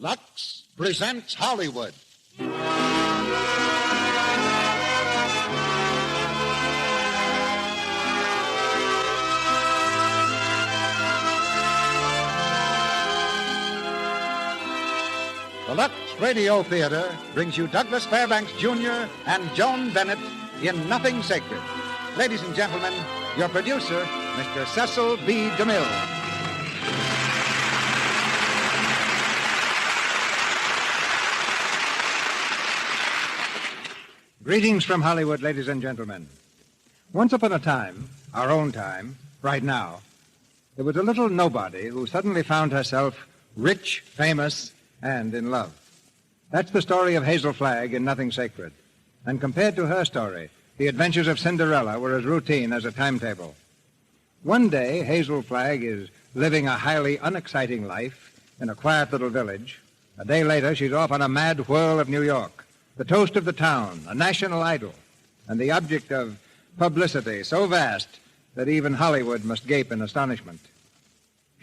Lux presents Hollywood. The Lux Radio Theater brings you Douglas Fairbanks, Jr. and Joan Bennett in Nothing Sacred. Ladies and gentlemen, your producer, Mr. Cecil B. DeMille. Greetings from Hollywood, ladies and gentlemen. Once upon a time, our own time, right now, there was a little nobody who suddenly found herself rich, famous, and in love. That's the story of Hazel Flagg in Nothing Sacred. And compared to her story, the adventures of Cinderella were as routine as a timetable. One day, Hazel Flagg is living a highly unexciting life in a quiet little village. A day later, she's off on a mad whirl of New York, the toast of the town, a national idol, and the object of publicity so vast that even Hollywood must gape in astonishment.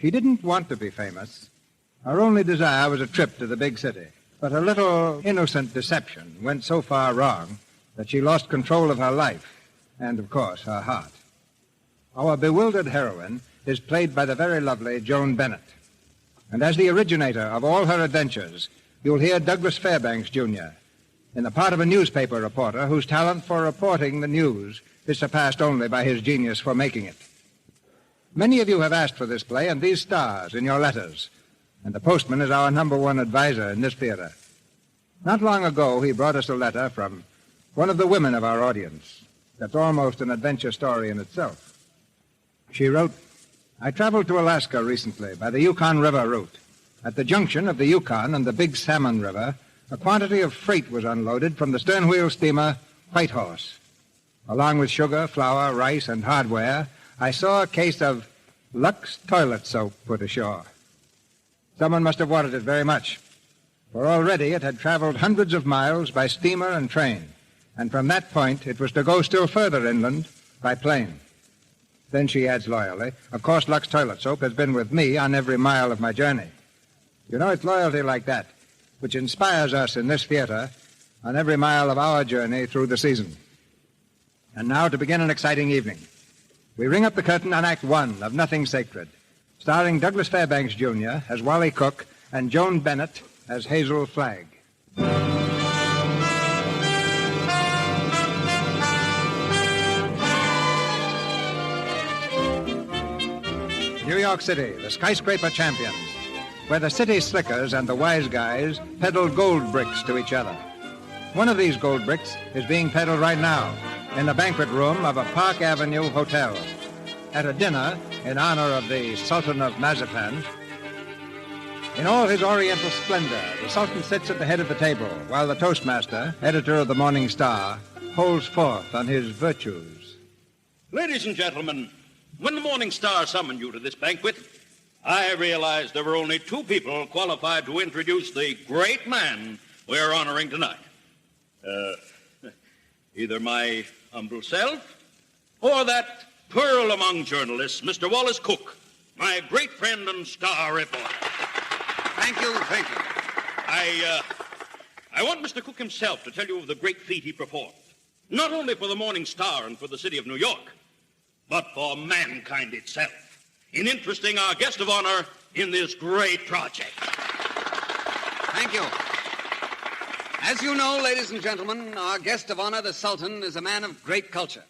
She didn't want to be famous. Her only desire was a trip to the big city. But her little innocent deception went so far wrong that she lost control of her life and, of course, her heart. Our bewildered heroine is played by the very lovely Joan Bennett. And as the originator of all her adventures, you'll hear Douglas Fairbanks, Jr., in the part of a newspaper reporter whose talent for reporting the news is surpassed only by his genius for making it. Many of you have asked for this play and these stars in your letters, and the postman is our number one advisor in this theater. Not long ago, he brought us a letter from one of the women of our audience. That's almost an adventure story in itself. She wrote, I traveled to Alaska recently by the Yukon River route. At the junction of the Yukon and the Big Salmon River, a quantity of freight was unloaded from the stern-wheel steamer Whitehorse. Along with sugar, flour, rice, and hardware, I saw a case of Lux toilet soap put ashore. Someone must have wanted it very much, for already it had traveled hundreds of miles by steamer and train, and from that point it was to go still further inland by plane. Then she adds loyally, of course Lux toilet soap has been with me on every mile of my journey. You know, it's loyalty like that which inspires us in this theater on every mile of our journey through the season. And now to begin an exciting evening. We ring up the curtain on Act One of Nothing Sacred, starring Douglas Fairbanks, Jr. as Wally Cook and Joan Bennett as Hazel Flagg. New York City, the skyscraper champion, where the city slickers and the wise guys peddle gold bricks to each other. One of these gold bricks is being peddled right now in the banquet room of a Park Avenue hotel. At a dinner in honor of the Sultan of Mazepin, in all his oriental splendor, the Sultan sits at the head of the table, while the Toastmaster, editor of the Morning Star, holds forth on his virtues. Ladies and gentlemen, when the Morning Star summoned you to this banquet, I realized there were only two people qualified to introduce the great man we're honoring tonight. Either my humble self or that pearl among journalists, Mr. Wallace Cook, my great friend and star reporter. Thank you. I want Mr. Cook himself to tell you of the great feat he performed, not only for the Morning Star and for the city of New York, but for mankind itself, in interesting our guest of honor in this great project. Thank you. As you know, ladies and gentlemen, our guest of honor, the Sultan, is a man of great culture.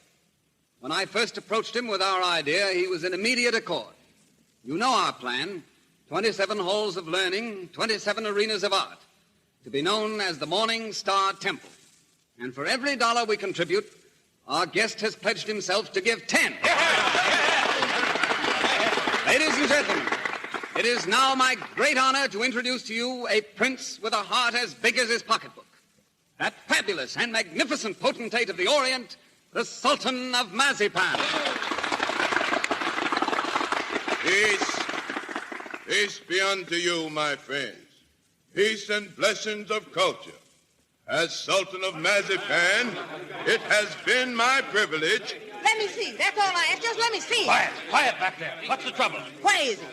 When I first approached him with our idea, he was in immediate accord. You know our plan, 27 halls of learning, 27 arenas of art, to be known as the Morning Star Temple. And for every dollar we contribute, our guest has pledged himself to give 10. Ladies and gentlemen, it is now my great honor to introduce to you a prince with a heart as big as his pocketbook. That fabulous and magnificent potentate of the Orient, the Sultan of Mazepin. Peace be unto you, my friends. Peace and blessings of culture. As Sultan of Mazepin, it has been my privilege. Let me see. That's all I ask. Just let me see. Quiet back there. What's the trouble? What is it?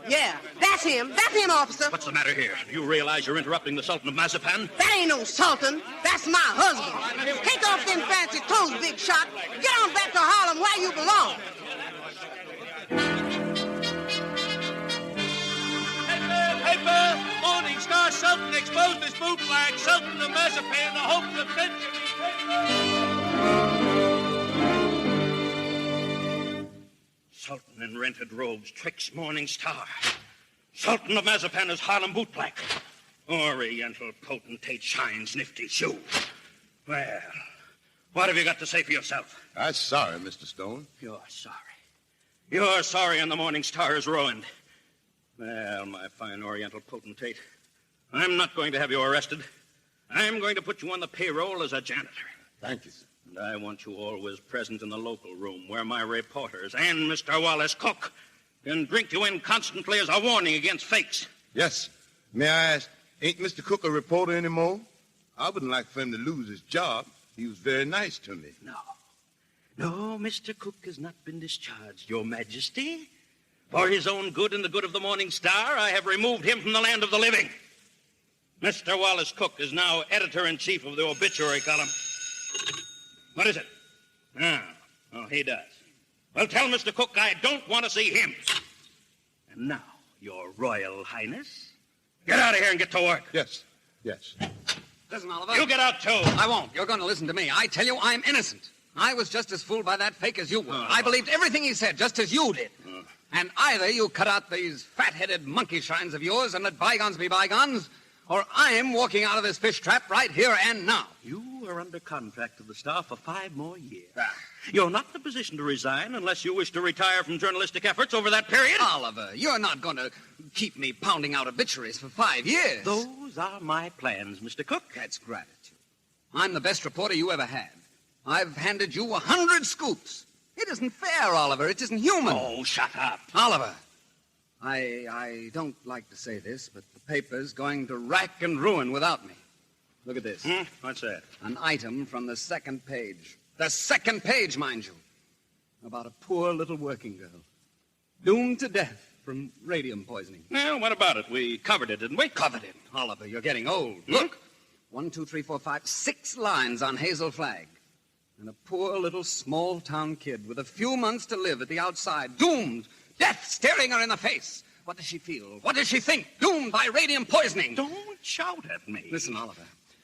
Yeah, that's him. That's him, officer. What's the matter here? Do you realize you're interrupting the Sultan of Mazapan? That ain't no sultan. That's my husband. Take off them fancy clothes, big shot. Get on back to Harlem where you belong. Paper! Morning Star Sultan exposed this bootleg. Sultan of Mazapan, the hopes of centuries. Sultan in rented robes tricks Morning Star. Sultan of Mazapan is Harlem bootblack. Oriental potentate shines nifty shoe. Well, what have you got to say for yourself? I'm sorry, Mr. Stone. You're sorry. You're sorry and the Morning Star is ruined. Well, my fine Oriental potentate, I'm not going to have you arrested. I'm going to put you on the payroll as a janitor. Thank you, sir. And I want you always present in the local room where my reporters and Mr. Wallace Cook can drink you in constantly as a warning against fakes. Yes. May I ask, ain't Mr. Cook a reporter anymore? I wouldn't like for him to lose his job. He was very nice to me. No, Mr. Cook has not been discharged, Your Majesty. For his own good and the good of the Morning Star, I have removed him from the land of the living. Mr. Wallace Cook is now editor-in-chief of the obituary column. What is it? Oh, he does. Well, tell Mr. Cook I don't want to see him. And now, Your Royal Highness, get out of here and get to work. Yes. Listen, Oliver. You get out, too. I won't. You're going to listen to me. I tell you, I'm innocent. I was just as fooled by that fake as you were. I believed everything he said, just as you did. And either you cut out these fat-headed monkey shines of yours and let bygones be bygones, or I'm walking out of this fish trap right here and now. You are under contract to the Star for 5 more years. You're not in a position to resign unless you wish to retire from journalistic efforts over that period. Oliver, you're not going to keep me pounding out obituaries for 5 years. Those are my plans, Mr. Cook. That's gratitude. I'm the best reporter you ever had. I've handed you 100 scoops. It isn't fair, Oliver. It isn't human. Oh, shut up. Oliver, I don't like to say this, but the paper's going to rack and ruin without me. Look at this. What's that? An item from the second page. The second page, mind you. About a poor little working girl. Doomed to death from radium poisoning. Well, what about it? We covered it, didn't we? Covered it. Oliver, you're getting old. Look. 1, 2, 3, 4, 5, 6 lines on Hazel Flagg. And a poor little small-town kid with a few months to live at the outside, doomed, death staring her in the face. What does she feel? What does she think? Doomed by radium poisoning. Don't shout at me. Listen, Oliver,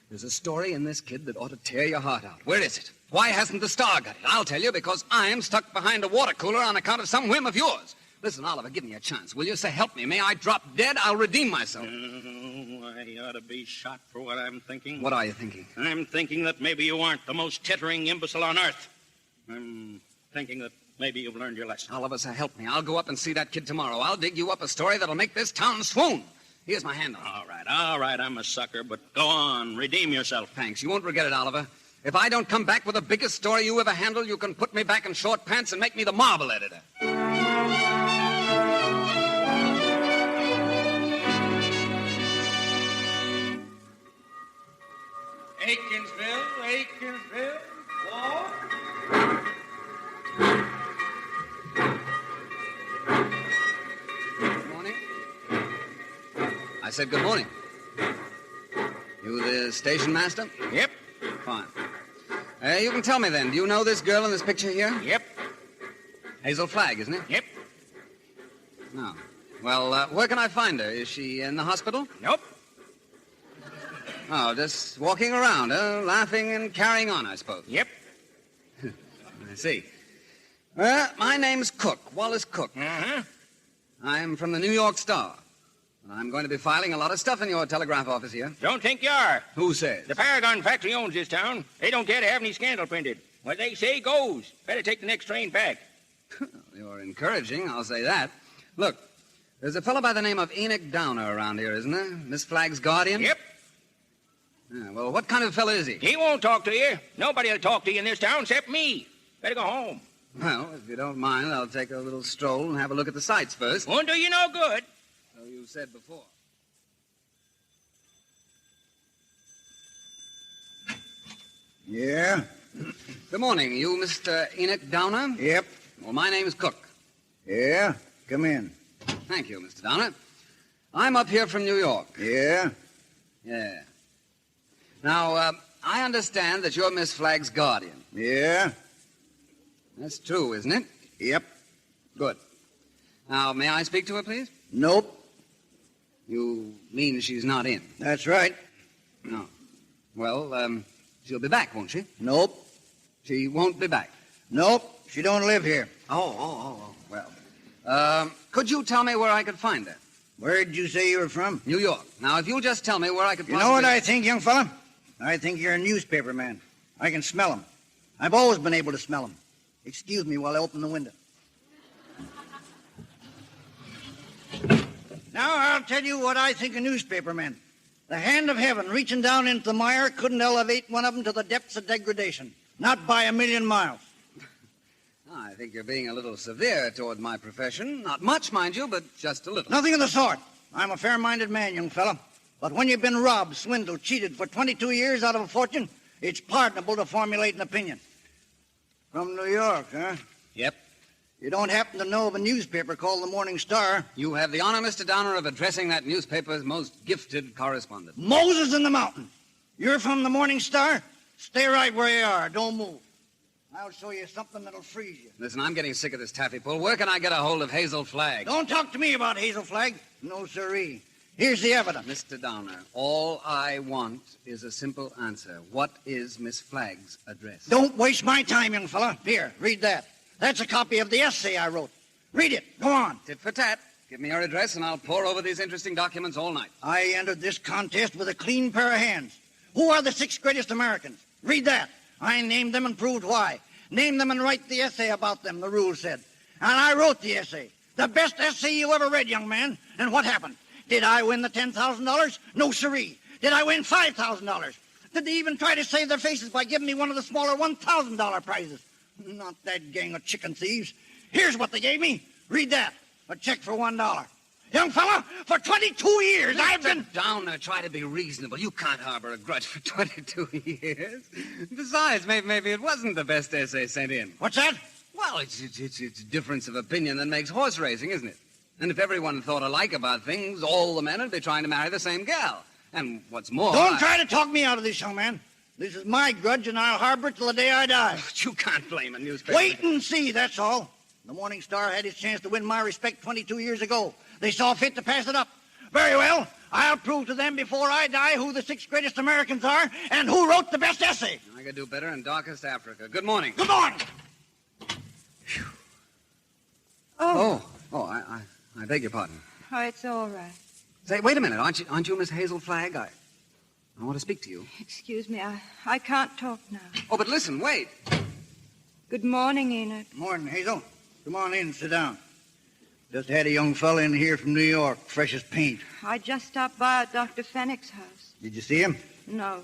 there's a story in this kid that ought to tear your heart out. Where is it? Why hasn't the Star got it? I'll tell you, because I'm stuck behind a water cooler on account of some whim of yours. Listen, Oliver, give me a chance, will you? Say, help me. May I drop dead? I'll redeem myself. I ought to be shot for what I'm thinking. What are you thinking? I'm thinking that maybe you aren't the most tittering imbecile on earth. I'm thinking that maybe you've learned your lesson. Oliver, sir, help me. I'll go up and see that kid tomorrow. I'll dig you up a story that'll make this town swoon. Here's my hand on it. All right, I'm a sucker, but go on, redeem yourself. Thanks. You won't regret it, Oliver. If I don't come back with the biggest story you ever handled, you can put me back in short pants and make me the marble editor. Aikinsville, walk. Good morning. I said good morning. You the station master? Yep. Fine. You can tell me then, do you know this girl in this picture here? Yep. Hazel Flagg, isn't it? Yep. No. Well, where can I find her? Is she in the hospital? Nope. Oh, just walking around, laughing and carrying on, I suppose. Yep. I see. Well, my name's Cook, Wallace Cook. Uh-huh. I'm from the New York Star. And I'm going to be filing a lot of stuff in your telegraph office here. Don't think you are. Who says? The Paragon factory owns this town. They don't care to have any scandal printed. What they say goes. Better take the next train back. You're encouraging, I'll say that. Look, there's a fellow by the name of Enoch Downer around here, isn't there? Miss Flagg's guardian? Yep. Yeah, well, what kind of a fellow is he? He won't talk to you. Nobody will talk to you in this town except me. Better go home. Well, if you don't mind, I'll take a little stroll and have a look at the sights first. Won't do you no good. So you said before. Yeah? Good morning. You Mr. Enoch Downer? Yep. Well, my name's Cook. Yeah? Come in. Thank you, Mr. Downer. I'm up here from New York. Yeah? Yeah. Now, I understand that you're Miss Flagg's guardian. Yeah? That's true, isn't it? Yep. Good. Now, may I speak to her, please? Nope. You mean she's not in? That's right. No. Well, she'll be back, won't she? Nope. She won't be back. Nope. She don't live here. Oh. Well, could you tell me where I could find her? Where'd you say you were from? New York. Now, if you'll just tell me where I could You know what I think, young fella? I think you're a newspaper man. I can smell 'em. I've always been able to smell 'em. Excuse me while I open the window. Now, I'll tell you what I think of newspaper men. The hand of heaven reaching down into the mire couldn't elevate one of them to the depths of degradation. Not by a million miles. I think you're being a little severe toward my profession. Not much, mind you, but just a little. Nothing of the sort. I'm a fair-minded man, young fella. But when you've been robbed, swindled, cheated for 22 years out of a fortune, it's pardonable to formulate an opinion. From New York, huh? Yep. You don't happen to know of a newspaper called the Morning Star? You have the honor, Mr. Downer, of addressing that newspaper's most gifted correspondent. Moses in the mountain. You're from the Morning Star? Stay right where you are. Don't move. I'll show you something that'll freeze you. Listen, I'm getting sick of this taffy pull. Where can I get a hold of Hazel Flagg? Don't talk to me about Hazel Flagg. No, sirree. Here's the evidence. Mr. Downer, all I want is a simple answer. What is Miss Flagg's address? Don't waste my time, young fella. Here, read that. That's a copy of the essay I wrote. Read it. Go on. Tit for tat. Give me your address, and I'll pore over these interesting documents all night. I entered this contest with a clean pair of hands. Who are the 6 greatest Americans? Read that. I named them and proved why. Name them and write the essay about them, the rules said. And I wrote the essay. The best essay you ever read, young man. And what happened? Did I win the $10,000? No, siree. Did I win $5,000? Did they even try to save their faces by giving me one of the smaller $1,000 prizes? Not that gang of chicken thieves. Here's what they gave me. Read that. A check for $1. Young fella, for 22 years I've been... Downer, try to be reasonable. You can't harbor a grudge for 22 years. Besides, maybe it wasn't the best essay sent in. What's that? Well, it's a difference of opinion that makes horse racing, isn't it? And if everyone thought alike about things, all the men would be trying to marry the same gal. And what's more... Don't try to talk me out of this, young man. This is my grudge, and I'll harbor it till the day I die. But you can't blame a newspaper. Wait and see, that's all. The Morning Star had its chance to win my respect 22 years ago. They saw fit to pass it up. Very well. I'll prove to them before I die who the 6 greatest Americans are and who wrote the best essay. I could do better in darkest Africa. Good morning. Good morning. I beg your pardon. Oh, it's all right. Say, wait a minute. Aren't you Miss Hazel Flagg? I want to speak to you. Excuse me, I can't talk now. Oh, but listen, wait. Good morning, Enoch. Morning, Hazel. Come on in, sit down. Just had a young fella in here from New York, fresh as paint. I just stopped by at Dr. Fennick's house. Did you see him? No.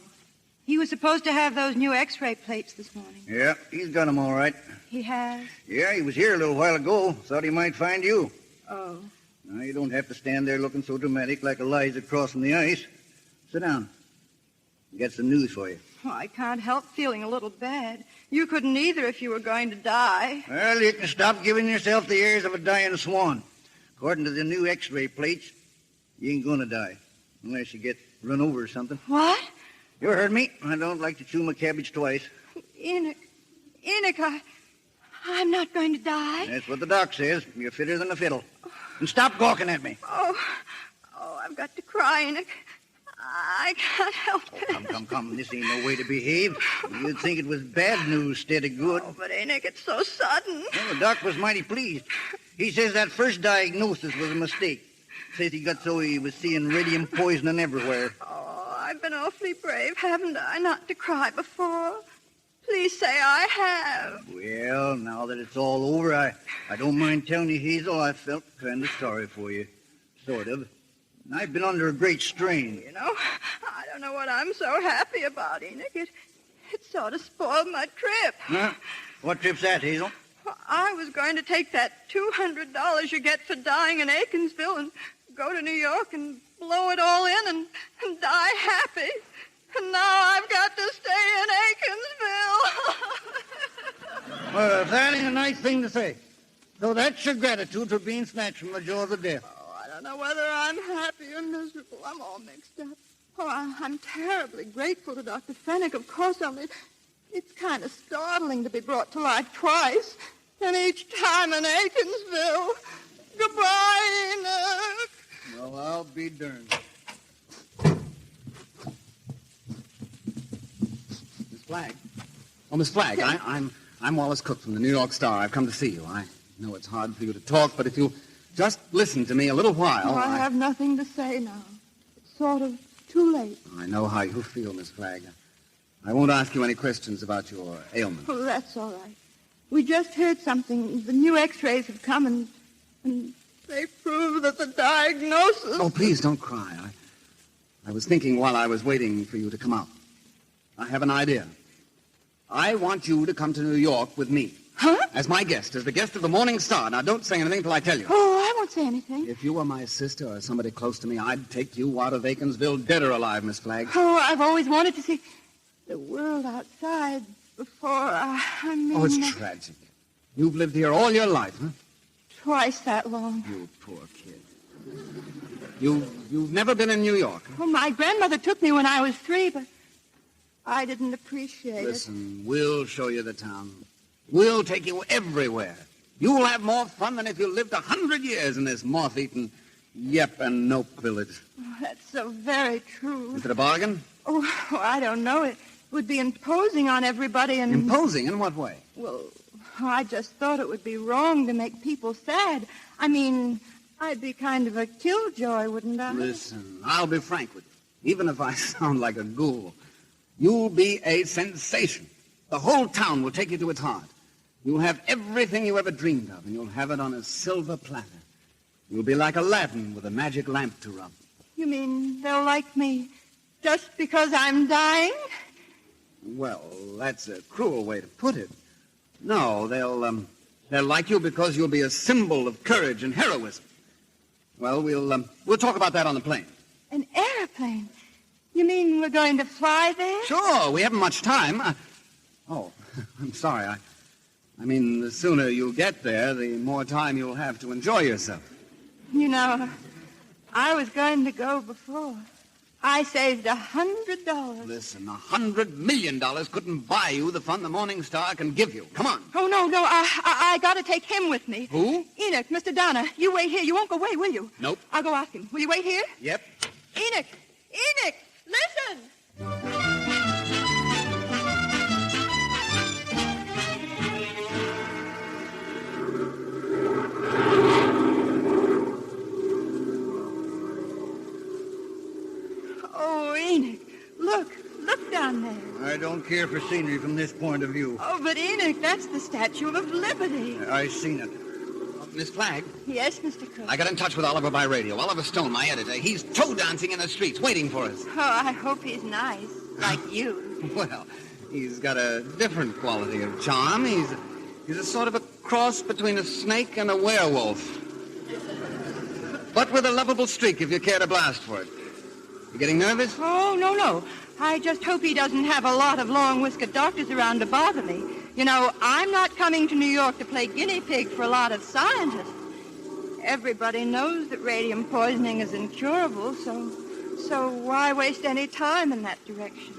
He was supposed to have those new x-ray plates this morning. Yeah, he's got them all right. He has? Yeah, he was here a little while ago. Thought he might find you. Oh. Now, you don't have to stand there looking so dramatic like Eliza crossing the ice. Sit down. I got some news for you. Oh, I can't help feeling a little bad. You couldn't either if you were going to die. Well, you can stop giving yourself the airs of a dying swan. According to the new x-ray plates, you ain't gonna die. Unless you get run over or something. What? You heard me. I don't like to chew my cabbage twice. Enoch, I'm not going to die. That's what the doc says. You're fitter than a fiddle. And stop gawking at me. Oh, I've got to cry, Enoch. I can't help it. Come. This ain't no way to behave. You'd think it was bad news instead of good. Oh, but Enoch, it's so sudden. Well, the doc was mighty pleased. He says that first diagnosis was a mistake. Says he got so he was seeing radium poisoning everywhere. Oh, I've been awfully brave, haven't I, not to cry before? Please say I have. Well, now that it's all over, I don't mind telling you, Hazel, I felt kind of sorry for you. Sort of. I've been under a great strain. You know, I don't know what I'm so happy about, Enoch. It sort of spoiled my trip. Huh? What trip's that, Hazel? Well, I was going to take that $200 you get for dying in Aikenville and go to New York and blow it all in and die happy. And now I've got to stay in Aikenville. Well, if that ain't a nice thing to say. So that's your gratitude for being snatched from the jaws of death. Oh, I don't know whether I'm happy or miserable. I'm all mixed up. Oh, I'm terribly grateful to Dr. Fennick, of course, only it's kind of startling to be brought to life twice, and each time in Aikinsville. Goodbye, Enoch. Well, I'll be darned. Miss Flagg. Oh, Miss Flagg, I'm Wallace Cook from the New York Star. I've come to see you. I know it's hard for you to talk, but if you'll just listen to me a little while... Oh, I have nothing to say now. It's sort of too late. I know how you feel, Miss Flagg. I won't ask you any questions about your ailment. Oh, that's all right. We just heard something. The new X-rays have come, and they prove that the diagnosis... Oh, please don't cry. I was thinking while I was waiting for you to come out. I have an idea. I want you to come to New York with me. Huh? As my guest, as the guest of the Morning Star. Now, don't say anything till I tell you. Oh, I won't say anything. If you were my sister or somebody close to me, I'd take you out of Aikinsville, dead or alive, Miss Flagg. Oh, I've always wanted to see the world outside before I mean... Oh, it's tragic. You've lived here all your life, huh? Twice that long. You poor kid. You've never been in New York, huh? Oh, my grandmother took me when I was 3, but I didn't appreciate Listen, we'll show you the town. We'll take you everywhere. You'll have more fun than if you lived 100 years in this moth-eaten yep and nope village. Oh, that's so very true. Is it a bargain? Oh, I don't know. It would be imposing on everybody and... Imposing? In what way? Well, I just thought it would be wrong to make people sad. I mean, I'd be kind of a killjoy, wouldn't I? Listen, I'll be frank with you. Even if I sound like a ghoul, you'll be a sensation. The whole town will take you to its heart. You'll have everything you ever dreamed of, and you'll have it on a silver platter. You'll be like Aladdin with a magic lamp to rub. You mean they'll like me just because I'm dying? Well, that's a cruel way to put it. No, they'll like you because you'll be a symbol of courage and heroism. Well, we'll talk about that on the plane. An airplane? You mean we're going to fly there? Sure, we haven't much time. I'm sorry. I mean, the sooner you get there, the more time you'll have to enjoy yourself. You know, I was going to go before. I saved $100. Listen, $100 million couldn't buy you the fun the Morning Star can give you. Come on. Oh, no, I got to take him with me. Who? Enoch, Mr. Donner. You wait here. You won't go away, will you? Nope. I'll go ask him. Will you wait here? Yep. Enoch! Listen! Oh, Enoch, look down there. I don't care for scenery from this point of view. Oh, but Enoch, that's the Statue of Liberty. I seen it. Miss Flagg? Yes, Mr. Cook. I got in touch with Oliver by radio. Oliver Stone, my editor. He's toe dancing in the streets, waiting for us. Oh, I hope he's nice, like you. Well, he's got a different quality of charm. He's a sort of a cross between a snake and a werewolf. But with a lovable streak, if you care to blast for it. You getting nervous? Oh, no. I just hope he doesn't have a lot of long-whiskered doctors around to bother me. You know, I'm not coming to New York to play guinea pig for a lot of scientists. Everybody knows that radium poisoning is incurable, so why waste any time in that direction?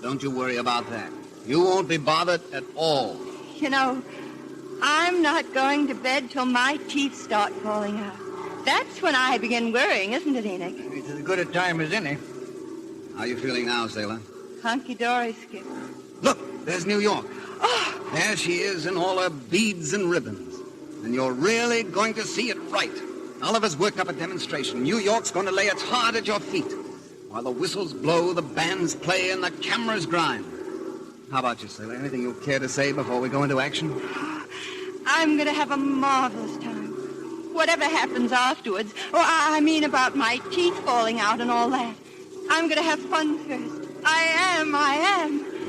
Don't you worry about that. You won't be bothered at all. You know, I'm not going to bed till my teeth start falling out. That's when I begin worrying, isn't it, Enoch? It's as good a time as any. How you feeling now, sailor? Hunky-dory, Skip. Look, there's New York. Oh! There she is in all her beads and ribbons. And you're really going to see it right. Oliver's worked up a demonstration. New York's going to lay its heart at your feet. While the whistles blow, the bands play, and the cameras grind. How about you, sailor? Anything you care to say before we go into action? I'm going to have a marvelous time. Whatever happens afterwards, or I mean about my teeth falling out and all that. I'm going to have fun first. I am.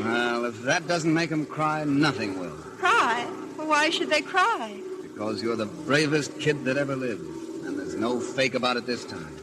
Well, if that doesn't make them cry, nothing will. Cry? Why should they cry? Because you're the bravest kid that ever lived. And there's no fake about it this time.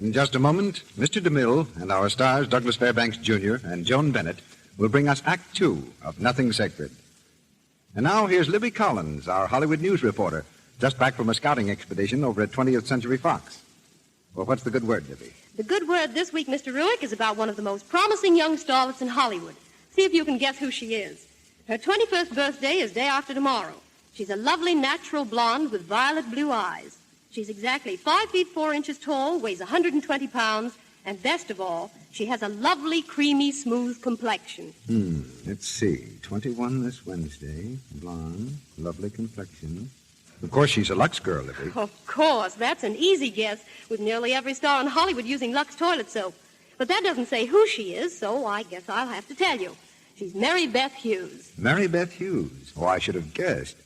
In just a moment, Mr. DeMille and our stars, Douglas Fairbanks Jr. and Joan Bennett, will bring us Act Two of Nothing Sacred. And now here's Libby Collins, our Hollywood news reporter, just back from a scouting expedition over at 20th Century Fox. Well, what's the good word, Libby? The good word this week, Mr. Ruick, is about one of the most promising young starlets in Hollywood. See if you can guess who she is. Her 21st birthday is day after tomorrow. She's a lovely natural blonde with violet blue eyes. She's exactly 5 feet 4 inches tall, weighs 120 pounds, and best of all, she has a lovely, creamy, smooth complexion. Let's see. 21 this Wednesday. Blonde, lovely complexion. Of course, she's a Lux girl, Libby. Of course. That's an easy guess, with nearly every star in Hollywood using Lux toilet soap. But that doesn't say who she is, so I guess I'll have to tell you. She's Mary Beth Hughes. Mary Beth Hughes. Oh, I should have guessed.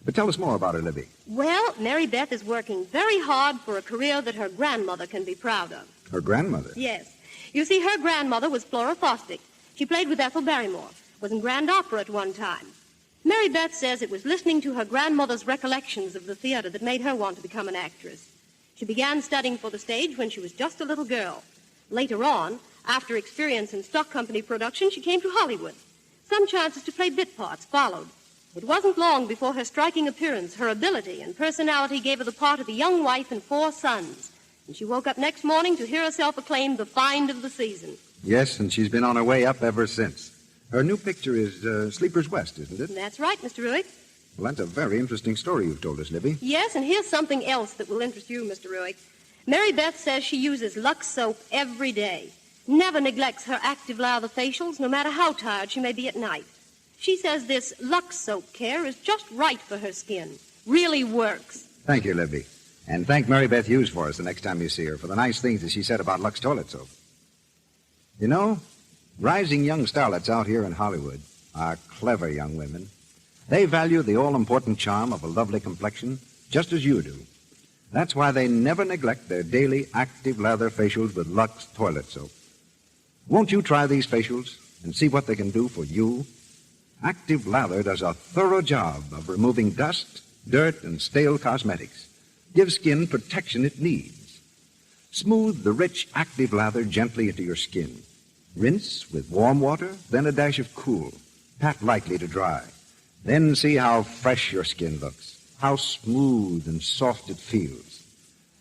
But tell us more about her, Libby. Well, Mary Beth is working very hard for a career that her grandmother can be proud of. Her grandmother? Yes. You see, her grandmother was Flora Fosdick. She played with Ethel Barrymore, was in Grand Opera at one time. Mary Beth says it was listening to her grandmother's recollections of the theater that made her want to become an actress. She began studying for the stage when she was just a little girl. Later on, after experience in stock company production, she came to Hollywood. Some chances to play bit parts followed. It wasn't long before her striking appearance, her ability, and personality gave her the part of a young wife and 4 sons. And she woke up next morning to hear herself acclaimed the find of the season. Yes, and she's been on her way up ever since. Her new picture is Sleepers West, isn't it? That's right, Mr. Ruick. Well, that's a very interesting story you've told us, Libby. Yes, and here's something else that will interest you, Mr. Ruick. Mary Beth says she uses Lux soap every day. Never neglects her active lather facials, no matter how tired she may be at night. She says this Lux soap care is just right for her skin. Really works. Thank you, Libby. And thank Mary Beth Hughes for us the next time you see her for the nice things that she said about Lux toilet soap. You know, rising young starlets out here in Hollywood are clever young women. They value the all-important charm of a lovely complexion just as you do. That's why they never neglect their daily active lather facials with Lux toilet soap. Won't you try these facials and see what they can do for you? Active lather does a thorough job of removing dust, dirt, and stale cosmetics. Gives skin protection it needs. Smooth the rich active lather gently into your skin. Rinse with warm water, then a dash of cool. Pat lightly to dry. Then see how fresh your skin looks, how smooth and soft it feels.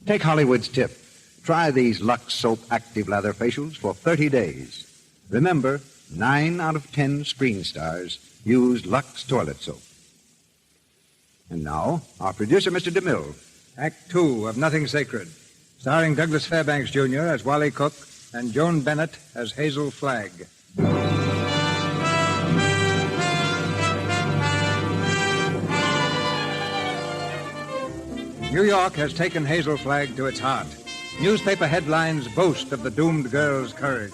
Take Hollywood's tip. Try these Lux Soap Active Lather Facials for 30 days. Remember, 9 out of 10 screen stars use Lux Toilet Soap. And now, our producer, Mr. DeMille. Act Two of Nothing Sacred, starring Douglas Fairbanks Jr. as Wally Cook and Joan Bennett as Hazel Flagg. New York has taken Hazel Flagg to its heart. Newspaper headlines boast of the doomed girl's courage.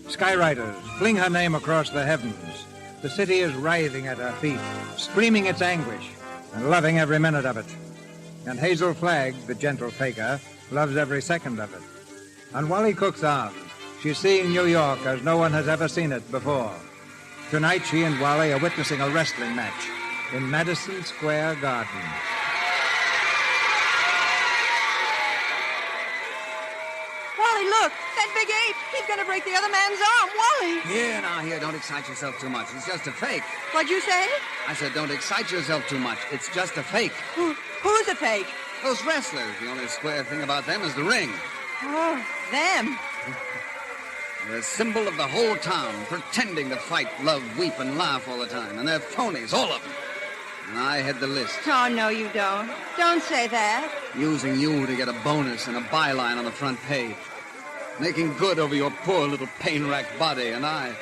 Skywriters fling her name across the heavens. The city is writhing at her feet, screaming its anguish, and loving every minute of it. And Hazel Flagg, the gentle faker, loves every second of it. On Wally Cook's arm, she's seeing New York as no one has ever seen it before. Tonight, she and Wally are witnessing a wrestling match in Madison Square Garden. Wally, look, that big ape. He's going to break the other man's arm. Wally. Here, don't excite yourself too much. It's just a fake. What'd you say? I said, don't excite yourself too much. It's just a fake. Who's a fake? Those wrestlers. The only square thing about them is the ring. Oh, them. They're a symbol of the whole town, pretending to fight, love, weep, and laugh all the time. And they're phonies, all of them. And I had the list. Oh, no, you don't. Don't say that. Using you to get a bonus and a byline on the front page. Making good over your poor little pain-racked body. And I'm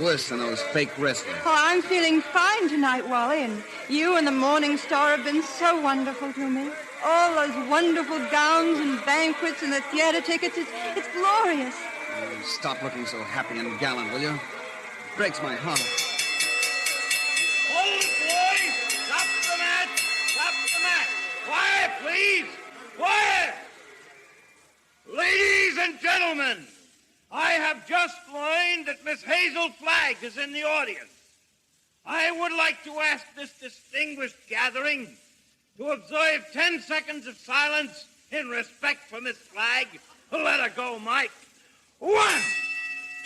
worse than those fake wrestlers. Oh, I'm feeling fine tonight, Wally, and you and the Morning Star have been so wonderful to me. All those wonderful gowns and banquets and the theater tickets, it's glorious. Oh, stop looking so happy and gallant, will you? It breaks my heart. Hold it, boys! Stop the match! Stop the match! Quiet, please! Quiet! Ladies and gentlemen, I have just learned that Miss Hazel Flagg is in the audience. I would like to ask this distinguished gathering to observe 10 seconds of silence In respect for Miss Flagg, let her go, Mike. 1,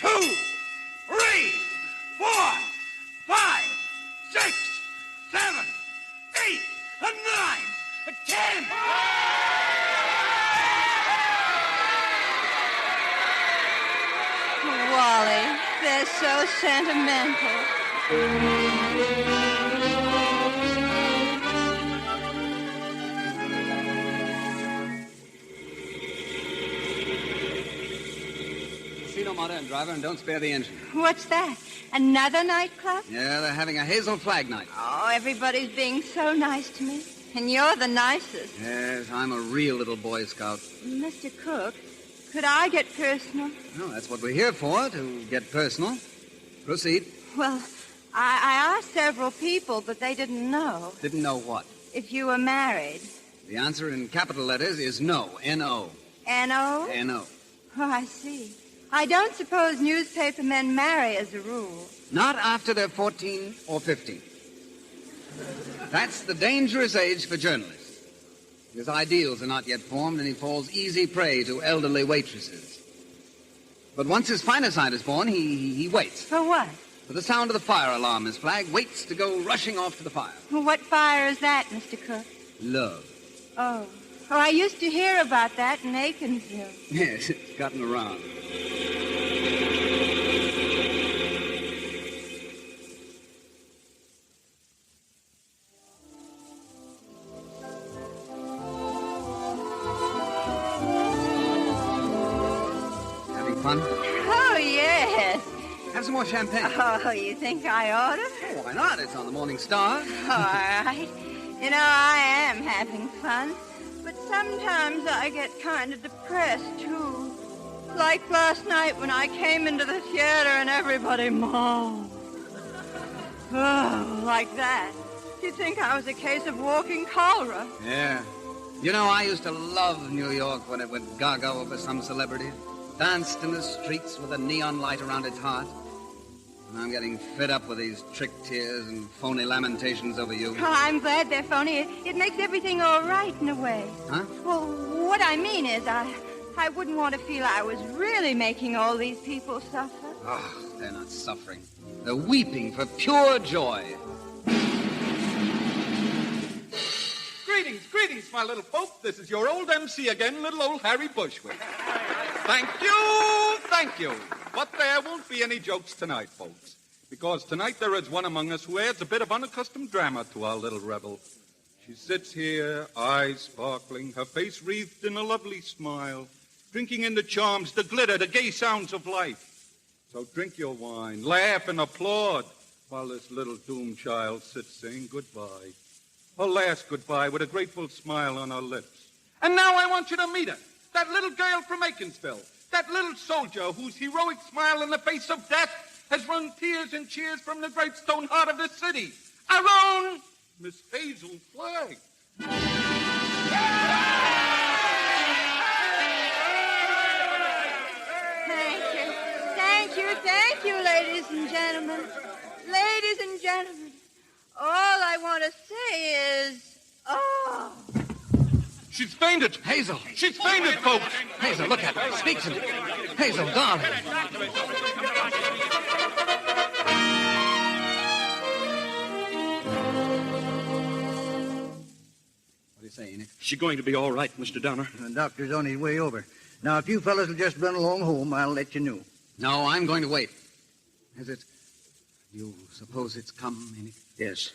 2, 3, 4, 5, 6, 7, 8, 9, 10. Wally, they're so sentimental. Casino motor and driver, and don't spare the engine. What's that? Another nightclub? Yeah, they're having a Hazel Flagg night. Oh, everybody's being so nice to me. And you're the nicest. Yes, I'm a real little Boy Scout. Mr. Cook, could I get personal? Well, that's what we're here for, to get personal. Proceed. Well, I asked several people, but they didn't know. Didn't know what? If you were married. The answer in capital letters is no. N-O. N-O? N-O. Oh, I see. I don't suppose newspaper men marry as a rule. Not after they're 14 or 15. That's the dangerous age for journalists. His ideals are not yet formed, and he falls easy prey to elderly waitresses. But once his finer side is born, he waits. For what? For the sound of the fire alarm, Miss Flagg waits to go rushing off to the fire. Well, what fire is that, Mr. Cook? Love. Oh. Oh, I used to hear about that in Aikinsville. Yes, it's gotten around. Having fun? Oh, yes. Have some more champagne. Oh, you think I ought to? Oh, why not? It's on the Morning Star. All right. You know, I am having fun. But sometimes I get kind of depressed, too. Like last night when I came into the theater and everybody moaned. Oh, like that. You'd think I was a case of walking cholera. Yeah. You know, I used to love New York when it went gaga over some celebrity. Danced in the streets with a neon light around its heart. And I'm getting fed up with these trick tears and phony lamentations over you. Oh, I'm glad they're phony. It makes everything all right in a way. Huh? Well, what I mean is I wouldn't want to feel I was really making all these people suffer. Oh, they're not suffering. They're weeping for pure joy. Greetings, my little folk. This is your old MC again, little old Harry Bushwick. Thank you. But there won't be any jokes tonight, folks, because tonight there is one among us who adds a bit of unaccustomed drama to our little revel. She sits here, eyes sparkling, her face wreathed in a lovely smile, drinking in the charms, the glitter, the gay sounds of life. So drink your wine, laugh and applaud, while this little doomed child sits saying goodbye. Her last goodbye with a grateful smile on her lips. And now I want you to meet her, that little girl from Aikinsville, that little soldier whose heroic smile in the face of death has run tears and cheers from the great stone heart of this city. Our own Miss Hazel Flagg. Thank you, ladies and gentlemen. Ladies and gentlemen, all I want to say is, oh. She's fainted. Hazel. She's fainted, folks. Hazel, look at her. Speak to me. Hazel, darling. What do you say, Enoch? She's going to be all right, Mr. Downer. The doctor's on his way over. Now, if you fellas will just run along home, I'll let you know. No, I'm going to wait. Is it... You suppose it's come, Enoch? Yes.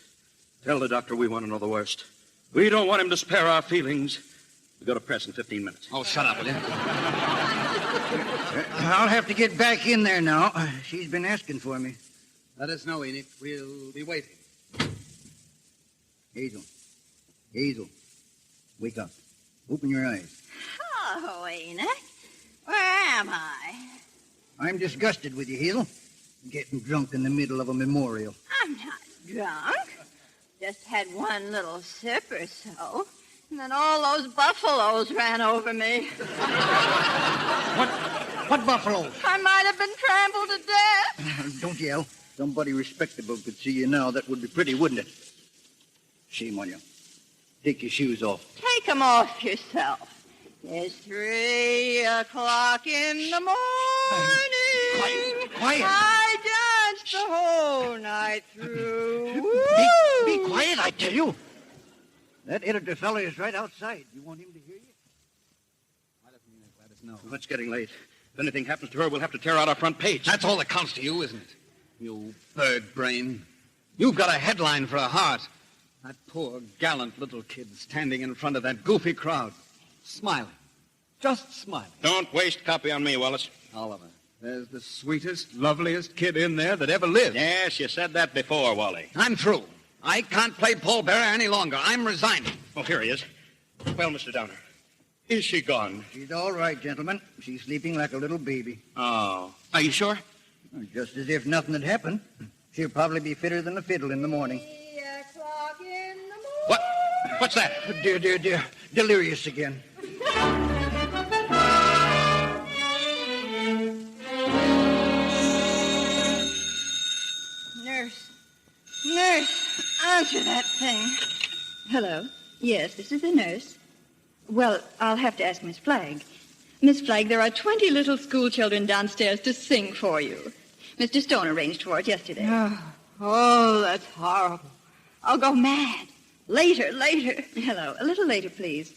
Tell the doctor we want to know the worst. We don't want him to spare our feelings. We go to press in 15 minutes. Oh, shut up, will you? I'll have to get back in there now. She's been asking for me. Let us know, Enoch. We'll be waiting. Hazel. Wake up. Open your eyes. Oh, Enoch. Where am I? I'm disgusted with you, Hazel. Getting drunk in the middle of a memorial. I'm not drunk. Just had one little sip or so. And then all those buffaloes ran over me. What buffaloes? I might have been trampled to death. Don't yell. Somebody respectable could see you now. That would be pretty, wouldn't it? Shame on you. Take your shoes off. Take them off yourself. It's 3 o'clock in the morning. Quiet. I danced the whole night through. Be quiet, I tell you. That editor fella is right outside. You want him to hear you? Let us know. Well, it's getting late. If anything happens to her, we'll have to tear out our front page. That's all that counts to you, isn't it? You bird brain. You've got a headline for a heart. That poor, gallant little kid standing in front of that goofy crowd. Smiling. Just smiling. Don't waste copy on me, Wallace. Oliver, there's the sweetest, loveliest kid in there that ever lived. Yes, you said that before, Wally. I'm through. I can't play Paul Bearer any longer. I'm resigning. Oh, here he is. Well, Mr. Downer, is she gone? She's all right, gentlemen. She's sleeping like a little baby. Oh. Are you sure? Just as if nothing had happened. She'll probably be fitter than a fiddle in the morning. 3 o'clock in the morning. What? What's that? Dear. Delirious again. Nurse, answer that thing. Hello. Yes, this is the nurse. Well, I'll have to ask Miss Flagg. Miss Flagg, there are 20 little school children downstairs to sing for you. Mr. Stone arranged for it yesterday. Oh, that's horrible. I'll go mad. Later. Hello. A little later, please.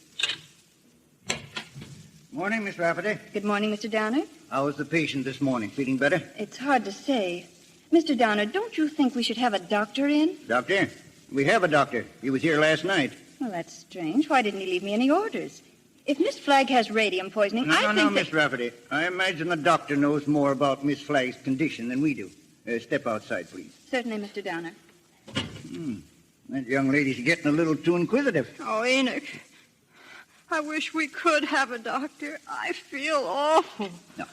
Morning, Miss Rafferty. Good morning, Mr. Downer. How was the patient this morning? Feeling better? It's hard to say. Mr. Downer, don't you think we should have a doctor in? Doctor? We have a doctor. He was here last night. Well, that's strange. Why didn't he leave me any orders? If Miss Flagg has radium poisoning, I think No, Miss Rafferty. I imagine the doctor knows more about Miss Flagg's condition than we do. Step outside, please. Certainly, Mr. Downer. That young lady's getting a little too inquisitive. Oh, Enoch, I wish we could have a doctor. I feel awful. Now,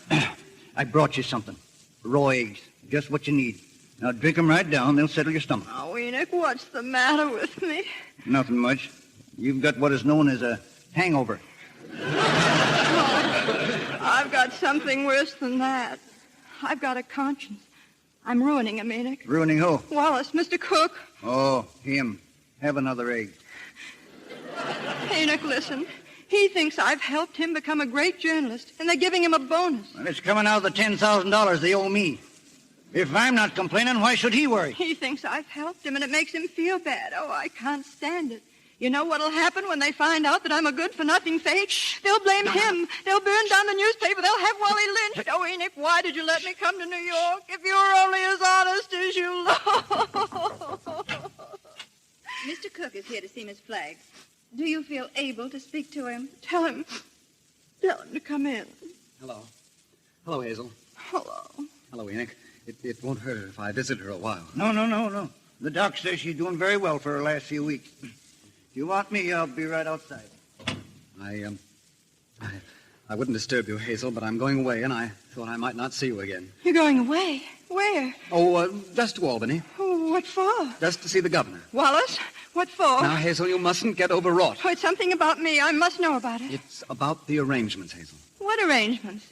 I brought you something. Raw eggs. Just what you need. Now, drink 'em right down. They'll settle your stomach. Oh, Enoch, what's the matter with me? Nothing much. You've got what is known as a hangover. I've got something worse than that. I've got a conscience. I'm ruining him, Enoch. Ruining who? Wallace, Mr. Cook. Oh, him. Have another egg. Enoch, listen. He thinks I've helped him become a great journalist, and they're giving him a bonus. Well, it's coming out of the $10,000 they owe me. If I'm not complaining, why should he worry? He thinks I've helped him, and it makes him feel bad. Oh, I can't stand it. You know what'll happen when they find out that I'm a good-for-nothing fake? They'll blame him. They'll burn down the newspaper. They'll have Wally lynched. Oh, Enoch, why did you let me come to New York if you were only as honest as you look? Mr. Cook is here to see Miss Flagg. Do you feel able to speak to him? Tell him to come in. Hello. Hello, Hazel. Hello. Hello, Enoch. It won't hurt her if I visit her a while. No. The doc says she's doing very well for her last few weeks. If you want me, I'll be right outside. I wouldn't disturb you, Hazel, but I'm going away, and I thought I might not see you again. You're going away? Where? Oh, just to Albany. Oh, what for? Just to see the governor. Wallace, what for? Now, Hazel, you mustn't get overwrought. Oh, it's something about me. I must know about it. It's about the arrangements, Hazel. What arrangements?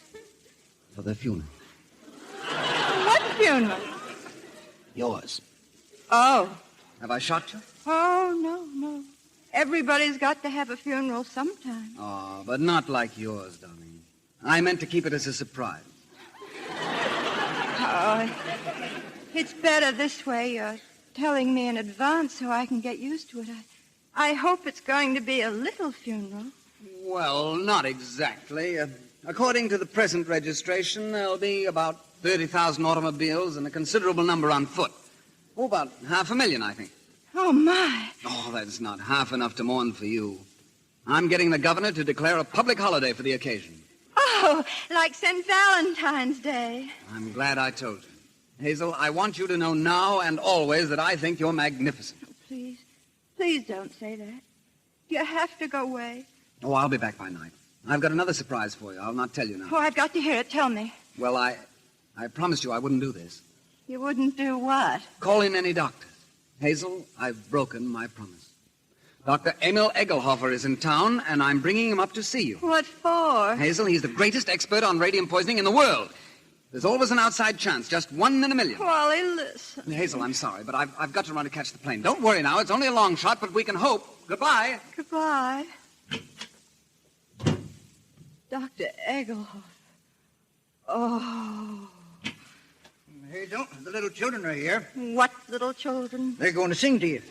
For the funeral. What funeral? Yours. Oh. Have I shot you? Oh, no. Everybody's got to have a funeral sometime. Oh, but not like yours, darling. I meant to keep it as a surprise. Oh, it's better this way. You're telling me in advance so I can get used to it. I hope it's going to be a little funeral. Well, not exactly. According to the present registration, there'll be about 30,000 automobiles and a considerable number on foot. Oh, about 500,000, I think. Oh, my. Oh, that's not half enough to mourn for you. I'm getting the governor to declare a public holiday for the occasion. Oh, like St. Valentine's Day. I'm glad I told you. Hazel, I want you to know now and always that I think you're magnificent. Oh, please don't say that. You have to go away. Oh, I'll be back by night. I've got another surprise for you. I'll not tell you now. Oh, I've got to hear it. Tell me. Well, I promised you I wouldn't do this. You wouldn't do what? Call in any doctors. Hazel, I've broken my promise. Dr. Emil Egelhofer is in town, and I'm bringing him up to see you. What for? Hazel, he's the greatest expert on radium poisoning in the world. There's always an outside chance, just 1 in a million. Wally, listen. Hazel, I'm sorry, but I've got to run to catch the plane. Don't worry now. It's only a long shot, but we can hope. Goodbye. Goodbye. Dr. Egelhoff. Oh. Hazel, the little children are here. What little children? They're going to sing to you.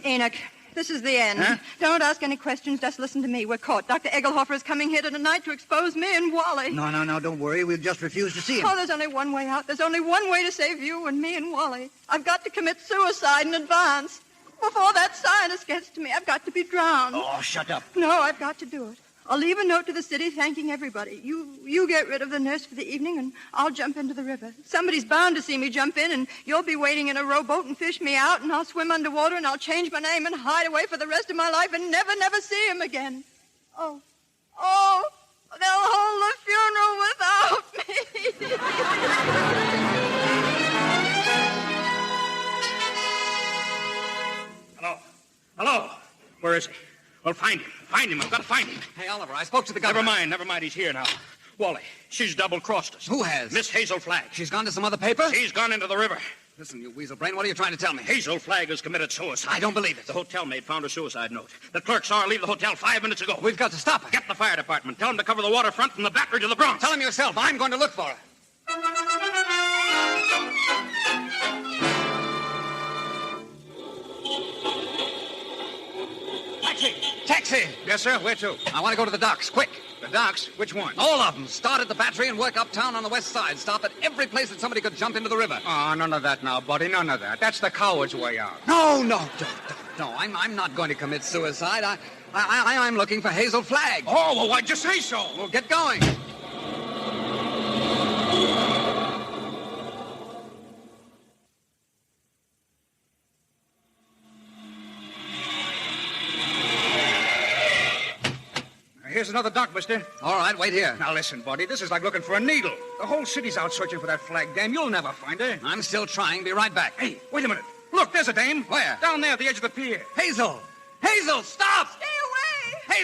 Enoch, this is the end. Huh? Don't ask any questions. Just listen to me. We're caught. Dr. Egelhofer is coming here tonight to expose me and Wally. No, don't worry. We'll just refuse to see him. Oh, there's only one way out. There's only one way to save you and me and Wally. I've got to commit suicide in advance. Before that scientist gets to me, I've got to be drowned. Oh, shut up. No, I've got to do it. I'll leave a note to the city thanking everybody. You get rid of the nurse for the evening, and I'll jump into the river. Somebody's bound to see me jump in, and you'll be waiting in a rowboat and fish me out, and I'll swim underwater, and I'll change my name and hide away for the rest of my life and never see him again. Oh, they'll hold the funeral without me. Hello. Where is he? Well, find him. I've got to find him. Hey, Oliver, I spoke to the governor. Never mind. He's here now. Wally, she's double-crossed us. Who has? Miss Hazel Flagg. She's gone to some other paper? She's gone into the river. Listen, you weasel brain, what are you trying to tell me? Hazel Flagg has committed suicide. I don't believe it. The hotel maid found her suicide note. The clerk saw her leave the hotel 5 minutes ago. We've got to stop her. Get the fire department. Tell them to cover the waterfront from the Battery to the Bronx. Tell him yourself. I'm going to look for her. Taxi! Yes, sir. Where to? I want to go to the docks, quick. The docks? Which one? All of them. Start at the Battery and work uptown on the west side. Stop at every place that somebody could jump into the river. Oh, none of that now, buddy. None of that. That's the coward's way out. No, don't. I'm not going to commit suicide. I'm looking for Hazel Flagg. Oh, well, why'd you say so? Well, get going. Here's another dock, mister. All right, wait here. Now, listen, buddy. This is like looking for a needle. The whole city's out searching for that Flagg dame. You'll never find her. I'm still trying. Be right back. Hey, wait a minute. Look, there's a dame. Where? Down there at the edge of the pier. Hazel! Hazel, stop! Stay away!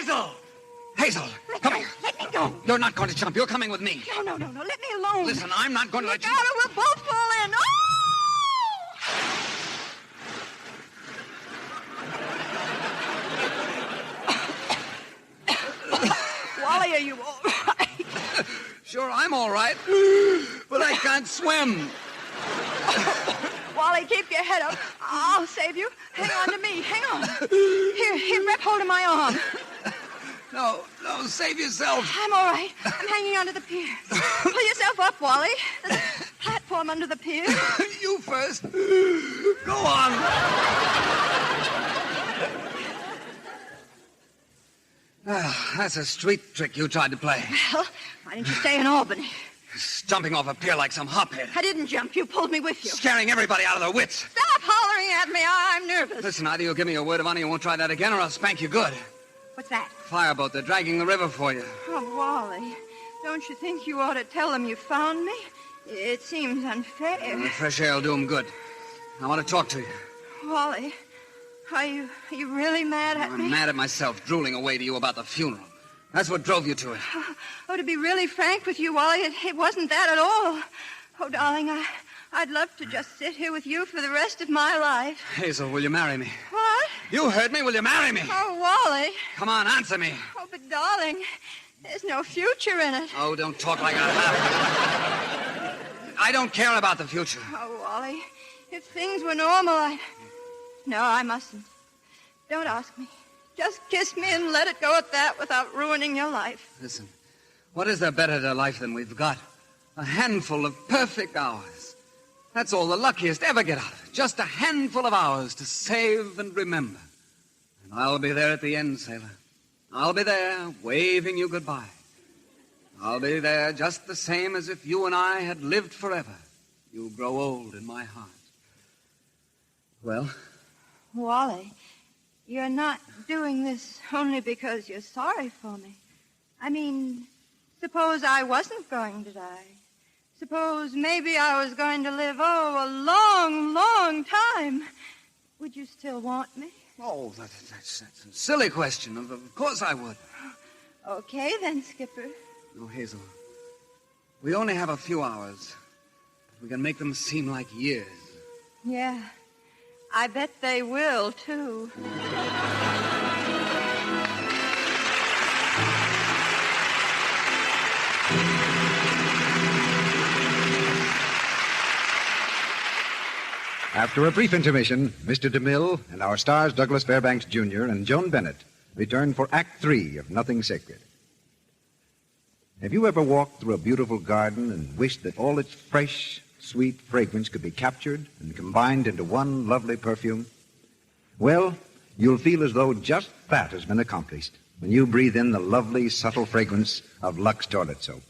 Hazel, come here. Let me go. You're not going to jump. You're coming with me. No. Let me alone. Listen, I'm not going to let you... Look out, or we'll both fall in. Oh! Wally, are you all right? Sure, I'm all right. But I can't swim. Wally, keep your head up. I'll save you. Hang on to me. Hang on. Here, grab hold of my arm. No, save yourself. I'm all right. I'm hanging onto the pier. Pull yourself up, Wally. There's a platform under the pier. You first. Go on. That's a street trick you tried to play. Well, why didn't you stay in Albany? Jumping off a pier like some hophead. I didn't jump. You pulled me with you. Scaring everybody out of their wits. Stop hollering at me. I'm nervous. Listen, either you'll give me your word of honor you won't try that again, or I'll spank you good. What's that? Fireboat. They're dragging the river for you. Oh, Wally, don't you think you ought to tell them you found me? It seems unfair. The fresh air will do them good. I want to talk to you. Wally, are you really mad at me? I'm mad at myself, drooling away to you about the funeral. That's what drove you to it. Oh, to be really frank with you, Wally, it wasn't that at all. Oh, darling, I'd love to just sit here with you for the rest of my life. Hazel, will you marry me? What? You heard me. Will you marry me? Oh, Wally. Come on, answer me. Oh, but darling, there's no future in it. Oh, don't talk like I have. I don't care about the future. Oh, Wally, if things were normal, No, I mustn't. Don't ask me. Just kiss me and let it go at that without ruining your life. Listen, what is there better to life than we've got? A handful of perfect hours. That's all the luckiest ever get out of it. Just a handful of hours to save and remember. And I'll be there at the end, sailor. I'll be there waving you goodbye. I'll be there just the same as if you and I had lived forever. You'll grow old in my heart. Well? Wally, you're not doing this only because you're sorry for me. I mean, suppose I wasn't going to die. Suppose maybe I was going to live, a long, long time. Would you still want me? Oh, that's a silly question. Of course I would. Okay, then, Skipper. No, Hazel. We only have a few hours. But we can make them seem like years. Yeah, I bet they will, too. After a brief intermission, Mr. DeMille and our stars Douglas Fairbanks Jr. and Joan Bennett return for Act 3 of Nothing Sacred. Have you ever walked through a beautiful garden and wished that all its fresh, sweet fragrance could be captured and combined into one lovely perfume? Well, you'll feel as though just that has been accomplished when you breathe in the lovely, subtle fragrance of Lux Toilet Soap.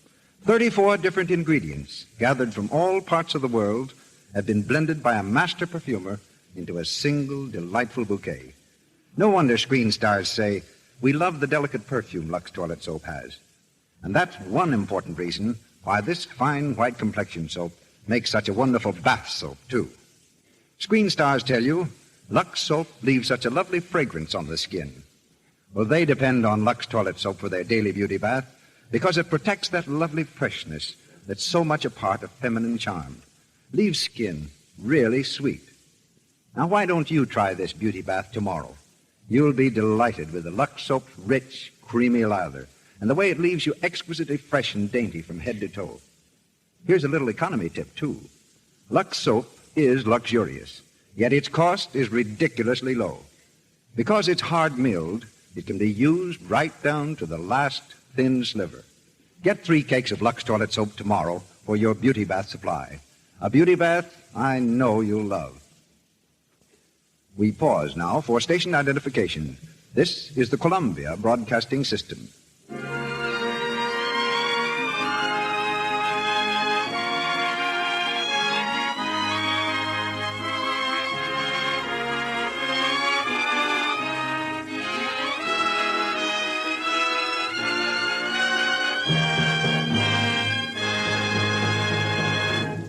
34 different ingredients gathered from all parts of the world have been blended by a master perfumer into a single delightful bouquet. No wonder screen stars say, "We love the delicate perfume Lux Toilet Soap has." And that's one important reason why this fine white complexion soap makes such a wonderful bath soap, too. Screen stars tell you Lux Soap leaves such a lovely fragrance on the skin. Well, they depend on Lux Toilet Soap for their daily beauty bath because it protects that lovely freshness that's so much a part of feminine charm. Leaves skin really sweet. Now, why don't you try this beauty bath tomorrow? You'll be delighted with the Lux Soap's rich, creamy lather and the way it leaves you exquisitely fresh and dainty from head to toe. Here's a little economy tip, too. Lux Soap is luxurious, yet its cost is ridiculously low. Because it's hard-milled, it can be used right down to the last thin sliver. Get 3 cakes of Lux Toilet Soap tomorrow for your beauty bath supply. A beauty bath I know you'll love. We pause now for station identification. This is the Columbia Broadcasting System.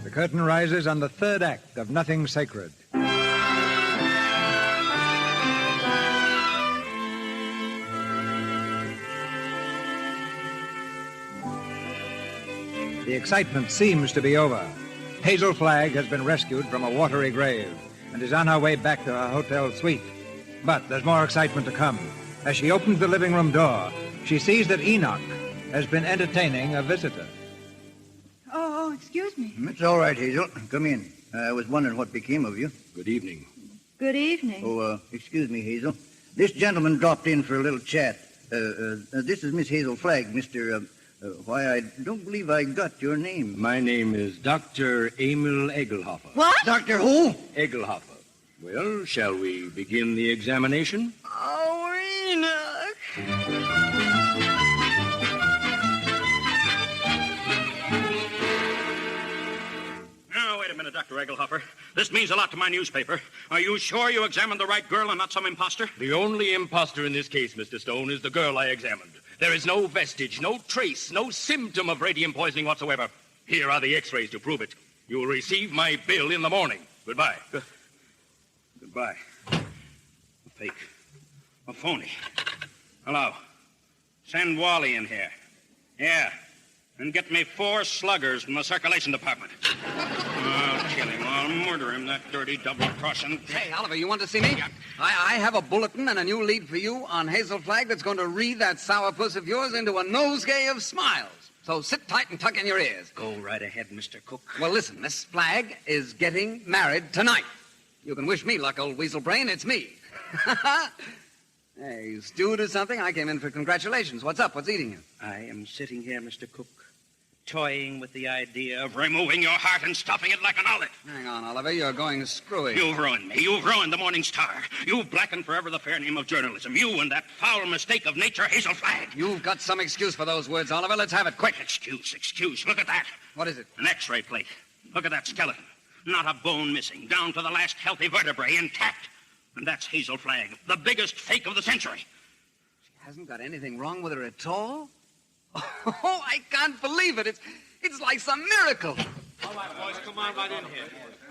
The curtain rises on the third act of Nothing Sacred. The excitement seems to be over. Hazel Flagg has been rescued from a watery grave and is on her way back to her hotel suite. But there's more excitement to come. As she opens the living room door, she sees that Enoch has been entertaining a visitor. Oh, excuse me. It's all right, Hazel. Come in. I was wondering what became of you. Good evening. Good evening. Oh, excuse me, Hazel. This gentleman dropped in for a little chat. This is Miss Hazel Flagg, Mr. Why, I don't believe I got your name. My name is Dr. Emil Egelhofer. What? Dr. who? Egelhofer. Well, shall we begin the examination? Oh, Enoch. Now, wait a minute, Dr. Egelhofer. This means a lot to my newspaper. Are you sure you examined the right girl and not some imposter? The only imposter in this case, Mr. Stone, is the girl I examined. There is no vestige, no trace, no symptom of radium poisoning whatsoever. Here are the x-rays to prove it. You will receive my bill in the morning. Goodbye. Goodbye. A fake. A phony. Hello. Send Wally in here. Yeah. And get me 4 sluggers from the circulation department. I'll kill him. I'll murder him, that dirty double-crossing... Hey, Oliver, you want to see me? I have a bulletin and a new lead for you on Hazel Flagg that's going to read that sourpuss of yours into a nosegay of smiles. So sit tight and tuck in your ears. Go right ahead, Mr. Cook. Well, listen, Miss Flagg is getting married tonight. You can wish me luck, old weasel brain. It's me. Hey, you stewed or something? I came in for congratulations. What's up? What's eating you? I am sitting here, Mr. Cook, toying with the idea of removing your heart and stuffing it like an olive. Hang on, Oliver. You're going screwy. You've ruined me. You've ruined the Morning Star. You've blackened forever the fair name of journalism. You and that foul mistake of nature, Hazel Flagg. You've got some excuse for those words, Oliver. Let's have it quick. Excuse. Look at that. What is it? An x-ray plate. Look at that skeleton. Not a bone missing. Down to the last healthy vertebrae intact. And that's Hazel Flagg, the biggest fake of the century. She hasn't got anything wrong with her at all? Oh, I can't believe it. It's like some miracle. All right, boys, come on right in here.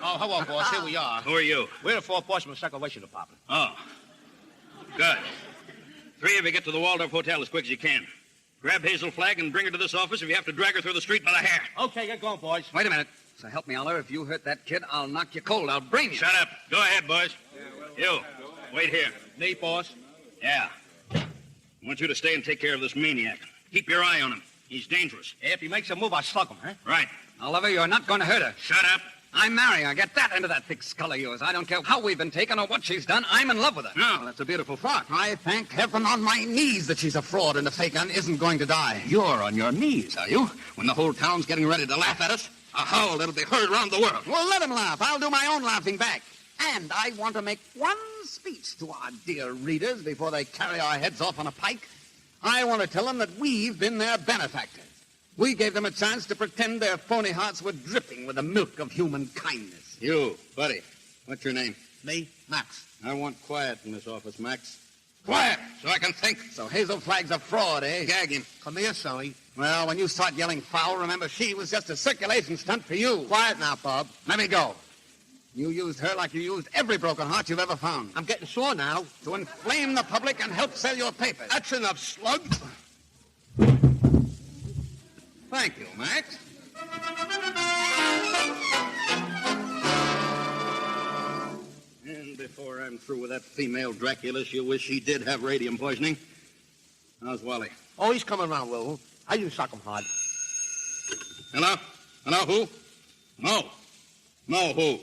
Oh, hello, boss. Here we are. Who are you? We're the Fort Portsmouth Circulation Department. Oh. Good. 3 of you get to the Waldorf Hotel as quick as you can. Grab Hazel Flagg and bring her to this office if you have to drag her through the street by the hair. Okay, get going, boys. Wait a minute. So help me, Oliver. If you hurt that kid, I'll knock you cold. I'll brain you. Shut up. Go ahead, boys. You, wait here. Me, boss? Yeah. I want you to stay and take care of this maniac. Keep your eye on him. He's dangerous. If he makes a move, I'll slug him, huh? Right. Oliver, you're not going to hurt her. Shut up. I'm marrying her. Get that into that thick skull of yours. I don't care how we've been taken or what she's done. I'm in love with her. No, that's a beautiful thought. I thank heaven on my knees that she's a fraud and a fake and isn't going to die. You're on your knees, are you? When the whole town's getting ready to laugh at us? A howl that'll be heard around the world. Well, let him laugh. I'll do my own laughing back. And I want to make one speech to our dear readers before they carry our heads off on a pike. I want to tell them that we've been their benefactors. We gave them a chance to pretend their phony hearts were dripping with the milk of human kindness. You, buddy. What's your name? Me, Max. I want quiet in this office, Max. Quiet, so I can think. So Hazel Flagg's a fraud, eh? Gag him. Come here, Sonny. Well, when you start yelling foul, remember she was just a circulation stunt for you. Quiet now, Bob. Let me go. You used her like you used every broken heart you've ever found. I'm getting sore now. To inflame the public and help sell your papers. That's enough, slug. Thank you, Max. And before I'm through with that female Dracula, she'll wish she did have radium poisoning. How's Wally? Oh, he's coming around, Will. I didn't sock him hard. Hello? Hello, who? Mo. Mo, who?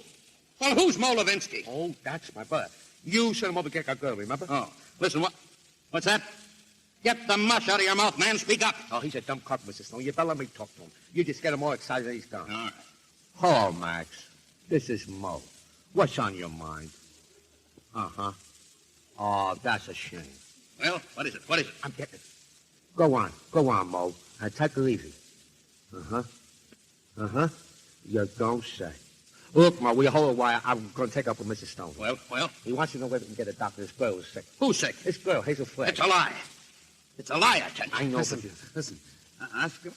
Well, who's Mo Levinsky? Oh, that's my brother. You sent him over to get our girl, remember? Oh, listen, what's that? Get the mush out of your mouth, man. Speak up. Oh, he's a dumb cock, Mr. Stone. You better let me talk to him. You just get him all excited and he's gone. All right. Hello, Max. This is Mo. What's on your mind? Uh-huh. Oh, that's a shame. Well, what is it? What is it? I'm getting it. Go on, Mo. Take her easy. Uh-huh. Uh-huh. You don't say. Look, Mo, we hold a while. I'm going to take up with Mr. Stone. Well? He wants to know whether we can get a doctor. This girl is sick. Who's sick? This girl, Hazel Flagg. It's a lie. It's a lie, I tell you. I know. Listen. Ask him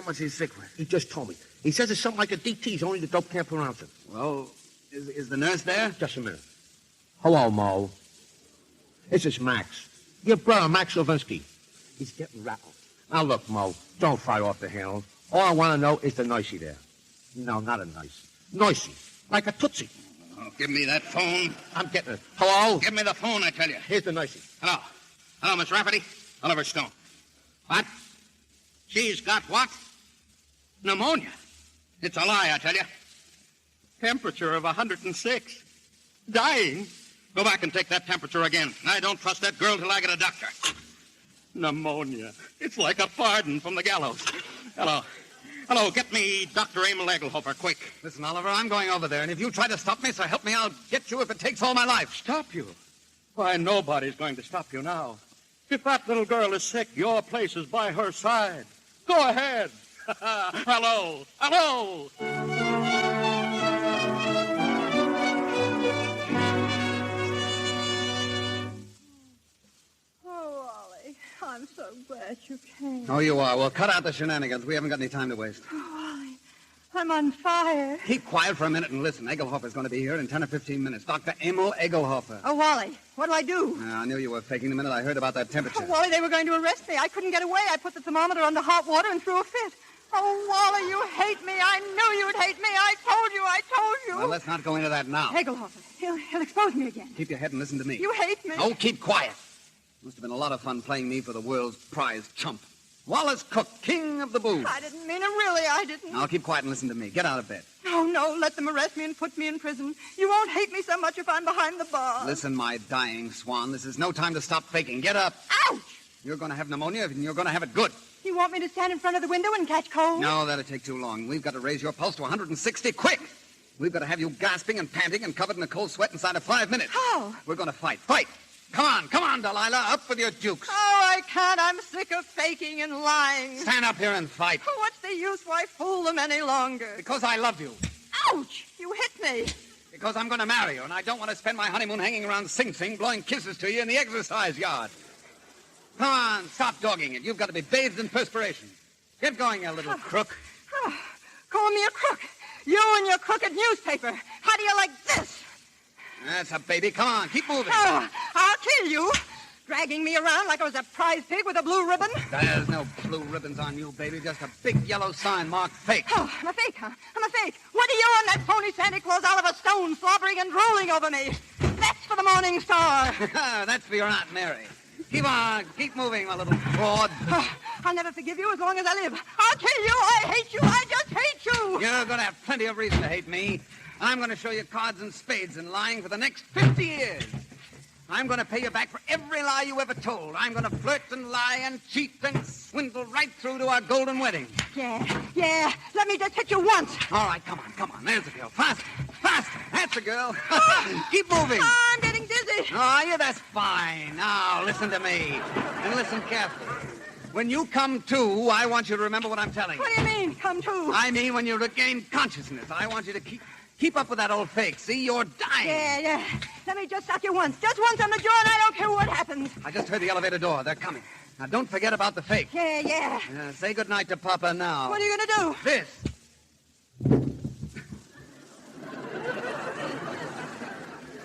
what she's sick with. He just told me. He says it's something like a DT's, only the dope can't pronounce it. Well, is the nurse there? Just a minute. Hello, Mo. This is Max. Your brother, Max Levinsky. He's getting rattled. Now, look, Mo, don't fire off the handle. All I want to know is the nicey there. No, not a nice. Nicey. Like a tootsie. Oh, give me that phone. I'm getting it. Hello? Give me the phone, I tell you. Here's the nicey. Hello. Hello, Miss Rafferty. Oliver Stone. What? She's got what? Pneumonia. It's a lie, I tell you. Temperature of 106. Dying. Go back and take that temperature again. I don't trust that girl till I get a doctor. Pneumonia. It's like a pardon from the gallows. Hello. Hello, get me Dr. Emil Egelhofer, quick. Listen, Oliver, I'm going over there, and if you try to stop me, so help me, I'll get you if it takes all my life. Stop you? Why, nobody's going to stop you now. If that little girl is sick, your place is by her side. Go ahead. Hello. Hello. Oh, Ollie, I'm so glad you came. Oh, you are. Well, cut out the shenanigans. We haven't got any time to waste. Oh, Ollie, I'm on fire. Keep quiet for a minute and listen. Egelhofer's going to be here in 10 or 15 minutes. Dr. Emil Egelhofer. Oh, Wally, what'll I do? I knew you were faking the minute I heard about that temperature. Oh, Wally, they were going to arrest me. I couldn't get away. I put the thermometer under hot water and threw a fit. Oh, Wally, you hate me. I knew you'd hate me. I told you. Well, let's not go into that now. Egelhofer, he'll expose me again. Keep your head and listen to me. You hate me. Oh, keep quiet. Must have been a lot of fun playing me for the world's prize chump. Wallace Cook, king of the booze. I didn't mean it, really. I didn't. Now, keep quiet and listen to me. Get out of bed. No, let them arrest me and put me in prison. You won't hate me so much if I'm behind the bars. Listen, my dying swan, this is no time to stop faking. Get up. Ouch! You're going to have pneumonia, and you're going to have it good. You want me to stand in front of the window and catch cold? No, that'll take too long. We've got to raise your pulse to 160 quick. We've got to have you gasping and panting and covered in a cold sweat inside of 5 minutes. How? We're going to fight. Fight! Come on, Delilah. Up with your dukes. Oh, I can't. I'm sick of faking and lying. Stand up here and fight. Oh, what's the use? Why fool them any longer? Because I love you. Ouch! You hit me. Because I'm going to marry you, and I don't want to spend my honeymoon hanging around Sing Sing, blowing kisses to you in the exercise yard. Come on, stop dogging it. You've got to be bathed in perspiration. Get going, you little crook. Oh, call me a crook. You and your crooked newspaper. How do you like this? That's a baby. Come on, keep moving. Oh, I'll kill you. Dragging me around like I was a prize pig with a blue ribbon. There's no blue ribbons on you, baby. Just a big yellow sign marked fake. Oh, I'm a fake, huh? I'm a fake. What are you and that phony Santa Claus Oliver Stone slobbering and drooling over me? That's for the Morning Star. That's for your Aunt Mary. Keep on. Keep moving, my little fraud. I'll never forgive you as long as I live. I'll kill you. I hate you. I just hate you. You're going to have plenty of reason to hate me. I'm going to show you cards and spades in lying for the next 50 years. I'm going to pay you back for every lie you ever told. I'm going to flirt and lie and cheat and swindle right through to our golden wedding. Yeah. Let me just hit you once. All right, come on. There's the girl. Faster. That's the girl. Keep moving. I'm getting dizzy. Oh, yeah, that's fine. Now, listen to me. And listen carefully. When you come to, I want you to remember what I'm telling you. What do you mean, come to? I mean when you regain consciousness. I want you to keep up with that old fake. See, you're dying. Yeah. Let me just sock you once. Just once on the jaw, and I don't care what happens. I just heard the elevator door. They're coming. Now, don't forget about the fake. Yeah. Say goodnight to Papa now. What are you going to do? This.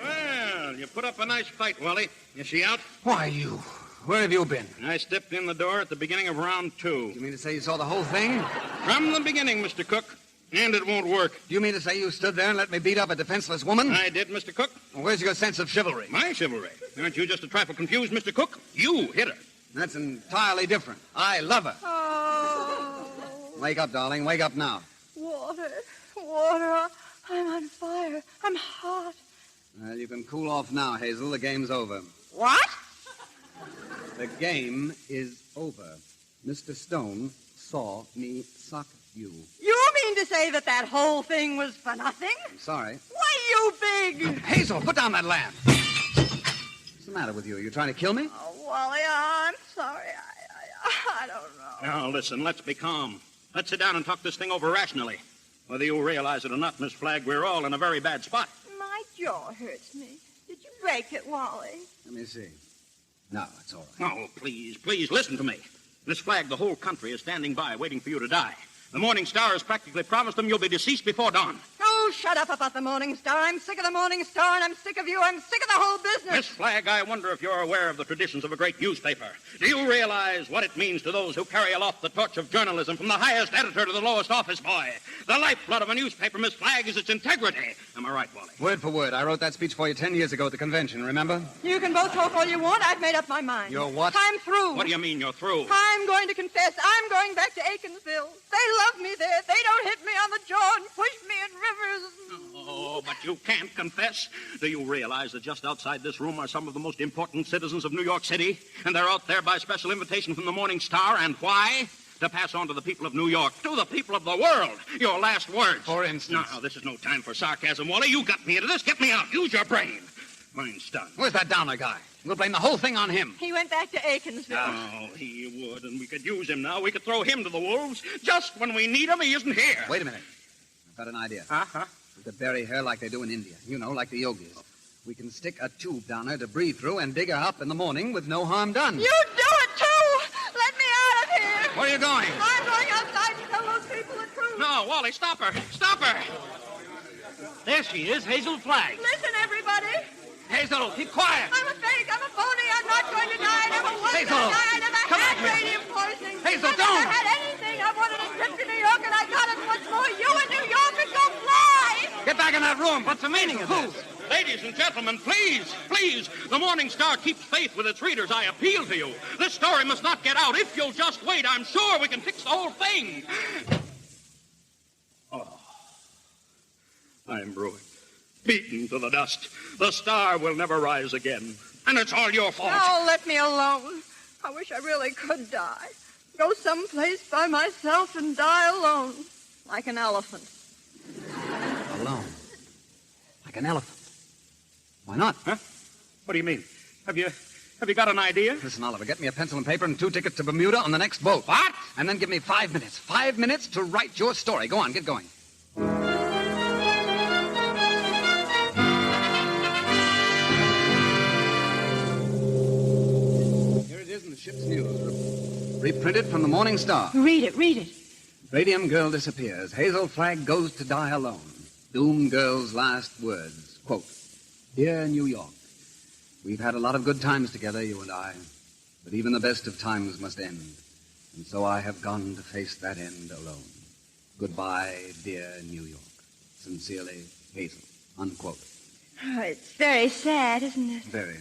Well, you put up a nice fight, Wally. Is she out? Why, you? Where have you been? I stepped in the door at the beginning of round 2. You mean to say you saw the whole thing? From the beginning, Mr. Cook. And it won't work. Do you mean to say you stood there and let me beat up a defenseless woman? I did, Mr. Cook. Well, where's your sense of chivalry? My chivalry? Aren't you just a trifle confused, Mr. Cook? You hit her. That's entirely different. I love her. Oh. Wake up, darling. Wake up now. Water. I'm on fire. I'm hot. Well, you can cool off now, Hazel. The game's over. What? The game is over. Mr. Stone saw me sock you. You mean to say that whole thing was for nothing? I'm sorry. Why, you big... Hazel, put down that lamp. What's the matter with you? Are you trying to kill me? Oh, Wally, I'm sorry. I don't know. Now, listen, let's be calm. Let's sit down and talk this thing over rationally. Whether you realize it or not, Miss Flagg, we're all in a very bad spot. My jaw hurts me. Did you break it, Wally? Let me see. No, it's all right. Oh, please, listen to me. Miss Flagg, the whole country is standing by waiting for you to die. The Morning Star has practically promised them you'll be deceased before dawn. Oh, shut up about the Morning Star. I'm sick of the Morning Star, and I'm sick of you. I'm sick of the whole business. Miss Flagg, I wonder if you're aware of the traditions of a great newspaper. Do you realize what it means to those who carry aloft the torch of journalism from the highest editor to the lowest office boy? The lifeblood of a newspaper, Miss Flagg, is its integrity. Am I right, Wally? Word for word. I wrote that speech for you 10 years ago at the convention, remember? You can both talk all you want. I've made up my mind. You're what? I'm through. What do you mean you're through? I'm going to confess. I'm going back to Aikinsville. They love me there. They don't hit me on the jaw and push me in rivers. Oh, but you can't confess. Do you realize that just outside this room are some of the most important citizens of New York City? And they're out there by special invitation from the Morning Star. And why? To pass on to the people of New York, to the people of the world, your last words. For instance? No, this is no time for sarcasm, Wally. You got me into this. Get me out. Use your brain. Mine's done. Where's that Downer guy? We'll blame the whole thing on him. He went back to Aikinsville. Oh, he would, and we could use him now. We could throw him to the wolves. Just when we need him, he isn't here. Wait a minute. I've got an idea. Uh-huh. We could bury her like they do in India. You know, like the yogis. We can stick a tube down her to breathe through and dig her up in the morning with no harm done. You do it, too! Let me out of here! Where are you going? I'm going outside to tell those people the truth. No, Wally, stop her. Stop her. There she is, Hazel Flagg. Listen, everybody. Hazel, keep quiet. I'm a fake. I'm a phony. I'm not going to die. I never was going to Hazel, die. I never come had back here. radium poisoning. Hazel, I don't. never had anything. I wanted a trip to New York, and I got it. What's more, you in New York could go fly. Get back in that room. What's the meaning of this? Ladies and gentlemen, please, the Morning Star keeps faith with its readers. I appeal to you. This story must not get out. If you'll just wait, I'm sure we can fix the whole thing. Oh, I'm ruined. Beaten to the dust. The Star will never rise again. And it's all your fault. Oh, let me alone. I wish I really could die. Go someplace by myself and die alone. Like an elephant. Alone? Like an elephant? Why not? Huh? What do you mean? Have you got an idea? Listen, Oliver, get me a pencil and paper and 2 tickets to Bermuda on the next boat. What? And then give me 5 minutes. 5 minutes to write your story. Go on, get going. Here it is in the ship's news. Reprinted from the Morning Star. Read it. Radium girl disappears. Hazel Flagg goes to die alone. Doomed girl's last words. Quote, "Dear New York, we've had a lot of good times together, you and I, but even the best of times must end. And so I have gone to face that end alone. Goodbye, dear New York. Sincerely, Hazel." Unquote. Oh, it's very sad, isn't it? Very.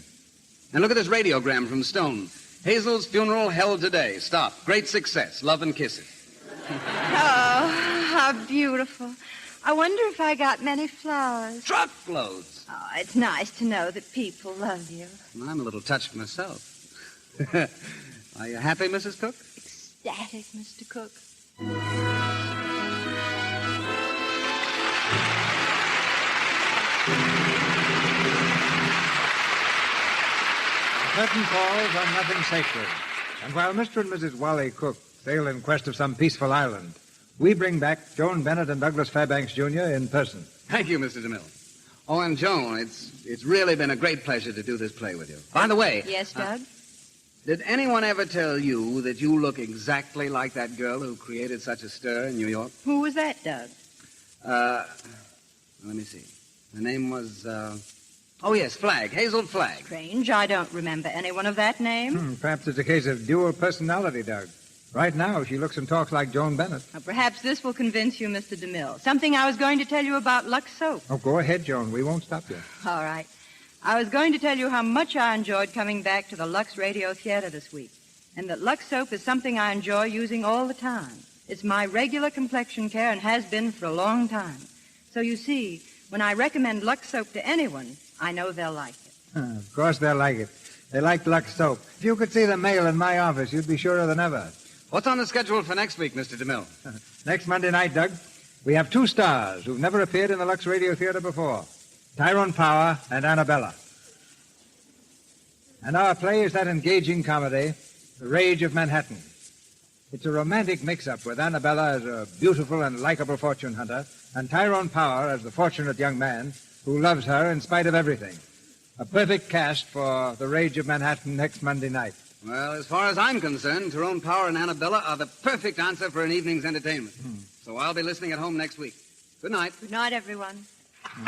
And look at this radiogram from Stone. Hazel's funeral held today. Stop. Great success. Love and kisses. Oh, how beautiful. I wonder if I got many flowers. Truckloads. Oh, it's nice to know that people love you. I'm a little touched myself. Are you happy, Mrs. Cook? Ecstatic, Mr. Cook. Curtain falls on nothing sacred. And while Mr. and Mrs. Wally Cook sail in quest of some peaceful island, we bring back Joan Bennett and Douglas Fairbanks, Jr. in person. Thank you, Mr. DeMille. Oh, and Joan, it's really been a great pleasure to do this play with you. By the way... Yes, Doug? Did anyone ever tell you that you look exactly like that girl who created such a stir in New York? Who was that, Doug? Let me see. Her name was, oh, yes, Flagg, Hazel Flagg. Strange. I don't remember anyone of that name. Perhaps it's a case of dual personality, Doug. Right now, she looks and talks like Joan Bennett. Well, perhaps this will convince you, Mr. DeMille. Something I was going to tell you about Lux Soap. Oh, go ahead, Joan. We won't stop you. All right. I was going to tell you how much I enjoyed coming back to the Lux Radio Theater this week, and that Lux Soap is something I enjoy using all the time. It's my regular complexion care and has been for a long time. So you see, when I recommend Lux Soap to anyone, I know they'll like it. Of course they'll like it. They like Lux Soap. If you could see the mail in my office, you'd be surer than ever. What's on the schedule for next week, Mr. DeMille? Next Monday night, Doug, we have two stars who've never appeared in the Lux Radio Theater before, Tyrone Power and Annabella. And our play is that engaging comedy, The Rage of Manhattan. It's a romantic mix-up with Annabella as a beautiful and likable fortune hunter and Tyrone Power as the fortunate young man who loves her in spite of everything. A perfect cast for The Rage of Manhattan next Monday night. Well, as far as I'm concerned, Tyrone Power and Annabella are the perfect answer for an evening's entertainment. So I'll be listening at home next week. Good night. Good night, everyone. Good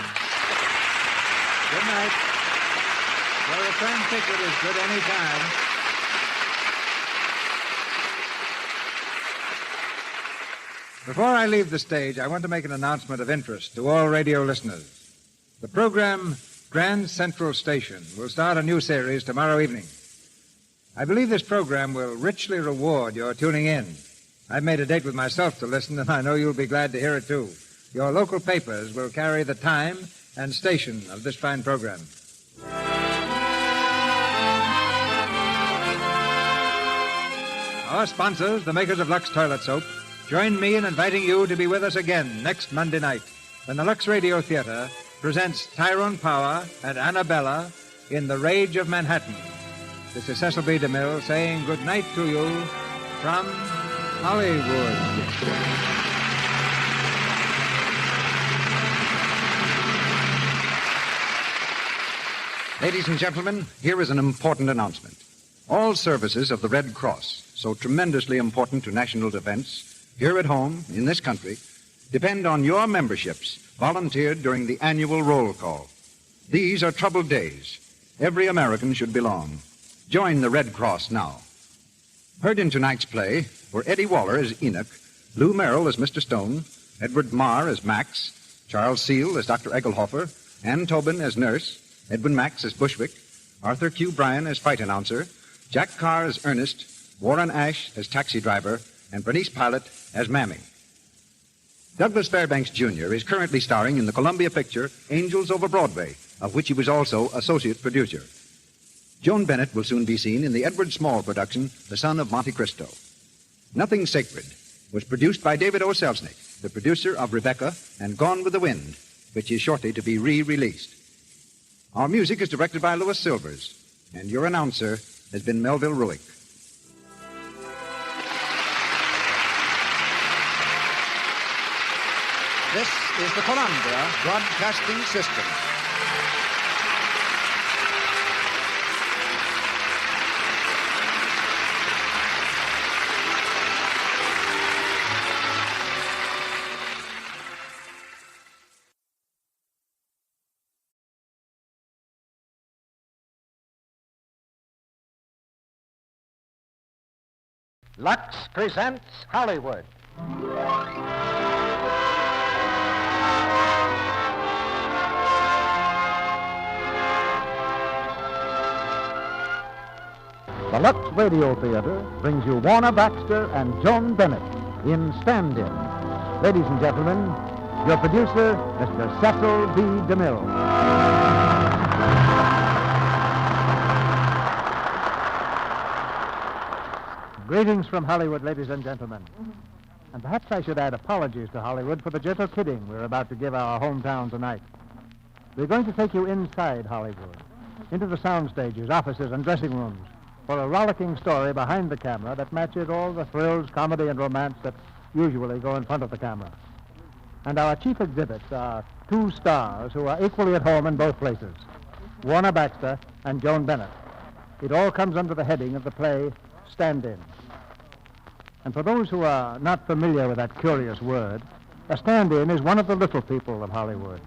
night. Your return ticket is good any time. Before I leave the stage, I want to make an announcement of interest to all radio listeners. The program Grand Central Station will start a new series tomorrow evening. I believe this program will richly reward your tuning in. I've made a date with myself to listen, and I know you'll be glad to hear it, too. Your local papers will carry the time and station of this fine program. Our sponsors, the makers of Lux Toilet Soap, join me in inviting you to be with us again next Monday night when the Lux Radio Theater presents Tyrone Power and Annabella in The Rage of Manhattan. This is Cecil B. DeMille saying good night to you from Hollywood. Ladies and gentlemen, here is an important announcement. All services of the Red Cross, so tremendously important to national defense, here at home, in this country, depend on your memberships volunteered during the annual roll call. These are troubled days. Every American should belong. Join the Red Cross now. Heard in tonight's play were Eddie Waller as Enoch, Lou Merrill as Mr. Stone, Edward Marr as Max, Charles Seal as Dr. Egelhofer, Ann Tobin as nurse, Edwin Max as Bushwick, Arthur Q. Bryan as fight announcer, Jack Carr as Ernest, Warren Ash as taxi driver, and Bernice Pilot as Mammy. Douglas Fairbanks, Jr. is currently starring in the Columbia picture Angels Over Broadway, of which he was also associate producer. Joan Bennett will soon be seen in the Edward Small production, The Son of Monte Cristo. Nothing Sacred was produced by David O. Selznick, the producer of Rebecca and Gone with the Wind, which is shortly to be re-released. Our music is directed by Louis Silvers, and your announcer has been Melville Ruick. This is the Columbia Broadcasting System. Lux presents Hollywood. The Lux Radio Theater brings you Warner Baxter and Joan Bennett in Stand-In. Ladies and gentlemen, your producer, Mr. Cecil B. DeMille. Greetings from Hollywood, ladies and gentlemen. And perhaps I should add apologies to Hollywood for the gentle kidding we're about to give our hometown tonight. We're going to take you inside Hollywood, into the sound stages, offices, and dressing rooms, for a rollicking story behind the camera that matches all the thrills, comedy, and romance that usually go in front of the camera. And our chief exhibits are two stars who are equally at home in both places, Warner Baxter and Joan Bennett. It all comes under the heading of the play Stand-In. And for those who are not familiar with that curious word, a stand-in is one of the little people of Hollywood.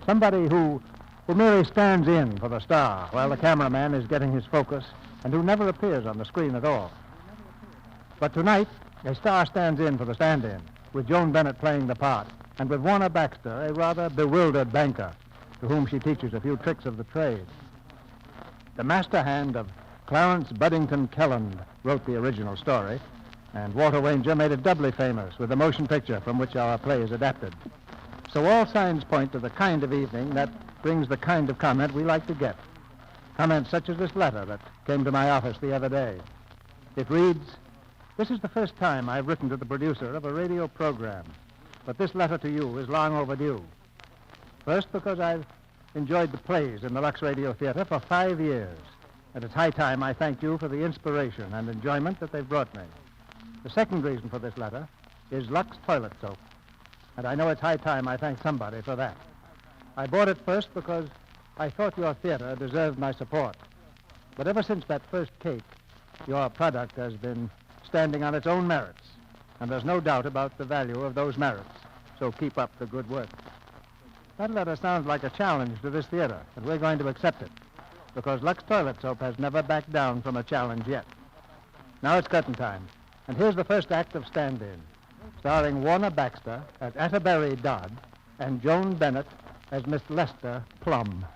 Somebody who merely stands in for the star while the cameraman is getting his focus and who never appears on the screen at all. But tonight, a star stands in for the stand-in, with Joan Bennett playing the part, and with Warner Baxter, a rather bewildered banker, to whom she teaches a few tricks of the trade. The master hand of Clarence Buddington Kelland wrote the original story, and Walter Wanger made it doubly famous with the motion picture from which our play is adapted. So all signs point to the kind of evening that brings the kind of comment we like to get. Comments such as this letter that came to my office the other day. It reads, "This is the first time I've written to the producer of a radio program, but this letter to you is long overdue. First, because I've enjoyed the plays in the Lux Radio Theater for 5 years, and it's high time I thank you for the inspiration and enjoyment that they've brought me. The second reason for this letter is Lux toilet soap, and I know it's high time I thank somebody for that. I bought it first because I thought your theater deserved my support. But ever since that first cake, your product has been standing on its own merits, and there's no doubt about the value of those merits. So keep up the good work." That letter sounds like a challenge to this theater, and we're going to accept it, because Lux toilet soap has never backed down from a challenge yet. Now it's curtain time, and here's the first act of Stand-In, starring Warner Baxter as Atterbury Dodd and Joan Bennett as Miss Lester Plum.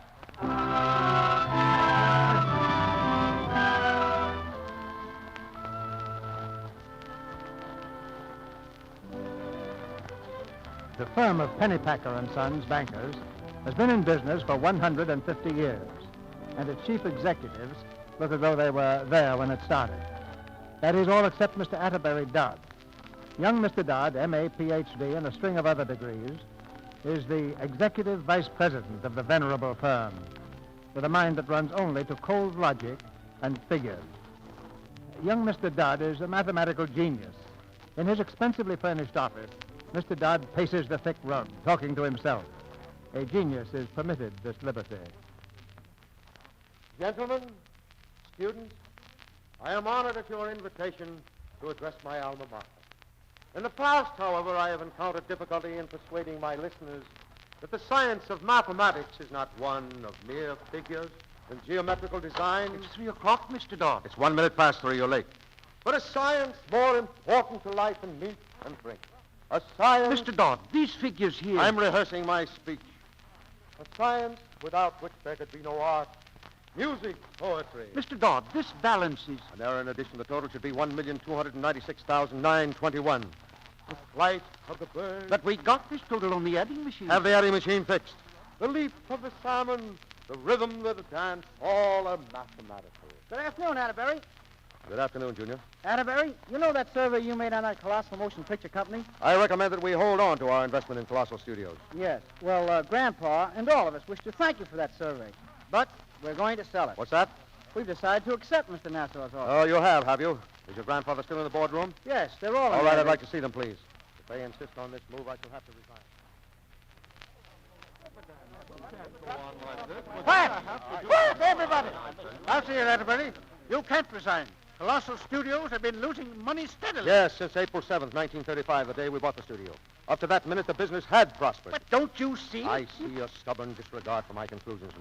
The firm of Pennypacker and Sons, bankers, has been in business for 150 years, and its chief executives look as though they were there when it started. That is, all except Mr. Atterbury Dodd. Young Mr. Dodd, M.A., Ph.D., and a string of other degrees, is the executive vice president of the venerable firm, with a mind that runs only to cold logic and figures. Young Mr. Dodd is a mathematical genius. In his expensively furnished office, Mr. Dodd paces the thick rug, talking to himself. A genius is permitted this liberty. Gentlemen, students, I am honored at your invitation to address my alma mater. In the past, however, I have encountered difficulty in persuading my listeners that the science of mathematics is not one of mere figures and geometrical design. It's 3 o'clock, Mr. Dodd. It's 1 minute past 3, you're late. But a science more important to life than meat and drink. A science... Mr. Dodd, these figures here... I'm rehearsing my speech. A science without which there could be no art, music, poetry. Mr. Dodd, this balance is... An error in addition, the total should be 1,296,921. The flight of the bird. But we got this total on the adding machine. Have the adding machine fixed. The leap of the salmon, the rhythm of the dance, all are mathematical. Good afternoon, Atterbury. Good afternoon, Junior. Atterbury, you know that survey you made on that Colossal Motion Picture Company? I recommend that we hold on to our investment in Colossal Studios. Yes. Well, Grandpa and all of us wish to thank you for that survey. But we're going to sell it. What's that? We've decided to accept Mr. Nassau's offer. Oh, you have you? Is your grandfather still in the boardroom? Yes, they're all in All right, there. I'd like to see them, please. If they insist on this move, I shall have to resign. Quiet, everybody. I'll see you, Atterbury. You can't resign. Colossal Studios have been losing money steadily. Yes, since April 7th, 1935, the day we bought the studio. Up to that minute, the business had prospered. But don't you see? I see a stubborn disregard for my conclusions,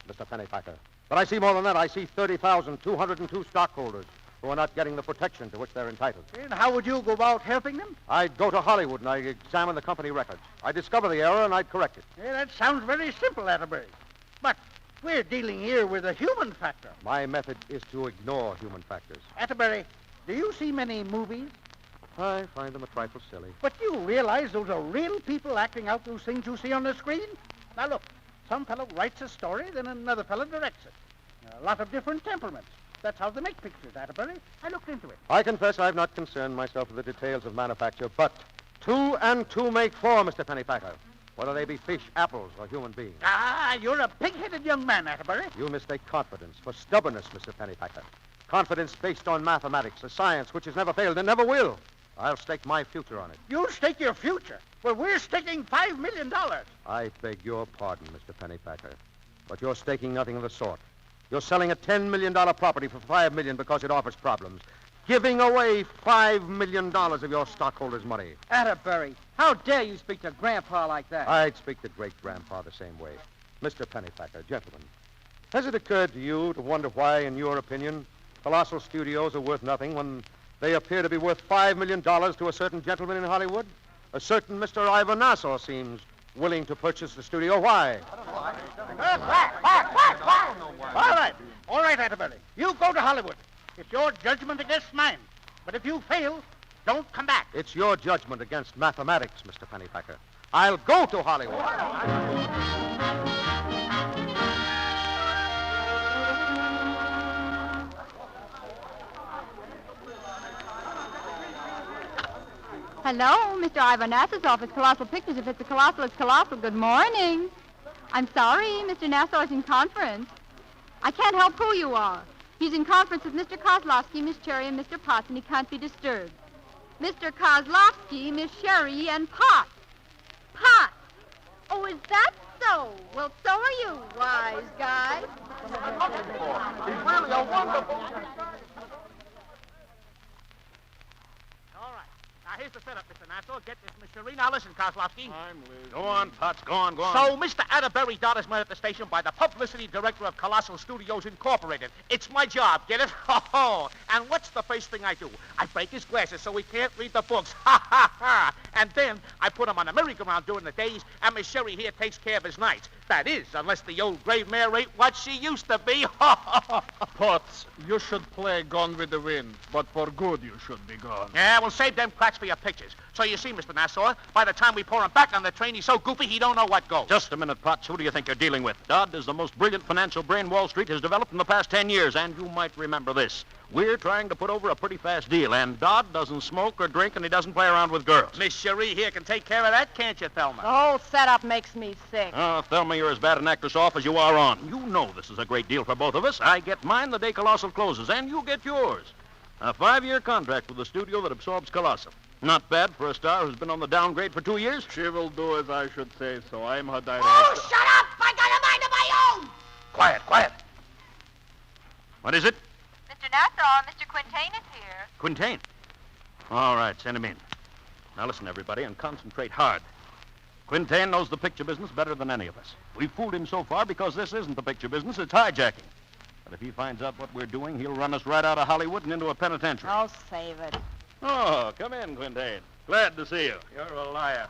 Mr. Pennypacker. But I see more than that. I see 30,202 stockholders who are not getting the protection to which they're entitled. And how would you go about helping them? I'd go to Hollywood and I'd examine the company records. I'd discover the error and I'd correct it. Yeah, that sounds very simple, Atterbury. But We're dealing here with a human factor. My method is to ignore human factors. Atterbury, do you see many movies? I find them a trifle silly. But you realize those are real people acting out those things you see on the screen? Now look, some fellow writes a story, then another fellow directs it. A lot of different temperaments. That's how they make pictures, Atterbury. I looked into it. I confess I've not concerned myself with the details of manufacture, but 2 and 2 make 4, Mr. Pennypacker. Whether they be fish, apples, or human beings. Ah, you're a pig-headed young man, Atterbury. You mistake confidence for stubbornness, Mr. Pennypacker. Confidence based on mathematics, a science which has never failed and never will. I'll stake my future on it. You'll stake your future? Well, we're staking $5 million. I beg your pardon, Mr. Pennypacker, but you're staking nothing of the sort. You're selling a $10 million property for $5 million because it offers problems. Giving away $5 million of your stockholders' money. Atterbury, how dare you speak to Grandpa like that? I'd speak to great-grandpa the same way. Mr. Pennypacker, gentlemen, has it occurred to you to wonder why, in your opinion, colossal studios are worth nothing when they appear to be worth $5 million to a certain gentleman in Hollywood? A certain Mr. Ivor Nassau seems willing to purchase the studio. Why? All right, Atterbury. You go to Hollywood. It's your judgment against mine. But if you fail, don't come back. It's your judgment against mathematics, Mr. Pennypacker. I'll go to Hollywood. Hello, Mr. Ivor Nassau's office, Colossal Pictures. If it's a colossal, it's colossal. Good morning. I'm sorry, Mr. Nassau is in conference. I can't help who you are. He's in conference with Mr. Kozlowski, Miss Cherry, and Mr. Potts, and he can't be disturbed. Mr. Kozlowski, Miss Sherry, and Potts. Potts! Oh, is that so? Well, so are you, wise guy. He's really a wonderful... All right. Now, here's the setup, Mr. Nassau. Get this, Miss Sherry. Now, listen, Kozlowski. Go on, Potts. Go on. So, Mr. Atterbury Dodd is met at the station by the publicity director of Colossal Studios Incorporated. It's my job, get it? Oh, and what's the first thing I do? I break his glasses so he can't read the books. Ha, ha, ha. And then I put him on a merry-go-round during the days, and Miss Sherry here takes care of his nights. That is, unless the old gray mare ain't what she used to be. Potts, you should play Gone with the Wind, but for good you should be gone. Yeah, we'll save them cracks for your pictures. So you see, Mr. Nassau, by the time we pour him back on the train, he's so goofy he don't know what goes. Just a minute, Potts. Who do you think you're dealing with? Dodd is the most brilliant financial brain Wall Street has developed in the past 10 years, and you might remember this. We're trying to put over a pretty fast deal, and Dodd doesn't smoke or drink, and he doesn't play around with girls. Miss Cherie here can take care of that, can't you, Thelma? The whole setup makes me sick. Oh, Thelma, you're as bad an actress off as you are on. You know this is a great deal for both of us. I get mine the day Colossal closes, and you get yours. A 5-year contract with the studio that absorbs Colossal. Not bad for a star who's been on the downgrade for 2 years. She will do as I should say, so I'm her director. Oh, shut up! I got a mind of my own! Quiet, quiet. What is it? Mr. Nassau, Mr. Quintain is here. Quintain. All right, send him in. Now listen, everybody, and concentrate hard. Quintain knows the picture business better than any of us. We've fooled him so far because this isn't the picture business, it's hijacking. But if he finds out what we're doing, he'll run us right out of Hollywood and into a penitentiary. Oh, save it. Oh, come in, Quintain. Glad to see you. You're a liar.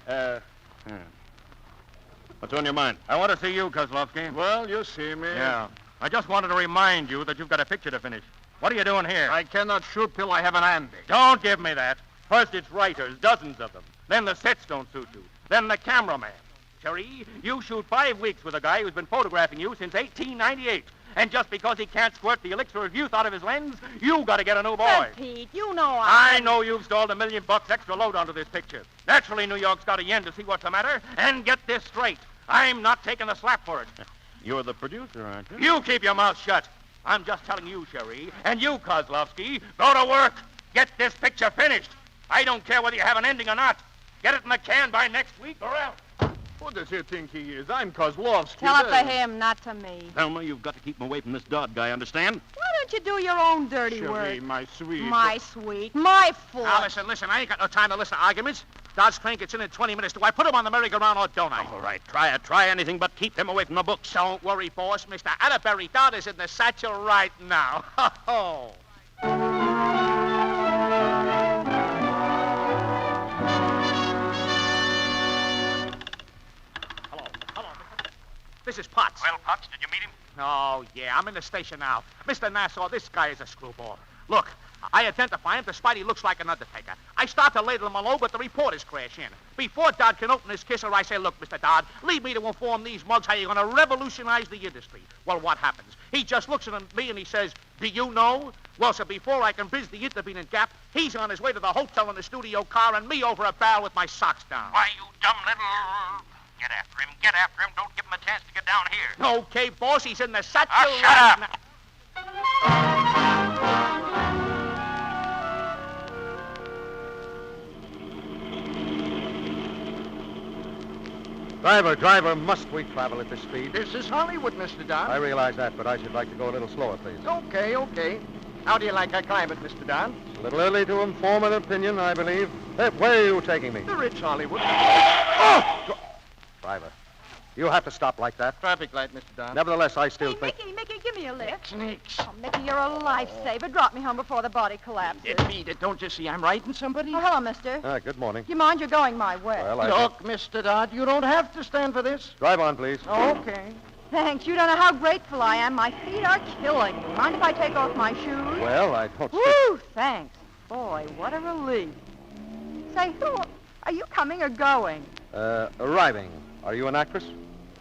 What's on your mind? I want to see you, Kozlowski. Well, you see me. Yeah. I just wanted to remind you that you've got a picture to finish. What are you doing here? I cannot shoot till I have an Andy. Don't give me that. First it's writers, dozens of them. Then the sets don't suit you. Then the cameraman. Cherie, you shoot 5 weeks with a guy who's been photographing you since 1898. And just because he can't squirt the elixir of youth out of his lens, you got to get a new boy. But, Pete, you know I know you've stalled $1 million extra load onto this picture. Naturally, New York's got a yen to see what's the matter. And get this straight. I'm not taking the slap for it. You're the producer, aren't you? You keep your mouth shut. I'm just telling you, Cherie, and you, Kozlowski, go to work. Get this picture finished. I don't care whether you have an ending or not. Get it in the can by next week or else. Who does he think he is? I'm Kozlowski. Tell it to him, not to me. Thelma, you've got to keep him away from this Dodd guy, understand? Why don't you do your own dirty Cherie, work? my sweet. My sweet. My fool. Now, listen. I ain't got no time to listen to arguments. Dodd's train gets in 20 minutes. Do I put him on the merry-go-round or don't I? All right, try it. Try anything but keep him away from the books. Don't worry, boss. Mr. Atterbury Dodd is in the satchel right now. Ho-ho. Hello. This is Potts. Well, Potts, did you meet him? Oh, yeah, I'm in the station now. Mr. Nassau, this guy is a screwball. Look, I identify him despite he looks like an undertaker. I start to ladle him low, but the reporters crash in. Before Dodd can open his kisser, I say, look, Mr. Dodd, leave me to inform these mugs how you're going to revolutionize the industry. Well, what happens? He just looks at me and he says, do you know? Well, so before I can biz the intervening gap, he's on his way to the hotel in the studio car and me over a barrel with my socks down. Why, you dumb little... Get after him. Get after him. Don't give him a chance to get down here. Okay, boss, he's in the satchel. Shut up. Driver, must we travel at this speed? This is Hollywood, Mr. Don. I realize that, but I should like to go a little slower, please. Okay. How do you like our climate, Mr. Don? It's a little early to inform an opinion, I believe. Hey, where are you taking me? The rich Hollywood. Oh! Driver, you have to stop like that. Traffic light, Mr. Don. Nevertheless, I still think... Mickey, give me a lift. Sneaks. Oh, Mickey, you're a lifesaver. Drop me home before the body collapses. Beat it. Don't you see I'm riding somebody? Oh, hello, mister. Good morning. You mind you're going my way? Well, Look, Mr. Dodd, you don't have to stand for this. Drive on, please. Okay. Thanks. You don't know how grateful I am. My feet are killing me. Mind if I take off my shoes? Well, I don't... Woo! Thanks. Boy, what a relief. Say, are you coming or going? Arriving. Are you an actress?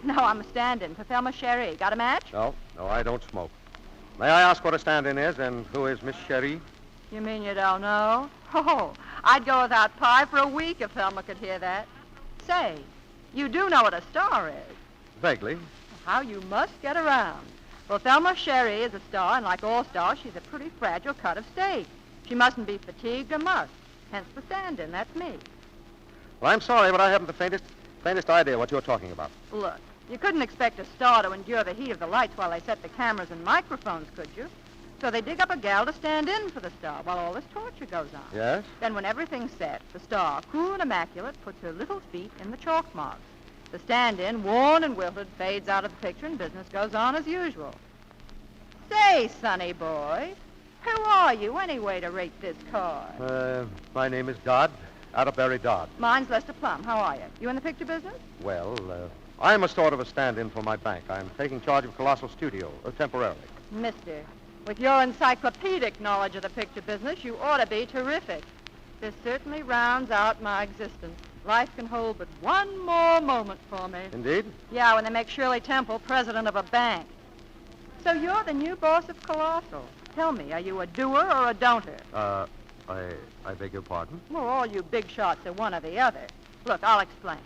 No, I'm a stand-in for Thelma Sherry. Got a match? No, I don't smoke. May I ask what a stand-in is, and who is Miss Sherry? You mean you don't know? Oh, I'd go without pie for a week if Thelma could hear that. Say, you do know what a star is. Vaguely. How you must get around. Well, Thelma Sherry is a star, and like all stars, she's a pretty fragile cut of steak. She mustn't be fatigued or mussed. Hence the stand-in. That's me. Well, I'm sorry, but I haven't the faintest idea what you're talking about. Look, you couldn't expect a star to endure the heat of the lights while they set the cameras and microphones, could you? So they dig up a gal to stand in for the star while all this torture goes on. Yes? Then when everything's set, the star, cool and immaculate, puts her little feet in the chalk marks. The stand-in, worn and wilted, fades out of the picture and business goes on as usual. Say, sonny boy, who are you anyway to rate this card? My name is Dodd, Atterbury Dodd. Mine's Lester Plum. How are you? You in the picture business? Well, I'm a sort of a stand-in for my bank. I'm taking charge of Colossal Studio, temporarily. Mister, with your encyclopedic knowledge of the picture business, you ought to be terrific. This certainly rounds out my existence. Life can hold but one more moment for me. Indeed? Yeah, when they make Shirley Temple president of a bank. So you're the new boss of Colossal. Tell me, are you a doer or a don'ter? I beg your pardon? Well, all you big shots are one or the other. Look, I'll explain.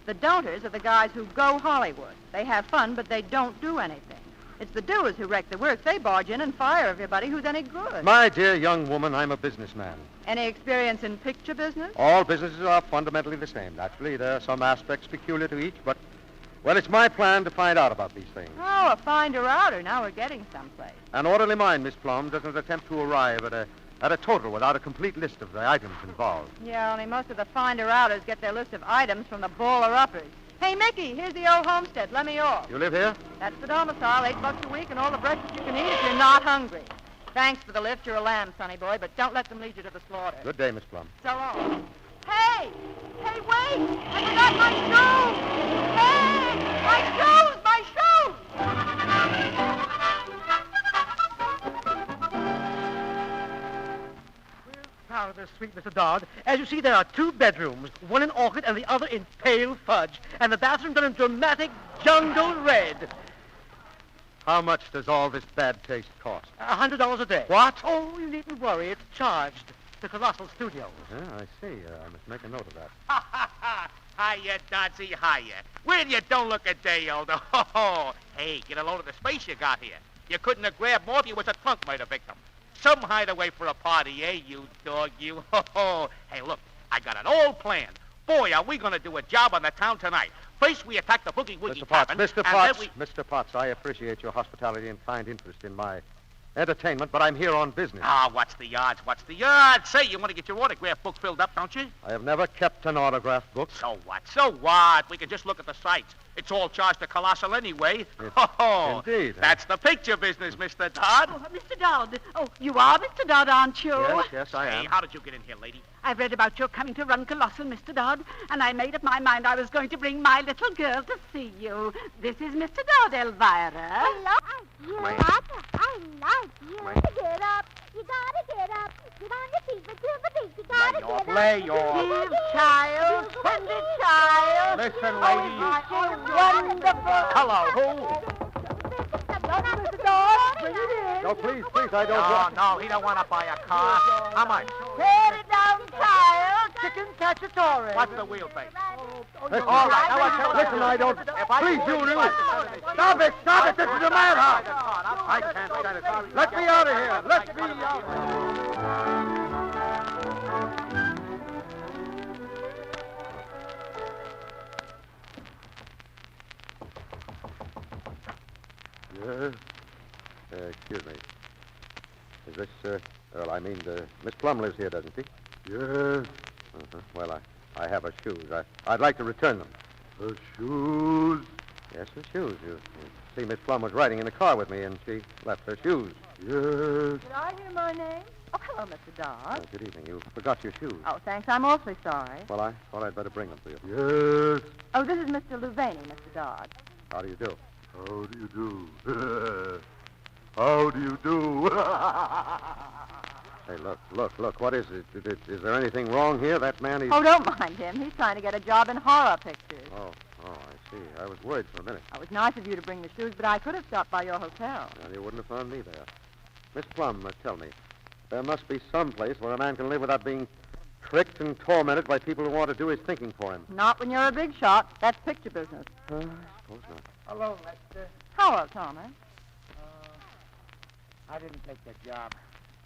The don'ters are the guys who go Hollywood. They have fun, but they don't do anything. It's the doers who wreck the work. They barge in and fire everybody who's any good. My dear young woman, I'm a businessman. Any experience in picture business? All businesses are fundamentally the same. Naturally, there are some aspects peculiar to each, but, well, it's my plan to find out about these things. Oh, a finder-outer. Now we're getting someplace. An orderly mind, Miss Plum, doesn't attempt to arrive at a total without a complete list of the items involved. Yeah, only most of the finder-outers get their list of items from the baller-uppers. Hey, Mickey, here's the old homestead. Let me off. You live here? That's the domicile, $8 a week, and all the breakfast you can eat if you're not hungry. Thanks for the lift. You're a lamb, sonny boy, but don't let them lead you to the slaughter. Good day, Miss Plum. So long. Hey! Hey, wait! I forgot my shoes! Hey! My shoes! My shoes! Now, this sweet Mr. Dodd. As you see, there are 2 bedrooms, one in orchid and the other in pale fudge, and the bathroom done in dramatic jungle red. How much does all this bad taste cost? $100 a day. What? Oh, you needn't worry. It's charged to Colossal Studios. Yeah, I see. I must make a note of that. Ha, ha, ha. Hiya, Dodsy, hiya. Well, you don't look a day older. Ho, hey, get a load of the space you got here. You couldn't have grabbed more if you was a trunk murder victim. Some hideaway for a party, eh, you dog, you? Ho. Hey, look, I got it all planned. Boy, are we going to do a job on the town tonight. First, we attack the boogie-woogie tavern. Mr. Potts, I appreciate your hospitality and kind interest in my entertainment, but I'm here on business. Ah, what's the odds? What's the odds? Say, you want to get your autograph book filled up, don't you? I have never kept an autograph book. So what? So what? We can just look at the sites. It's all charged to Colossal anyway. Indeed. That's the picture business, Mr. Dodd. Oh, Mr. Dodd. Oh, you are Mr. Dodd, aren't you? Yes, I am. Hey, how did you get in here, lady? I've read about your coming to run Colossal, Mr. Dodd, and I made up my mind I was going to bring my little girl to see you. This is Mr. Dodd, Elvira. I like you, Papa. I like you. Get up. You gotta get up. Get on your feet, but you're the beat. You gotta get up. Lay off. Give child, splendid child. Listen, lady. Wonderful. Hello, who? Mr. Dodd, bring it in. No, please, I don't want... No, he don't want to buy a car. How much? Tear it down, child. Chicken cacciatore. What's the wheelbase? Listen, All right, now I'll tell you. Listen, I don't... Please, you. Stop it. This is a madhouse. I can't stand it. Let me out of here. Let me out of here. Excuse me. Is this, Miss Plum lives here, doesn't she? Yes. Uh-huh. Well, I have her shoes. I'd like to return them. Her shoes? Yes, her shoes. You see, Miss Plum was riding in the car with me, and she left her shoes. Yes. Did I hear my name? Oh, hello, Mr. Dodd. Good evening. You forgot your shoes. Oh, thanks. I'm awfully sorry. Well, I thought I'd better bring them to you. Yes. Oh, this is Mr. Louvaney, Mr. Dodd. How do you do? How do you do? How do you do? Hey, look. What is it? Is there anything wrong here? That man, he's... Oh, don't mind him. He's trying to get a job in horror pictures. Oh, I see. I was worried for a minute. It was nice of you to bring the shoes, but I could have stopped by your hotel. Well, you wouldn't have found me there. Miss Plum, tell me, there must be some place where a man can live without being tricked and tormented by people who want to do his thinking for him. Not when you're a big shot. That's picture business. I suppose not. Hello, Lester. Hello, Thomas. I didn't take that job.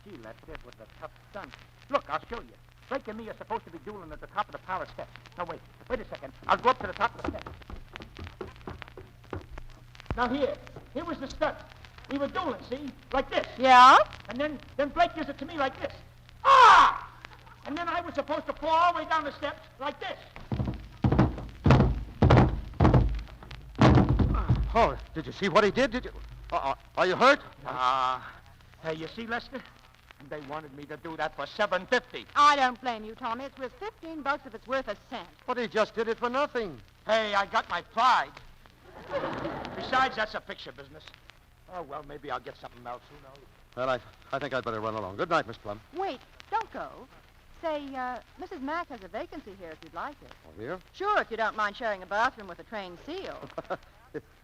Gee, Lester, it was a tough stunt. Look, I'll show you. Blake and me are supposed to be dueling at the top of the power steps. Now, wait a second. I'll go up to the top of the steps. Now, here was the stunt. We were dueling, see? Like this. Yeah? And then Blake gives it to me like this. Ah! And then I was supposed to fall all the way down the steps like this. Oh, did you see what he did? Did you? Are you hurt? Hey, you see, Lester? And they wanted me to do that for $7.50. I don't blame you, Tommy. It's worth $15 if it's worth a cent. But he just did it for nothing. Hey, I got my pride. Besides, that's a picture business. Oh, well, maybe I'll get something else. Who knows? Well, I think I'd better run along. Good night, Miss Plum. Wait, don't go. Say, Mrs. Mack has a vacancy here if you'd like it. Oh, here? Sure, if you don't mind sharing a bathroom with a trained seal.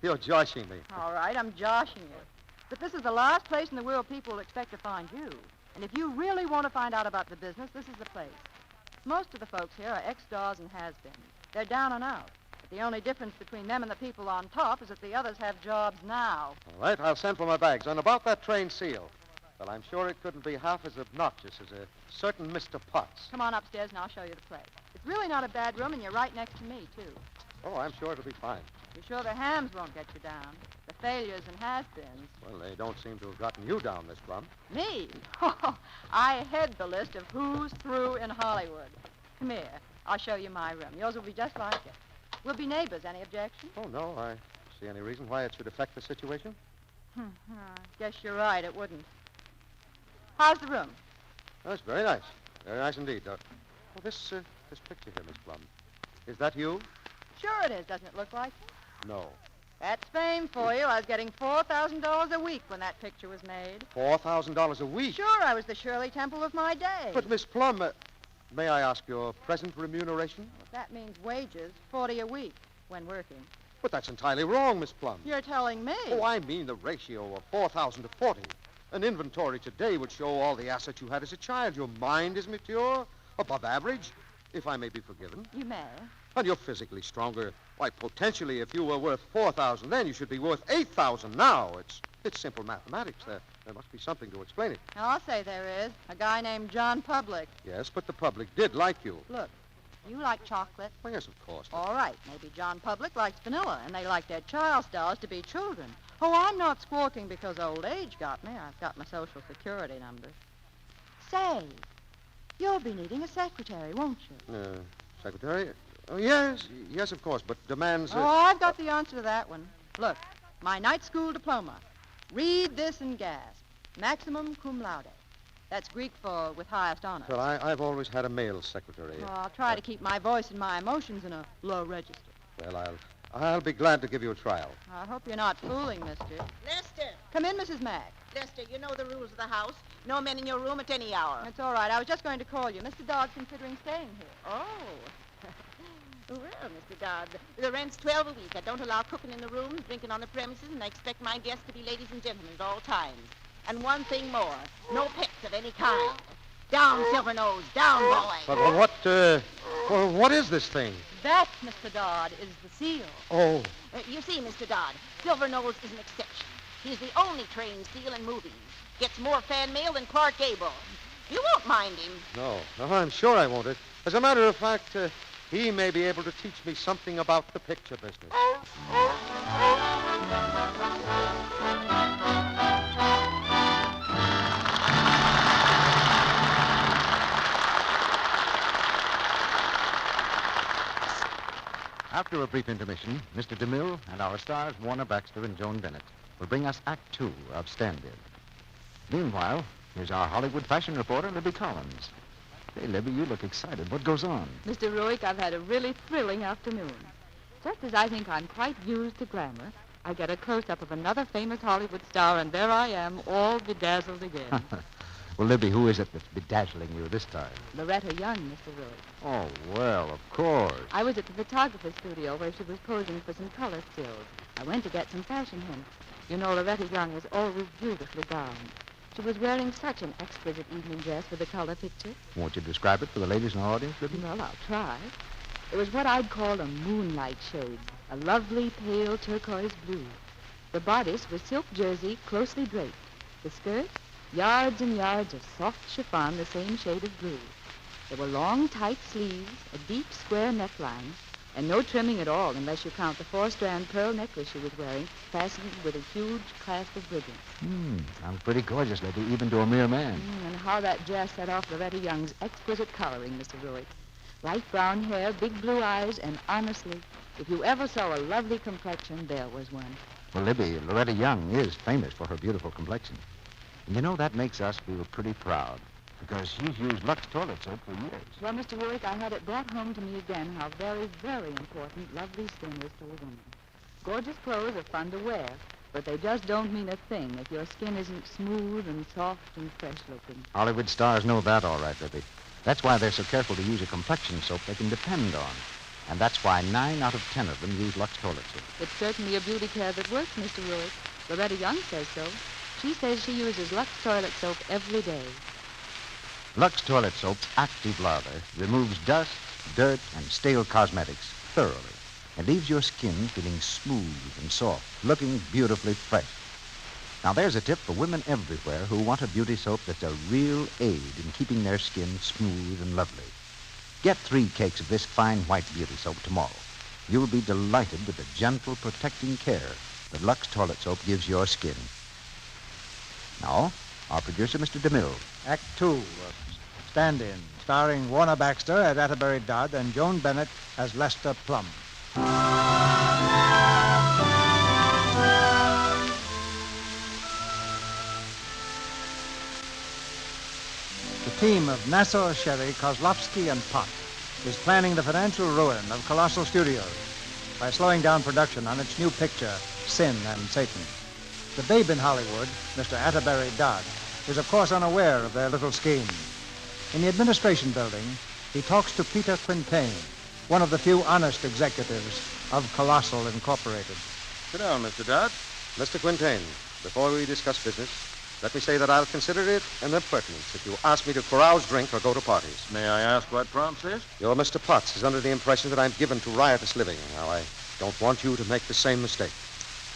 You're joshing me. All right, I'm joshing you. But this is the last place in the world people will expect to find you. And if you really want to find out about the business, this is the place. Most of the folks here are ex-stars and has-beens. They're down and out. But the only difference between them and the people on top is that the others have jobs now. All right, I'll send for my bags. And about that trained seal, well, I'm sure it couldn't be half as obnoxious as a certain Mr. Potts. Come on upstairs and I'll show you the place. It's really not a bad room, and you're right next to me, too. Oh, I'm sure it'll be fine. You're sure the hams won't get you down? The failures and has-beens. Well, they don't seem to have gotten you down, Miss Plum. Me? I head the list of who's through in Hollywood. Come here. I'll show you my room. Yours will be just like it. We'll be neighbors. Any objection? Oh, no. I see any reason why it should affect the situation. Guess you're right. It wouldn't. How's the room? That's very nice. Very nice indeed. This picture here, Miss Plum. Is that you? Sure it is. Doesn't it look like it? No. That's fame for you. I was getting $4,000 a week when that picture was made. $4,000 a week? Sure, I was the Shirley Temple of my day. But, Miss Plum, may I ask your present remuneration? That means wages, $40 a week when working. But that's entirely wrong, Miss Plum. You're telling me. Oh, I mean the ratio of 4,000 to 40. An inventory today would show all the assets you had as a child. Your mind is mature, above average, if I may be forgiven. You may. And you're physically stronger. Why, potentially, if you were worth 4,000 then, you should be worth 8,000 now. It's simple mathematics. There must be something to explain it. Now, I'll say there is. A guy named John Public. Yes, but the public did like you. Look, you like chocolate. Well, yes, of course. All right. Maybe John Public likes vanilla, and they like their child stars to be children. Oh, I'm not squawking because old age got me. I've got my Social Security number. Say, you'll be needing a secretary, won't you? Secretary? Oh, yes, of course, but demands... Oh, I've got the answer to that one. Look, my night school diploma. Read this and gasp. Maximum cum laude. That's Greek for with highest honor. Well, I've always had a male secretary. Well, I'll try to keep my voice and my emotions in a low register. Well, I'll be glad to give you a trial. I hope you're not fooling, mister. Lester. Come in, Mrs. Mack. Lester, you know the rules of the house. No men in your room at any hour. That's all right. I was just going to call you. Mr. Dodd's considering staying here. Oh. Well, Mr. Dodd, the rent's $12 a week. I don't allow cooking in the rooms, drinking on the premises, and I expect my guests to be ladies and gentlemen at all times. And one thing more, no pets of any kind. Down, Silvernose, down, boy. But what is this thing? That, Mr. Dodd, is the seal. Oh. You see, Mr. Dodd, Silvernose is an exception. He's the only trained seal in movies. Gets more fan mail than Clark Gable. You won't mind him. No, I'm sure I won't. As a matter of fact, he may be able to teach me something about the picture business. After a brief intermission, Mr. DeMille and our stars, Warner Baxter and Joan Bennett, will bring us Act 2 of Stand In. Meanwhile, here's our Hollywood fashion reporter, Libby Collins. Hey, Libby, you look excited. What goes on? Mr. Ruick, I've had a really thrilling afternoon. Just as I think I'm quite used to glamour, I get a close-up of another famous Hollywood star, and there I am, all bedazzled again. Well, Libby, who is it that's bedazzling you this time? Loretta Young, Mr. Ruick. Oh, well, of course. I was at the photographer's studio where she was posing for some color stills. I went to get some fashion hints. You know, Loretta Young is always beautifully gowned. She was wearing such an exquisite evening dress for the color picture. Won't you describe it for the ladies in our audience, Libby? Well, I'll try. It was what I'd call a moonlight shade, a lovely pale turquoise blue. The bodice was silk jersey, closely draped. The skirt, yards and yards of soft chiffon, the same shade of blue. There were long, tight sleeves, a deep, square neckline, and no trimming at all unless you count the 4-strand pearl necklace she was wearing, fastened with a huge clasp of brilliants. Sounds pretty gorgeous, Libby, even to a mere man. And how that dress set off Loretta Young's exquisite coloring, Mr. Ruick. Light brown hair, big blue eyes, and honestly, if you ever saw a lovely complexion, there was one. Well, Libby, Loretta Young is famous for her beautiful complexion. And you know, that makes us feel pretty proud, because she's used Lux toilet soap for years. Well, Mr. Ruick, I had it brought home to me again how very, very important lovely skin is to a woman. Gorgeous clothes are fun to wear, but they just don't mean a thing if your skin isn't smooth and soft and fresh-looking. Hollywood stars know that all right, Libby. That's why they're so careful to use a complexion soap they can depend on. And that's why 9 out of 10 of them use Lux toilet soap. It's certainly a beauty care that works, Mr. Ruick. Loretta Young says so. She says she uses Lux toilet soap every day. Lux toilet soap's active lather removes dust, dirt, and stale cosmetics thoroughly and leaves your skin feeling smooth and soft, looking beautifully fresh. Now, there's a tip for women everywhere who want a beauty soap that's a real aid in keeping their skin smooth and lovely. Get 3 cakes of this fine white beauty soap tomorrow. You'll be delighted with the gentle, protecting care that Lux toilet soap gives your skin. Now, our producer, Mr. DeMille. Act 2 of Stand In, starring Warner Baxter as Atterbury Dodd and Joan Bennett as Lester Plum. The team of Nassau, Sherry, Kozlowski, and Pott is planning the financial ruin of Colossal Studios by slowing down production on its new picture, Sin and Satan. The babe in Hollywood, Mr. Atterbury Dodd, is of course unaware of their little scheme. In the administration building, he talks to Peter Quintain, one of the few honest executives of Colossal Incorporated. Sit down, Mr. Dodd. Mr. Quintain, before we discuss business, let me say that I'll consider it an impertinence if you ask me to carouse, drink, or go to parties. May I ask what prompts this? Your Mr. Potts is under the impression that I'm given to riotous living. Now, I don't want you to make the same mistake.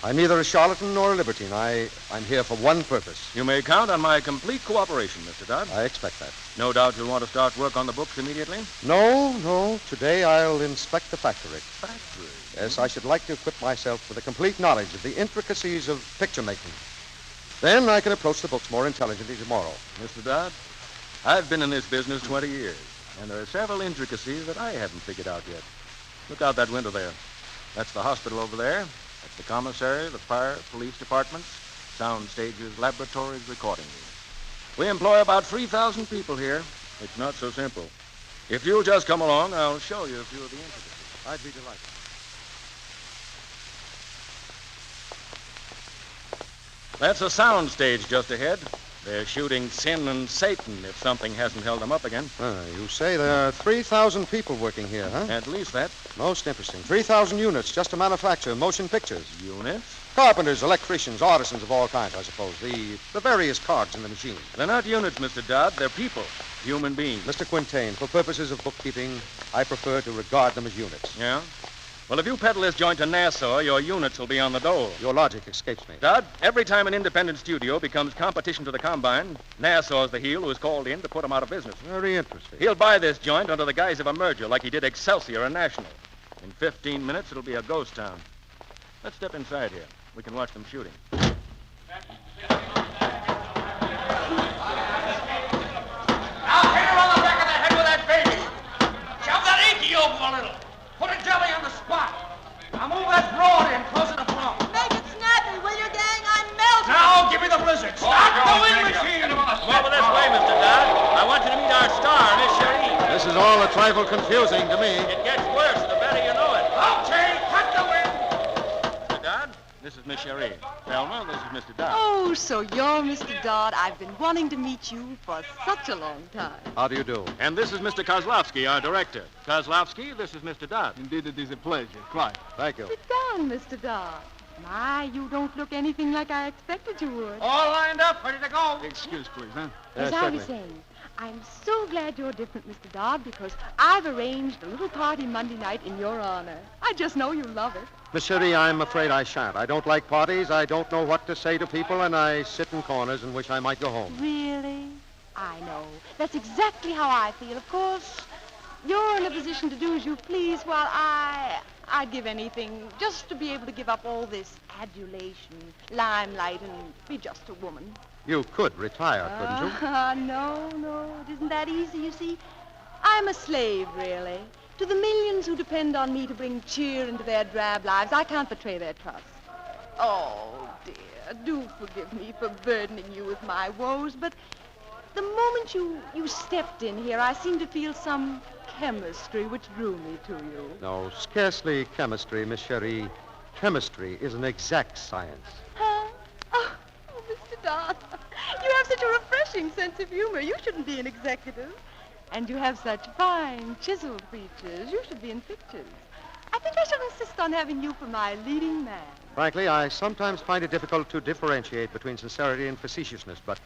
I'm neither a charlatan nor a libertine. I'm here for one purpose. You may count on my complete cooperation, Mr. Dodd. I expect that. No doubt you'll want to start work on the books immediately? No. Today I'll inspect the factory. Factory? Yes, I should like to equip myself with a complete knowledge of the intricacies of picture making. Then I can approach the books more intelligently tomorrow. Mr. Dodd, I've been in this business 20 years, and there are several intricacies that I haven't figured out yet. Look out that window there. That's the hospital over there. That's the commissary, the fire, police departments, sound stages, laboratories, recording rooms. We employ about 3,000 people here. It's not so simple. If you'll just come along, I'll show you a few of the intricacies. I'd be delighted. That's a sound stage just ahead. They're shooting Sin and Satan if something hasn't held them up again. You say there are 3,000 people working here, huh? At least that. Most interesting. 3,000 units just to manufacture motion pictures. Units? Carpenters, electricians, artisans of all kinds, I suppose. The various cogs in the machine. They're not units, Mr. Dodd. They're people. Human beings. Mr. Quintain, for purposes of bookkeeping, I prefer to regard them as units. Yeah? Well, if you peddle this joint to Nassau, your units will be on the dole. Your logic escapes me. Dodd, every time an independent studio becomes competition to the Combine, Nassau's the heel who is called in to put him out of business. Very interesting. He'll buy this joint under the guise of a merger like he did Excelsior and National. In 15 minutes, it'll be a ghost town. Let's step inside here. We can watch them shooting. Now hit her on the back of the head with that baby. Shove that inky over a little. Put a jelly on the spot. Now move that broad in, close to the floor. Make it snappy, will you, gang? I'm melting. Now give me the blizzard. Stop the wind machine. Come over this way, Mr. Dodd. I want you to meet our star, Miss Cherie. This is all a trifle confusing to me. It gets worse the better you know it. Okay, cut the wind. Mr. Dodd, this is Miss Cherie. Thelma, this is Mr. Dodd. Oh, so you're Mr. Dodd. I've been wanting to meet you for such a long time. How do you do? And this is Mr. Kozlowski, our director. Kozlowski, this is Mr. Dodd. Indeed, it is a pleasure. Quite. Thank you. Sit down, Mr. Dodd. My, you don't look anything like I expected you would. All lined up, ready to go. Excuse, please, huh? As I was saying, I'm so glad you're different, Mr. Dodd, because I've arranged a little party Monday night in your honor. I just know you love it. Miss Cherie, I'm afraid I shan't. I don't like parties. I don't know what to say to people, and I sit in corners and wish I might go home. Really? I know. That's exactly how I feel. Of course, you're in a position to do as you please, while I'd give anything just to be able to give up all this adulation, limelight, and be just a woman. You could retire, couldn't you? No. It isn't that easy, you see. I'm a slave, really. To the millions who depend on me to bring cheer into their drab lives, I can't betray their trust. Oh, dear, do forgive me for burdening you with my woes, but the moment you stepped in here, I seemed to feel some chemistry which drew me to you. No, scarcely chemistry, Miss Cherie. Chemistry is an exact science. Huh? Oh, Mr. Dodd, you have such a refreshing sense of humor. You shouldn't be an executive. And you have such fine, chiseled features. You should be in pictures. I think I shall insist on having you for my leading man. Frankly, I sometimes find it difficult to differentiate between sincerity and facetiousness, but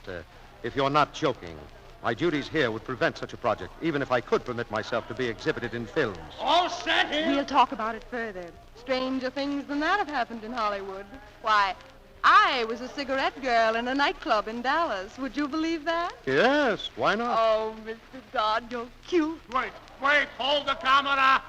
if you're not joking, my duties here would prevent such a project, even if I could permit myself to be exhibited in films. All set here. We'll talk about it further. Stranger things than that have happened in Hollywood. Why, I was a cigarette girl in a nightclub in Dallas. Would you believe that? Yes, why not? Oh, Mr. Dodd, you're cute. Wait, hold the camera.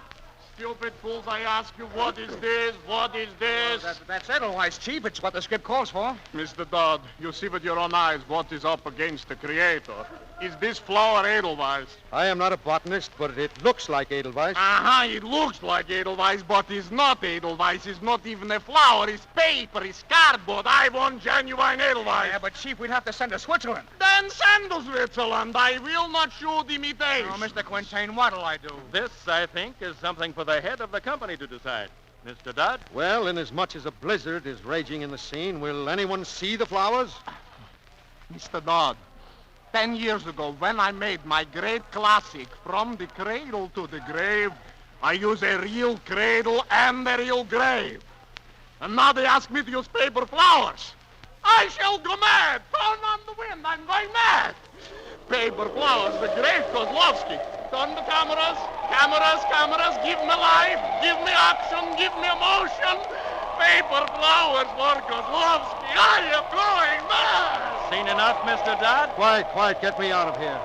Stupid fools, I ask you, what is this? What is this? That's Edelweiss, Chief. It's what the script calls for. Mr. Dodd, you see with your own eyes what is up against the Creator. Is this flower Edelweiss? I am not a botanist, but it looks like Edelweiss. It looks like Edelweiss, but it's not Edelweiss. It's not even a flower. It's paper. It's cardboard. I want genuine Edelweiss. Yeah, but, Chief, we'd have to send to Switzerland. Then send to Switzerland. I will not shoot imitation. Oh, Mr. Quintain, what'll I do? This, I think, is something for the head of the company to decide. Mr. Dodd? Well, inasmuch as a blizzard is raging in the scene, will anyone see the flowers? Mr. Dodd, 10 years ago, when I made my great classic, From the Cradle to the Grave, I used a real cradle and a real grave. And now they ask me to use paper flowers. I shall go mad. Turn on the wind. I'm going mad. Paper flowers, the great Kozlowski. Turn the cameras. Cameras. Give me life. Give me action. Give me emotion. Paper flowers for Kozlowski. I am going mad. Seen enough, Mr. Dodd? Quiet. Get me out of here.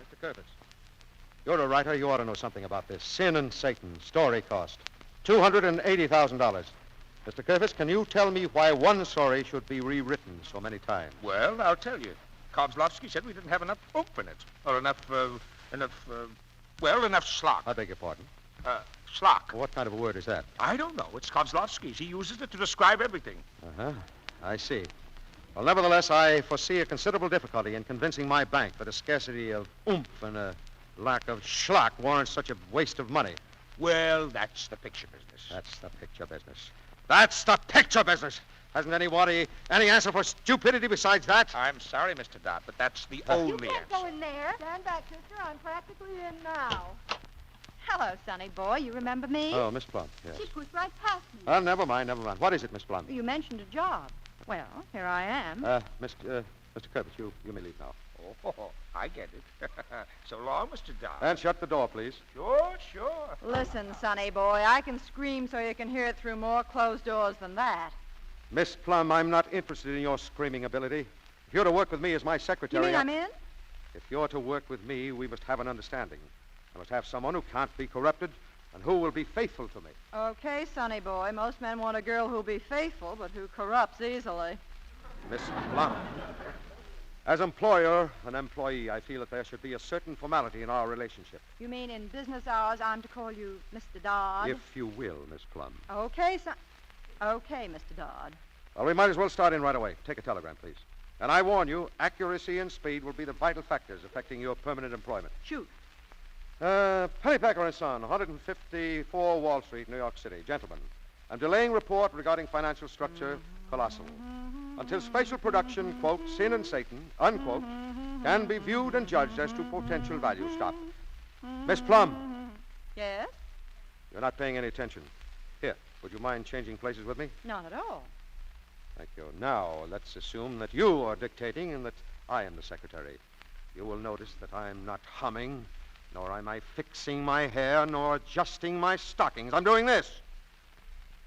Mr. Curtis, you're a writer. You ought to know something about this. Sin and Satan. Story cost. $280,000. Mr. Curtis, can you tell me why one story should be rewritten so many times? Well, I'll tell you. Kozlowski said we didn't have enough oomph in it. Or enough schlock. I beg your pardon? Schlock. What kind of a word is that? I don't know. It's Kozlovsky's. He uses it to describe everything. Uh-huh. I see. Well, nevertheless, I foresee a considerable difficulty in convincing my bank that a scarcity of oomph and a lack of schlock warrants such a waste of money. Well, that's the picture business. That's the picture business. That's the picture business. Hasn't anybody any answer for stupidity besides that? I'm sorry, Mr. Dodd, but that's the You only can't answer. go in there. Stand back, sister. I'm practically in now. Hello, Sonny boy. You remember me? Oh, Miss Plum, yes. She pushed right past me. Never mind. What is it, Miss Plum? You mentioned a job. Well, here I am. Mr. Kirby, you may leave now. Oh, I get it. So long, Mr. Dodd. And shut the door, please. Sure. Listen, Sonny boy, I can scream so you can hear it through more closed doors than that. Miss Plum, I'm not interested in your screaming ability. If you're to work with me as my secretary... You mean I'm in? If you're to work with me, we must have an understanding. I must have someone who can't be corrupted and who will be faithful to me. Okay, Sonny boy. Most men want a girl who'll be faithful, but who corrupts easily. Miss Plum, as employer and employee, I feel that there should be a certain formality in our relationship. You mean in business hours I'm to call you Mr. Dodd? If you will, Miss Plum. Okay, Okay, Mr. Dodd. Well, we might as well start in right away. Take a telegram, please. And I warn you, accuracy and speed will be the vital factors affecting your permanent employment. Shoot. Pennypacker and Son, 154 Wall Street, New York City. Gentlemen, I'm delaying report regarding financial structure, colossal. Until special production, quote, Sin and Satan, unquote, can be viewed and judged as to potential value. Stop. Miss Plum. Yes? You're not paying any attention. Here, would you mind changing places with me? Not at all. Thank you. Now, let's assume that you are dictating and that I am the secretary. You will notice that I'm not humming, nor am I fixing my hair, nor adjusting my stockings. I'm doing this.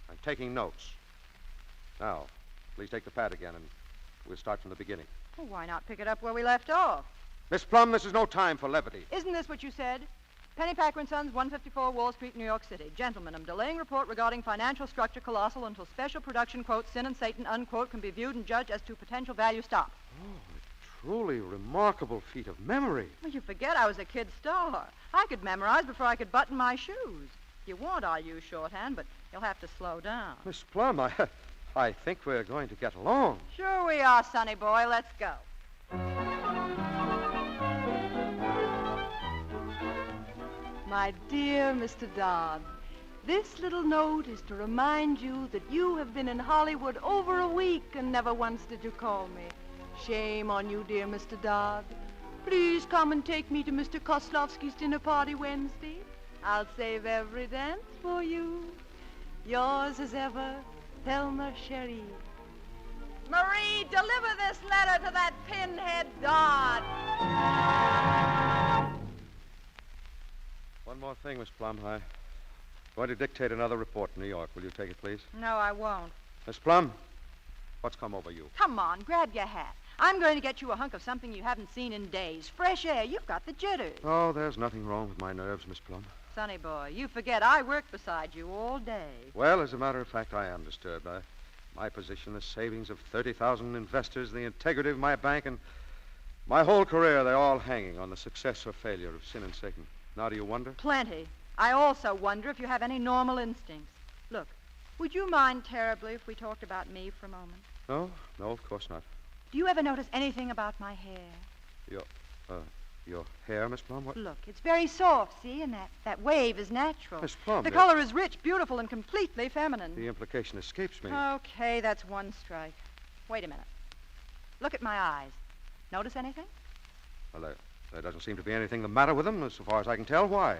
I'm taking notes. Now, please take the pad again, and we'll start from the beginning. Well, why not pick it up where we left off? Miss Plum, this is no time for levity. Isn't this what you said? Pennypacker and Sons, 154 Wall Street, New York City. Gentlemen, I'm delaying report regarding financial structure colossal until special production, quote, Sin and Satan, unquote, can be viewed and judged as to potential value. Stop. Oh, a truly remarkable feat of memory. Well, you forget I was a kid star. I could memorize before I could button my shoes. If you want, I'll use shorthand, but you'll have to slow down. Miss Plum, I think we're going to get along. Sure we are, Sonny boy. Let's go. My dear Mr. Dodd, this little note is to remind you that you have been in Hollywood over a week and never once did you call me. Shame on you, dear Mr. Dodd. Please come and take me to Mr. Kozlovsky's dinner party Wednesday. I'll save every dance for you. Yours as ever, Thelma Sherry. Marie, deliver this letter to that pinhead Dodd. One more thing, Miss Plum. I'm going to dictate another report in New York. Will you take it, please? No, I won't. Miss Plum, what's come over you? Come on, grab your hat. I'm going to get you a hunk of something you haven't seen in days. Fresh air. You've got the jitters. Oh, there's nothing wrong with my nerves, Miss Plum. Sonny boy, you forget I worked beside you all day. Well, as a matter of fact, I am disturbed. My position, the savings of 30,000 investors, the integrity of my bank, and my whole career, they're all hanging on the success or failure of Sin and Satan. Now, do you wonder? Plenty. I also wonder if you have any normal instincts. Look, would you mind terribly if we talked about me for a moment? No, of course not. Do you ever notice anything about my hair? Your hair, Miss Plum? What? Look, it's very soft, see? And that wave is natural. Miss Plum, the color is rich, beautiful, and completely feminine. The implication escapes me. Okay, that's one strike. Wait a minute. Look at my eyes. Notice anything? Well, there doesn't seem to be anything the matter with them, as far as I can tell. Why?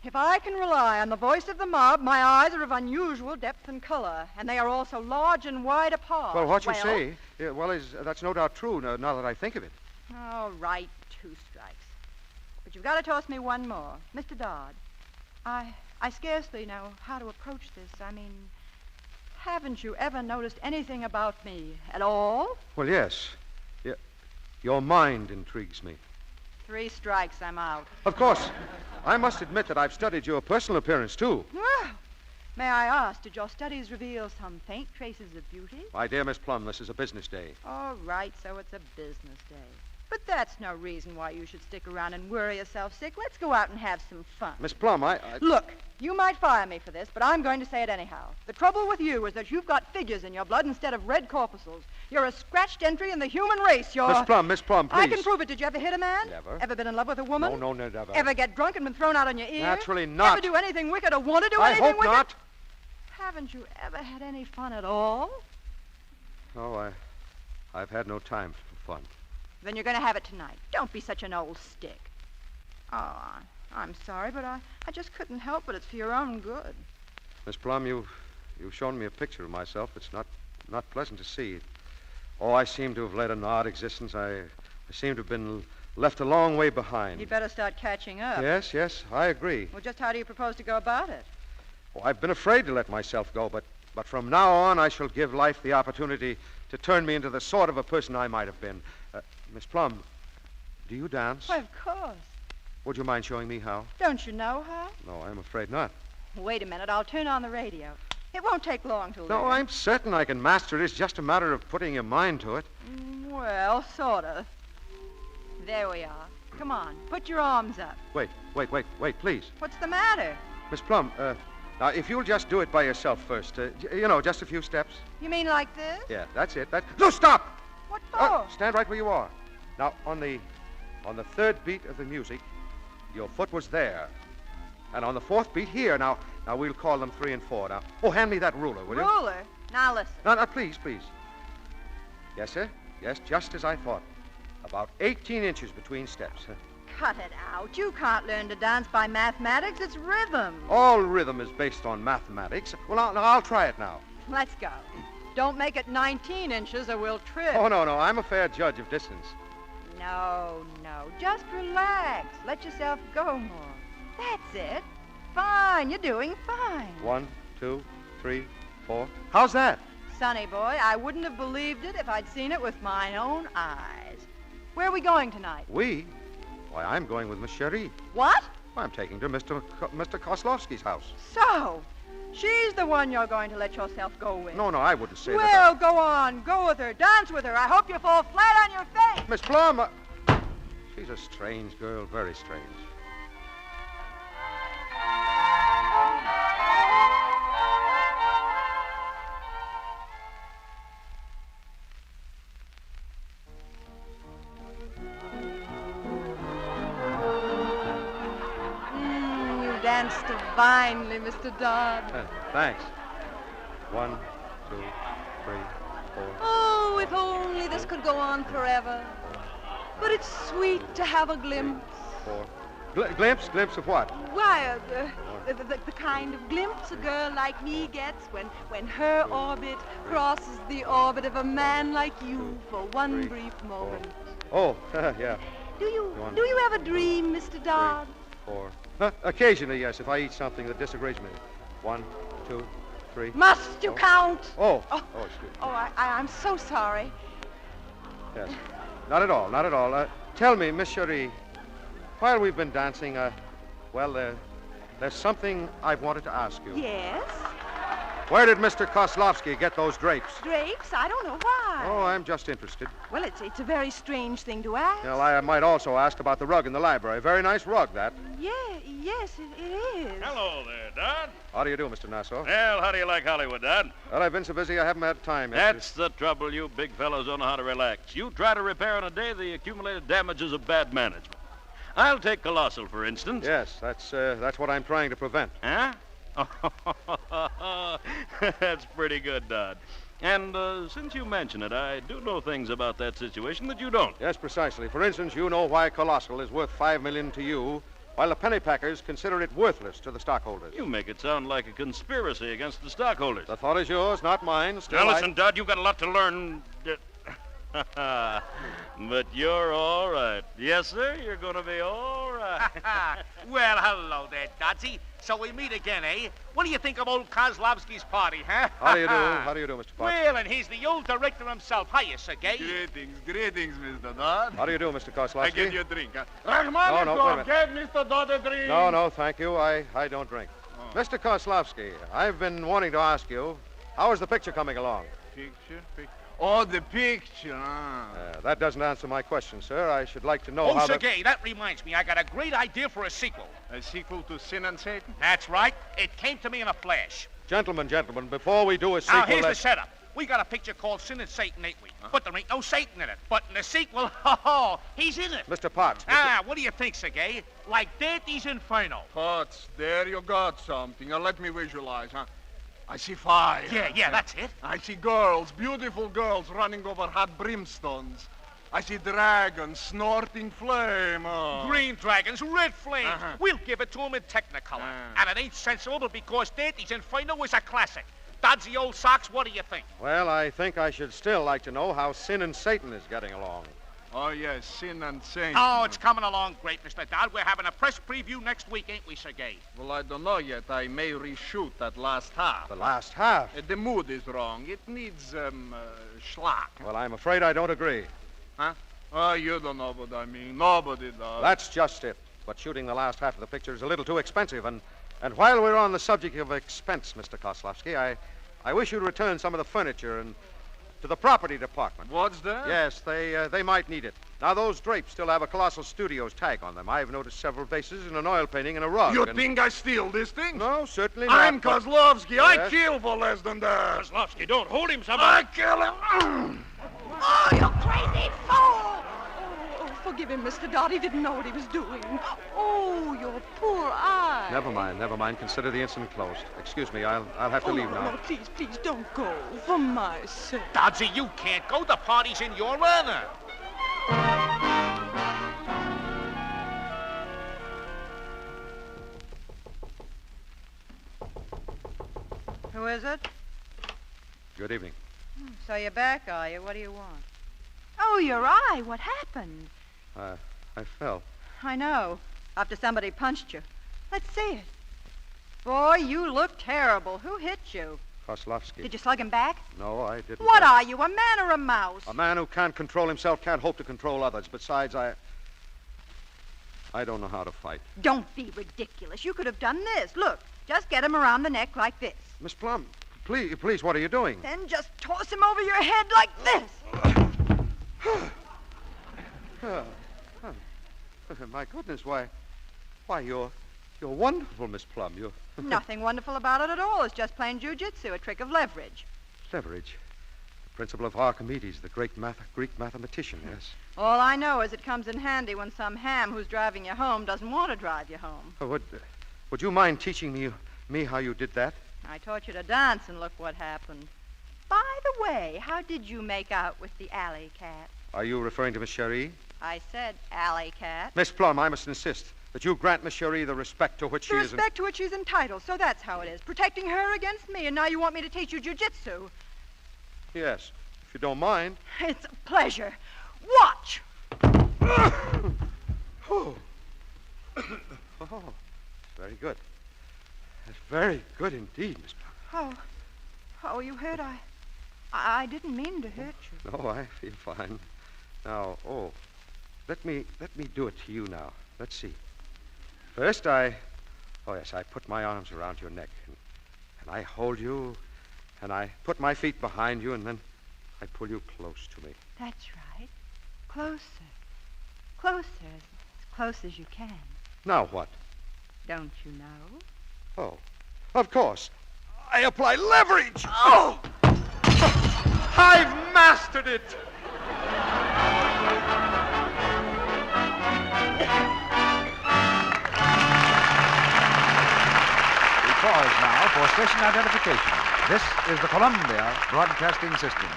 If I can rely on the voice of the mob, my eyes are of unusual depth and color, and they are also large and wide apart. Well, what you say, that's no doubt true, now that I think of it. All right, 2 strikes. But you've got to toss me one more. Mr. Dodd, I scarcely know how to approach this. I mean, haven't you ever noticed anything about me at all? Well, yes. Your mind intrigues me. 3 strikes, I'm out. Of course. I must admit that I've studied your personal appearance, too. Well, may I ask, did your studies reveal some faint traces of beauty? My dear Miss Plum, this is a business day. All right, so it's a business day. But that's no reason why you should stick around and worry yourself sick. Let's go out and have some fun. Miss Plum, Look, you might fire me for this, but I'm going to say it anyhow. The trouble with you is that you've got figures in your blood instead of red corpuscles. You're a scratched entry in the human race. You're... Miss Plum, please. I can prove it. Did you ever hit a man? Never. Ever been in love with a woman? No, never. Ever get drunk and been thrown out on your ear? Naturally not. Ever do anything wicked or want to do I anything hope wicked? not. Haven't you ever had any fun at all? No, I've had no time for fun. Then you're going to have it tonight. Don't be such an old stick. Oh, I'm sorry, but I just couldn't help it. It's for your own good. Miss Plum, you've shown me a picture of myself that's not pleasant to see. Oh, I seem to have led an odd existence. I seem to have been left a long way behind. You'd better start catching up. Yes, I agree. Well, just how do you propose to go about it? Oh, I've been afraid to let myself go, but from now on I shall give life the opportunity to turn me into the sort of a person I might have been. Miss Plum, do you dance? Why, of course. Would you mind showing me how? Don't you know how? No, I'm afraid not. Wait a minute. I'll turn on the radio. It won't take long to learn. No, I'm certain I can master it. It's just a matter of putting your mind to it. Well, sort of. There we are. Come on. Put your arms up. Wait, please. What's the matter? Miss Plum, now, if you'll just do it by yourself first, just a few steps. You mean like this? Yeah, that's it. No, stop! What for? Stand right where you are. Now, on the third beat of the music, your foot was there. And on the fourth beat here. Now we'll call them 3 and 4. Now, hand me that ruler, will you? Ruler? Now listen. No, please. Yes, sir. Yes, just as I thought. About 18 inches between steps. Cut it out. You can't learn to dance by mathematics. It's rhythm. All rhythm is based on mathematics. Well, I'll try it now. Let's go. Don't make it 19 inches or we'll trip. Oh, no. I'm a fair judge of distance. No. Just relax. Let yourself go more. That's it. Fine. You're doing fine. 1, 2, 3, 4. How's that? Sonny boy, I wouldn't have believed it if I'd seen it with my own eyes. Where are we going tonight? We? Why, I'm going with Miss Cherie. What? I'm taking her to Mr. Kozlovsky's house. So, she's the one you're going to let yourself go with. No, I wouldn't say that. Well, go on. Go with her. Dance with her. I hope you fall flat on your face. Miss Plum, she's a strange girl, very strange. Danced divinely, Mr. Dodd. Thanks. 1, 2, 3, 4. Oh, if only this could go on forever. But it's sweet to have a glimpse. 4. Glimpse of what? Why, the kind of glimpse a girl like me gets when her orbit crosses the orbit of a man like you for one brief moment. Oh, yeah. Do you ever dream, Mr. Dodd? 4. Occasionally, yes, if I eat something that disagrees me. 1, 2, 3. Must you count? Oh, excuse me. Oh, I'm so sorry. Yes. Not at all. Tell me, Miss Cherie, while we've been dancing, there's something I've wanted to ask you. Yes? Where did Mr. Kozlovsky get those drapes? Drapes? I don't know why. Oh, I'm just interested. Well, it's a very strange thing to ask. Well, I might also ask about the rug in the library. Very nice rug, that. Yes, it is. Hello there, Dodd. How do you do, Mr. Nassau? Well, how do you like Hollywood, Dodd? Well, I've been so busy I haven't had time yet. That's the trouble. You big fellows don't know how to relax. You try to repair in a day the accumulated damages of bad management. I'll take Colossal, for instance. Yes, that's what I'm trying to prevent. Huh? That's pretty good, Dodd. And since you mention it, I do know things about that situation that you don't. Yes, precisely. For instance, you know why Colossal is worth $5 million to you, while the pennypackers consider it worthless to the stockholders. You make it sound like a conspiracy against the stockholders. The thought is yours, not mine. Still, now listen, Dodd, you've got a lot to learn. But you're all right. Yes, sir, you're going to be all right. Well, hello there, Dodsy. So we meet again, eh? What do you think of old Kozlovsky's party, huh? How do you do? How do you do, Mr. Potts? Well, and he's the old director himself. Hiya, Sergei. Greetings, Mr. Dodd. How do you do, Mr. Kozlovsky? I get you a drink, huh? No, get Mr. Dodd a drink. No, thank you. I don't drink. Oh. Mr. Kozlovsky, I've been wanting to ask you, how is the picture coming along? Picture? Oh, the picture. That doesn't answer my question, sir. I should like to know how Sir Gay, that reminds me. I got a great idea for a sequel. A sequel to Sin and Satan? That's right. It came to me in a flash. Gentlemen, before we do a sequel... Now, here's the setup. We got a picture called Sin and Satan, ain't we? But there ain't no Satan in it. But in the sequel, he's in it. Mr. Potts. What do you think, Sir Gay? Like Dante's Inferno. Potts, there you got something. Now let me visualize, I see fire. Yeah, that's it. I see girls, beautiful girls running over hot brimstones. I see dragons snorting flame. Green dragons, red flames. We'll give it to them in Technicolor. And it ain't sensible because Dante's Inferno is a classic. Dodgy old socks, what do you think? Well, I think I should still like to know how Sin and Satan is getting along. Oh, yes, Sin and Satan. Oh, it's coming along great, Mr. Dodd. We're having a press preview next week, ain't we, Sir Gay? Well, I don't know yet. I may reshoot that last half. The last half? The mood is wrong. It needs, schlock. Well, I'm afraid I don't agree. Huh? Oh, you don't know what I mean. Nobody does. That's just it. But shooting the last half of the picture is a little too expensive. And while we're on the subject of expense, Mr. Kozlowski, I wish you'd return some of the furniture and to the property department. What's that? Yes, they might need it. Now, those drapes still have a Colossal Studios tag on them. I've noticed several vases and an oil painting and a rug. You think I steal this thing? No, certainly not. I'm Kozlowski. Yes. I kill for less than that. Kozlowski, don't hold him, somebody. I kill him. Oh, you crazy fool! Oh, forgive him, Mr. Dodd. He didn't know what he was doing. Oh, your poor eye. Never mind. Consider the incident closed. Excuse me, I'll have to leave now. No, please, don't go. For my sake. Dodsy, you can't go. The party's in your honor. Who is it? Good evening. So you're back, are you? What do you want? Oh, your eye. What happened? I fell. I know. After somebody punched you. Let's see it. Boy, you look terrible. Who hit you? Kozlowski. Did you slug him back? No, I didn't. What are you, a man or a mouse? A man who can't control himself can't hope to control others. Besides, I don't know how to fight. Don't be ridiculous. You could have done this. Look, just get him around the neck like this. Miss Plum, please, what are you doing? Then just toss him over your head like this. My goodness, why, you're wonderful, Miss Plum. You're Nothing wonderful about it at all. It's just plain jujitsu, a trick of leverage. leverage. The principle of Archimedes, the great Greek mathematician, yes. All I know is it comes in handy when some ham who's driving you home doesn't want to drive you home. Would you mind teaching me how you did that? I taught you to dance, and look what happened. By the way, how did you make out with the alley cat? Are you referring to Miss Cherie? I said alley cat. Miss Plum, I must insist that you grant Miss Cherie the respect to which she is... The respect to which she's entitled, so that's how it is. Protecting her against me, and now you want me to teach you jujitsu. Yes, if you don't mind. It's a pleasure. Watch! Oh, very good. That's very good indeed, Miss Plum. Oh, you hurt? I didn't mean to hurt you. No, I feel fine. Now, let me do it to you now. Let's see. First, I put my arms around your neck, and I hold you, and I put my feet behind you, and then I pull you close to me. That's right. Closer. Closer, as close as you can. Now what? Don't you know? Oh, of course. I apply leverage. Oh! I've mastered it. We pause now for station identification. This is the Columbia Broadcasting System.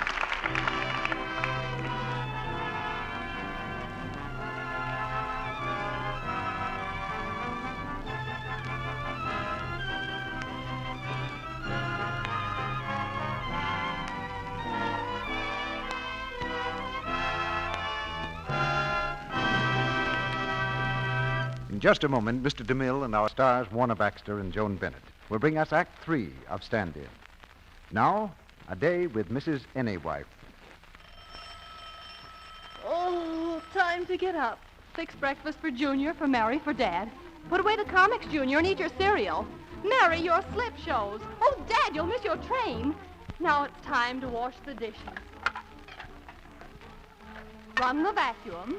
In just a moment, Mr. DeMille and our stars, Warner Baxter and Joan Bennett, will bring us Act 3 of Stand In. Now, a day with Mrs. Anywife. Oh, time to get up. Fix breakfast for Junior, for Mary, for Dad. Put away the comics, Junior, and eat your cereal. Mary, your slip shows. Oh, Dad, you'll miss your train. Now it's time to wash the dishes. run the vacuum.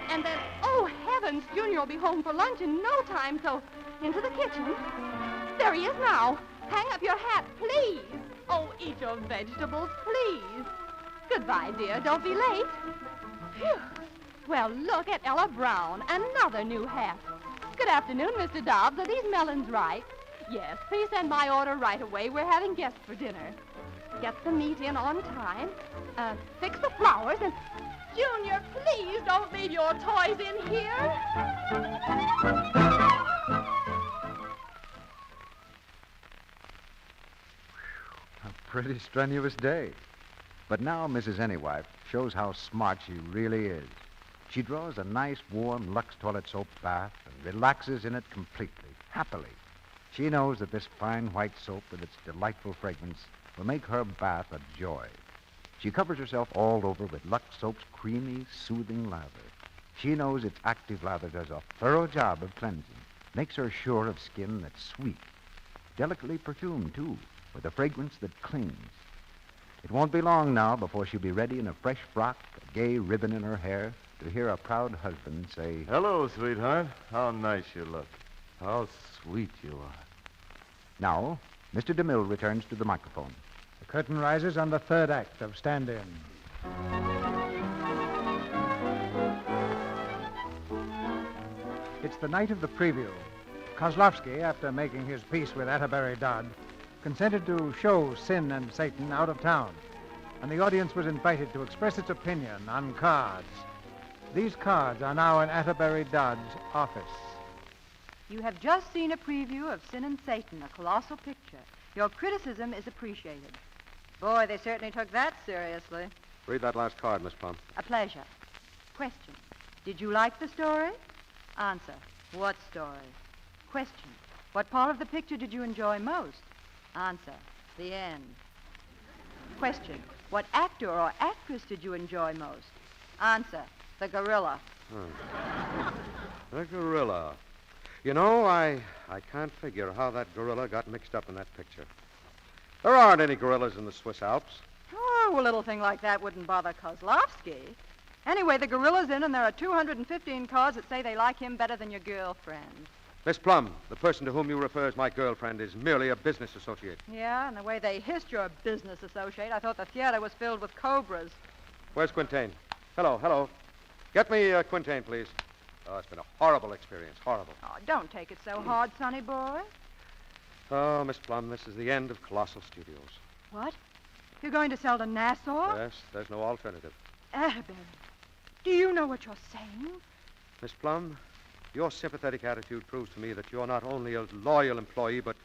And then, oh, heavens, Junior will be home for lunch in no time, so into the kitchen. There he is now. Hang up your hat, please. Oh, eat your vegetables, please. Goodbye, dear. Don't be late. Phew. Well, look at Ella Brown. Another new hat. Good afternoon, Mr. Dobbs. Are these melons right? Yes, please send my order right away. We're having guests for dinner. Get the meat in on time. Fix the flowers and... Junior, please don't leave your toys in here. A pretty strenuous day. But now Mrs. Anywife shows how smart she really is. She draws a nice, warm Lux toilet soap bath and relaxes in it completely, happily. She knows that this fine white soap with its delightful fragrance will make her bath a joy. She covers herself all over with Lux Soap's creamy, soothing lather. She knows its active lather does a thorough job of cleansing, makes her sure of skin that's sweet, delicately perfumed, too, with a fragrance that clings. It won't be long now before she'll be ready in a fresh frock, a gay ribbon in her hair, to hear a proud husband say, "Hello, sweetheart. How nice you look. How sweet you are." Now, Mr. DeMille returns to the microphone. The curtain rises on the third act of Stand In. It's the night of the preview. Kozlovsky, after making his peace with Atterbury Dodd, consented to show Sin and Satan out of town, and the audience was invited to express its opinion on cards. These cards are now in Atterbury Dodd's office. You have just seen a preview of Sin and Satan, a colossal picture. Your criticism is appreciated. Boy, they certainly took that seriously. Read that last card, Miss Plum. A pleasure. Question. Did you like the story? Answer. What story? Question. What part of the picture did you enjoy most? Answer. The end. Question. What actor or actress did you enjoy most? Answer. The gorilla. The gorilla. You know, I can't figure how that gorilla got mixed up in that picture. There aren't any gorillas in the Swiss Alps. Oh, a little thing like that wouldn't bother Kozlovsky. Anyway, the gorilla's in, and there are 215 cards that say they like him better than your girlfriend. Miss Plum, the person to whom you refer as my girlfriend is merely a business associate. Yeah, and the way they hissed your business associate, I thought the theater was filled with cobras. Where's Quintain? Hello. Get me Quintain, please. Oh, it's been a horrible experience. Horrible. Oh, don't take it so hard, sonny boy. Oh, Miss Plum, this is the end of Colossal Studios. What? You're going to sell to Nassau? Yes, there's no alternative. Atterbury, do you know what you're saying? Miss Plum, your sympathetic attitude proves to me that you're not only a loyal employee, but,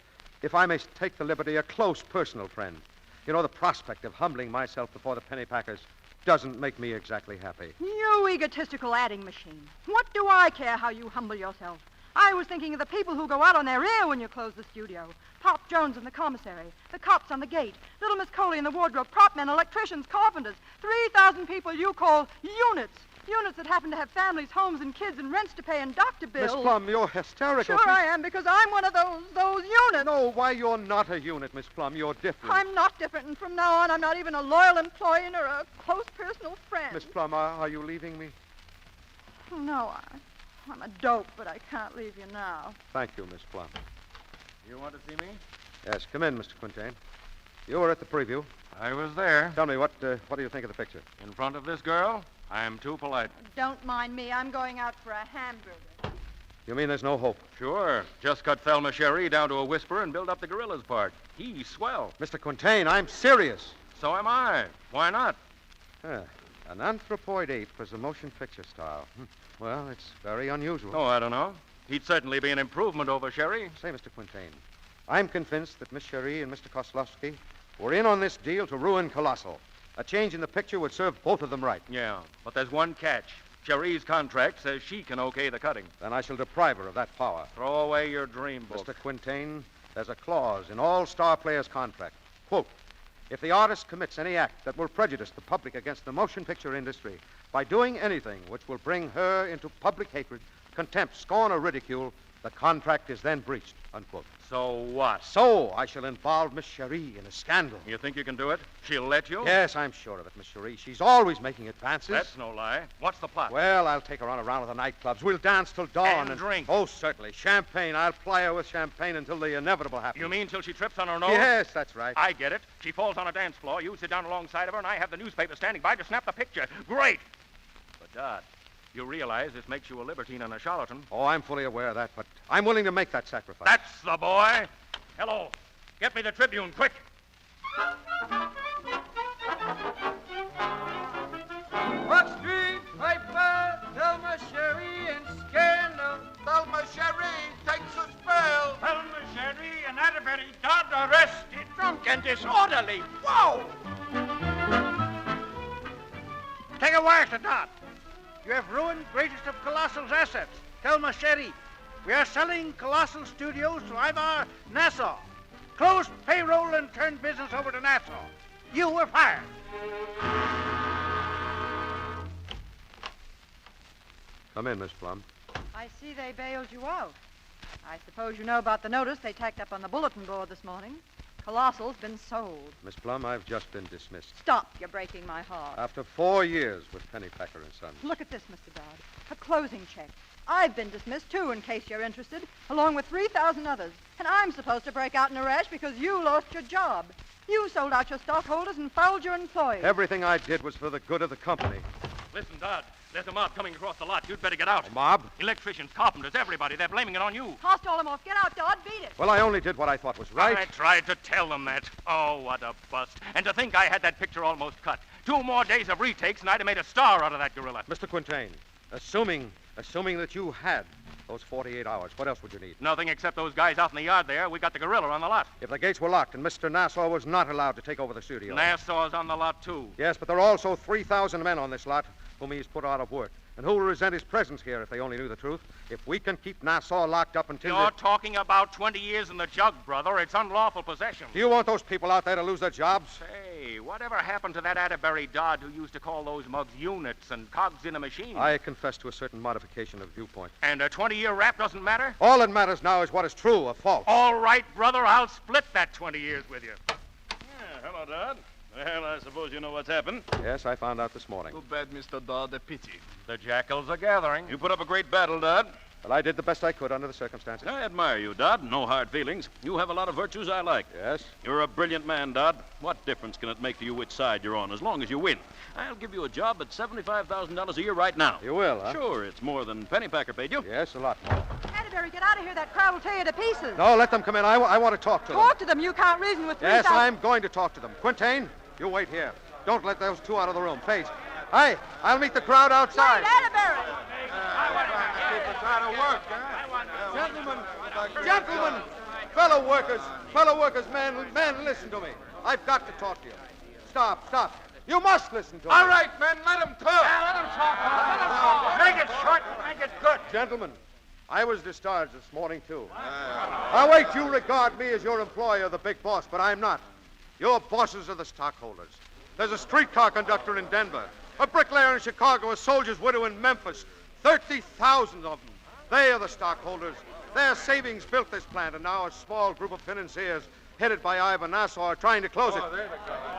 if I may take the liberty, a close personal friend. You know, the prospect of humbling myself before the pennypackers doesn't make me exactly happy. You egotistical adding machine. What do I care how you humble yourself? I was thinking of the people who go out on their ear when you close the studio. Pop Jones in the commissary, the cops on the gate, little Miss Coley in the wardrobe, prop men, electricians, carpenters, 3,000 people you call units. Units that happen to have families, homes, and kids, and rents to pay, and doctor bills. Miss Plum, you're hysterical. Sure I am, because I'm one of those units. No, why, you're not a unit, Miss Plum. You're different. I'm not different, and from now on, I'm not even a loyal employee or a close personal friend. Miss Plum, are you leaving me? No, I'm a dope, but I can't leave you now. Thank you, Miss Plum. You want to see me? Yes, come in, Mr. Quintain. You were at the preview. I was there. Tell me, what do you think of the picture? In front of this girl? I'm too polite. Don't mind me. I'm going out for a hamburger. You mean there's no hope? Sure. Just cut Thelma Sherry down to a whisper and build up the gorilla's part. He's swell. Mr. Quintain, I'm serious. So am I. Why not? An anthropoid ape as a motion picture star. Well, it's very unusual. Oh, I don't know. He'd certainly be an improvement over Sherry. Say, Mr. Quintain, I'm convinced that Miss Sherry and Mr. Kozlovsky were in on this deal to ruin Colossal. A change in the picture would serve both of them right. Yeah, but there's one catch. Sherry's contract says she can okay the cutting. Then I shall deprive her of that power. Throw away your dream book. Mr. Quintain, there's a clause in all star players' contract. Quote, if the artist commits any act that will prejudice the public against the motion picture industry by doing anything which will bring her into public hatred, contempt, scorn, or ridicule, The contract is then breached, unquote. So what? So I shall involve Miss Cherie in a scandal. You think you can do it? She'll let you? Yes, I'm sure of it, Miss Cherie. She's always making advances. That's no lie. What's the plot? Well, I'll take her on around to the nightclubs. We'll dance till dawn. And drink. Oh, certainly. Champagne. I'll ply her with champagne until the inevitable happens. You mean till she trips on her nose? Yes, that's right. I get it. She falls on a dance floor. You sit down alongside of her, and I have the newspaper standing by to snap the picture. Great. But, Dad, you realize this makes you a libertine and a charlatan. Oh, I'm fully aware of that, but I'm willing to make that sacrifice. That's the boy. Hello. Get me the Tribune, quick. What street paper? Thelma Cherie and scandal. Thelma Cherie takes a spell. Thelma Cherie and Atterbury Dodd arrested, drunk and disorderly. Whoa! Take a wire to Dodd. You have ruined greatest of Colossal's assets, Thelma Cherie. We are selling Colossal Studios to Ivar Nassau. Close payroll and turn business over to Nassau. You were fired. Come in, Miss Plum. I see they bailed you out. I suppose you know about the notice they tacked up on the bulletin board this morning. Colossal's been sold. Miss Plum, I've just been dismissed. Stop, you're breaking my heart. After 4 years with Pennypacker and Sons. Look at this, Mr. Dodd. A closing check. I've been dismissed, too, in case you're interested, along with 3,000 others. And I'm supposed to break out in a rash because you lost your job. You sold out your stockholders and fouled your employees. Everything I did was for the good of the company. Listen, Dodd. There's a mob coming across the lot. You'd better get out. A mob? Electricians, carpenters, everybody. They're blaming it on you. Tossed all them off. Get out, Dodd. Beat it. Well, I only did what I thought was right. I tried to tell them that. Oh, what a bust. And to think I had that picture almost cut. 2 more days of retakes, and I'd have made a star out of that gorilla. Mr. Quintain, assuming that you had those 48 hours, what else would you need? Nothing except those guys out in the yard there. We got the gorilla on the lot. If the gates were locked and Mr. Nassau was not allowed to take over the studio. Nassau's on the lot, too. Yes, but there are also 3,000 men on this lot whom he's put out of work. And who will resent his presence here if they only knew the truth? If we can keep Nassau locked up until... You're talking about 20 years in the jug, brother. It's unlawful possession. Do you want those people out there to lose their jobs? Hey, whatever happened to that Atterbury Dodd who used to call those mugs units and cogs in a machine? I confess to a certain modification of viewpoint. And a 20-year rap doesn't matter? All that matters now is what is true or false. All right, brother, I'll split that 20 years with you. Yeah, hello, Dodd. Well, I suppose you know what's happened. Yes, I found out this morning. Too bad, Mr. Dodd. A pity. The jackals are gathering. You put up a great battle, Dodd. Well, I did the best I could under the circumstances. I admire you, Dodd. No hard feelings. You have a lot of virtues I like. Yes? You're a brilliant man, Dodd. What difference can it make to you which side you're on, as long as you win? I'll give you a job at $75,000 a year right now. You will, huh? Sure, it's more than Pennypacker paid you. Yes, a lot more. Atterbury, get out of here. That crowd will tear you to pieces. No, let them come in. I want to talk to them. Talk to them. You can't reason with 3,000... Yes, I'm going to talk to them. Quintain, you wait here. Don't let those 2 out of the room. Paige. Hey, I'll meet the crowd outside. Wait, Atterbury! Gentlemen, fellow workers, man, listen to me. I've got to talk to you. Stop. You must listen to me. All right, men, let him talk. Yeah, let him talk. Make it short, make it good. Gentlemen, I was discharged this morning, too. Now, wait, you regard me as your employer, the big boss, but I'm not. Your bosses are the stockholders. There's a streetcar conductor in Denver, a bricklayer in Chicago, a soldier's widow in Memphis. 30,000 of them. They are the stockholders. Their savings built this plant, and now a small group of financiers headed by Ivan Nassau are trying to close it.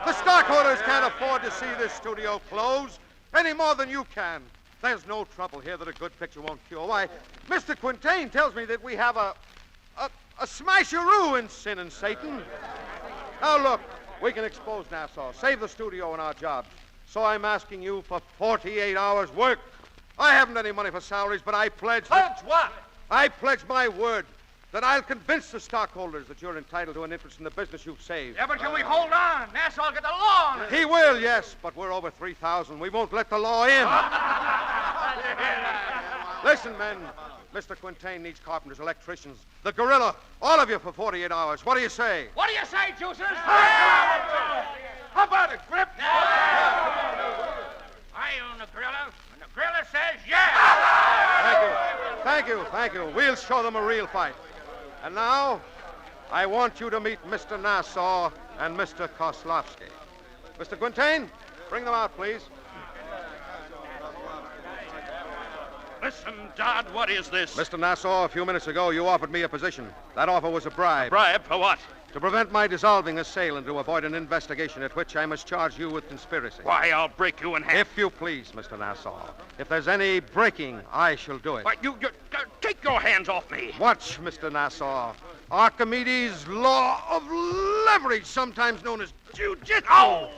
The stockholders can't afford to see this studio close any more than you can. There's no trouble here that a good picture won't cure. Why, Mr. Quintain tells me that we have a smasheroo in Sin and Satan. Now, look, we can expose Nassau, save the studio and our jobs. So I'm asking you for 48 hours' work. I haven't any money for salaries, but I pledge... Pledge what? I pledge my word that I'll convince the stockholders that you're entitled to an interest in the business you've saved. Yeah, but can we hold on? Nassau will get the law on it. He will, yes, but we're over 3,000. We won't let the law in. Listen, men. Mr. Quintain needs carpenters, electricians, the gorilla, all of you for 48 hours. What do you say? What do you say, Juicers? How about it, Grip? I own the gorilla, and the gorilla says yes. Thank you. We'll show them a real fight. And now, I want you to meet Mr. Nassau and Mr. Kozlowski. Mr. Quintain, bring them out, please. Listen, Dodd, what is this? Mr. Nassau, a few minutes ago, you offered me a position. That offer was a bribe. A bribe for what? To prevent my dissolving a sale and to avoid an investigation at which I must charge you with conspiracy. Why, I'll break you in half. If you please, Mr. Nassau. If there's any breaking, I shall do it. Why, you take your hands off me. Watch, Mr. Nassau. Archimedes' law of leverage, sometimes known as jiu-jitsu. Oh!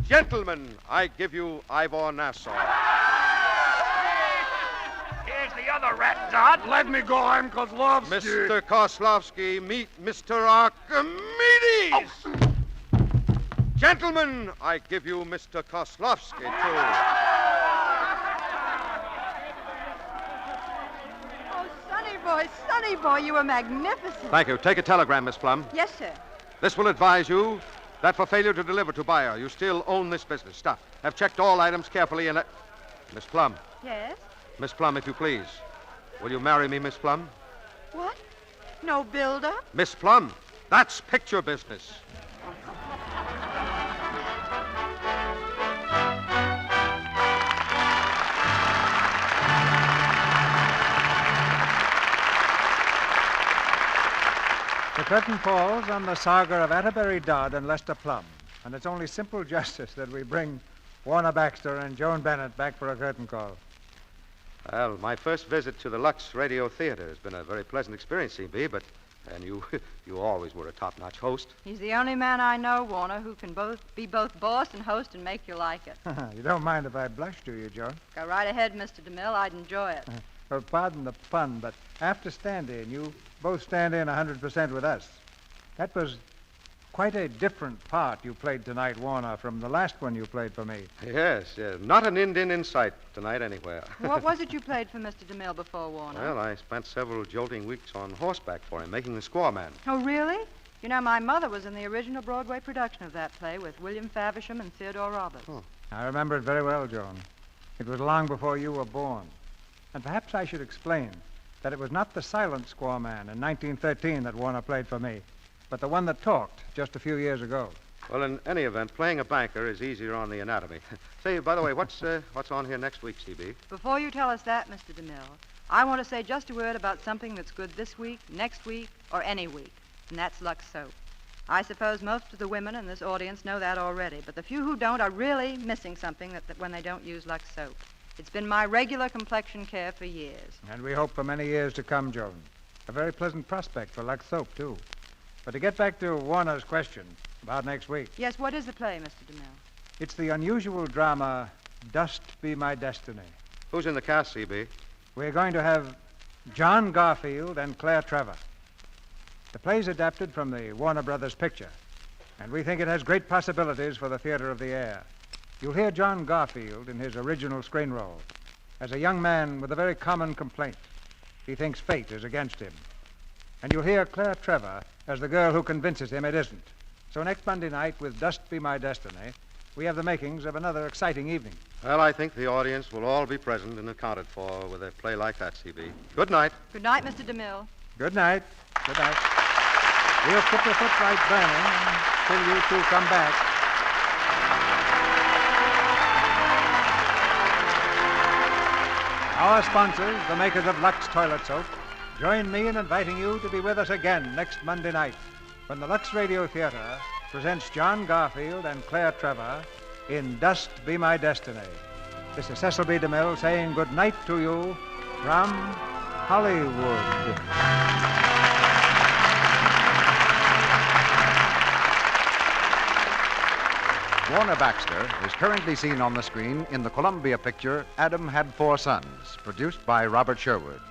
Gentlemen, I give you Ivor Nassau. Here's the other rat, Dodd. Let me go, I'm Kozlovsky. Mr. Kozlovsky, meet Mr. Archimedes. Oh. Gentlemen, I give you Mr. Kozlovsky, too. Oh, Sonny boy, you were magnificent. Thank you. Take a telegram, Miss Plum. Yes, sir. This will advise you that for failure to deliver to buyer, you still own this business. Stop. Have checked all items carefully and... Miss Plum. Yes? Miss Plum, if you please. Will you marry me, Miss Plum? What? No build-up? Miss Plum, that's picture business. The curtain falls on the saga of Atterbury Dodd and Lester Plum, and it's only simple justice that we bring Warner Baxter and Joan Bennett back for a curtain call. Well, my first visit to the Lux Radio Theater has been a very pleasant experience, CB, and you always were a top-notch host. He's the only man I know, Warner, who can be both boss and host and make you like it. You don't mind if I blush, do you, Joan? Go right ahead, Mr. DeMille. I'd enjoy it. Well, pardon the pun, but after stand-in, you both stand in 100% with us. That was quite a different part you played tonight, Warner, from the last one you played for me. Yes. Not an Indian in sight tonight anywhere. What was it you played for Mr. DeMille before, Warner? Well, I spent several jolting weeks on horseback for him, making the squaw man. Oh, really? You know, my mother was in the original Broadway production of that play with William Faversham and Theodore Roberts. Oh. I remember it very well, Joan. It was long before you were born. And perhaps I should explain that it was not the silent squaw man in 1913 that Warner played for me, but the one that talked just a few years ago. Well, in any event, playing a banker is easier on the anatomy. Say, by the way, what's on here next week, CB? Before you tell us that, Mr. DeMille, I want to say just a word about something that's good this week, next week, or any week, and that's Lux Soap. I suppose most of the women in this audience know that already, but the few who don't are really missing something that when they don't use Lux Soap. It's been my regular complexion care for years. And we hope for many years to come, Joan. A very pleasant prospect for Lux Soap, too. But to get back to Warner's question about next week. Yes, what is the play, Mr. DeMille? It's the unusual drama, Dust Be My Destiny. Who's in the cast, CB? We're going to have John Garfield and Claire Trevor. The play's adapted from the Warner Brothers picture, and we think it has great possibilities for the theater of the air. You'll hear John Garfield in his original screen role as a young man with a very common complaint. He thinks fate is against him. And you'll hear Claire Trevor as the girl who convinces him it isn't. So next Monday night, with Dust Be My Destiny, we have the makings of another exciting evening. Well, I think the audience will all be present and accounted for with a play like that, CB. Good night. Good night, Mr. DeMille. Good night. Good night. We'll keep the footlight burning until you two come back. Our sponsors, the makers of Lux Toilet Soap, join me in inviting you to be with us again next Monday night when the Lux Radio Theater presents John Garfield and Claire Trevor in Dust Be My Destiny. This is Cecil B. DeMille saying good night to you from Hollywood. Warner Baxter is currently seen on the screen in the Columbia picture Adam Had Four Sons, produced by Robert Sherwood.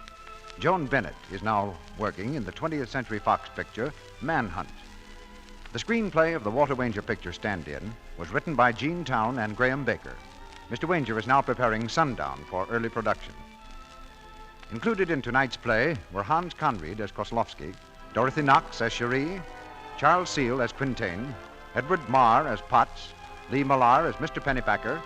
Joan Bennett is now working in the 20th Century Fox picture Manhunt. The screenplay of the Walter Wanger picture Stand-In was written by Gene Town and Graham Baker. Mr. Wanger is now preparing Sundown for early production. Included in tonight's play were Hans Conried as Kozlovsky, Dorothy Knox as Cherie, Charles Seal as Quintain, Edward Marr as Potts, Lee Millar as Mr. Pennypacker,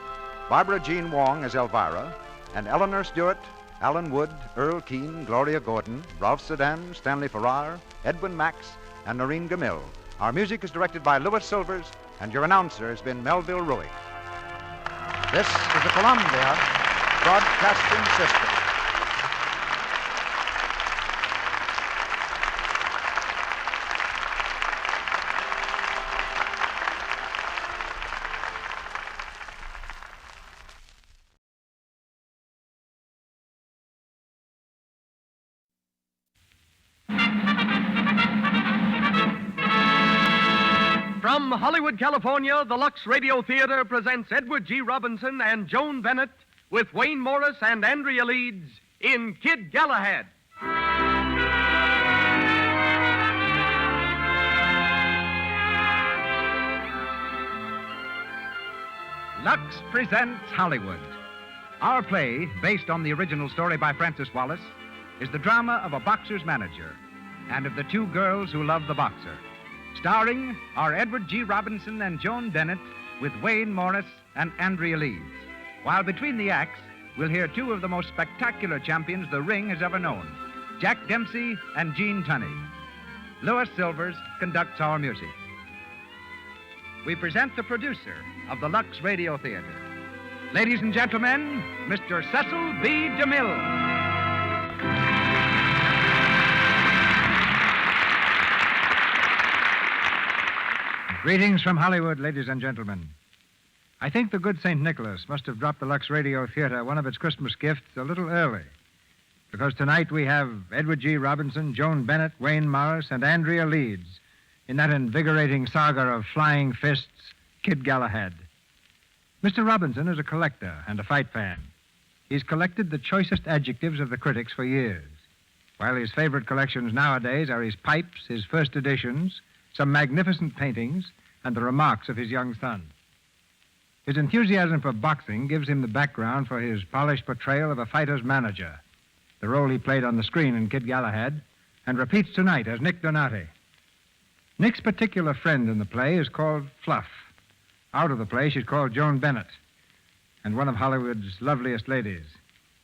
Barbara Jean Wong as Elvira, and Eleanor Stewart, Alan Wood, Earl Keane, Gloria Gordon, Ralph Sedan, Stanley Farrar, Edwin Max, and Noreen Gamil. Our music is directed by Louis Silvers, and your announcer has been Melville Ruick. This is the Columbia Broadcasting System. From Hollywood, California, the Lux Radio Theater presents Edward G. Robinson and Joan Bennett with Wayne Morris and Andrea Leeds in Kid Galahad. Lux presents Hollywood. Our play, based on the original story by Francis Wallace, is the drama of a boxer's manager and of the two girls who love the boxer. Starring are Edward G. Robinson and Joan Bennett with Wayne Morris and Andrea Leeds. While between the acts, we'll hear two of the most spectacular champions the ring has ever known, Jack Dempsey and Gene Tunney. Louis Silvers conducts our music. We present the producer of the Lux Radio Theater. Ladies and gentlemen, Mr. Cecil B. DeMille. Greetings from Hollywood, ladies and gentlemen. I think the good St. Nicholas must have dropped the Lux Radio Theater one of its Christmas gifts a little early, because tonight we have Edward G. Robinson, Joan Bennett, Wayne Morris, and Andrea Leeds in that invigorating saga of flying fists, Kid Galahad. Mr. Robinson is a collector and a fight fan. He's collected the choicest adjectives of the critics for years, while his favorite collections nowadays are his pipes, his first editions, some magnificent paintings, and the remarks of his young son. His enthusiasm for boxing gives him the background for his polished portrayal of a fighter's manager, the role he played on the screen in Kid Galahad, and repeats tonight as Nick Donati. Nick's particular friend in the play is called Fluff. Out of the play, she's called Joan Bennett, and one of Hollywood's loveliest ladies.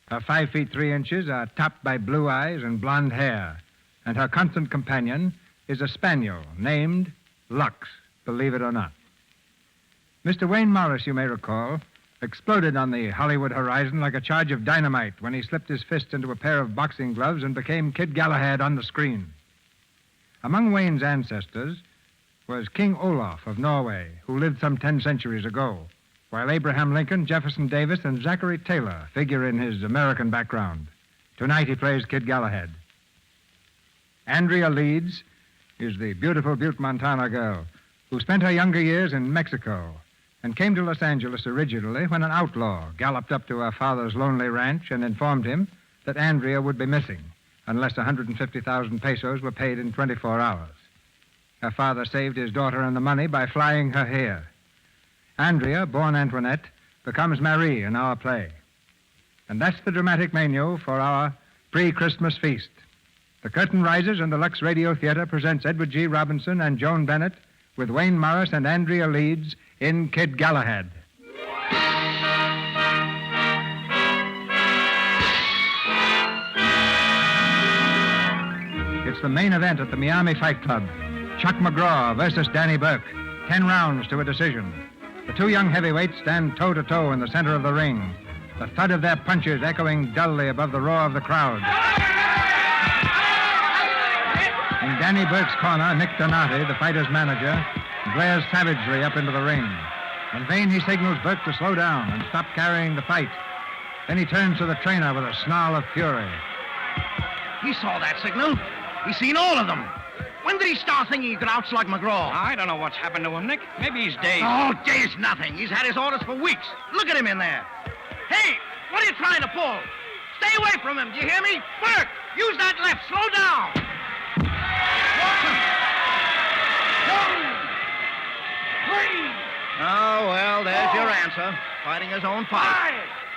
Her 5 feet 3 inches are topped by blue eyes and blonde hair, and her constant companion is a spaniel named Lux, believe it or not. Mr. Wayne Morris, you may recall, exploded on the Hollywood horizon like a charge of dynamite when he slipped his fist into a pair of boxing gloves and became Kid Galahad on the screen. Among Wayne's ancestors was King Olaf of Norway, who lived some 10 centuries ago, while Abraham Lincoln, Jefferson Davis, and Zachary Taylor figure in his American background. Tonight he plays Kid Galahad. Andrea Leeds is the beautiful Butte, Montana girl who spent her younger years in Mexico and came to Los Angeles originally when an outlaw galloped up to her father's lonely ranch and informed him that Andrea would be missing unless 150,000 pesos were paid in 24 hours. Her father saved his daughter and the money by flying her here. Andrea, born Antoinette, becomes Marie in our play. And that's the dramatic menu for our pre-Christmas feast. The curtain rises and the Lux Radio Theater presents Edward G. Robinson and Joan Bennett with Wayne Morris and Andrea Leeds in Kid Galahad. It's the main event at the Miami Fight Club. Chuck McGraw versus Danny Burke. 10 rounds to a decision. The two young heavyweights stand toe-to-toe in the center of the ring, the thud of their punches echoing dully above the roar of the crowd. In Danny Burke's corner, Nick Donati, the fighter's manager, glares savagely up into the ring. In vain, he signals Burke to slow down and stop carrying the fight. Then he turns to the trainer with a snarl of fury. He saw that signal. He's seen all of them. When did he start thinking he could outslug McGraw? I don't know what's happened to him, Nick. Maybe he's dazed. Oh, dazed nothing. He's had his orders for weeks. Look at him in there. Hey, what are you trying to pull? Stay away from him. Do you hear me? Burke, use that left. Slow down. 1, 2, 3. Oh, well, there's your answer. Fighting his own fight. 5.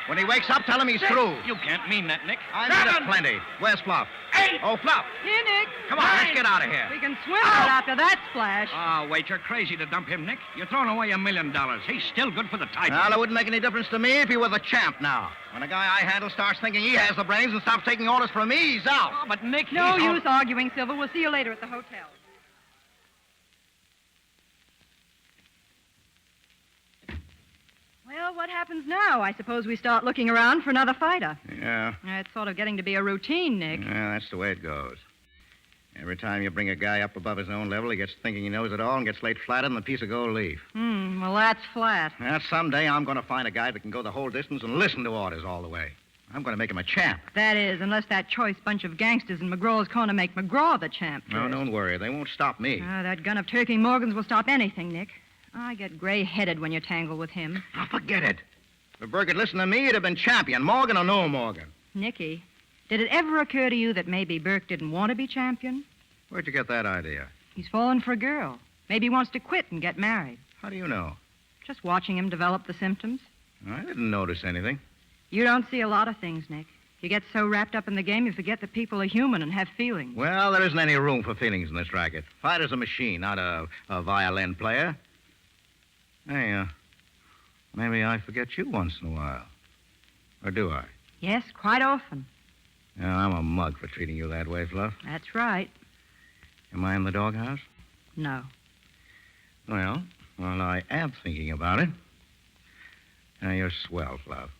When he wakes up, tell him he's through. You can't mean that, Nick. I need it plenty. Where's Fluff? 8. Oh, Fluff. Here, Nick. Come on, let's get out of here. We can swim right after that splash. Oh, wait, you're crazy to dump him, Nick. You're throwing away $1 million. He's still good for the title. Well, it wouldn't make any difference to me if he were the champ now. When a guy I handle starts thinking he has the brains and stops taking orders from me, he's out. Oh, but Nick, No use arguing, Silver. We'll see you later at the hotel. Well, what happens now? I suppose we start looking around for another fighter. Yeah. It's sort of getting to be a routine, Nick. Yeah, that's the way it goes. Every time you bring a guy up above his own level, he gets thinking he knows it all and gets laid flatter than a piece of gold leaf. Well, that's flat. Now, someday I'm going to find a guy that can go the whole distance and listen to orders all the way. I'm going to make him a champ. That is, unless that choice bunch of gangsters in McGraw's corner make McGraw the champ. No, don't worry. They won't stop me. That gun of Turkey Morgan's will stop anything, Nick. I get gray-headed when you tangle with him. Oh, forget it. If Burke had listened to me, he'd have been champion, Morgan or no Morgan. Nicky, did it ever occur to you that maybe Burke didn't want to be champion? Where'd you get that idea? He's fallen for a girl. Maybe he wants to quit and get married. How do you know? Just watching him develop the symptoms. I didn't notice anything. You don't see a lot of things, Nick. You get so wrapped up in the game, you forget that people are human and have feelings. Well, there isn't any room for feelings in this racket. Fighter's a machine, not a violin player. Hey, maybe I forget you once in a while. Or do I? Yes, quite often. Yeah, I'm a mug for treating you that way, Fluff. That's right. Am I in the doghouse? No. Well, I am thinking about it. Now, you're swell, Fluff.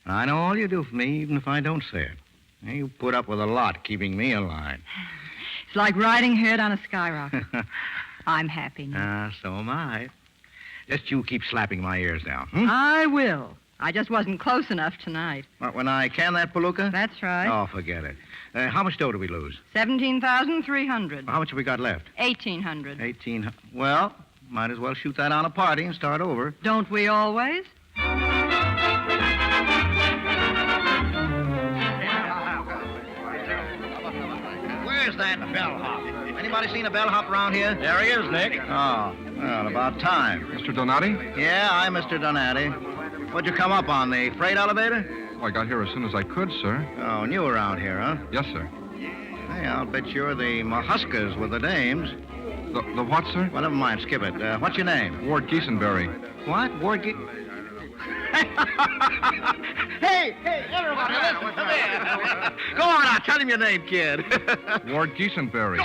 And I know all you do for me, even if I don't say it. Now, you put up with a lot keeping me alive. It's like riding herd on a skyrocket. I'm happy now. So am I. Just you keep slapping my ears down. I will. I just wasn't close enough tonight. What, when I can that palooka? That's right. Oh, forget it. How much dough do we lose? 17,300. How much have we got left? 1,800. 1,800. Well, might as well shoot that on a party and start over. Don't we always? Where's that bellhop? Anybody seen a bellhop around here? There he is, Nick. Oh, well, about time. Mr. Donati? Yeah, I'm Mr. Donati. What'd you come up on, the freight elevator? Well, I got here as soon as I could, sir. Oh, new around here, huh? Yes, sir. Hey, I'll bet you're the Mahuskers with the dames. The what, sir? Well, never mind, skip it. What's your name? Ward Giesenberry. What? Ward Hey, everybody, listen. Come here. Go on out. Tell him your name, kid. Ward Giesenberry.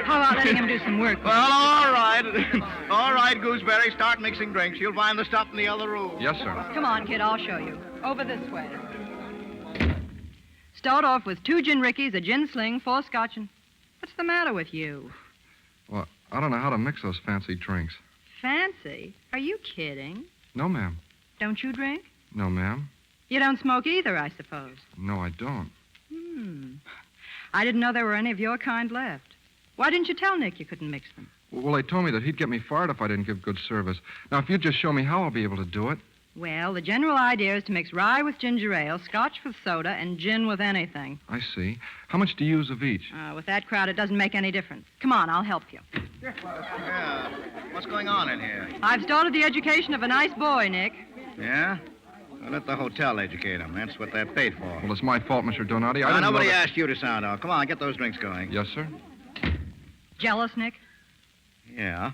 How about letting him do some work? Well, all right. All right, Gooseberry, start mixing drinks. You'll find the stuff in the other room. Yes, sir. Come on, kid, I'll show you. Over this way. Start off with 2 gin rickeys, a gin sling, 4 scotch, and... What's the matter with you? Well, I don't know how to mix those fancy drinks. Fancy? Are you kidding? No, ma'am. Don't you drink? No, ma'am. You don't smoke either, I suppose. No, I don't. I didn't know there were any of your kind left. Why didn't you tell Nick you couldn't mix them? Well, they told me that he'd get me fired if I didn't give good service. Now, if you'd just show me how, I'll be able to do it. Well, the general idea is to mix rye with ginger ale, scotch with soda, and gin with anything. I see. How much do you use of each? With that crowd, it doesn't make any difference. Come on, I'll help you. Yeah. What's going on in here? I've started the education of a nice boy, Nick. Yeah? Well, let the hotel educate him. That's what they're paid for. Well, it's my fault, Mr. Donati. I didn't nobody know that... asked you to sound off. Come on, get those drinks going. Yes, sir? Jealous, Nick? Yeah.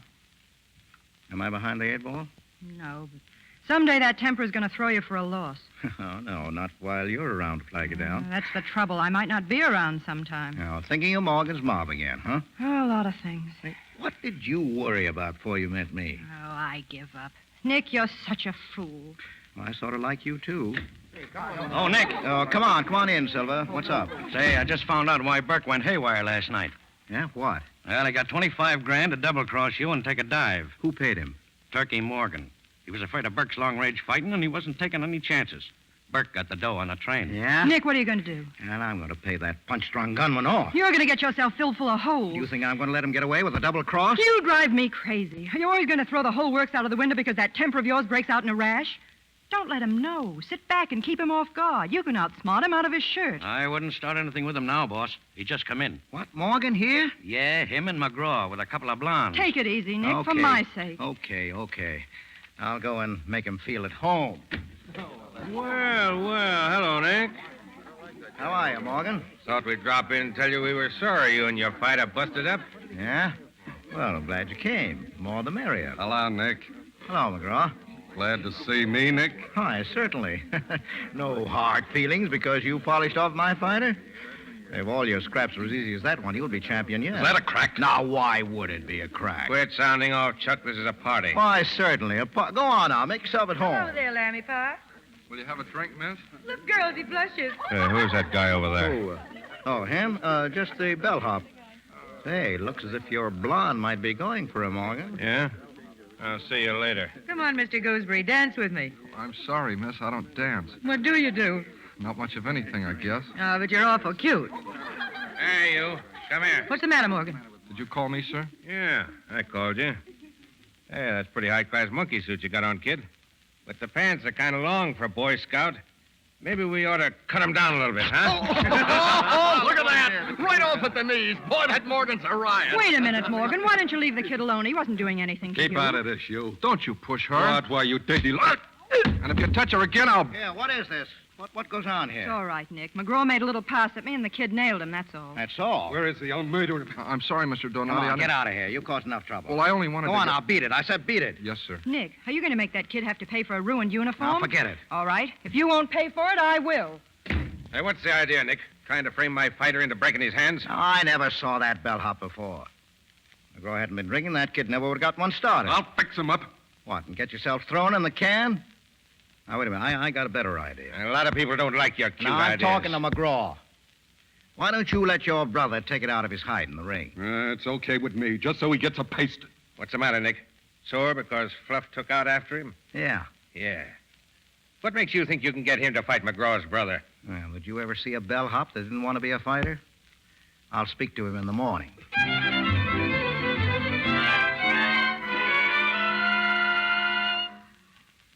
Am I behind the 8 ball? No, but someday that temper is going to throw you for a loss. Oh, no, not while you're around to flag it down. That's the trouble. I might not be around sometime. Now, thinking of Morgan's mob again, huh? Oh, a lot of things. What did you worry about before you met me? Oh, I give up. Nick, you're such a fool. Well, I sort of like you, too. Oh, Nick. Oh, come on in, Silver. What's up? Say, I just found out why Burke went haywire last night. Yeah, what? Well, he got 25 grand to double-cross you and take a dive. Who paid him? Turkey Morgan. He was afraid of Burke's long-range fighting, and he wasn't taking any chances. Burke got the dough on a train. Yeah? Nick, what are you going to do? And I'm going to pay that punch-drunk gunman off. You're going to get yourself filled full of holes. You think I'm going to let him get away with a double cross? You drive me crazy. Are you always going to throw the whole works out of the window because that temper of yours breaks out in a rash? Don't let him know. Sit back and keep him off guard. You can outsmart him out of his shirt. I wouldn't start anything with him now, boss. He just come in. What, Morgan here? Yeah, him and McGraw with a couple of blondes. Take it easy, Nick, okay. for my sake. Okay. I'll go and make him feel at home. Well, hello, Nick. How are you, Morgan? Thought we'd drop in and tell you we were sorry you and your fighter busted up. Yeah? Well, I'm glad you came. More the merrier. Hello, Nick. Hello, McGraw. Glad to see me, Nick? Hi, certainly. No hard feelings because you polished off my fighter? If all your scraps were as easy as that one, you'd be champion, yeah. Is that a crack? Now, why would it be a crack? Quit sounding off, Chuck. This is a party. Why, certainly. Go on now. Make yourself at home. Hello there, Lammy Pie. Will you have a drink, miss? Look, girls, he blushes. Who's that guy over there? Him? Just the bellhop. Hey, looks as if your blonde might be going for him, Morgan. Yeah? I'll see you later. Come on, Mr. Gooseberry, dance with me. I'm sorry, miss. I don't dance. What do you do? Not much of anything, I guess. Oh, but you're awful cute. Hey, you. Come here. What's the matter, Morgan? Did you call me, sir? Yeah, I called you. Hey, that's pretty high-class monkey suit you got on, kid. But the pants are kind of long for a Boy Scout. Maybe we ought to cut them down a little bit, huh? Oh, look at that. Right off at the knees. Boy, that Morgan's a riot. Wait a minute, Morgan. Why don't you leave the kid alone? He wasn't doing anything to you. Keep out of this, you. Don't you push her. What? Why, you dainty... And if you touch her again, I'll... Yeah, what is this? What goes on here? It's all right, Nick. McGraw made a little pass at me, and the kid nailed him, that's all. That's all. Where is the murderer? I'm sorry, Mr. Donati. Come on, get out of here. You caused enough trouble. Well, I only wanted Go to... on, now, beat it. I said beat it. Yes, sir. Nick, are you going to make that kid have to pay for a ruined uniform? Now, forget it. All right. If you won't pay for it, I will. Hey, what's the idea, Nick? Trying to frame my fighter into breaking his hands? Now, I never saw that bellhop before. McGraw hadn't been drinking, that kid never would have got one started. I'll fix him up. What, and get yourself thrown in the can? Now, wait a minute. I got a better idea. A lot of people don't like your cute Now, I'm ideas. talking to McGraw. Why don't you let your brother take it out of his hide in the ring? It's okay with me, just so he gets a paste. What's the matter, Nick? Sore because Fluff took out after him? Yeah. Yeah. What makes you think you can get him to fight McGraw's brother? Well, did you ever see a bellhop that didn't want to be a fighter? I'll speak to him in the morning.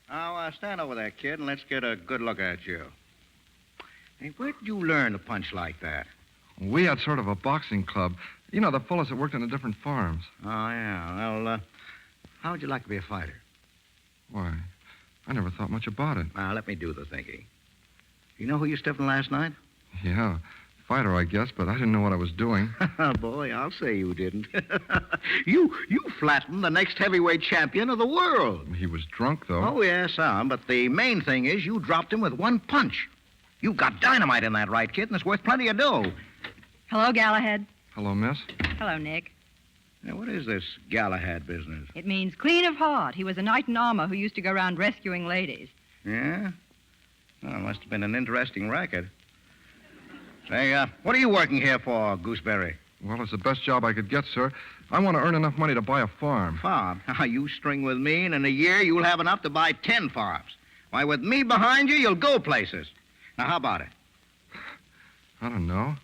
Now, stand over there, kid, and let's get a good look at you. Hey, where did you learn to punch like that? We had sort of a boxing club. You know, the fellows that worked in the different farms. Oh, yeah. Well, how would you like to be a fighter? Why, I never thought much about it. Now, let me do the thinking. You know who you stiffened last night? Yeah, fighter, I guess, but I didn't know what I was doing. Boy, I'll say you didn't. You flattened the next heavyweight champion of the world. He was drunk, though. Oh, yes, but the main thing is you dropped him with one punch. You've got dynamite in that right, kid, and it's worth plenty of dough. Hello, Galahad. Hello, miss. Hello, Nick. Now, what is this Galahad business? It means clean of heart. He was a knight in armor who used to go around rescuing ladies. Yeah? Well, it must have been an interesting racket. Say, what are you working here for, Gooseberry? Well, it's the best job I could get, sir. I want to earn enough money to buy a farm. Farm? You string with me, and in a year you'll have enough to buy 10 farms. Why, with me behind you, you'll go places. Now, how about it? I don't know.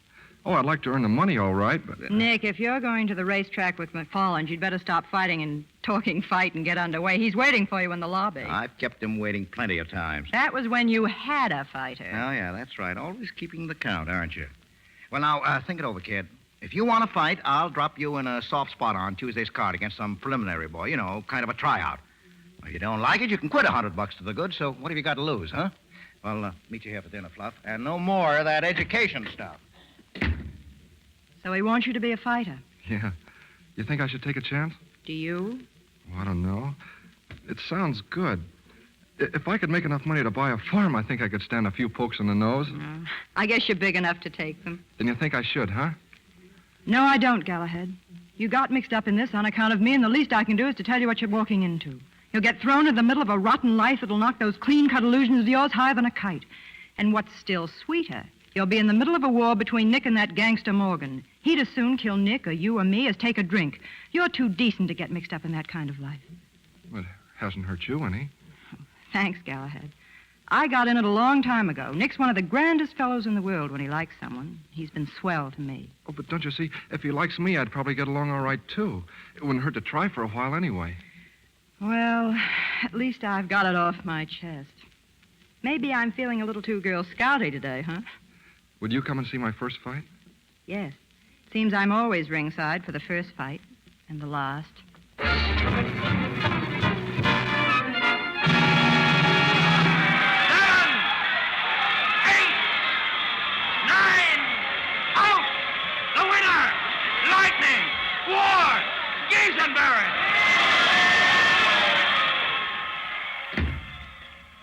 Oh, I'd like to earn the money, all right, but... Nick, if you're going to the racetrack with McFarland, you'd better stop fighting and talking fight and get underway. He's waiting for you in the lobby. I've kept him waiting plenty of times. That was when you had a fighter. Oh, yeah, that's right. Always keeping the count, aren't you? Well, now, think it over, kid. If you want to fight, I'll drop you in a soft spot on Tuesday's card against some preliminary boy. You know, kind of a tryout. Well, if you don't like it, you can quit $100 to the good, so what have you got to lose, huh? Well, meet you here for dinner, Fluff. And no more of that education stuff. So he wants you to be a fighter. Yeah. You think I should take a chance? Do you? Well, I don't know. It sounds good. If I could make enough money to buy a farm, I think I could stand a few pokes in the nose. I guess you're big enough to take them. Then you think I should, huh? No, I don't, Galahad. You got mixed up in this on account of me, and the least I can do is to tell you what you're walking into. You'll get thrown in the middle of a rotten life that'll knock those clean-cut illusions of yours higher than a kite. And what's still sweeter, you'll be in the middle of a war between Nick and that gangster Morgan. He'd as soon kill Nick or you or me as take a drink. You're too decent to get mixed up in that kind of life. Well, it hasn't hurt you any. Thanks, Galahad. I got in it a long time ago. Nick's one of the grandest fellows in the world when he likes someone. He's been swell to me. Oh, but don't you see, if he likes me, I'd probably get along all right, too. It wouldn't hurt to try for a while anyway. Well, at least I've got it off my chest. Maybe I'm feeling a little too Girl Scouty today, huh? Would you come and see my first fight? Yes. Seems I'm always ringside for the first fight and the last. 'Barrett.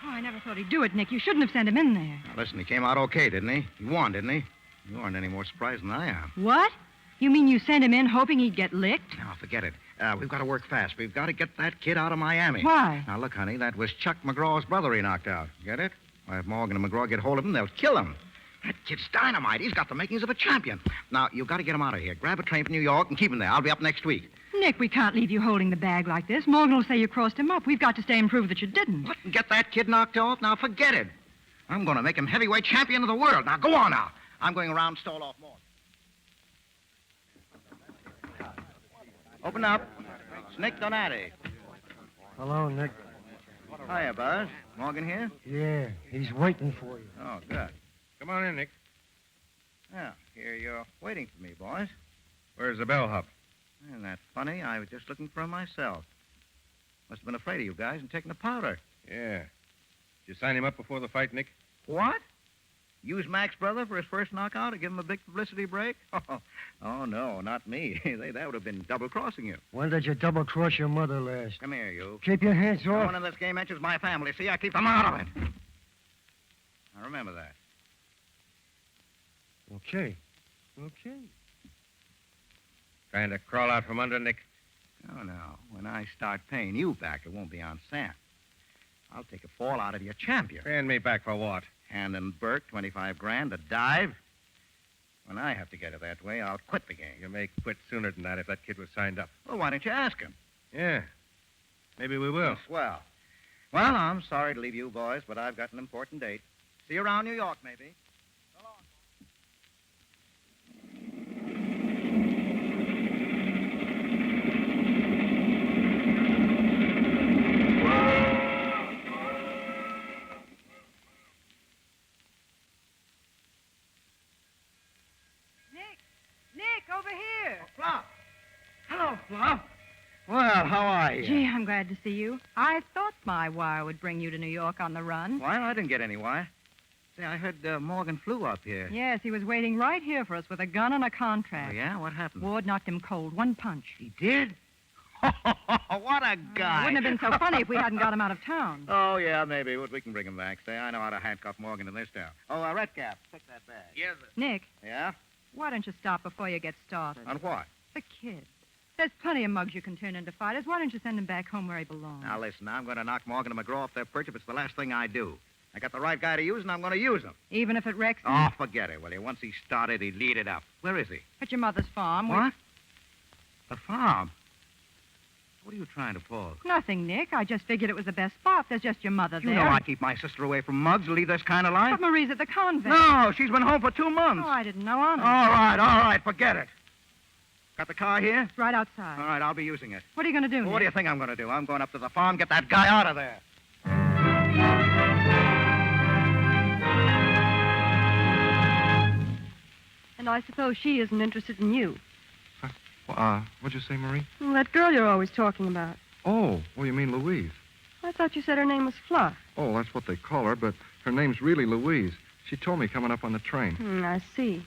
Oh, I never thought he'd do it, Nick. You shouldn't have sent him in there. Now, listen, he came out okay, didn't he? He won, didn't he? You aren't any more surprised than I am. What? You mean you sent him in hoping he'd get licked? Now, forget it. We've got to work fast. We've got to get that kid out of Miami. Why? Now, look, honey, that was Chuck McGraw's brother he knocked out. Get it? Why, if Morgan and McGraw get hold of him, they'll kill him. That kid's dynamite. He's got the makings of a champion. Now, you've got to get him out of here. Grab a train for New York and keep him there. I'll be up next week. Nick, we can't leave you holding the bag like this. Morgan will say you crossed him up. We've got to stay and prove that you didn't. What? Get that kid knocked off? Now, forget it. I'm going to make him heavyweight champion of the world. Now, go on now. I'm going around and stall off Morgan. Open up. It's Nick Donati. Hello, Nick. Hiya, Buzz. Morgan here? Yeah, he's waiting for you. Oh, good. Come on in, Nick. Yeah, here you're waiting for me, boys. Where's the bellhop? Isn't that funny? I was just looking for him myself. Must have been afraid of you guys and taken the powder. Yeah. Did you sign him up before the fight, Nick? What? Use Mac's brother for his first knockout to give him a big publicity break? Oh, no, not me. That would have been double-crossing you. When did you double-cross your mother last? Come here, you. Keep your hands No off. one in this game mentions my family. See, I keep them out of it. Now, remember that. Okay. Okay. Trying to crawl out from under, Nick? Oh, no. When I start paying you back, it won't be on Sam. I'll take a fall out of your champion. Paying me back for what? Handing Burke $25,000 to dive. When I have to get it that way, I'll quit the game. You may quit sooner than that if that kid was signed up. Well, why don't you ask him? Yeah. Maybe we will. Swell. Well, I'm sorry to leave you boys, but I've got an important date. See you around New York, maybe. Nick, over here. Fluff. Hello, Fluff. Well, how are you? Gee, I'm glad to see you. I thought my wire would bring you to New York on the run. Why? I didn't get any wire. Say, I heard Morgan flew up here. Yes, he was waiting right here for us with a gun and a contract. Oh, yeah? What happened? Ward knocked him cold. One punch. He did? What a guy. Wouldn't have been so funny if we hadn't got him out of town. Oh, yeah, maybe. But we can bring him back. Say, I know how to handcuff Morgan in this town. Oh, Redcap, take that bag. Yes, sir. Nick, Yeah? why don't you stop before you get started? On what? The kid. There's plenty of mugs you can turn into fighters. Why don't you send him back home where he belongs? Now, listen, I'm going to knock Morgan and McGraw off their perch if it's the last thing I do. I got the right guy to use, and I'm going to use him. Even if it wrecks him? Oh, forget it, will you? Once he started, he'd lead it up. Where is he? At your mother's farm. What? The farm? What are you trying to pull? Nothing, Nick. I just figured it was the best spot. There's just your mother You there. know I keep my sister away from mugs to lead this kind of life. But Marie's at the convent. No, she's been home for 2 months. Oh, I didn't know, honest. All right, forget it. Got the car here? It's right outside. All right, I'll be using it. What are you going to do, Well, what do you Nick? think I'm going to do? I'm going up to the farm, get that guy out of there. And I suppose she isn't interested in you. What'd you say, Marie? Well, that girl you're always talking about. Oh, you mean Louise. I thought you said her name was Fluff. Oh, that's what they call her, but her name's really Louise. She told me coming up on the train. I see.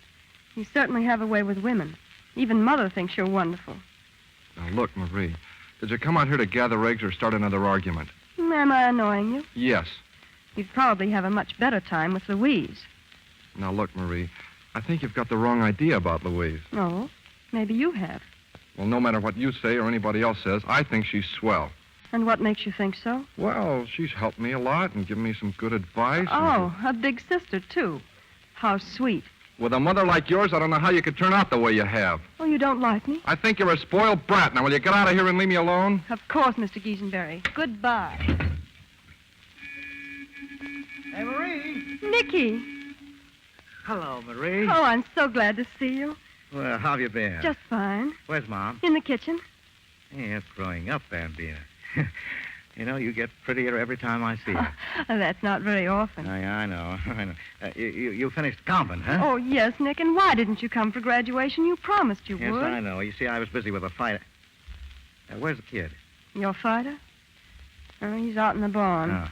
You certainly have a way with women. Even Mother thinks you're wonderful. Now, look, Marie, did you come out here to gather eggs or start another argument? Am I annoying you? Yes. You'd probably have a much better time with Louise. Now, look, Marie, I think you've got the wrong idea about Louise. Oh, maybe you have. Well, no matter what you say or anybody else says, I think she's swell. And what makes you think so? Well, she's helped me a lot and given me some good advice. Oh, a big sister, too. How sweet. With a mother like yours, I don't know how you could turn out the way you have. Oh, you don't like me? I think you're a spoiled brat. Now, will you get out of here and leave me alone? Of course, Mr. Giesenberry. Goodbye. Hey, Marie. Nicky. Hello, Marie. Oh, I'm so glad to see you. Well, how have you been? Just fine. Where's Mom? In the kitchen. Yeah, it's growing up, Bambina. You know, you get prettier every time I see you. That's not very often. Oh, yeah, I know. I know. You finished convent, huh? Oh, yes, Nick. And why didn't you come for graduation? You promised you Yes, would. I know. You see, I was busy with a fight. Where's the kid? Your fighter? Oh, he's out in the barn. Oh.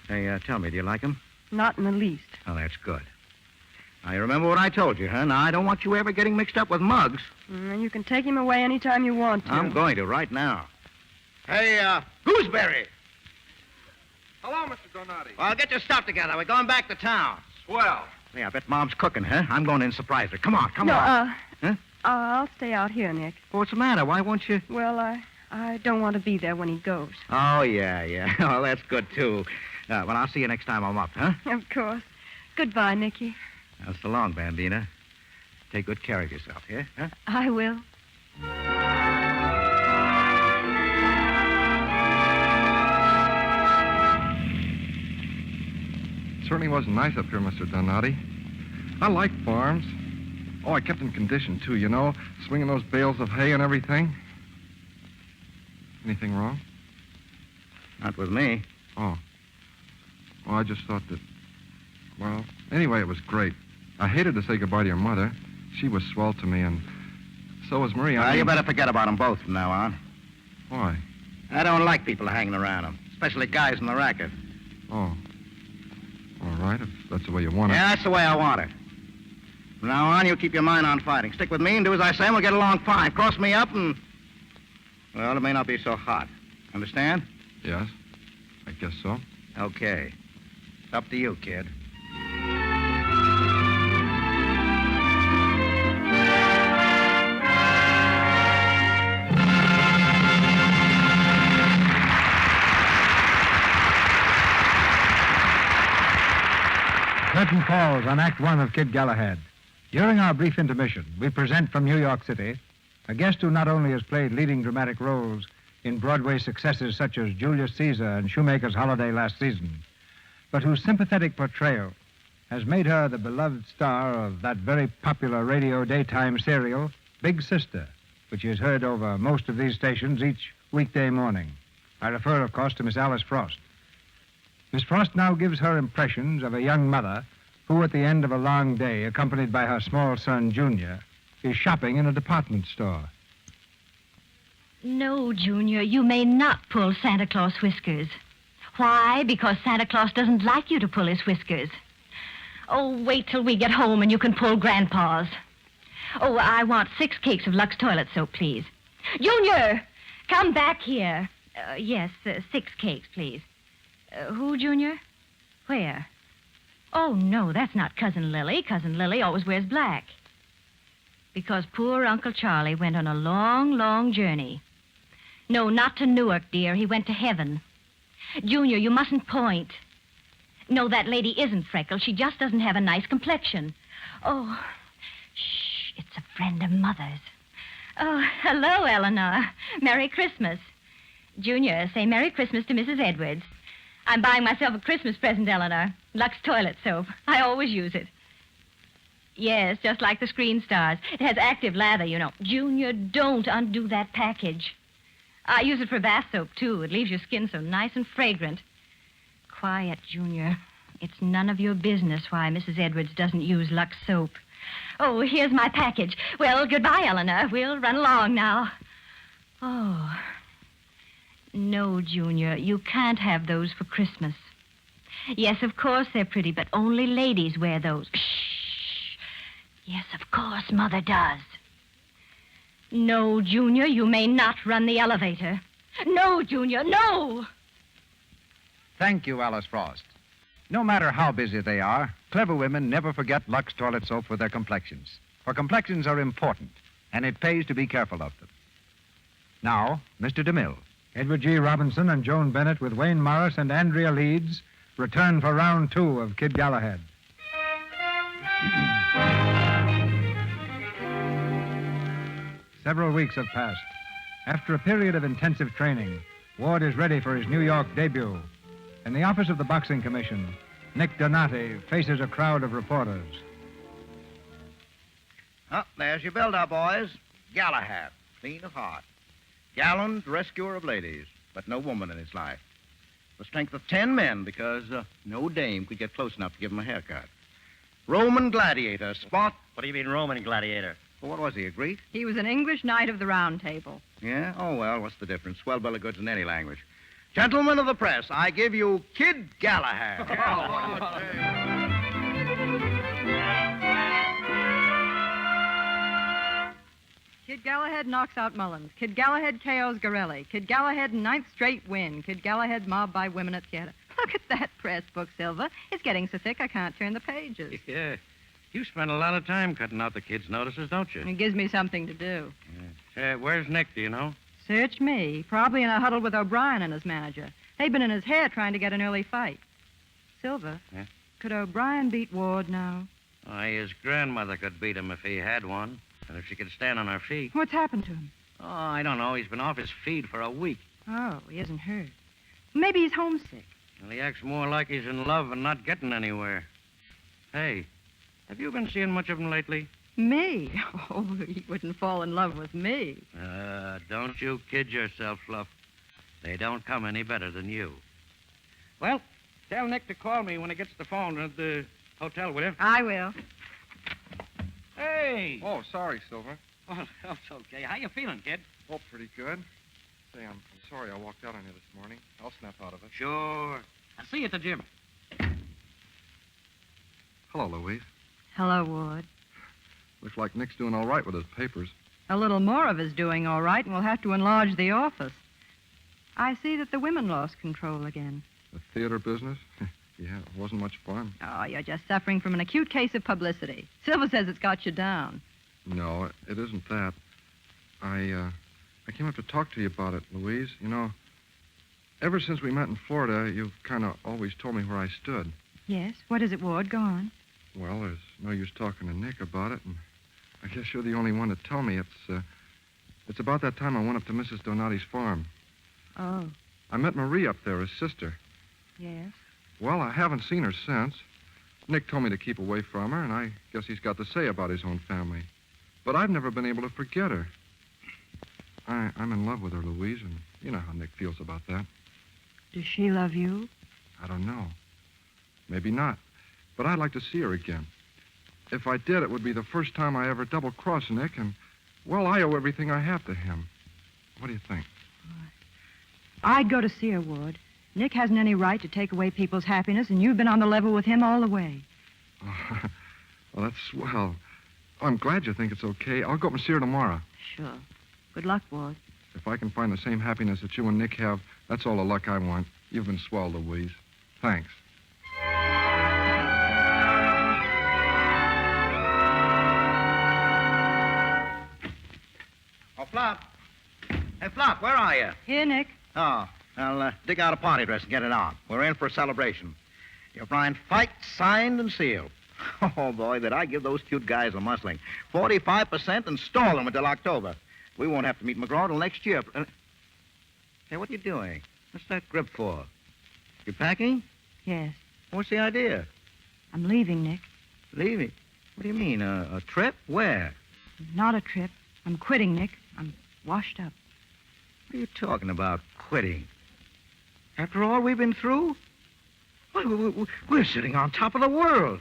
Hey, tell me, do you like him? Not in the least. Oh, that's good. Now, you remember what I told you, huh? Now, I don't want you ever getting mixed up with mugs. You can take him away any time you want to. I'm going to right now. Hey, Gooseberry. Hello, Mr. Donati. Well, get your stuff together. We're going back to town. Swell. Hey, I bet Mom's cooking, huh? I'm going in and surprise her. Come on, come No, on. Huh? I'll stay out here, Nick. What's the matter? Why won't you? Well, I don't want to be there when he goes. Oh, yeah. Well, that's good, too. Well, I'll see you next time I'm up, huh? Of course. Goodbye, Nicky. Now, so long, Bambina. Take good care of yourself, yeah? Huh? I will. It certainly wasn't nice up here, Mr. Donati. I like farms. Oh, I kept in condition, too, you know, swinging those bales of hay and everything. Anything wrong? Not with me. Oh. Well, I just thought that... Well, anyway, it was great. I hated to say goodbye to your mother. She was swell to me, and so was Marie. You better forget about them both from now on. Why? I don't like people hanging around them, especially guys in the racket. Oh. All right, if that's the way you want it. Yeah, that's the way I want it. From now on, you keep your mind on fighting. Stick with me and do as I say, and we'll get along fine. Cross me up and... Well, it may not be so hot. Understand? Yes, I guess so. Okay. It's up to you, kid. Curtain falls on Act One of Kid Galahad. During our brief intermission, we present from New York City a guest who not only has played leading dramatic roles in Broadway successes such as Julius Caesar and Shoemaker's Holiday last season, but whose sympathetic portrayal has made her the beloved star of that very popular radio daytime serial, Big Sister, which is heard over most of these stations each weekday morning. I refer, of course, to Miss Alice Frost. Miss Frost now gives her impressions of a young mother who, at the end of a long day, accompanied by her small son, Junior, is shopping in a department store. No, Junior, you may not pull Santa Claus whiskers. Why? Because Santa Claus doesn't like you to pull his whiskers. Oh, wait till we get home and you can pull Grandpa's. Oh, I want 6 cakes of Lux toilet soap, please. Junior, come back here. Yes, 6 cakes, please. Who, Junior? Where? Oh, no, that's not Cousin Lily. Cousin Lily always wears black. Because poor Uncle Charlie went on a long, long journey. No, not to Newark, dear. He went to heaven. Junior, you mustn't point. No, that lady isn't freckled. She just doesn't have a nice complexion. Oh, shh, it's a friend of Mother's. Oh, hello, Eleanor. Merry Christmas. Junior, say Merry Christmas to Mrs. Edwards. I'm buying myself a Christmas present, Eleanor. Lux toilet soap. I always use it. Yes, just like the screen stars. It has active lather, you know. Junior, don't undo that package. I use it for bath soap, too. It leaves your skin so nice and fragrant. Quiet, Junior. It's none of your business why Mrs. Edwards doesn't use Lux soap. Oh, here's my package. Well, goodbye, Eleanor. We'll run along now. Oh... No, Junior, you can't have those for Christmas. Yes, of course they're pretty, but only ladies wear those. Shh. Yes, of course Mother does. No, Junior, you may not run the elevator. No, Junior, no! Thank you, Alice Frost. No matter how busy they are, clever women never forget Lux toilet soap for their complexions. For complexions are important, and it pays to be careful of them. Now, Mr. DeMille. Edward G. Robinson and Joan Bennett with Wayne Morris and Andrea Leeds return for round 2 of Kid Galahad. Several weeks have passed. After a period of intensive training, Ward is ready for his New York debut. In the office of the Boxing Commission, Nick Donati faces a crowd of reporters. Oh, there's your build-up, boys. Galahad, clean of heart. Gallant rescuer of ladies, but no woman in his life. The strength of 10 men, because no dame could get close enough to give him a haircut. Roman gladiator, spot... What do you mean, Roman gladiator? Well, what was he, a Greek? He was an English knight of the Round Table. Yeah? Oh, well, what's the difference? Swell bill of goods in any language. Gentlemen of the press, I give you Kid Galahad. Kid Galahad knocks out Mullins. Kid Galahad KOs Gorelli. Kid Galahad 9th straight win. Kid Galahad mobbed by women at theater. Look at that press book, Silver. It's getting so thick I can't turn the pages. Yeah. You spend a lot of time cutting out the kids' notices, don't you? It gives me something to do. Where's Nick, do you know? Search me. Probably in a huddle with O'Brien and his manager. They've been in his hair trying to get an early fight. Silver, Yeah? could O'Brien beat Ward now? Why, his grandmother could beat him if he had one, and if she could stand on her feet. What's happened to him? Oh, I don't know. He's been off his feed for a week. Oh, he isn't hurt. Maybe he's homesick. Well, he acts more like he's in love and not getting anywhere. Hey, have you been seeing much of him lately? Me? Oh, he wouldn't fall in love with me. Don't you kid yourself, Fluff. They don't come any better than you. Well, tell Nick to call me when he gets the phone at the hotel, will you? I will. Hey! Oh, sorry, Silver. Oh, that's okay. How you feeling, kid? Oh, pretty good. Say, I'm sorry I walked out on you this morning. I'll snap out of it. Sure. I'll see you at the gym. Hello, Louise. Hello, Ward. Looks like Nick's doing all right with his papers. A little more of his doing all right, and we'll have to enlarge the office. I see that the women lost control again. The theater business? Yeah, it wasn't much fun. Oh, you're just suffering from an acute case of publicity. Silver says it's got you down. No, it isn't that. I came up to talk to you about it, Louise. You know, ever since we met in Florida, you've kind of always told me where I stood. Yes? What is it, Ward? Go on. Well, there's no use talking to Nick about it, and I guess you're the only one to tell me. It's about that time I went up to Mrs. Donati's farm. Oh, I met Marie up there, his sister. yes. Well, I haven't seen her since. Nick told me to keep away from her, and I guess he's got to say about his own family. But I've never been able to forget her. I'm in love with her, Louise, and you know how Nick feels about that. Does she love you? I don't know. Maybe not. But I'd like to see her again. If I did, it would be the first time I ever double-crossed Nick, and, well, I owe everything I have to him. What do you think? I'd go to see her, Ward. Nick hasn't any right to take away people's happiness, and you've been on the level with him all the way. Oh, well, that's swell. I'm glad you think it's okay. I'll go up and see her tomorrow. Sure. Good luck, Ward. If I can find the same happiness that you and Nick have, that's all the luck I want. You've been swell, Louise. Thanks. Oh, Flop. Hey, Flop, where are you? Here, Nick. Oh, I'll dig out a party dress and get it on. We're in for a celebration. You'll find fight signed and sealed. Oh, boy, did I give those cute guys a muscling. 45% and stall them until October. We won't have to meet McGraw till next year. Hey, what are you doing? What's that grip for? You packing? Yes. What's the idea? I'm leaving, Nick. Leaving? What do you mean, a trip? Where? Not a trip. I'm quitting, Nick. I'm washed up. What are you talking about, quitting? After all we've been through? We're sitting on top of the world.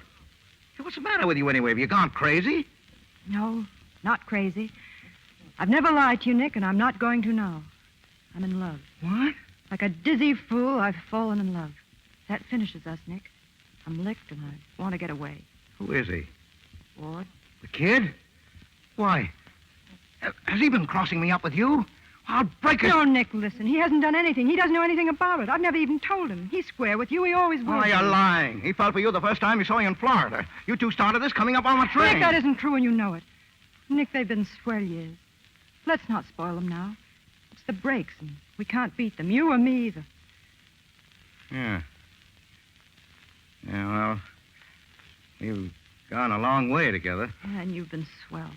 Hey, what's the matter with you anyway? Have you gone crazy? No, not crazy. I've never lied to you, Nick, and I'm not going to now. I'm in love. What? Like a dizzy fool, I've fallen in love. That finishes us, Nick. I'm licked, and I want to get away. Who is he? Ward? The kid? Why? Has he been crossing me up with you? I'll break it. No, Nick, listen. He hasn't done anything. He doesn't know anything about it. I've never even told him. He's square with you. He always will. Oh, be. you're lying. He fell for you the first time he saw you in Florida. You two started this coming up on the train. Nick, that isn't true, and you know it. Nick, they've been swell years. Let's not spoil them now. It's the breaks, and we can't beat them. You or me either. Yeah. Yeah, well, we've gone a long way together. Yeah, and you've been swell.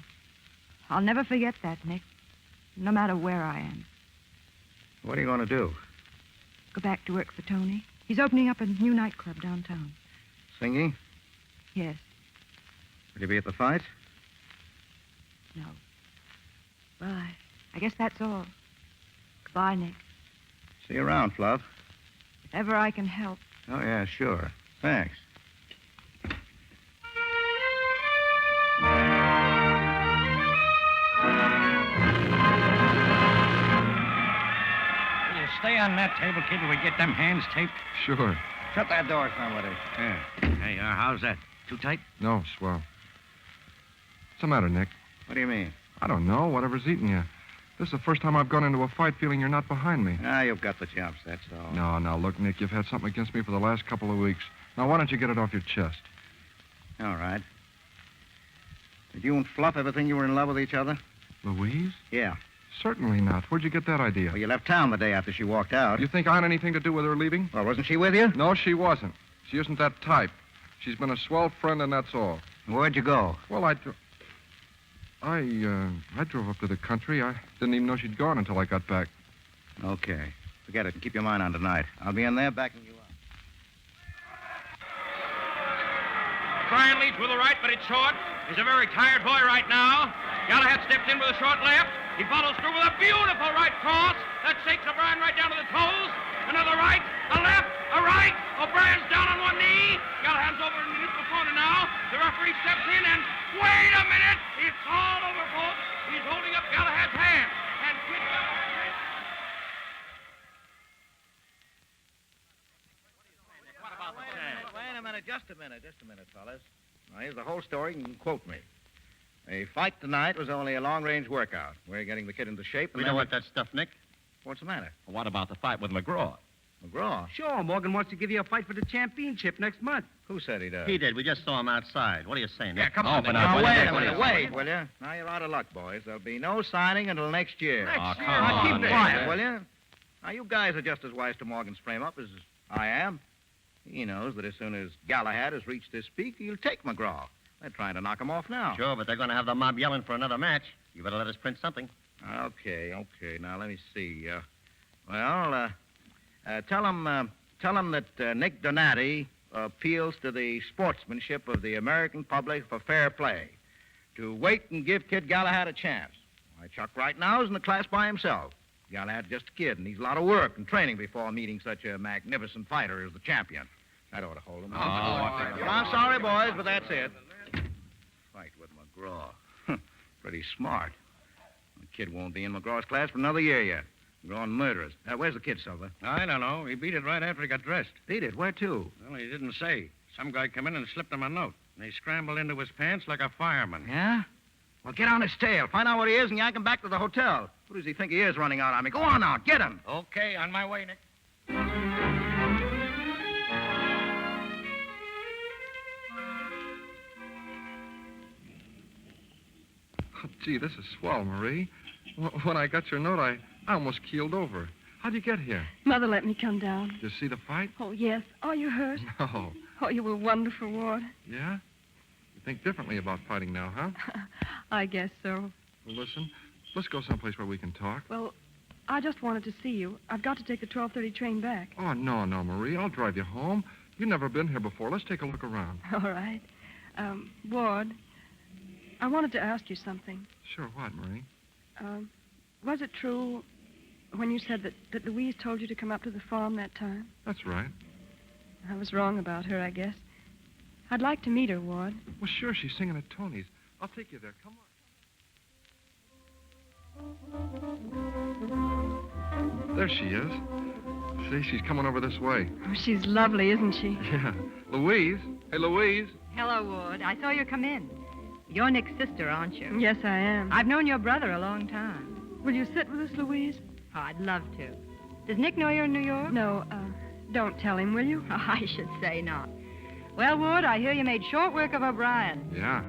I'll never forget that, Nick. No matter where I am. What are you going to do? Go back to work for Tony. He's opening up a new nightclub downtown. Singing? Yes. Will you be at the fight? No. Well, I guess that's all. Goodbye, Nick. See you around, Fluff. If ever I can help. Oh, yeah, sure. Thanks. Stay on that table, kid, till we get them hands taped. Sure. Shut that door, somebody. Yeah. Hey, how's that? Too tight? No, swell. What's the matter, Nick? What do you mean? I don't know. Whatever's eating you. This is the first time I've gone into a fight feeling you're not behind me. Ah, you've got the chops, that's all. No, now, look, Nick, you've had something against me for the last couple of weeks. Now, why don't you get it off your chest? All right. Did you and Fluff ever think you were in love with each other? Louise? Yeah. Certainly not. Where'd you get that idea? Well, you left town the day after she walked out. You think I had anything to do with her leaving? Well, wasn't she with you? No, she wasn't. She isn't that type. She's been a swell friend, and that's all. Where'd you go? Well, I drove up to the country. I didn't even know she'd gone until I got back. Okay. Forget it. Keep your mind on tonight. I'll be in there backing you up. Brian leads with the right, but it's short. He's a very tired boy right now. Galahad steps in with a short left. He follows through with a beautiful right cross. That shakes O'Brien right down to the toes. Another right, a left, a right. O'Brien's down on one knee. Galahad's over in the neutral corner now. The referee steps in and, wait a minute! It's all over, folks. He's holding up Galahad's hand. And Kid Galahad... What about the chance? Wait a minute, just a minute, fellas. Now, here's the whole story. You can quote me. A fight tonight was only a long-range workout. We're getting the kid into shape. We don't want that stuff, Nick. What's the matter? What about the fight with McGraw? McGraw? Sure, Morgan wants to give you a fight for the championship next month. Who said he does? He did. We just saw him outside. What are you saying, Nick? Yeah, come on. Open Now, up. wait, will you? Now, you're out of luck, boys. There'll be no signing until next year. Now, keep quiet, will you? Now, you guys are just as wise to Morgan's frame-up as I am. He knows that as soon as Galahad has reached his peak, he'll take McGraw. They're trying to knock him off now. Sure, but they're going to have the mob yelling for another match. You better let us print something. Okay. Now, let me see. Tell him that Nick Donati appeals to the sportsmanship of the American public for fair play. To wait and give Kid Galahad a chance. Why, Chuck right now is in the class by himself. Galahad's just a kid and needs a lot of work and training before meeting such a magnificent fighter as the champion. That ought to hold him. I'm sorry, boys, but that's it. Fight with McGraw. Pretty smart. The kid won't be in McGraw's class for another year yet. McGraw and murderers. Where's the kid, Silver? I don't know. He beat it right after he got dressed. Beat it? Where to? Well, he didn't say. Some guy come in and slipped him a note. And he scrambled into his pants like a fireman. Yeah? Well, get on his tail. Find out what he is and yank him back to the hotel. Who does he think he is running out on me? Go on now. Get him. Okay, on my way, Nick. Oh, gee, this is swell, Marie. When I got your note, I almost keeled over. How'd you get here? Mother let me come down. Did you see the fight? Oh, yes. Are you hurt? No. Oh, you were wonderful, Ward. Yeah? You think differently about fighting now, huh? I guess so. Well, listen, let's go someplace where we can talk. Well, I just wanted to see you. I've got to take the 12:30 train back. Oh, no, Marie. I'll drive you home. You've never been here before. Let's take a look around. All right. Ward, I wanted to ask you something. Sure, what, Marie? Was it true when you said that Louise told you to come up to the farm that time? That's right. I was wrong about her, I guess. I'd like to meet her, Ward. Well, sure, she's singing at Tony's. I'll take you there. Come on. There she is. See, she's coming over this way. Oh, she's lovely, isn't she? Yeah. Louise? Hey, Louise. Hello, Ward. I saw you come in. You're Nick's sister, aren't you? Yes, I am. I've known your brother a long time. Will you sit with us, Louise? Oh, I'd love to. Does Nick know you're in New York? No, don't tell him, will you? Oh, I should say not. Well, Wood, I hear you made short work of O'Brien. Yeah.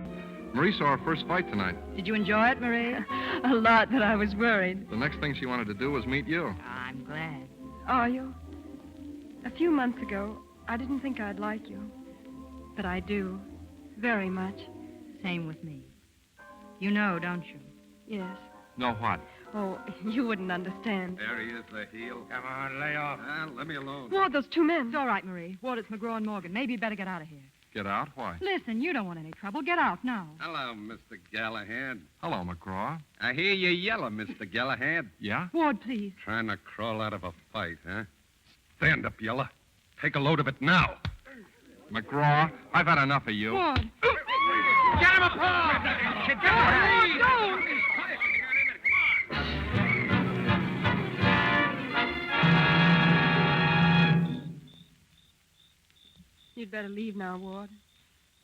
Marie saw her first fight tonight. Did you enjoy it, Marie? A lot, but I was worried. The next thing she wanted to do was meet you. I'm glad. Are you? A few months ago, I didn't think I'd like you. But I do. Very much. Same with me. You know, don't you? Yes. No, what? Oh, you wouldn't understand. There he is, the heel. Come on, lay off. Let me alone. Ward, those two men. It's all right, Marie. Ward, it's McGraw and Morgan. Maybe you'd better get out of here. Get out? Why? Listen, you don't want any trouble. Get out now. Hello, Mr. Galahad. Hello, McGraw. I hear you yelling, Mr. Galahad. Yeah? Ward, please. Trying to crawl out of a fight, huh? Stand up, Yella. Take a load of it now. McGraw, I've had enough of you. Ward. Get him apart! Get him apart! You'd better leave now, Ward.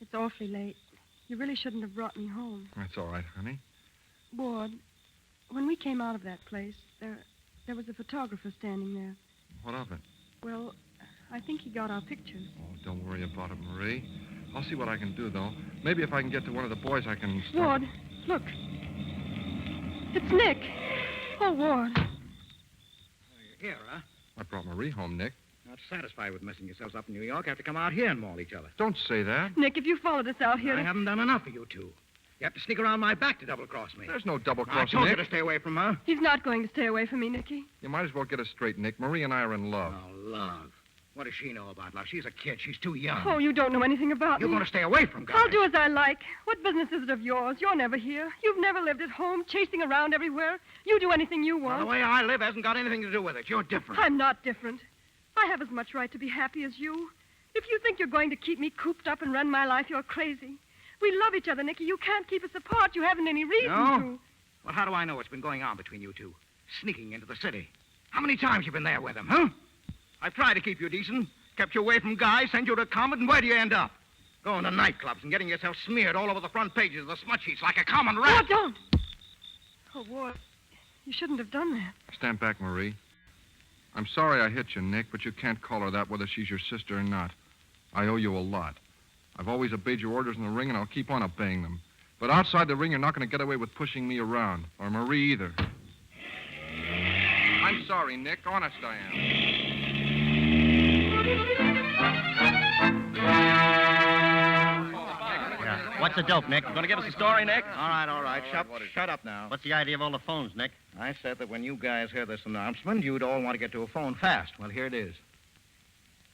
It's awfully late. You really shouldn't have brought me home. That's all right, honey. Ward, when we came out of that place, there was a photographer standing there. What of it? Well, I think he got our pictures. Oh, don't worry about it, Marie. I'll see what I can do, though. Maybe if I can get to one of the boys, I can... Ward, look. It's Nick. Oh, Ward. You're here, huh? I brought Marie home, Nick. Not satisfied with messing yourselves up in New York. Have to come out here and maul each other. Don't say that. Nick, if you followed us out here... I haven't done enough for you two. You have to sneak around my back to double-cross me. There's no double-crossing, I told Nick. you to stay away from her. He's not going to stay away from me, Nicky. You might as well get us straight, Nick. Marie and I are in love. Oh, love. What does she know about love? She's a kid. She's too young. Oh, you don't know anything about You're me. going to stay away from guys. I'll do as I like. What business is it of yours? You're never here. You've never lived at home, chasing around everywhere. You do anything you want. Well, the way I live hasn't got anything to do with it. You're different. I'm not different. I have as much right to be happy as you. If you think you're going to keep me cooped up and run my life, you're crazy. We love each other, Nicky. You can't keep us apart. You haven't any reason No? to. Well, how do I know what's been going on between you two? Sneaking into the city. How many times you been there with him, huh? I've tried to keep you decent, kept you away from guys, sent you to Comet, and where do you end up? Going to nightclubs and getting yourself smeared all over the front pages of the smut sheets like a common rat. Oh, don't. Oh, Ward, you shouldn't have done that. Stand back, Marie. I'm sorry I hit you, Nick, but you can't call her that whether she's your sister or not. I owe you a lot. I've always obeyed your orders in the ring, and I'll keep on obeying them. But outside the ring, you're not going to get away with pushing me around, or Marie either. I'm sorry, Nick. Honest, I am. Yeah. What's the dope, Nick? Going to give us a story, Nick? All right. Shut up now. What's the idea of all the phones, Nick? I said that when you guys hear this announcement, you'd all want to get to a phone fast. Well, here it is.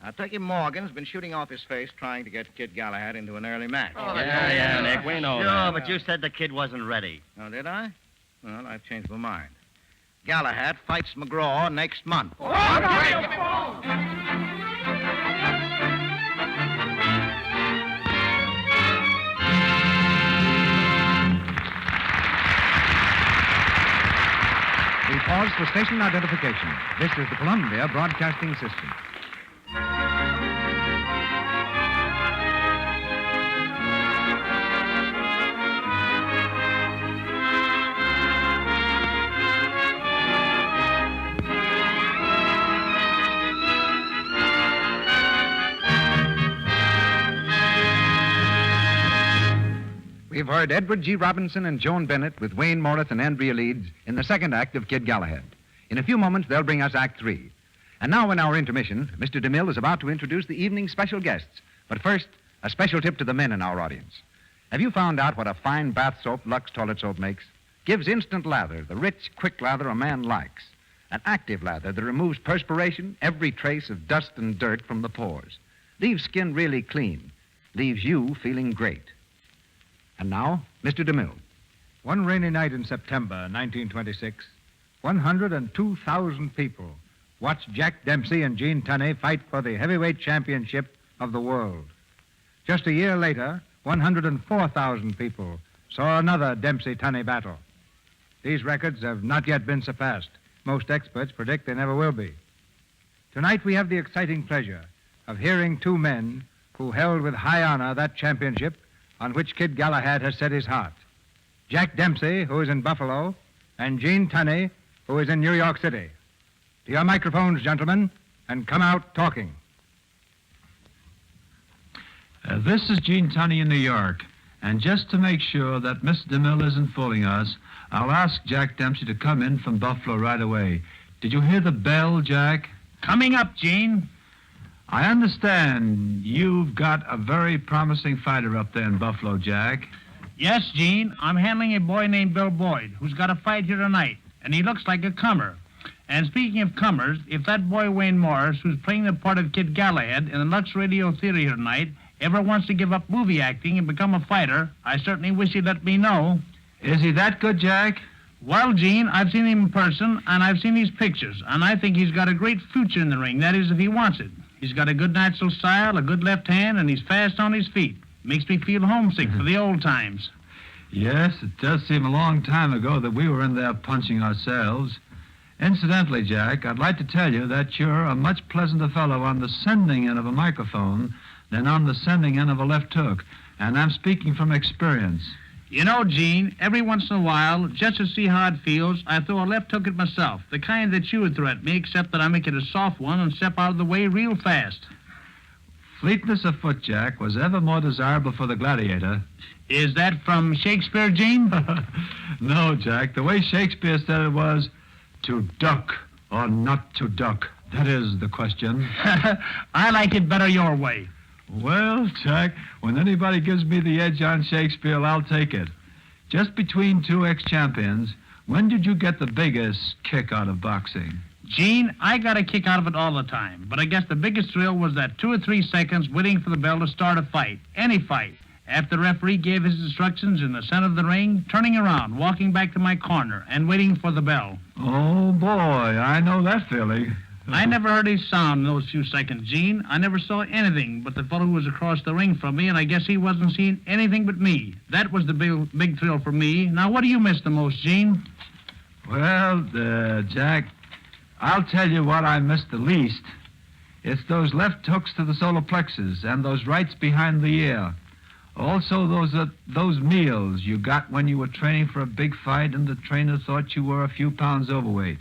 Now, Turkey Morgan's been shooting off his face trying to get Kid Galahad into an early match. Oh, yeah, Nick, we know sure, that. but you said the kid wasn't ready. Oh, did I? Well, I've changed my mind. Galahad fights McGraw next month. We pause for station identification. This is the Columbia Broadcasting System. We've heard Edward G. Robinson and Joan Bennett with Wayne Morris and Andrea Leeds in the second act of Kid Galahad. In a few moments, they'll bring us Act 3. And now, in our intermission, Mr. DeMille is about to introduce the evening's special guests. But first, a special tip to the men in our audience. Have you found out what a fine bath soap Lux toilet soap makes? Gives instant lather, the rich, quick lather a man likes. An active lather that removes perspiration, every trace of dust and dirt from the pores. Leaves skin really clean. Leaves you feeling great. And now, Mr. DeMille. One rainy night in September 1926, 102,000 people watched Jack Dempsey and Gene Tunney fight for the heavyweight championship of the world. Just a year later, 104,000 people saw another Dempsey-Tunney battle. These records have not yet been surpassed. Most experts predict they never will be. Tonight we have the exciting pleasure of hearing two men who held with high honor that championship on which Kid Galahad has set his heart. Jack Dempsey, who is in Buffalo, and Gene Tunney, who is in New York City. To your microphones, gentlemen, and come out talking. This is Gene Tunney in New York, and just to make sure that Mr. DeMille isn't fooling us, I'll ask Jack Dempsey to come in from Buffalo right away. Did you hear the bell, Jack? Coming up, Gene. I understand you've got a very promising fighter up there in Buffalo, Jack. Yes, Gene. I'm handling a boy named Bill Boyd, who's got a fight here tonight, and he looks like a comer. And speaking of comers, if that boy Wayne Morris, who's playing the part of Kid Galahad in the Lux Radio Theater here tonight, ever wants to give up movie acting and become a fighter, I certainly wish he'd let me know. Is he that good, Jack? Well, Gene, I've seen him in person, and I've seen his pictures, and I think he's got a great future in the ring, that is, if he wants it. He's got a good natural style, a good left hand, and he's fast on his feet. Makes me feel homesick for the old times. Yes, it does seem a long time ago that we were in there punching ourselves. Incidentally, Jack, I'd like to tell you that you're a much pleasanter fellow on the sending end of a microphone than on the sending end of a left hook. And I'm speaking from experience. You know, Gene, every once in a while, just to see how it feels, I throw a left hook at myself, the kind that you would throw at me, except that I make it a soft one and step out of the way real fast. Fleetness of foot, Jack, was ever more desirable for the gladiator. Is that from Shakespeare, Gene? No, Jack. The way Shakespeare said it was, to duck or not to duck. That is the question. I like it better your way. Well, Jack, when anybody gives me the edge on Shakespeare, I'll take it. Just between two ex-champions, when did you get the biggest kick out of boxing? Gene, I got a kick out of it all the time, but I guess the biggest thrill was that 2 or 3 seconds waiting for the bell to start a fight, any fight. After the referee gave his instructions in the center of the ring, turning around, walking back to my corner, and waiting for the bell. Oh, boy, I know that feeling. I never heard his sound in those few seconds, Gene. I never saw anything but the fellow who was across the ring from me, and I guess he wasn't seeing anything but me. That was the big thrill for me. Now, what do you miss the most, Gene? Well, Jack, I'll tell you what I miss the least. It's those left hooks to the solar plexus and those rights behind the ear. Also, those meals you got when you were training for a big fight and the trainer thought you were a few pounds overweight.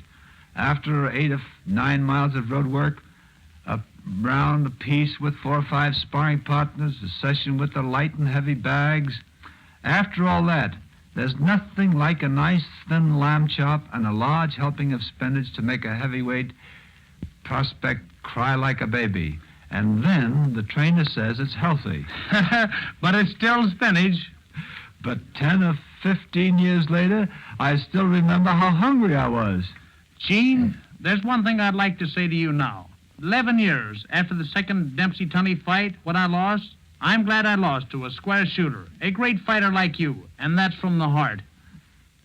After 8 or 9 miles of road work, a round apiece with 4 or 5 sparring partners, a session with the light and heavy bags. After all that, there's nothing like a nice thin lamb chop and a large helping of spinach to make a heavyweight prospect cry like a baby. And then the trainer says it's healthy. But it's still spinach. But 10 or 15 years later, I still remember how hungry I was. Gene, there's one thing I'd like to say to you now. 11 years after the second Dempsey-Tunney fight, when I lost, I'm glad I lost to a square shooter, a great fighter like you, and that's from the heart.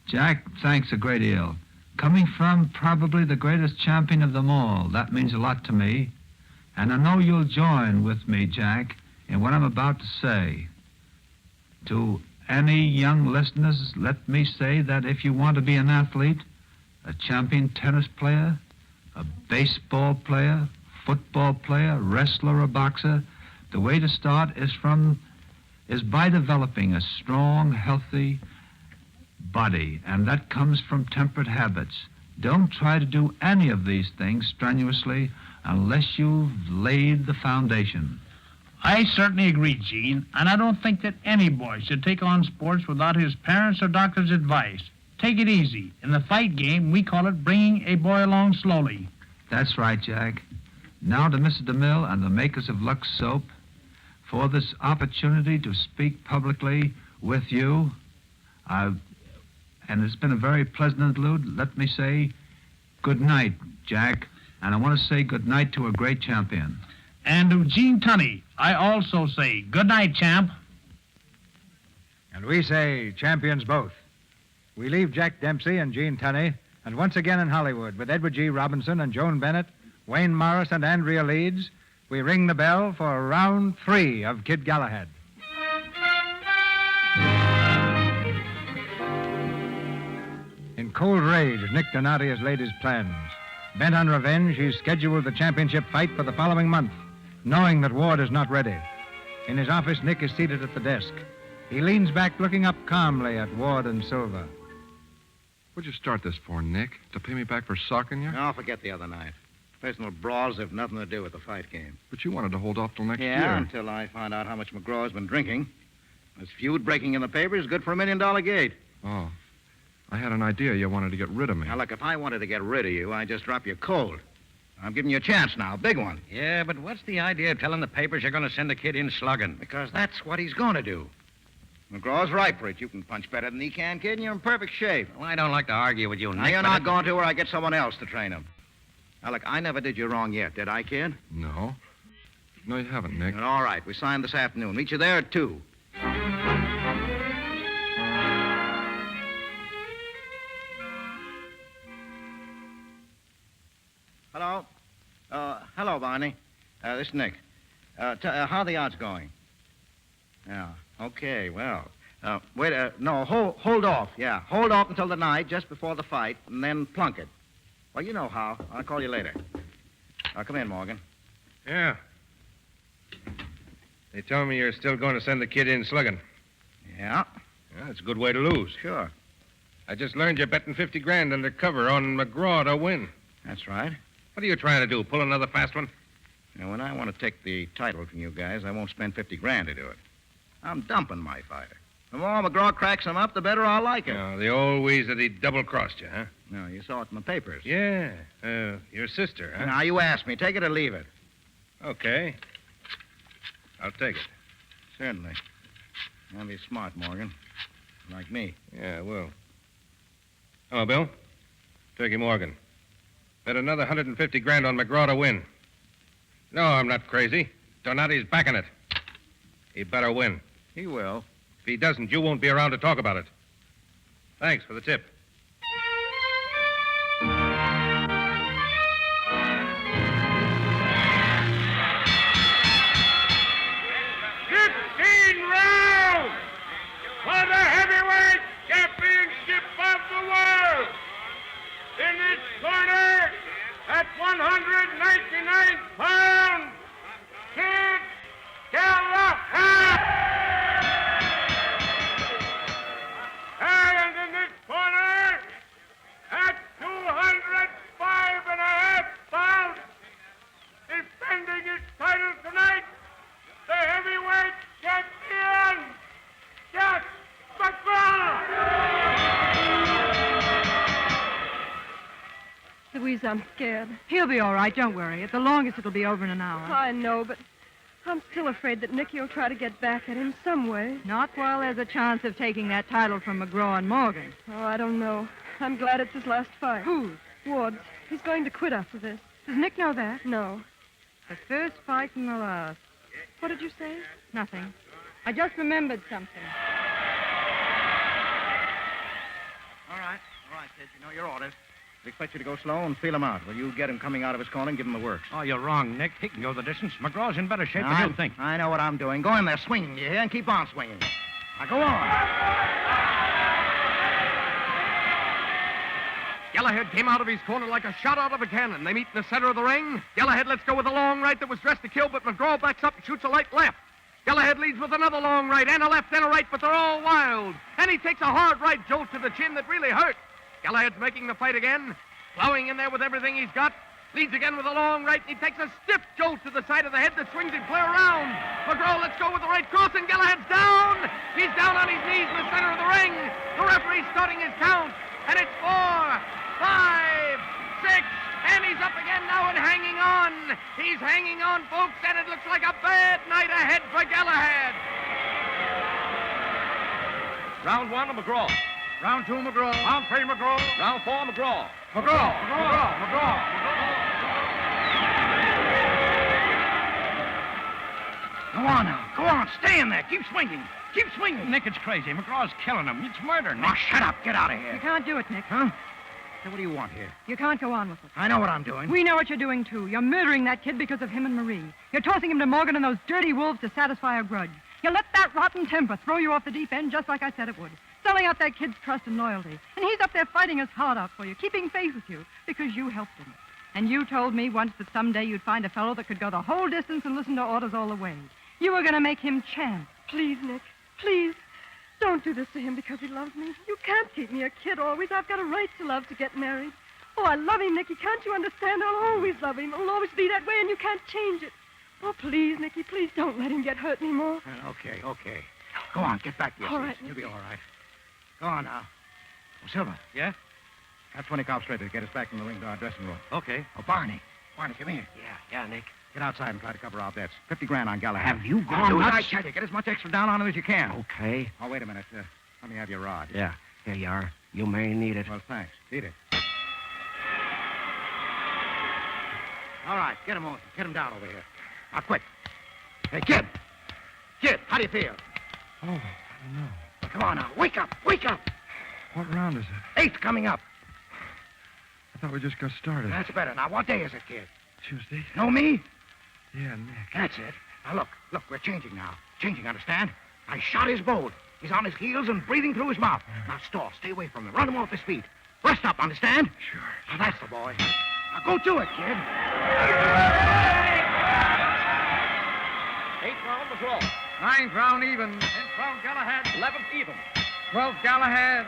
Jack, thanks a great deal. Coming from probably the greatest champion of them all, that means a lot to me. And I know you'll join with me, Jack, in what I'm about to say. To any young listeners, let me say that if you want to be an athlete, a champion tennis player, a baseball player, football player, wrestler, or boxer, the way to start is by developing a strong, healthy body, and that comes from temperate habits. Don't try to do any of these things strenuously unless you've laid the foundation. I certainly agree, Gene, and I don't think that any boy should take on sports without his parents' or doctor's advice. Take it easy. In the fight game, we call it bringing a boy along slowly. That's right, Jack. Now to Mrs. DeMille and the makers of Lux Soap for this opportunity to speak publicly with you. And it's been a very pleasant interlude. Let me say good night, Jack. And I want to say good night to a great champion. And to Gene Tunney, I also say good night, champ. And we say champions both. We leave Jack Dempsey and Gene Tunney, and once again in Hollywood, with Edward G. Robinson and Joan Bennett, Wayne Morris and Andrea Leeds, we ring the bell for round 3 of Kid Galahad. In cold rage, Nick Donati has laid his plans. Bent on revenge, he's scheduled the championship fight for the following month, knowing that Ward is not ready. In his office, Nick is seated at the desk. He leans back, looking up calmly at Ward and Silver. What'd you start this for, Nick? To pay me back for socking you? No, forget the other night. Personal brawls have nothing to do with the fight game. But you wanted to hold off till next year. Yeah, until I find out how much McGraw's been drinking. This feud breaking in the paper is good for $1 million gate. Oh. I had an idea you wanted to get rid of me. Now, look, if I wanted to get rid of you, I'd just drop you cold. I'm giving you a chance now, a big one. Yeah, but what's the idea of telling the papers you're going to send the kid in slugging? Because that's what he's going to do. McGraw's right for it. You can punch better than he can, kid, and you're in perfect shape. Well, I don't like to argue with you, Nick. Now, you're not going to, or I get someone else to train him. Now, look, I never did you wrong yet, did I, kid? No. No, you haven't, Nick. All right, we signed this afternoon. Meet you there at 2. Hello? Hello, Barney. This is Nick. How are the odds going? Yeah, okay, well. Wait, no, hold off. Yeah, hold off until the night, just before the fight, and then plunk it. Well, you know how. I'll call you later. Come in, Morgan. Yeah. They told me you're still going to send the kid in slugging. Yeah. Yeah, That's a good way to lose. Sure. I just learned you're betting 50 grand undercover on McGraw to win. That's right. What are you trying to do? Pull another fast one? Now, when I want to take the title from you guys, I won't spend 50 grand to do it. I'm dumping my fighter. The more McGraw cracks him up, the better I'll like it. No, the old wheeze that he double-crossed you, huh? No, you saw it in the papers. Yeah. Your sister, huh? Now, you asked me. Take it or leave it. Okay. I'll take it. Certainly. Now be smart, Morgan. Like me. Yeah, I will. Hello, Bill. Turkey Morgan. Bet another 150 grand on McGraw to win. No, I'm not crazy. Donati's backing it. He better win. He will. If he doesn't, you won't be around to talk about it. Thanks for the tip. For the heavyweight championship of the world. In this corner, at 199 pounds, Kid Galahad. And in this corner, at 205.5 pounds, defending his title tonight, the heavyweight champion, Jack Louise, I'm scared. He'll be all right. Don't worry. At the longest, it'll be over in an hour. I know, but I'm still afraid that Nicky will try to get back at him some way. Not while there's a chance of taking that title from McGraw and Morgan. Oh, I don't know. I'm glad it's his last fight. Whose? Ward's. He's going to quit after this. Does Nick know that? No. The first fight and the last. What did you say? Nothing. I just remembered something. All right, kid. You know your orders. We expect you to go slow and feel him out. Will you get him coming out of his corner and give him the works? Oh, you're wrong, Nick. He can go the distance. McGraw's in better shape than you think. I know what I'm doing. Go in there swinging, you hear? And keep on swinging. Now, go on. Galahad came out of his corner like a shot out of a cannon. They meet in the center of the ring. Galahad lets go with a long right that was dressed to kill, but McGraw backs up and shoots a light left. Galahad leads with another long right and a left and a right, but they're all wild. And he takes a hard right jolt to the chin that really hurt. Galahad's making the fight again, plowing in there with everything he's got. Leads again with a long right, and he takes a stiff jolt to the side of the head that swings him clear around. McGraw lets go with the right cross, and Galahad's down. He's down on his knees in the center of the ring. The referee's starting his count, and it's 4, 5, 6, and he's up again now and hanging on. He's hanging on, folks, and it looks like a bad night ahead for Galahad. Round 1 of McGraw. Round 2, McGraw. Round 3, McGraw. Round 4, McGraw. McGraw. Go on now. Go on. Stay in there. Keep swinging. Keep swinging. Nick, it's crazy. McGraw's killing him. It's murder, Nick. Now, shut up. Get out of here. You can't do it, Nick. Huh? So what do you want here? You can't go on with it. I know what I'm doing. We know what you're doing, too. You're murdering that kid because of him and Marie. You're tossing him to Morgan and those dirty wolves to satisfy a grudge. You let that rotten temper throw you off the deep end just like I said it would. Selling out that kid's trust and loyalty. And he's up there fighting his heart out for you, keeping faith with you, because you helped him. And you told me once that someday you'd find a fellow that could go the whole distance and listen to orders all the way. You were going to make him champ. Please, Nick. Please. Don't do this to him because he loves me. You can't keep me a kid always. I've got a right to love to get married. Oh, I love him, Nicky. Can't you understand? I'll always love him. It'll always be that way, and you can't change it. Oh, please, Nicky, please don't let him get hurt anymore. Okay. Go on, get back to your All seats. right, You'll be all right. Go on now. Oh, Silver. Yeah? Have 20 cops ready to get us back from the ring to our dressing room. Okay. Oh, Barney, come here. Yeah, Nick. Get outside and try to cover our bets. 50 grand on Galahad. Have you gone nuts? I tell you, get as much extra down on him as you can. Okay. Oh, wait a minute. Let me have your rod. Yeah. Here you are. You may need it. Well, thanks. Beat it. All right, get him on. Get him down over here. Now, quick. Hey, kid. Kid, how do you feel? Oh, I don't know. Come on now. Wake up. What round is it? 8th coming up. I thought we just got started. That's better. Now, what day is it, kid? Tuesday? Know me? Yeah, Nick. That's it. Now, look, we're changing now. Understand? I shot his bolt. He's on his heels and breathing through his mouth. Now, stall. Stay away from him. Run him off his feet. Rest up, understand? Sure. Now, that's the boy. Now, go to it, kid. 8th round, McGraw. 9th round, even. 10th round, Galahad. 11th, even. 12 Galahad.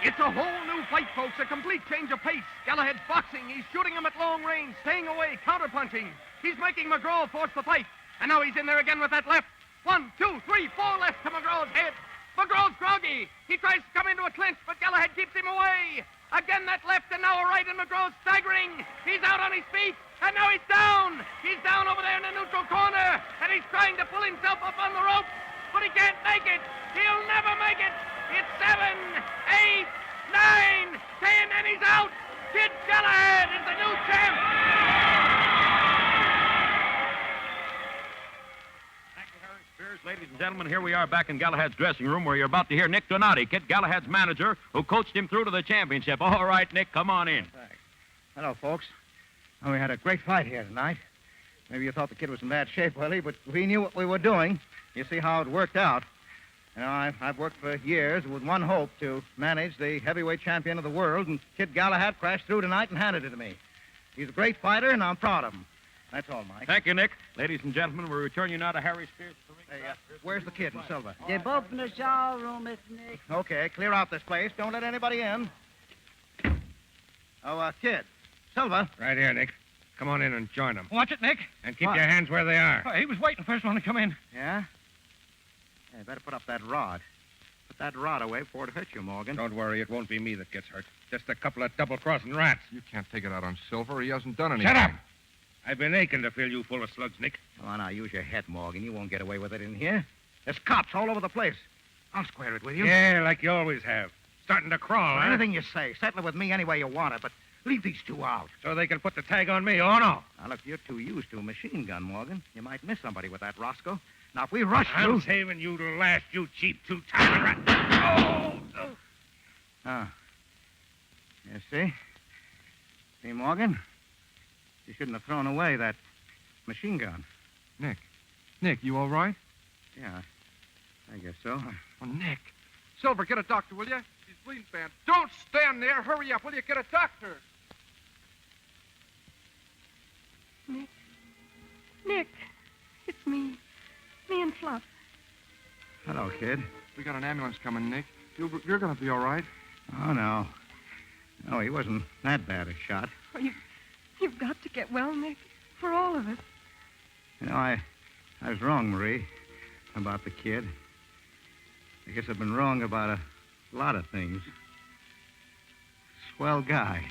It's a whole new fight, folks. A complete change of pace. Galahad's boxing. He's shooting him at long range, staying away, counterpunching. He's making McGraw force the fight. And now he's in there again with that left. 1, 2, 3, 4 left to McGraw's head. McGraw's groggy. He tries to come into a clinch, but Galahad keeps him away. Again that left and now a right, and McGraw's staggering. He's out on his feet, and now he's down. He's down over there in the neutral corner, and he's trying to pull himself up on the ropes, but he can't make it. He'll never make it. It's 7, 8, 9, 10, and he's out. Kid Galahad is the new champ. Ladies and gentlemen, here we are back in Galahad's dressing room where you're about to hear Nick Donati, Kid Galahad's manager, who coached him through to the championship. All right, Nick, come on in. Thanks. Hello, folks. Well, we had a great fight here tonight. Maybe you thought the kid was in bad shape, Willie, but we knew what we were doing. You see how it worked out. You know, I've worked for years with one hope, to manage the heavyweight champion of the world, and Kid Galahad crashed through tonight and handed it to me. He's a great fighter, and I'm proud of him. That's all, Mike. Thank you, Nick. Ladies and gentlemen, we return you now to Harry Spears. Hey, where's the kid and Silver? They're both in the shower room, Mr. Nick. Okay, clear out this place. Don't let anybody in. Oh, kid. Silver. Right here, Nick. Come on in and join them. Watch it, Nick. And keep your hands where they are. Oh, he was waiting for us when to come in. Yeah? Hey, better put up that rod. Put that rod away before it hurts you, Morgan. Don't worry, it won't be me that gets hurt. Just a couple of double-crossing rats. You can't take it out on Silver. He hasn't done anything. Shut up! I've been aching to fill you full of slugs, Nick. Come on now, use your head, Morgan. You won't get away with it in here. There's cops all over the place. I'll square it with you. Yeah, like you always have. Starting to crawl, huh? Anything you say. Settle it with me any way you want it, but leave these two out. So they can put the tag on me, oh no. Now, look, you're too used to a machine gun, Morgan. You might miss somebody with that Roscoe. Now, if we rush I'm you... saving you to last, you cheap two-timing rat. Oh. You see? See, Morgan? You shouldn't have thrown away that machine gun. Nick, you all right? Yeah, I guess so. Oh, Nick. Silver, get a doctor, will you? He's bleeding bad. Don't stand there. Hurry up, will you? Get a doctor. Nick, it's me. Me and Fluff. Hello, kid. We got an ambulance coming, Nick. You're going to be all right. Oh, no. No, he wasn't that bad a shot. Oh, you've got to get well, Nick. For all of us. You know, I was wrong, Marie, about the kid. I guess I've been wrong about a lot of things. Swell guy.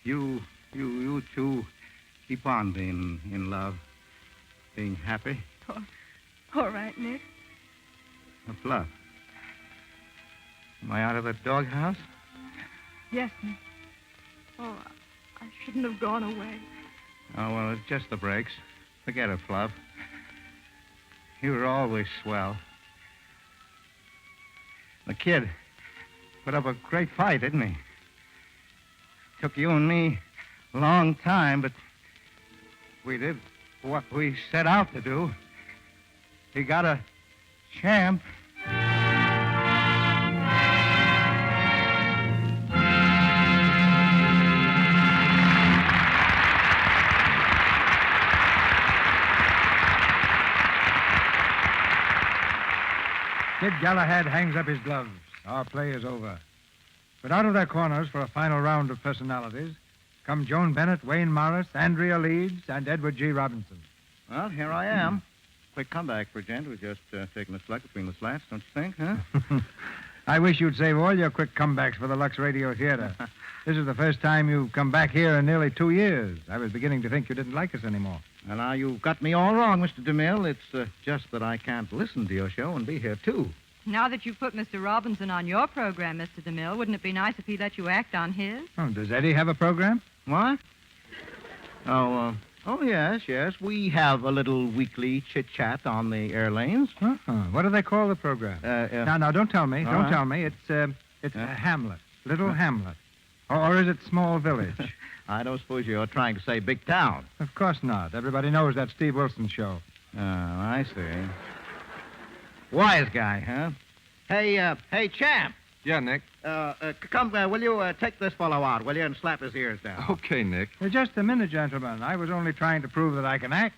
You two keep on being in love, being happy. Oh, all right, Nick. A Fluff. Am I out of the doghouse? Yes, Nick. Oh, I shouldn't have gone away. Oh, well, it's just the breaks. Forget it, Fluff. You were always swell. The kid put up a great fight, didn't he? Took you and me a long time, but we did what we set out to do. He got a champ. Kid Galahad hangs up his gloves. Our play is over. But out of their corners for a final round of personalities come Joan Bennett, Wayne Morris, Andrea Leeds, and Edward G. Robinson. Well, here I am. Quick comeback for a gent who's just taking a slug between the slats, don't you think, huh? I wish you'd save all your quick comebacks for the Lux Radio Theater. This is the first time you've come back here in nearly 2 years. I was beginning to think you didn't like us anymore. Well, now, you've got me all wrong, Mr. DeMille. It's just that I can't listen to your show and be here, too. Now that you've put Mr. Robinson on your program, Mr. DeMille, wouldn't it be nice if he let you act on his? Oh, does Eddie have a program? What? Oh, yes. We have a little weekly chit-chat on the air lanes. Uh-huh. What do they call the program? Now, don't tell me. Don't tell me. It's Hamlet. Little Hamlet. Or is it Small Village? I don't suppose you're trying to say Big Town. Of course not. Everybody knows that's Steve Wilson's show. Oh, I see. Wise guy, huh? Hey, champ. Yeah, Nick. Come, will you take this fellow out, will you, and slap his ears down? Okay, Nick. Just a minute, gentlemen. I was only trying to prove that I can act.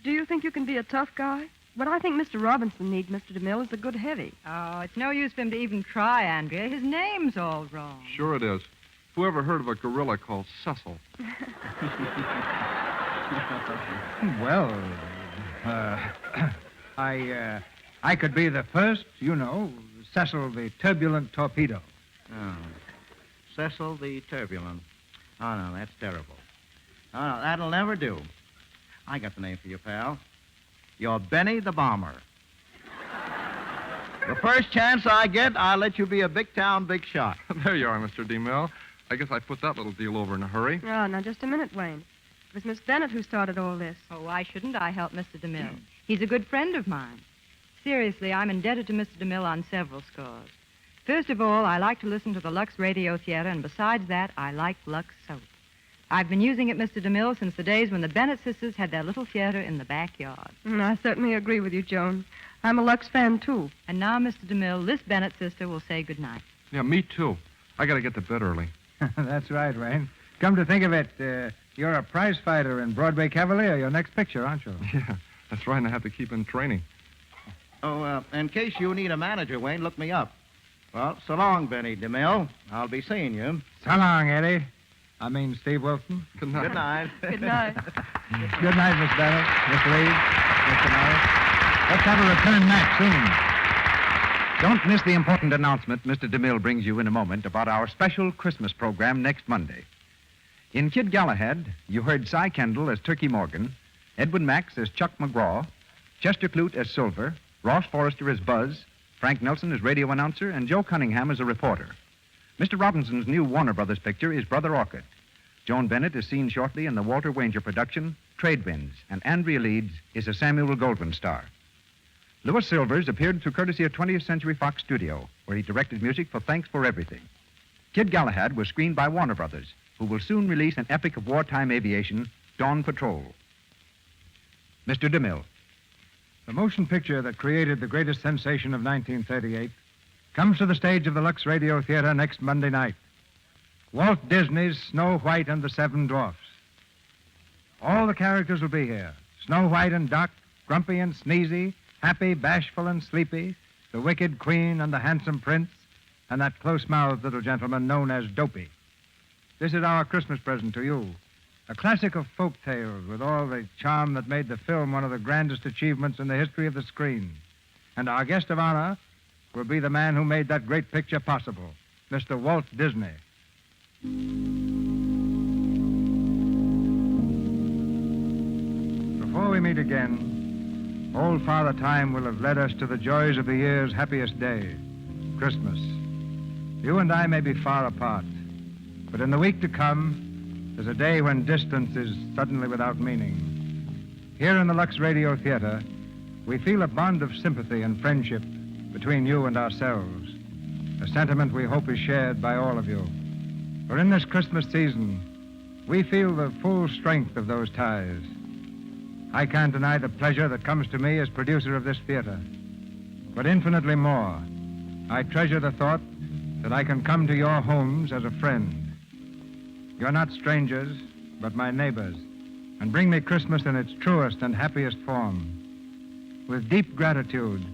do you think you can be a tough guy? What I think Mr. Robinson needs, Mr. DeMille, is a good heavy. Oh, it's no use for him to even try, Andrea. His name's all wrong. Sure it is. Whoever heard of a gorilla called Cecil? Well, I could be the first, Cecil the Turbulent Torpedo. Oh. Cecil the Turbulent. Oh, no, that's terrible. Oh, no, that'll never do. I got the name for you, pal. You're Benny the Bomber. The first chance I get, I'll let you be a big-town big shot. There you are, Mr. DeMille. I guess I put that little deal over in a hurry. Oh, now, just a minute, Wayne. It was Miss Bennett who started all this. Oh, why shouldn't I help Mr. DeMille? He's a good friend of mine. Seriously, I'm indebted to Mr. DeMille on several scores. First of all, I like to listen to the Lux Radio Theater, and besides that, I like Lux soap. I've been using it, Mr. DeMille, since the days when the Bennett sisters had their little theater in the backyard. I certainly agree with you, Joan. I'm a Lux fan, too. And now, Mr. DeMille, this Bennett sister will say goodnight. Yeah, me too. I got to get to bed early. That's right, Wayne. Come to think of it, you're a prize fighter in Broadway Cavalier, your next picture, aren't you? Yeah, that's right, and I have to keep in training. Oh, in case you need a manager, Wayne, look me up. Well, so long, Benny DeMille. I'll be seeing you. So long, Eddie. I mean, Steve Wilson. Good night. Good night. Good night. Good night, Miss Bennett, Miss Lee, Mr. Norris. Let's have a return match soon. Don't miss the important announcement Mr. DeMille brings you in a moment about our special Christmas program next Monday. In Kid Galahad, you heard Cy Kendall as Turkey Morgan, Edwin Max as Chuck McGraw, Chester Clute as Silver, Ross Forrester as Buzz, Frank Nelson as radio announcer, and Joe Cunningham as a reporter. Mr. Robinson's new Warner Brothers picture is Brother Orchid. Joan Bennett is seen shortly in the Walter Wanger production, Trade Winds, and Andrea Leeds is a Samuel Goldwyn star. Louis Silvers appeared through courtesy of 20th Century Fox Studio, where he directed music for Thanks for Everything. Kid Galahad was screened by Warner Brothers, who will soon release an epic of wartime aviation, Dawn Patrol. Mr. DeMille. The motion picture that created the greatest sensation of 1938 comes to the stage of the Lux Radio Theater next Monday night. Walt Disney's Snow White and the Seven Dwarfs. All the characters will be here. Snow White and Doc, grumpy and sneezy, happy, bashful, and sleepy, the wicked queen and the handsome prince, and that close-mouthed little gentleman known as Dopey. This is our Christmas present to you. A classic of folk tales with all the charm that made the film one of the grandest achievements in the history of the screen. And our guest of honor will be the man who made that great picture possible, Mr. Walt Disney. Before we meet again, old Father Time will have led us to the joys of the year's happiest day, Christmas. You and I may be far apart, but in the week to come, there's a day when distance is suddenly without meaning. Here in the Lux Radio Theater, we feel a bond of sympathy and friendship between you and ourselves, a sentiment we hope is shared by all of you. For in this Christmas season, we feel the full strength of those ties. I can't deny the pleasure that comes to me as producer of this theater, but infinitely more, I treasure the thought that I can come to your homes as a friend. You're not strangers, but my neighbors, and bring me Christmas in its truest and happiest form. With deep gratitude,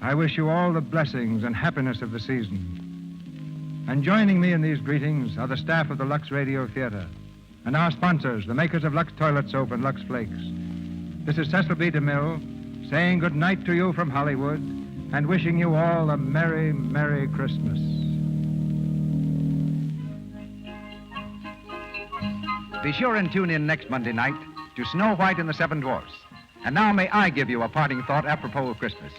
I wish you all the blessings and happiness of the season. And joining me in these greetings are the staff of the Lux Radio Theater and our sponsors, the makers of Lux Toilet Soap and Lux Flakes. This is Cecil B. DeMille saying good night to you from Hollywood and wishing you all a Merry, Merry Christmas. Be sure and tune in next Monday night to Snow White and the Seven Dwarfs. And now may I give you a parting thought apropos of Christmas.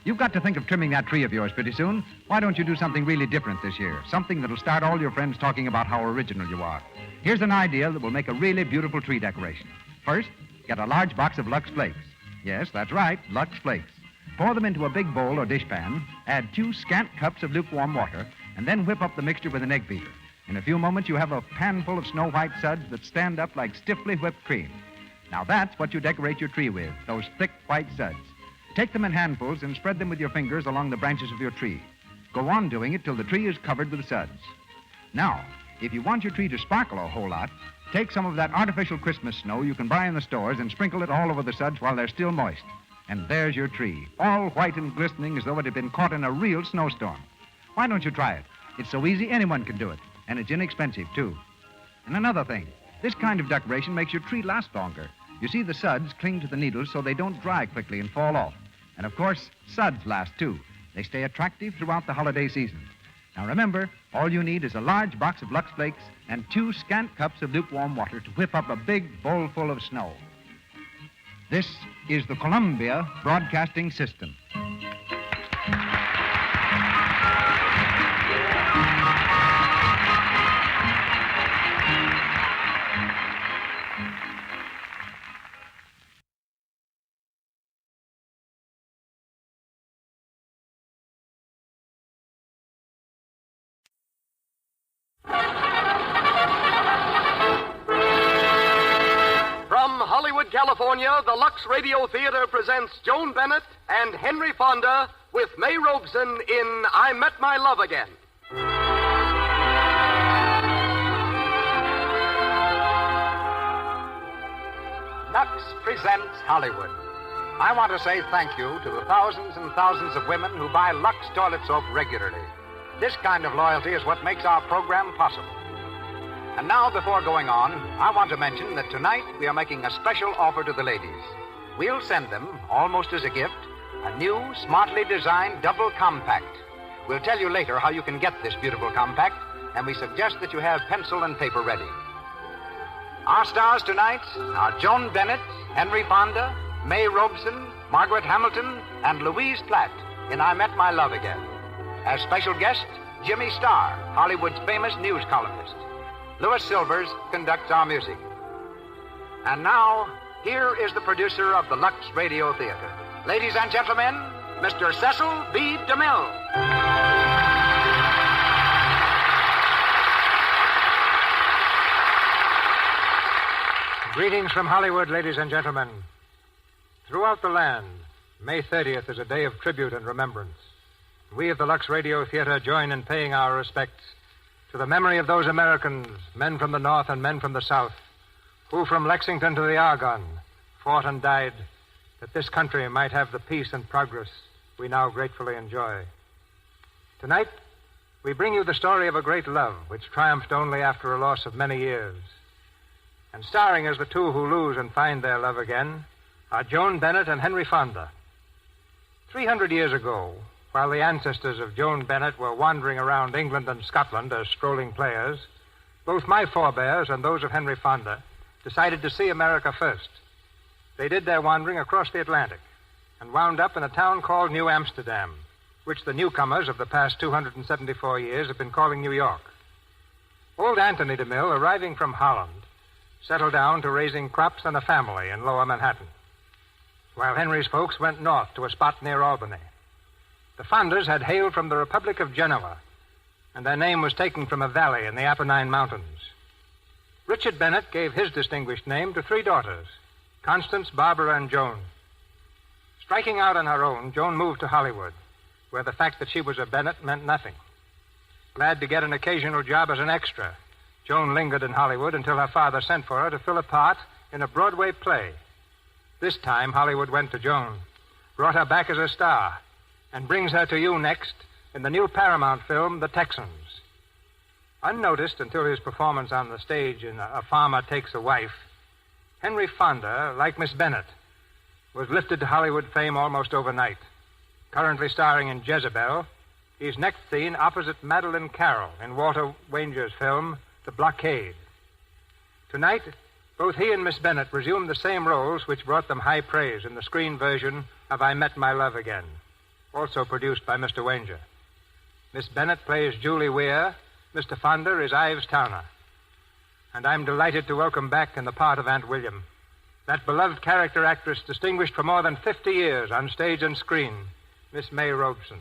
You've got to think of trimming that tree of yours pretty soon. Why don't you do something really different this year? Something that'll start all your friends talking about how original you are. Here's an idea that will make a really beautiful tree decoration. First, get a large box of Lux Flakes. Yes, that's right, Lux Flakes. Pour them into a big bowl or dishpan, add 2 scant cups of lukewarm water, and then whip up the mixture with an egg beater. In a few moments, you have a pan full of Snow White suds that stand up like stiffly whipped cream. Now that's what you decorate your tree with, those thick white suds. Take them in handfuls and spread them with your fingers along the branches of your tree. Go on doing it till the tree is covered with suds. Now, if you want your tree to sparkle a whole lot, Take some of that artificial Christmas snow you can buy in the stores and sprinkle it all over the suds while they're still moist. And there's your tree, all white and glistening as though it had been caught in a real snowstorm. Why don't you try it? It's so easy anyone can do it, and it's inexpensive, too. And another thing, this kind of decoration makes your tree last longer. You see, the suds cling to the needles so they don't dry quickly and fall off. And, of course, suds last, too. They stay attractive throughout the holiday season. Now, remember, all you need is a large box of Lux Flakes and 2 scant cups of lukewarm water to whip up a big bowl full of snow. This is the Columbia Broadcasting System. California, the Lux Radio Theater presents Joan Bennett and Henry Fonda with May Robeson in I Met My Love Again. Lux presents Hollywood. I want to say thank you to the thousands and thousands of women who buy Lux toilet soap regularly. This kind of loyalty is what makes our program possible. And now, before going on, I want to mention that tonight we are making a special offer to the ladies. We'll send them, almost as a gift, a new, smartly designed double compact. We'll tell you later how you can get this beautiful compact, and we suggest that you have pencil and paper ready. Our stars tonight are Joan Bennett, Henry Fonda, May Robeson, Margaret Hamilton, and Louise Platt in I Met My Love Again. As special guest, Jimmy Starr, Hollywood's famous news columnist. Louis Silvers conducts our music. And now, here is the producer of the Lux Radio Theater. Ladies and gentlemen, Mr. Cecil B. DeMille. Greetings from Hollywood, ladies and gentlemen. Throughout the land, May 30th is a day of tribute and remembrance. We of the Lux Radio Theater join in paying our respects to the memory of those Americans, men from the North and men from the South, who from Lexington to the Argonne fought and died that this country might have the peace and progress we now gratefully enjoy. Tonight, we bring you the story of a great love which triumphed only after a loss of many years. And starring as the two who lose and find their love again are Joan Bennett and Henry Fonda. 300 years ago, while the ancestors of Joan Bennett were wandering around England and Scotland as strolling players, both my forebears and those of Henry Fonda decided to see America first. They did their wandering across the Atlantic and wound up in a town called New Amsterdam, which the newcomers of the past 274 years have been calling New York. Old Anthony DeMille, arriving from Holland, settled down to raising crops and a family in lower Manhattan, while Henry's folks went north to a spot near Albany. The Fondas had hailed from the Republic of Genoa, and their name was taken from a valley in the Apennine Mountains. Richard Bennett gave his distinguished name to 3 daughters, Constance, Barbara, and Joan. Striking out on her own, Joan moved to Hollywood, where the fact that she was a Bennett meant nothing. Glad to get an occasional job as an extra, Joan lingered in Hollywood until her father sent for her to fill a part in a Broadway play. This time, Hollywood went to Joan, brought her back as a star, and brings her to you next in the new Paramount film, The Texans. Unnoticed until his performance on the stage in A Farmer Takes a Wife, Henry Fonda, like Miss Bennett, was lifted to Hollywood fame almost overnight. Currently starring in Jezebel, he's next seen opposite Madeline Carroll in Walter Wanger's film, The Blockade. Tonight, both he and Miss Bennett resume the same roles which brought them high praise in the screen version of I Met My Love Again, also produced by Mr. Wanger. Miss Bennett plays Julie Weir. Mr. Fonda is Ives Towner. And I'm delighted to welcome back in the part of Aunt William that beloved character actress distinguished for more than 50 years on stage and screen, Miss May Robeson.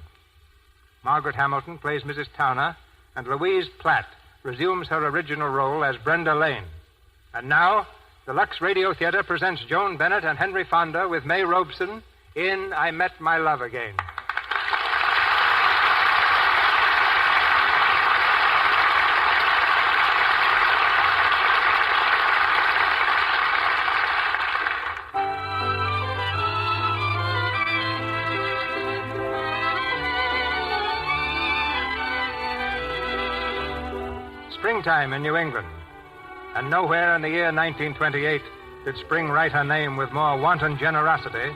Margaret Hamilton plays Mrs. Towner, and Louise Platt resumes her original role as Brenda Lane. And now, the Lux Radio Theater presents Joan Bennett and Henry Fonda with May Robeson in I Met My Love Again. springtime in New England. And nowhere in the year 1928 did spring write her name with more wanton generosity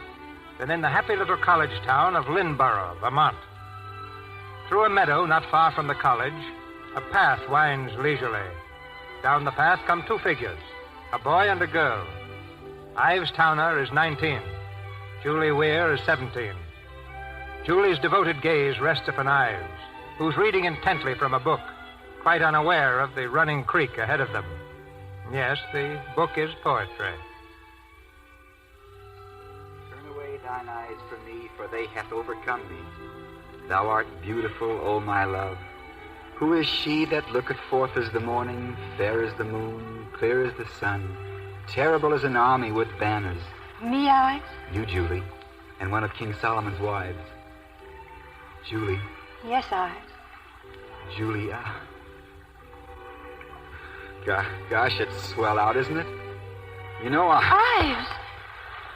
than in the happy little college town of Lynnborough, Vermont. Through a meadow not far from the college, a path winds leisurely. Down the path come two figures, a boy and a girl. Ives Towner is 19. Julie Weir is 17. Julie's devoted gaze rests upon Ives, who's reading intently from a book, quite unaware of the running creek ahead of them. Yes, the book is poetry. Turn away thine eyes from me, for they hath overcome me. Thou art beautiful, O my love. Who is she that looketh forth as the morning, fair as the moon, clear as the sun, terrible as an army with banners? Me, Ives? You, Julie, and one of King Solomon's wives. Julie. Yes, Ives. Julie, Gosh, it's swell out, isn't it? You know, Ives!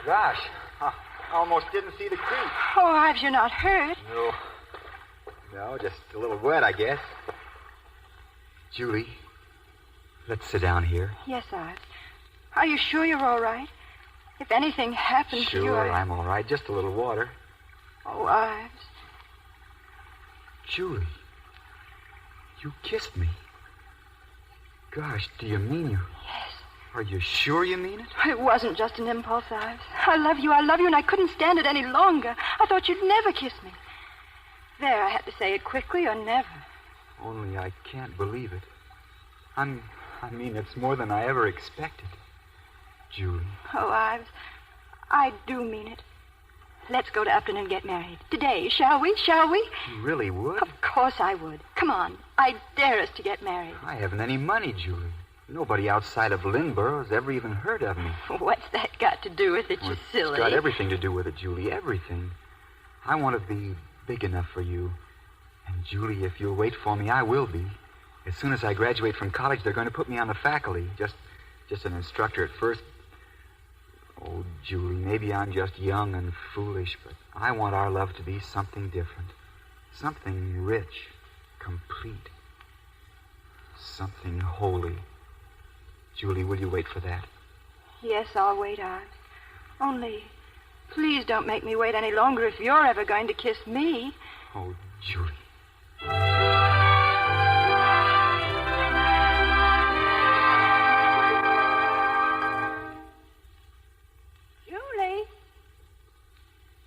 Gosh, I almost didn't see the creek. Oh, Ives, you're not hurt. No, just a little wet, I guess. Julie, let's sit down here. Yes, Ives. Are you sure you're all right? If anything happens to you, Sure, I'm all right. Just a little water. Oh, Ives. Julie, you kissed me. Gosh, do you mean you? Yes. Are you sure you mean it? It wasn't just an impulse, Ives. I love you, and I couldn't stand it any longer. I thought you'd never kiss me. There, I had to say it quickly or never. Only I can't believe it. I mean, it's more than I ever expected. Julie. Oh, Ives, I do mean it. Let's go to Upton and get married. Today, shall we? You really would? Of course I would. Come on. I dare us to get married. I haven't any money, Julie. Nobody outside of Lynnborough has ever even heard of me. What's that got to do with it, you silly? It's got everything to do with it, Julie, everything. I want to be big enough for you. And, Julie, if you'll wait for me, I will be. As soon as I graduate from college, they're going to put me on the faculty. Just an instructor at first. Oh, Julie, maybe I'm just young and foolish, but I want our love to be something different. Something rich, complete. Something holy. Julie, will you wait for that? Yes, I'll wait, Ives. Only, please don't make me wait any longer if you're ever going to kiss me. Oh, Julie.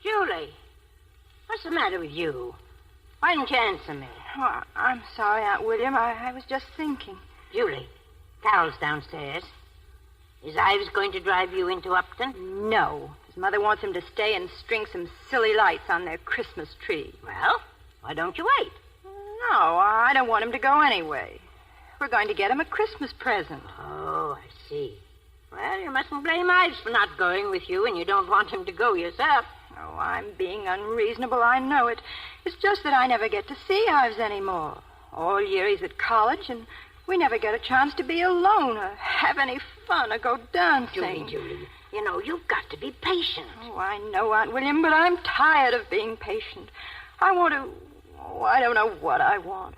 Julie, what's the matter with you? Why didn't you answer me? Oh, I'm sorry, Aunt William. I was just thinking. Julie, towel's downstairs. Is Ives going to drive you into Upton? No. His mother wants him to stay and string some silly lights on their Christmas tree. Well, why don't you wait? No, I don't want him to go anyway. We're going to get him a Christmas present. Oh, I see. Well, you mustn't blame Ives for not going with you, and you don't want him to go yourself. Oh, I'm being unreasonable, I know it. It's just that I never get to see Ives anymore. All year he's at college, and we never get a chance to be alone or have any fun or go dancing. Julie, you know, you've got to be patient. Oh, I know, Aunt William, but I'm tired of being patient. I want to... Oh, I don't know what I want.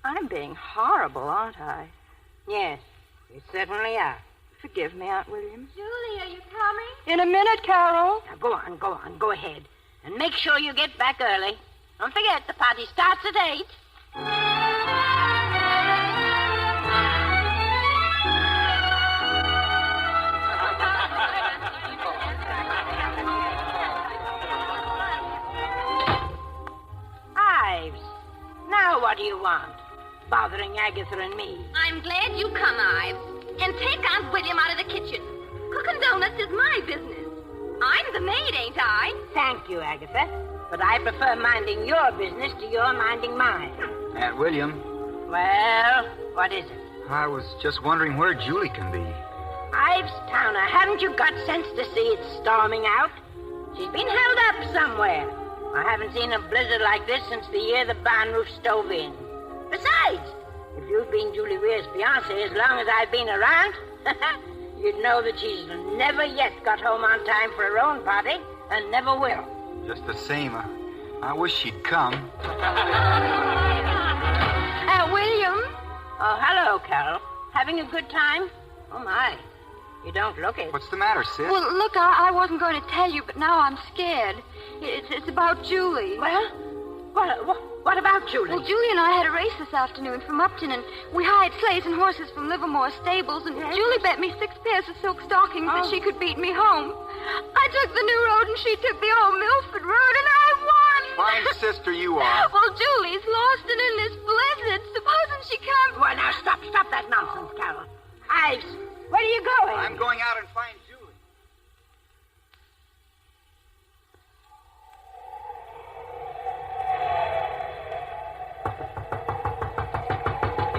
I'm being horrible, aren't I? Yes, you certainly are. Forgive me, Aunt William. Julie, are you coming? In a minute, Carol. Now, go ahead. And make sure you get back early. Don't forget, the party starts at 8. Ives, now what do you want? Bothering Agatha and me. I'm glad you come, Ives. And take Aunt William out of the kitchen. Cooking donuts is my business. I'm the maid, ain't I? Thank you, Agatha. But I prefer minding your business to your minding mine. Aunt William. Well, what is it? I was just wondering where Julie can be. Ives Towner, haven't you got sense to see it's storming out? She's been held up somewhere. I haven't seen a blizzard like this since the year the barn roof stove in. Besides, if you've been Julie Weir's fiancé as long as I've been around, you'd know that she's never yet got home on time for her own party, and never will. Just the same, I wish she'd come. William? Oh, hello, Carol. Having a good time? Oh, my. You don't look it. What's the matter, sis? Well, look, I wasn't going to tell you, but now I'm scared. It's about Julie. Well, what about Julie? Well, Julie and I had a race this afternoon from Upton, and we hired sleighs and horses from Livermore stables, and Julie bet me 6 pairs of silk stockings that she could beat me home. I took the new road, and she took the old Milford road, and I won. Fine sister you are. Well, Julie's lost and in this blizzard. Supposing she comes... Well, now, stop that nonsense, Carol. Ives, where are you going? I'm going out and find Julie.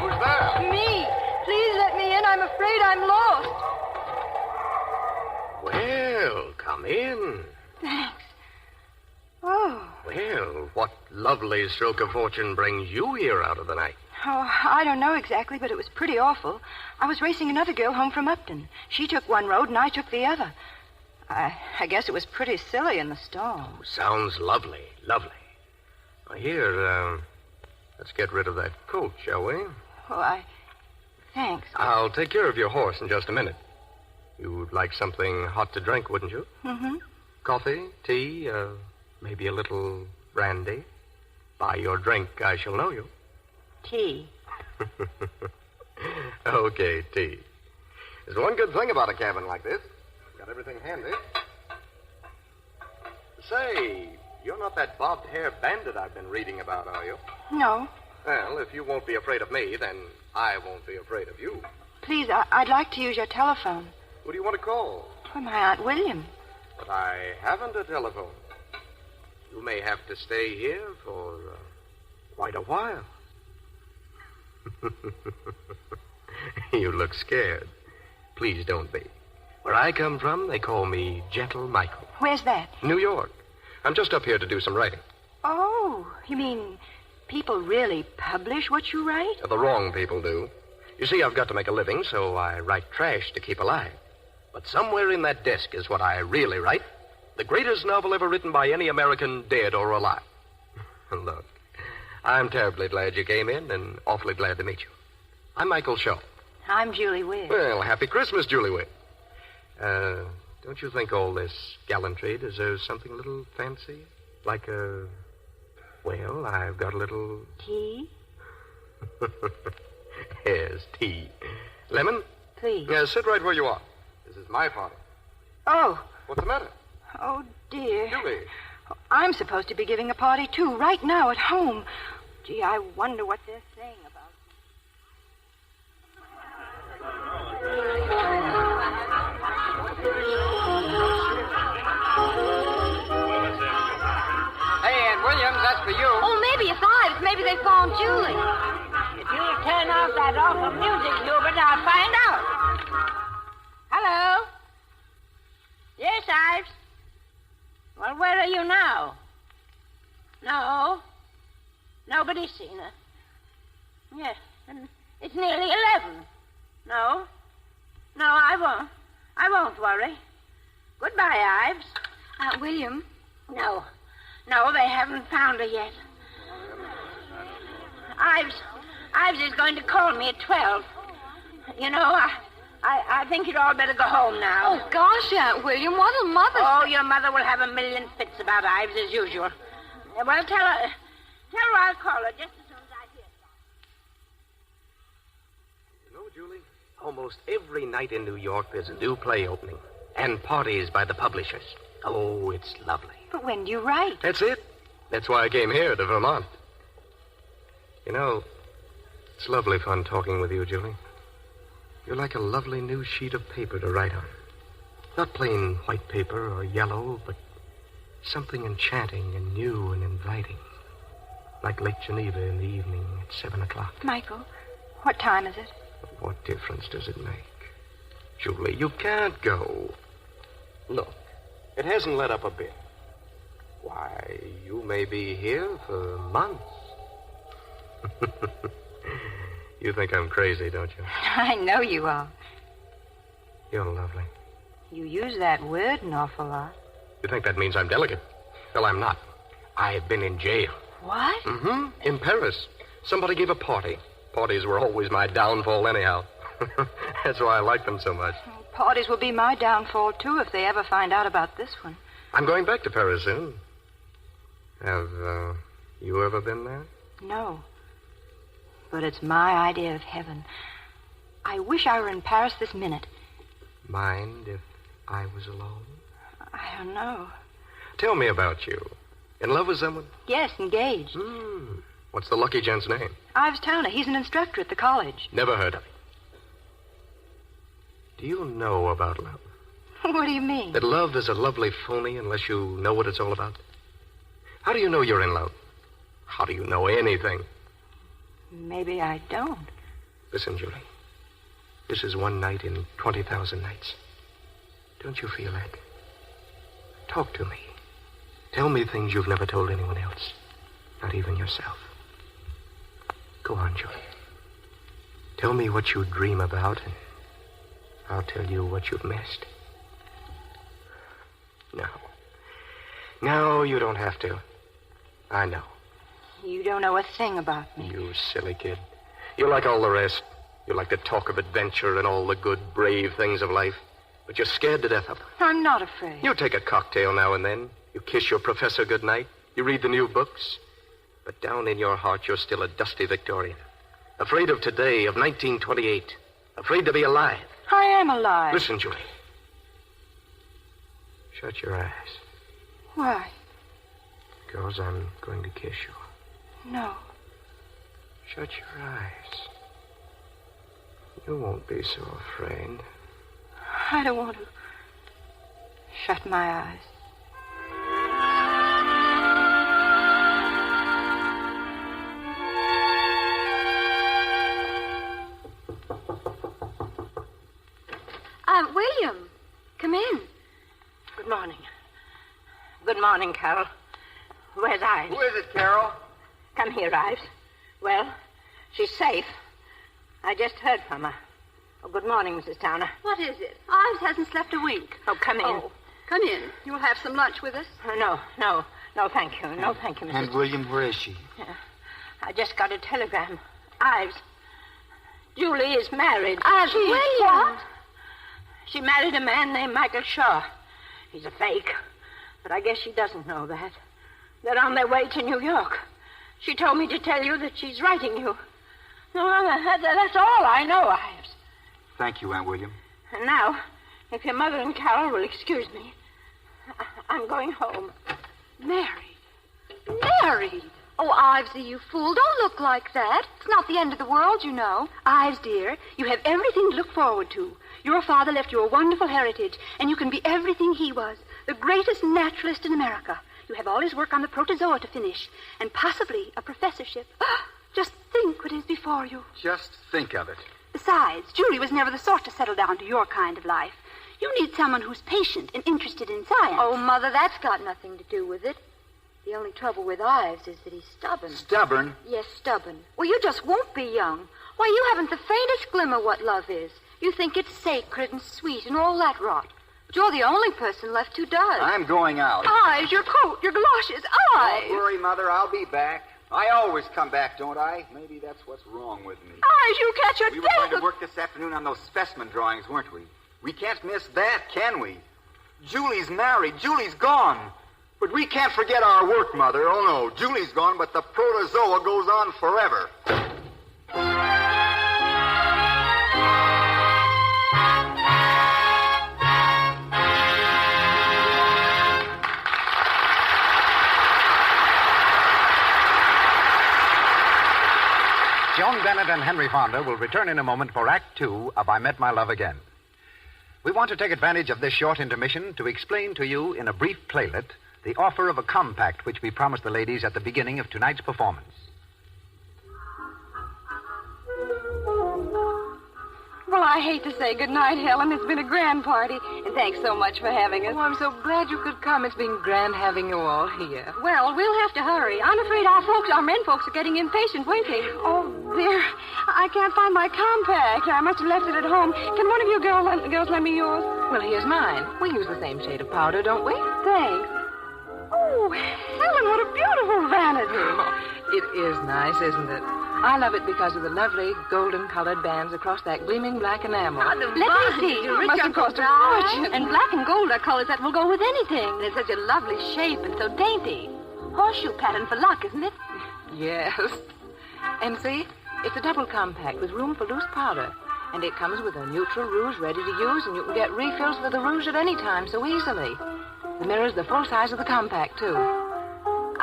Who's there? Me. Please let me in. I'm afraid I'm lost. Well, come in. Thanks. Oh. Well, what lovely stroke of fortune brings you here out of the night? Oh, I don't know exactly, but it was pretty awful. I was racing another girl home from Upton. She took one road and I took the other. I guess it was pretty silly in the storm. Sounds lovely, lovely. Well, here, let's get rid of that coat, shall we? Oh, Thanks. I'll take care of your horse in just a minute. You'd like something hot to drink, wouldn't you? Mm-hmm. Coffee, tea, maybe a little brandy. By your drink, I shall know you. Tea. Okay, tea. There's one good thing about a cabin like this. Got everything handy. Say, you're not that bobbed hair bandit I've been reading about, are you? No. Well, if you won't be afraid of me, then I won't be afraid of you. Please, I'd like to use your telephone. Who do you want to call? For my Aunt William. But I haven't a telephone. You may have to stay here for quite a while. You look scared. Please don't be. Where I come from, they call me Gentle Michael. Where's that? New York. I'm just up here to do some writing. Oh, you mean people really publish what you write? The wrong people do. You see, I've got to make a living, so I write trash to keep alive. But somewhere in that desk is what I really write. The greatest novel ever written by any American, dead or alive. Look, I'm terribly glad you came in and awfully glad to meet you. I'm Michael Shaw. I'm Julie Weir. Well, happy Christmas, Julie Weir. Don't you think all this gallantry deserves something a little fancy? Like well, I've got a little... Tea? Yes, tea. Lemon? Please. Sit right where you are. This is my party. Oh. What's the matter? Oh, dear. Julie. I'm supposed to be giving a party, too, right now at home. Gee, I wonder what they're saying about Hey, Aunt Williams, that's for you. Oh, maybe it's Ives. Maybe they found Julie. If you'll turn off that awful music, Hubert, I'll find out. Hello? Yes, Ives? Well, where are you now? No. Nobody's seen her. Yes, and it's nearly 11. No. No, I won't. I won't worry. Goodbye, Ives. Aunt William? No. No, they haven't found her yet. Ives is going to call me at 12. You know, I think you'd all better go home now. Oh, gosh, Aunt William, what'll Mother Oh, say? your mother will have a million fits about Ives as usual. Well, tell her I'll call her just as soon as I hear something. You know, Julie, almost every night in New York there's a new play opening. And parties by the publishers. Oh, it's lovely. But when do you write? That's it. That's why I came here to Vermont. You know, it's lovely fun talking with you, Julie. You're like a lovely new sheet of paper to write on. Not plain white paper or yellow, but something enchanting and new and inviting. Like Lake Geneva in the evening at 7 o'clock. Michael, what time is it? What difference does it make? Julie, you can't go. Look, it hasn't let up a bit. Why, you may be here for months. You think I'm crazy, don't you? I know you are. You're lovely. You use that word an awful lot. You think that means I'm delicate? Well, I'm not. I've been in jail. What? Mm-hmm. In Paris. Somebody gave a party. Parties were always my downfall anyhow. That's why I like them so much. Parties will be my downfall, too, if they ever find out about this one. I'm going back to Paris soon. Have you ever been there? No. But it's my idea of heaven. I wish I were in Paris this minute. Mind if I was alone? I don't know. Tell me about you. In love with someone? Yes, engaged. What's the lucky gent's name? Ives Towner. He's an instructor at the college. Never heard of him. Do you know about love? What do you mean? That love is a lovely phony unless you know what it's all about? How do you know you're in love? How do you know anything? Maybe I don't. Listen, Julie. This is one night in 20,000 nights. Don't you feel that? Talk to me. Tell me things you've never told anyone else. Not even yourself. Go on, Julie. Tell me what you dream about, and I'll tell you what you've missed. No. No, you don't have to. I know. You don't know a thing about me. You silly kid. You're like all the rest. You like to talk of adventure and all the good, brave things of life. But you're scared to death of them. I'm not afraid. You take a cocktail now and then. You kiss your professor goodnight. You read the new books. But down in your heart, you're still a dusty Victorian. Afraid of today, of 1928. Afraid to be alive. I am alive. Listen, Julie. Shut your eyes. Why? Because I'm going to kiss you. No. Shut your eyes. You won't be so afraid. I don't want to shut my eyes. William, come in. Good morning. Good morning, Carol. Where's Ives? Who is it, Carol? Come here, Ives. Well, she's safe. I just heard from her. Oh, good morning, Mrs. Towner. What is it? Ives hasn't slept a wink. Oh, come in. Oh, come in. You'll have some lunch with us? No, thank you. No, thank you, Mrs. And William, where is she? I just got a telegram. Ives. Julie is married. Ives, William? What? She married a man named Michael Shaw. He's a fake. But I guess she doesn't know that. They're on their way to New York. She told me to tell you that she's writing you. No, that's all I know, Ives. Thank you, Aunt William. And now, if your mother and Carol will excuse me, I'm going home. Married? Married? Oh, Ivesy, you fool. Don't look like that. It's not the end of the world, you know. Ives, dear, you have everything to look forward to. Your father left you a wonderful heritage, and you can be everything he was, the greatest naturalist in America. You have all his work on the protozoa to finish, and possibly a professorship. Just think what is before you. Just think of it. Besides, Julie was never the sort to settle down to your kind of life. You need someone who's patient and interested in science. Oh, Mother, that's got nothing to do with it. The only trouble with Ives is that he's stubborn. Stubborn? Yes, stubborn. Well, you just won't be young. Why, you haven't the faintest glimmer what love is. You think it's sacred and sweet and all that rot. But you're the only person left who does. I'm going out. Ives, your coat, your galoshes, Ives. Don't worry, Mother. I'll be back. I always come back, don't I? Maybe that's what's wrong with me. Ives, you catch your We were going to work this afternoon on those specimen drawings, weren't we? We can't miss that, can we? Julie's married. Julie's gone. But we can't forget our work, Mother. Oh, no. Julie's gone, but the protozoa goes on forever. Joan Bennett and Henry Fonda will return in a moment for Act Two of I Met My Love Again. We want to take advantage of this short intermission to explain to you in a brief playlet the offer of a compact which we promised the ladies at the beginning of tonight's performance. Well, I hate to say goodnight, Helen. It's been a grand party, and thanks so much for having us. Oh, I'm so glad you could come. It's been grand having you all here. Well, we'll have to hurry. I'm afraid our men folks are getting impatient waiting. Oh, dear. I can't find my compact. I must have left it at home. Can one of you girls lend me yours? Well, here's mine. We use the same shade of powder, don't we? Thanks. Oh, Helen, what a beautiful vanity. It is nice, isn't it? I love it because of the lovely golden-colored bands across that gleaming black enamel. Let me see. It must have cost a fortune. And black and gold are colors that will go with anything. And it's such a lovely shape and so dainty. Horseshoe pattern for luck, isn't it? Yes. And see, it's a double compact with room for loose powder. And it comes with a neutral rouge ready to use, and you can get refills for the rouge at any time so easily. The mirror's the full size of the compact, too.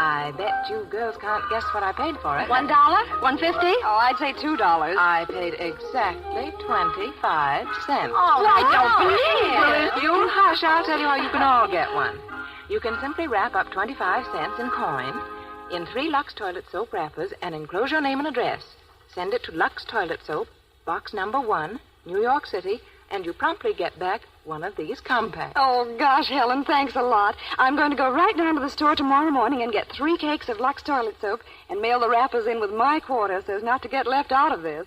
I bet you girls can't guess what I paid for it. $1? $1.50? Oh, I'd say $2. I paid exactly 25 cents. Oh, I don't believe it. You hush, I'll tell you how you can all get one. You can simply wrap up 25 cents in coin in 3 Lux toilet soap wrappers and enclose your name and address. Send it to Lux Toilet Soap, box number 1, New York City, and you promptly get back one of these compacts. Oh, gosh, Helen, thanks a lot. I'm going to go right down to the store tomorrow morning and get 3 cakes of Lux toilet soap and mail the wrappers in with my quarter so as not to get left out of this.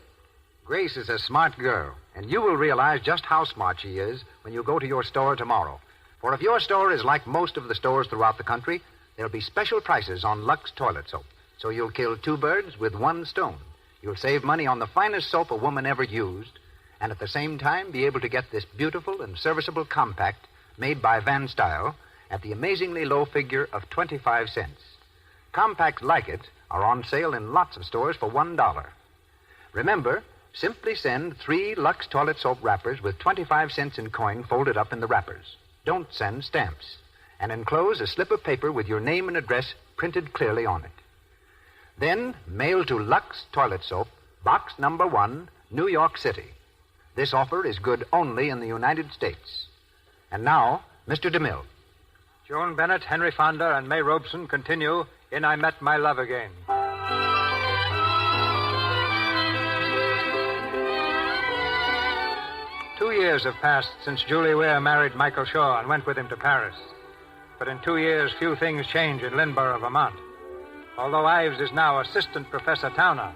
Grace is a smart girl, and you will realize just how smart she is when you go to your store tomorrow. For if your store is like most of the stores throughout the country, there'll be special prices on Lux toilet soap. So you'll kill 2 birds with 1 stone. You'll save money on the finest soap a woman ever used, and at the same time be able to get this beautiful and serviceable compact made by Van Style at the amazingly low figure of 25 cents. Compacts like it are on sale in lots of stores for $1. Remember, simply send 3 Lux toilet soap wrappers with 25 cents in coin folded up in the wrappers. Don't send stamps. And enclose a slip of paper with your name and address printed clearly on it. Then mail to Lux Toilet Soap, box number 1, New York City. This offer is good only in the United States. And now, Mr. DeMille. Joan Bennett, Henry Fonda, and May Robeson continue in I Met My Love Again. Two years have passed since Julie Weir married Michael Shaw and went with him to Paris. But in 2 years, few things change in Lynborough, Vermont. Although Ives is now Assistant Professor Towner,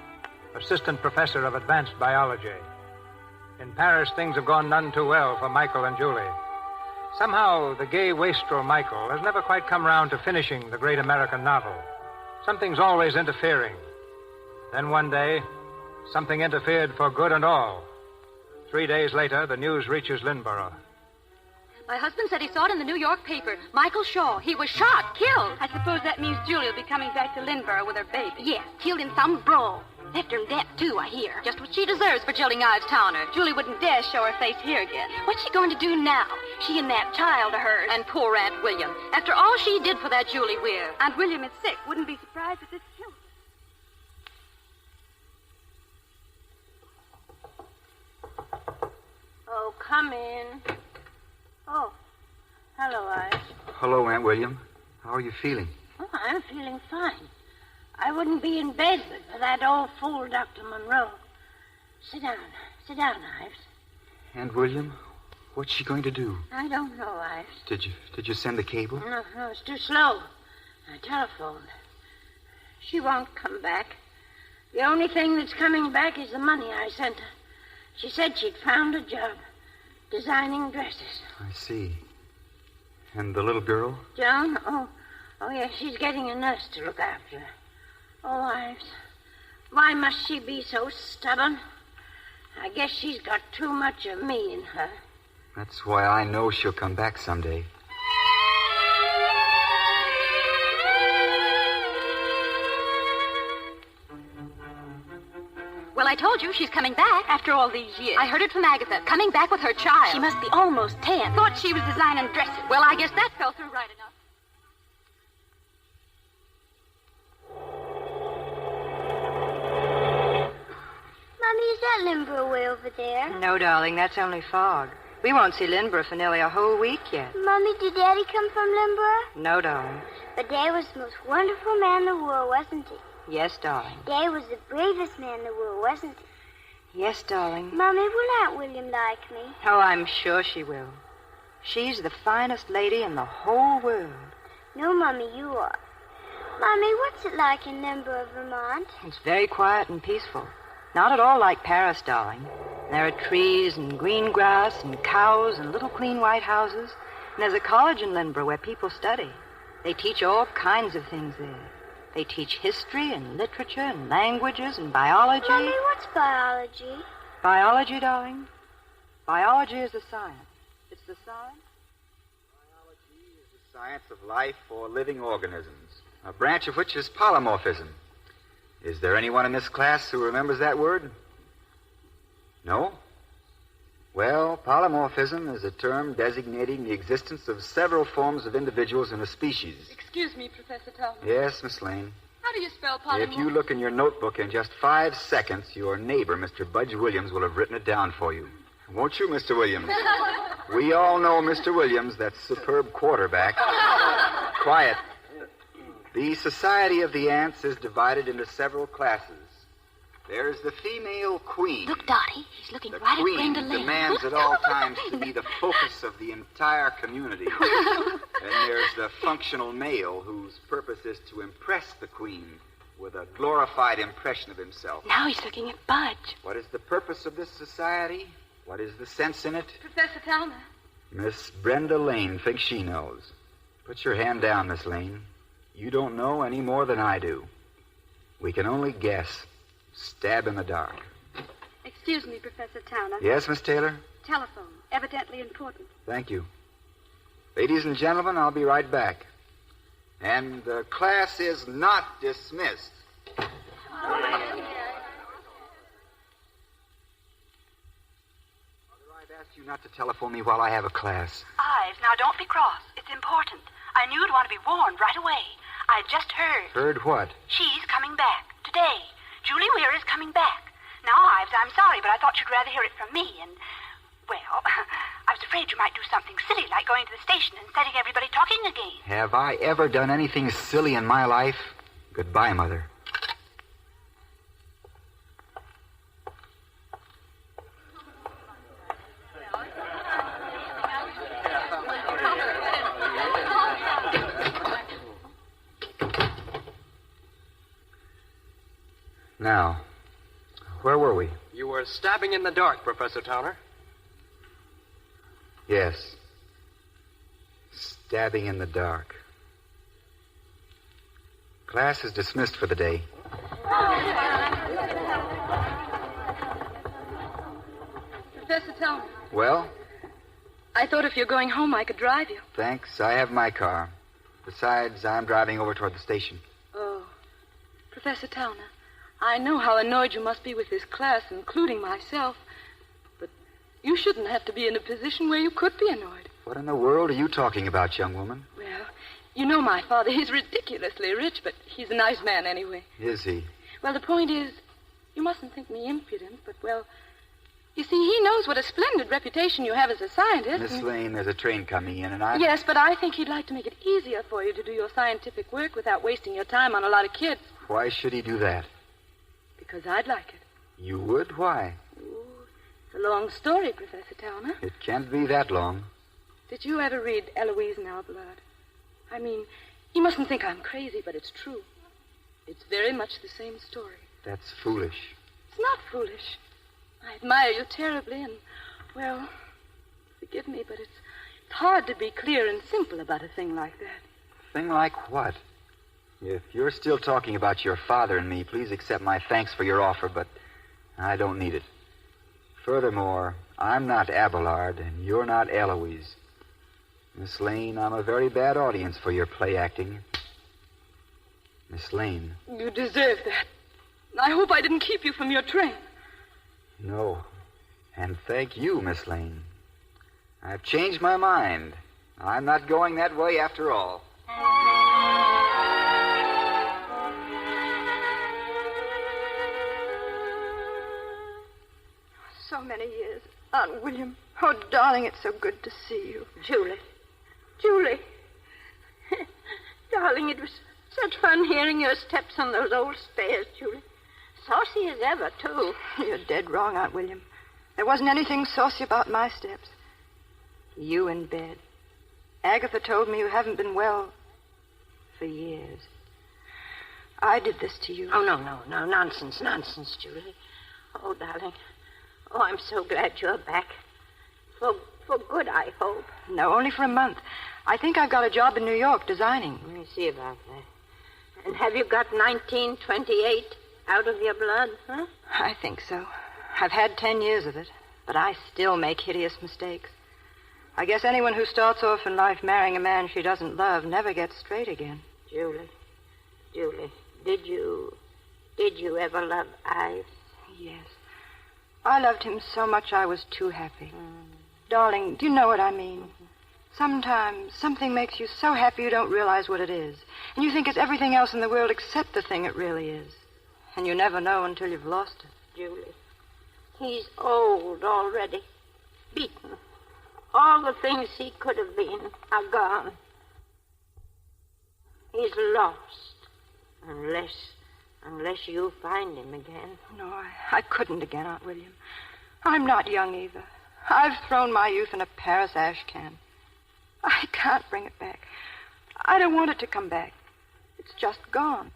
Assistant Professor of Advanced Biology. In Paris, things have gone none too well for Michael and Julie. Somehow, the gay wastrel Michael has never quite come round to finishing the great American novel. Something's always interfering. Then one day, something interfered for good and all. 3 days later, the news reaches Lynborough. My husband said he saw it in the New York paper. Michael Shaw. He was shot, killed. I suppose that means Julie will be coming back to Lynborough with her baby. Yes, killed in some brawl. Left her in debt, too, I hear. Just what she deserves for jilting Ives Towner. Julie wouldn't dare show her face here again. What's she going to do now? She and that child of hers. And poor Aunt William. After all she did for that Julie Weir. Aunt William is sick. Wouldn't be surprised if this killed her. Oh, come in. Oh, hello, Ives. Hello, Aunt William. How are you feeling? Oh, I'm feeling fine. I wouldn't be in bed but for that old fool, Dr. Monroe. Sit down, Ives. Aunt William, what's she going to do? I don't know, Ives. Did you send the cable? No, it's too slow. I telephoned. She won't come back. The only thing that's coming back is the money I sent her. She said she'd found a job. Designing dresses. I see. And the little girl? Joan? Oh, yes, she's getting a nurse to look after her. Oh, Ives, why must she be so stubborn? I guess she's got too much of me in her. That's why I know she'll come back someday. Well, I told you she's coming back after all these years. I heard it from Agatha. Coming back with her child. She must be almost 10. Thought she was designing dresses. Well, I guess that fell through right enough. Mommy, is that Lynborough way over there? No, darling, that's only fog. We won't see Lynborough for nearly a whole week yet. Mommy, did Daddy come from Lynborough? No, darling. But Dad was the most wonderful man in the world, wasn't he? Yes, darling. Dad was the bravest man in the world, wasn't he? Yes, darling. Mommy, will Aunt William like me? Oh, I'm sure she will. She's the finest lady in the whole world. No, Mommy, you are. Mommy, what's it like in Lynborough, Vermont? It's very quiet and peaceful. Not at all like Paris, darling. There are trees and green grass and cows and little clean white houses. And there's a college in Lynborough where people study. They teach all kinds of things there. They teach history and literature and languages and biology. Mommy, what's biology? Biology, darling? Biology is a science. It's the science. The science of life or living organisms, a branch of which is polymorphism. Is there anyone in this class who remembers that word? No? Well, polymorphism is a term designating the existence of several forms of individuals in a species. Excuse me, Professor Talbot. Yes, Miss Lane. How do you spell polymorph? If you look in your notebook in just 5 seconds, your neighbor, Mr. Budge Williams, will have written it down for you. Won't you, Mr. Williams? We all know Mr. Williams, that superb quarterback. Quiet. The Society of the Ants is divided into several classes. There's the female queen. Look, Dottie, he's looking The right at queen Brenda Lane. demands at all times to be the focus of the entire community. Then there's the functional male, whose purpose is to impress the queen with a glorified impression of himself. Now he's looking at Budge. What is the purpose of this society? What is the sense in it? Professor Talbot. Miss Brenda Lane thinks she knows. Put your hand down, Miss Lane. You don't know any more than I do. We can only guess. Stab in the dark. Excuse me, Professor Towner. Yes, Miss Taylor? Telephone. Evidently important. Thank you. Ladies and gentlemen, I'll be right back. And the class is not dismissed. I've asked you not to telephone me while I have a class. Ives, now don't be cross. It's important. I knew you'd want to be warned right away. I just heard. Heard what? She's coming back. Today. Julie Weir is coming back. Now, Ives, I'm sorry, but I thought you'd rather hear it from me, and, well, I was afraid you might do something silly like going to the station and setting everybody talking again. Have I ever done anything silly in my life? Goodbye, Mother. Now, where were we? You were stabbing in the dark, Professor Towner. Yes. Stabbing in the dark. Class is dismissed for the day. Professor Talbot. Well, I thought if you're going home, I could drive you. thanks. I have my car. Besides, I'm driving over toward the station. Oh, Professor Talbot, I know how annoyed you must be with this class, including myself. But you shouldn't have to be in a position where you could be annoyed. What in the world are you talking about, young woman? Well, you know my father. He's ridiculously rich, but he's a nice man anyway. Is he? Well, the point is, you mustn't think me impudent, but, well, you see, he knows what a splendid reputation you have as a scientist. Miss Lane, there's a train coming in, and I... Yes, but I think he'd like to make it easier for you to do your scientific work without wasting your time on a lot of kids. Why should he do that? Because I'd like it. You would? Why? It's a long story, Professor Towner. It can't be that long. Did you ever read Eloise Nalblad? I mean, you mustn't think I'm crazy, but it's true. It's very much the same story. That's foolish. It's not foolish. I admire you terribly, and, well, forgive me, but it's hard to be clear and simple about a thing like that. Thing like what? If you're still talking about your father and me, please accept my thanks for your offer, but I don't need it. Furthermore, I'm not Abelard, and you're not Eloise. Miss Lane, I'm a very bad audience for your play acting. Miss Lane. You deserve that. I hope I didn't keep you from your train. No. And thank you, Miss Lane. I've changed my mind. I'm not going that way after all. So many years. Aunt William. Oh, darling, it's so good to see you. Julie. Julie. Darling, it was such fun hearing your steps on those old stairs, Julie. Saucy as ever, too. You're dead wrong, Aunt William. There wasn't anything saucy about my steps. You in bed. Agatha told me you haven't been well for years. I did this to you. Oh, no. Nonsense, Julie. Oh, darling. Oh, I'm so glad you're back. For good, I hope. No, only for a month. I think I've got a job in New York designing. Let me see about that. And have you got 1928 out of your blood, huh? I think so. I've had 10 years of it, but I still make hideous mistakes. I guess anyone who starts off in life marrying a man she doesn't love never gets straight again. Julie, did you ever love Ives? Yes. I loved him so much I was too happy. Darling, do you know what I mean? Sometimes something makes you so happy you don't realize what it is. And you think it's everything else in the world except the thing it really is. And you never know until you've lost it. Julie, he's old already. Beaten. All the things he could have been are gone. He's lost. Unless you find him again. No, I couldn't again, Aunt William. I'm not young either. I've thrown my youth in a Paris ash can. I can't bring it back. I don't want it to come back. It's just gone.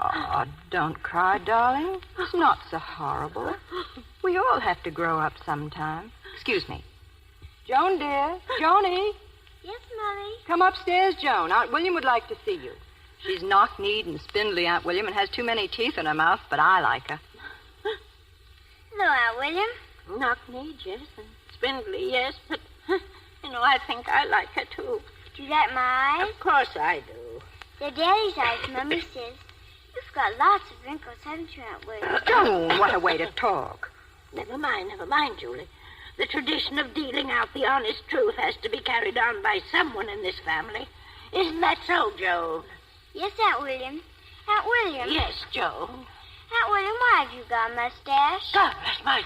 Oh, don't cry, darling. It's not so horrible. We all have to grow up sometime. Excuse me. Joan, dear. Joni. Yes, Mommy? Come upstairs, Joan. Aunt William would like to see you. She's knock-kneed and spindly, Aunt William, and has too many teeth in her mouth, but I like her. Hello, Aunt William. Knock-kneed, yes, and spindly, yes, but, I think I like her, too. Do you like my eyes? Of course I do. They're Daddy's eyes, Mommy says. You've got lots of wrinkles, haven't you, Aunt William? Joan, what a way to talk. Never mind, Julie. The tradition of dealing out the honest truth has to be carried on by someone in this family. Isn't that so, Joan? Yes, Aunt William. Aunt William. Yes, Joan. Aunt William, why have you got a mustache? God bless my...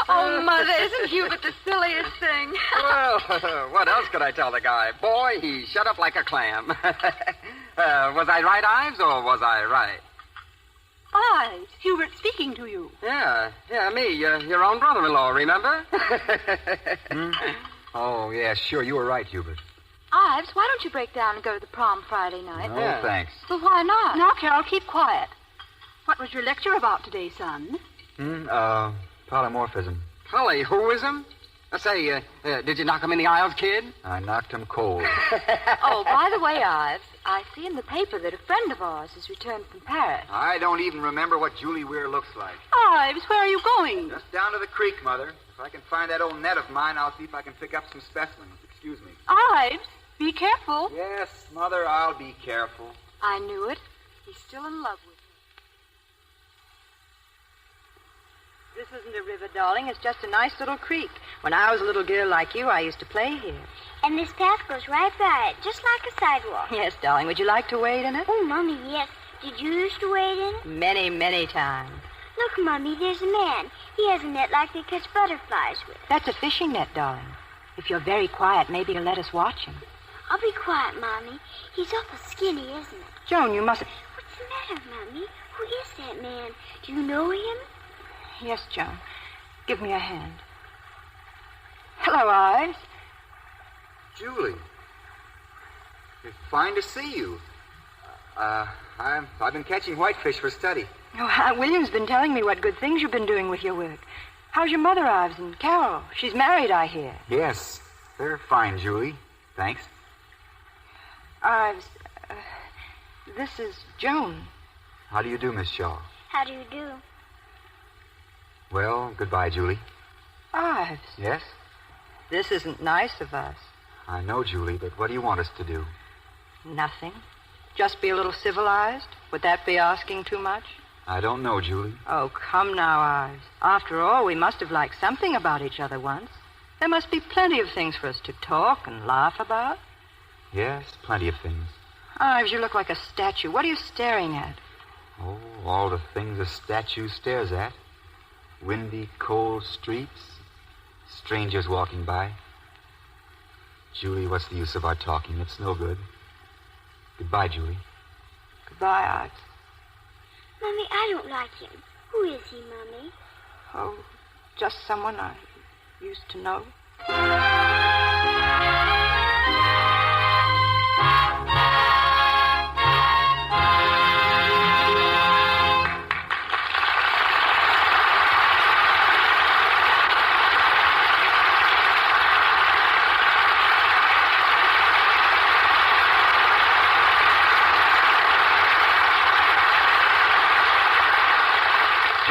Oh, Mother, isn't Hubert the silliest thing? Well, what else could I tell the guy? Boy, he shut up like a clam. Was I right, Ives, or was I right? Ives, Hubert speaking to you. Yeah, me, your own brother-in-law, remember? Oh, yeah, sure, you were right, Hubert. Ives, why don't you break down and go to the prom Friday night? No, thanks. Well, why not? Now, Carol, keep quiet. What was your lecture about today, son? Polymorphism. Polywhoism? Say, did you knock him in the aisles, kid? I knocked him cold. Oh, by the way, Ives, I see in the paper that a friend of ours has returned from Paris. I don't even remember what Julie Weir looks like. Ives, where are you going? Just down to the creek, Mother. If I can find that old net of mine, I'll see if I can pick up some specimens. Excuse me. Ives, be careful. Yes, Mother, I'll be careful. I knew it. He's still in love with me. This isn't a river, darling. It's just a nice little creek. When I was a little girl like you, I used to play here. And this path goes right by it, just like a sidewalk. Yes, darling. Would you like to wade in it? Oh, Mommy, yes. Did you used to wade in it? Many, many times. Look, Mommy, there's a man. He has a net like they catch butterflies with. That's a fishing net, darling. If you're very quiet, maybe you'll let us watch him. I'll be quiet, Mommy. He's awful skinny, isn't it? Joan, you mustn't... What's the matter, Mommy? Who is that man? Do you know him? Yes, Joan. Give me a hand. Hello, Ives. Julie. It's fine to see you. I've been catching whitefish for study. Oh, Aunt William's been telling me what good things you've been doing with your work. How's your mother, Ives, and Carol? She's married, I hear. Yes, they're fine, Julie. Thanks. Ives, this is Joan. How do you do, Miss Shaw? How do you do? Well, goodbye, Julie. Ives. Yes? This isn't nice of us. I know, Julie, but what do you want us to do? Nothing. Just be a little civilized? Would that be asking too much? I don't know, Julie. Oh, come now, Ives. After all, we must have liked something about each other once. There must be plenty of things for us to talk and laugh about. Yes, plenty of things. Ives, you look like a statue. What are you staring at? Oh, all the things a statue stares at. Windy, cold streets. Strangers walking by. Julie, what's the use of our talking? It's no good. Goodbye, Julie. Goodbye, Ives. Mommy, I don't like him. Who is he, Mommy? Oh, just someone I used to know.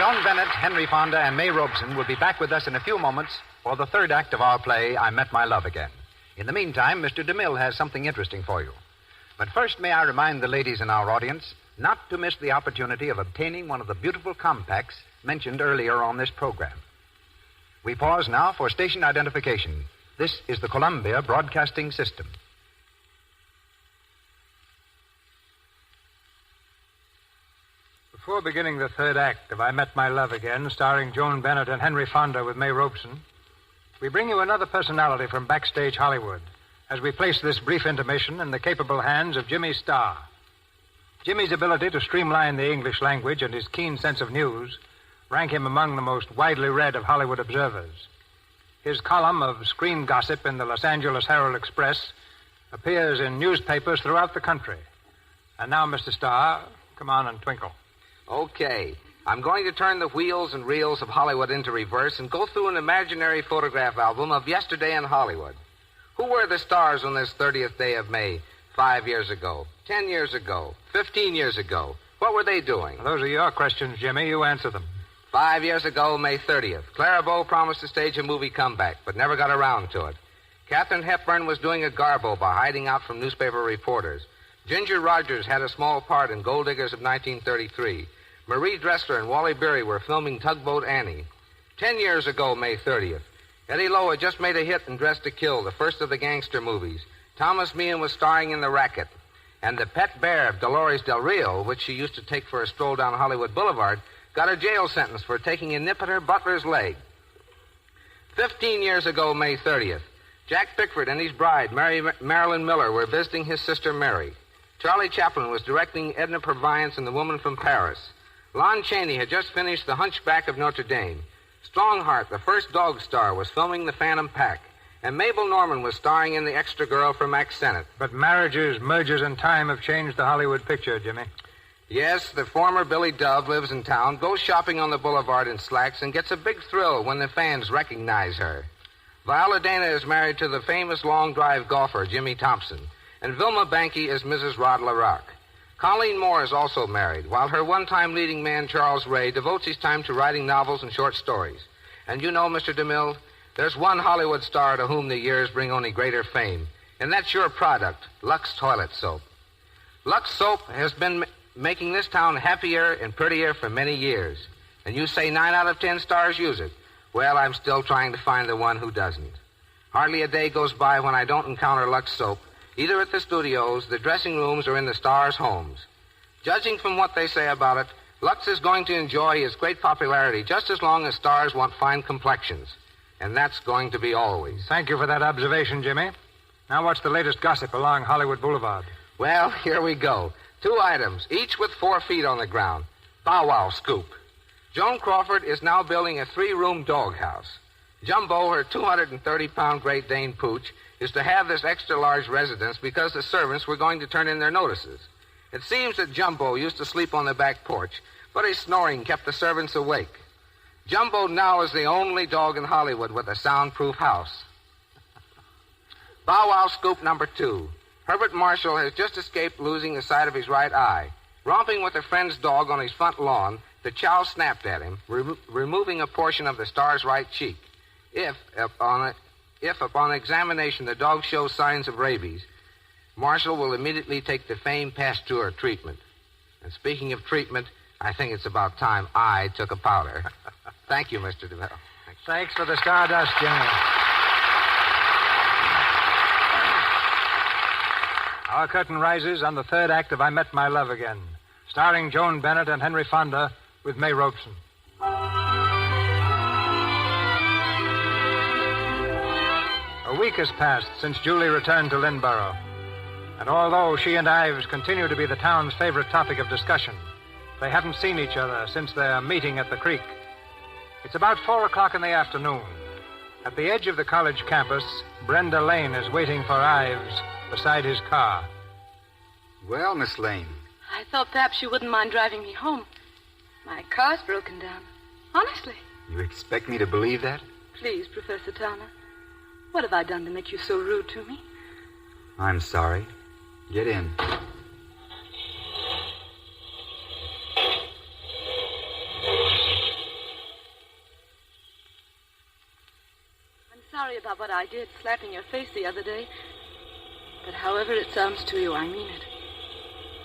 Joan Bennett, Henry Fonda, and May Robeson will be back with us in a few moments for the third act of our play, I Met My Love Again. In the meantime, Mr. DeMille has something interesting for you. But first, may I remind the ladies in our audience not to miss the opportunity of obtaining one of the beautiful compacts mentioned earlier on this program. We pause now for station identification. This is the Columbia Broadcasting System. Before beginning the third act of I Met My Love Again, starring Joan Bennett and Henry Fonda with May Robeson, we bring you another personality from backstage Hollywood as we place this brief intermission in the capable hands of Jimmy Starr. Jimmy's ability to streamline the English language and his keen sense of news rank him among the most widely read of Hollywood observers. His column of screen gossip in the Los Angeles Herald-Express appears in newspapers throughout the country. And now, Mr. Starr, come on and twinkle. Okay. I'm going to turn the wheels and reels of Hollywood into reverse and go through an imaginary photograph album of yesterday in Hollywood. Who were the stars on this 30th day of May 5 years ago, 10 years ago, 15 years ago? What were they doing? Those are your questions, Jimmy. You answer them. 5 years ago, May 30th, Clara Bow promised to stage a movie comeback, but never got around to it. Katharine Hepburn was doing a garbo by hiding out from newspaper reporters. Ginger Rogers had a small part in Gold Diggers of 1933. Marie Dressler and Wally Beery were filming Tugboat Annie. 10 years ago, May 30th, Eddie Lowe had just made a hit in Dressed to Kill, the first of the gangster movies. Thomas Meehan was starring in The Racket. And the pet bear of Dolores Del Rio, which she used to take for a stroll down Hollywood Boulevard, got a jail sentence for taking a nip at her butler's leg. 15 years ago, May 30th, Jack Pickford and his bride, Marilyn Miller, were visiting his sister Mary. Charlie Chaplin was directing Edna Purviance and The Woman from Paris. Lon Chaney had just finished The Hunchback of Notre Dame. Strongheart, the first dog star, was filming The Phantom Pack. And Mabel Norman was starring in The Extra Girl for Max Sennett. But marriages, mergers, and time have changed the Hollywood picture, Jimmy. Yes, the former Billy Dove lives in town, goes shopping on the boulevard in slacks, and gets a big thrill when the fans recognize her. Viola Dana is married to the famous long-drive golfer, Jimmy Thompson. And Vilma Banky is Mrs. Rod LaRock. Colleen Moore is also married, while her one-time leading man, Charles Ray, devotes his time to writing novels and short stories. And you know, Mr. DeMille, there's one Hollywood star to whom the years bring only greater fame, and that's your product, Lux Toilet Soap. Lux Soap has been making this town happier and prettier for many years. And you say 9 out of 10 stars use it. Well, I'm still trying to find the one who doesn't. Hardly a day goes by when I don't encounter Lux Soap, either at the studios, the dressing rooms, or in the stars' homes. Judging from what they say about it, Lux is going to enjoy his great popularity just as long as stars want fine complexions. And that's going to be always. Thank you for that observation, Jimmy. Now what's the latest gossip along Hollywood Boulevard? Well, here we go. 2 items, each with 4 feet on the ground. Bow Wow scoop. Joan Crawford is now building a 3-room doghouse. Jumbo, her 230-pound Great Dane pooch, is to have this extra-large residence because the servants were going to turn in their notices. It seems that Jumbo used to sleep on the back porch, but his snoring kept the servants awake. Jumbo now is the only dog in Hollywood with a soundproof house. Bow Wow scoop number 2. Herbert Marshall has just escaped losing the sight of his right eye. Romping with a friend's dog on his front lawn, the chow snapped at him, removing a portion of the star's right cheek. If, upon examination, the dog shows signs of rabies, Marshall will immediately take the famed Pasteur treatment. And speaking of treatment, I think it's about time I took a powder. Thank you, Mr. DeMille. Thanks for the stardust, Jimmy. Our curtain rises on the third act of I Met My Love Again, starring Joan Bennett and Henry Fonda with May Robeson. A week has passed since Julie returned to Lynnborough. And although she and Ives continue to be the town's favorite topic of discussion, they haven't seen each other since their meeting at the creek. It's about 4 o'clock in the afternoon. At the edge of the college campus, Brenda Lane is waiting for Ives beside his car. Well, Miss Lane. I thought perhaps you wouldn't mind driving me home. My car's broken down. Honestly. You expect me to believe that? Please, Professor Towner. What have I done to make you so rude to me? I'm sorry. Get in. about what I did, slapping your face the other day. But however it sounds to you, I mean it.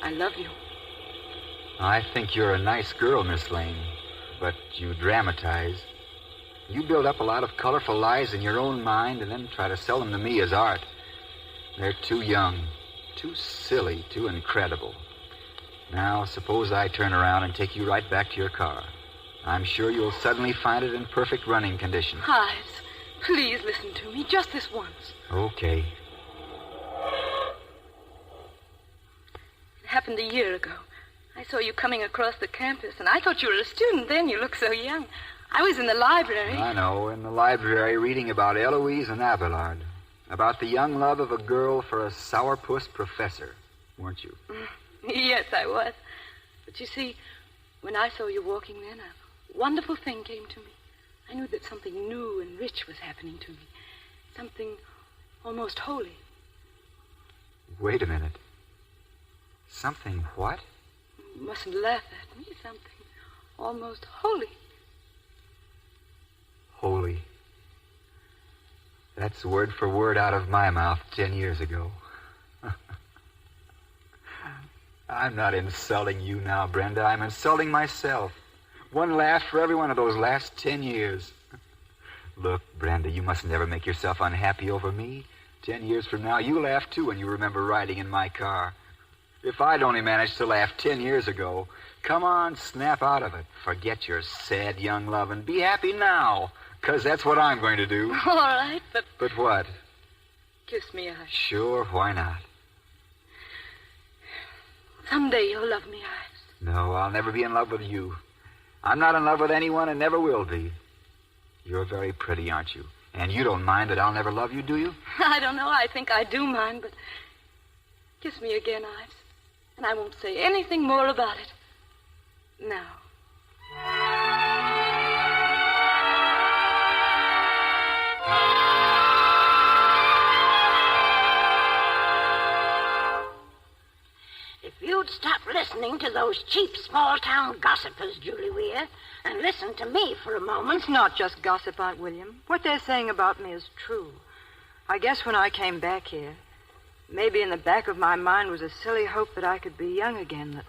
I love you. I think you're a nice girl, Miss Lane, but you dramatize. You build up a lot of colorful lies in your own mind and then try to sell them to me as art. They're too young, too silly, too incredible. Now, suppose I turn around and take you right back to your car. I'm sure you'll suddenly find it in perfect running condition. Ives, please listen to me, just this once. Okay. It happened a year ago. I saw you coming across the campus, and I thought you were a student then. You looked so young. I was in the library. I know, in the library reading about Eloise and Abelard. About the young love of a girl for a sourpuss professor, weren't you? Yes, I was. But you see, when I saw you walking then, a wonderful thing came to me. I knew that something new and rich was happening to me. Something almost holy. Wait a minute. Something what? You mustn't laugh at me. Something almost holy. Holy. That's word for word out of my mouth 10 years ago. I'm not insulting you now, Brenda. I'm insulting myself. One laugh for every one of those last 10 years. Look, Brenda, you must never make yourself unhappy over me. 10 years from now, you laugh too when you remember riding in my car. If I'd only managed to laugh 10 years ago, come on, snap out of it. Forget your sad young love and be happy now, because that's what I'm going to do. All right, but... But what? Kiss me, Ives. Sure, why not? Someday you'll love me, Ives. No, I'll never be in love with you. I'm not in love with anyone and never will be. You're very pretty, aren't you? And you don't mind that I'll never love you, do you? I don't know. I think I do mind, but... Kiss me again, Ives. And I won't say anything more about it. Now. If you'd stop listening to those cheap small-town gossipers, Julie Weir, and listen to me for a moment... It's not just gossip, Aunt William. What they're saying about me is true. I guess when I came back here, maybe in the back of my mind was a silly hope that I could be young again,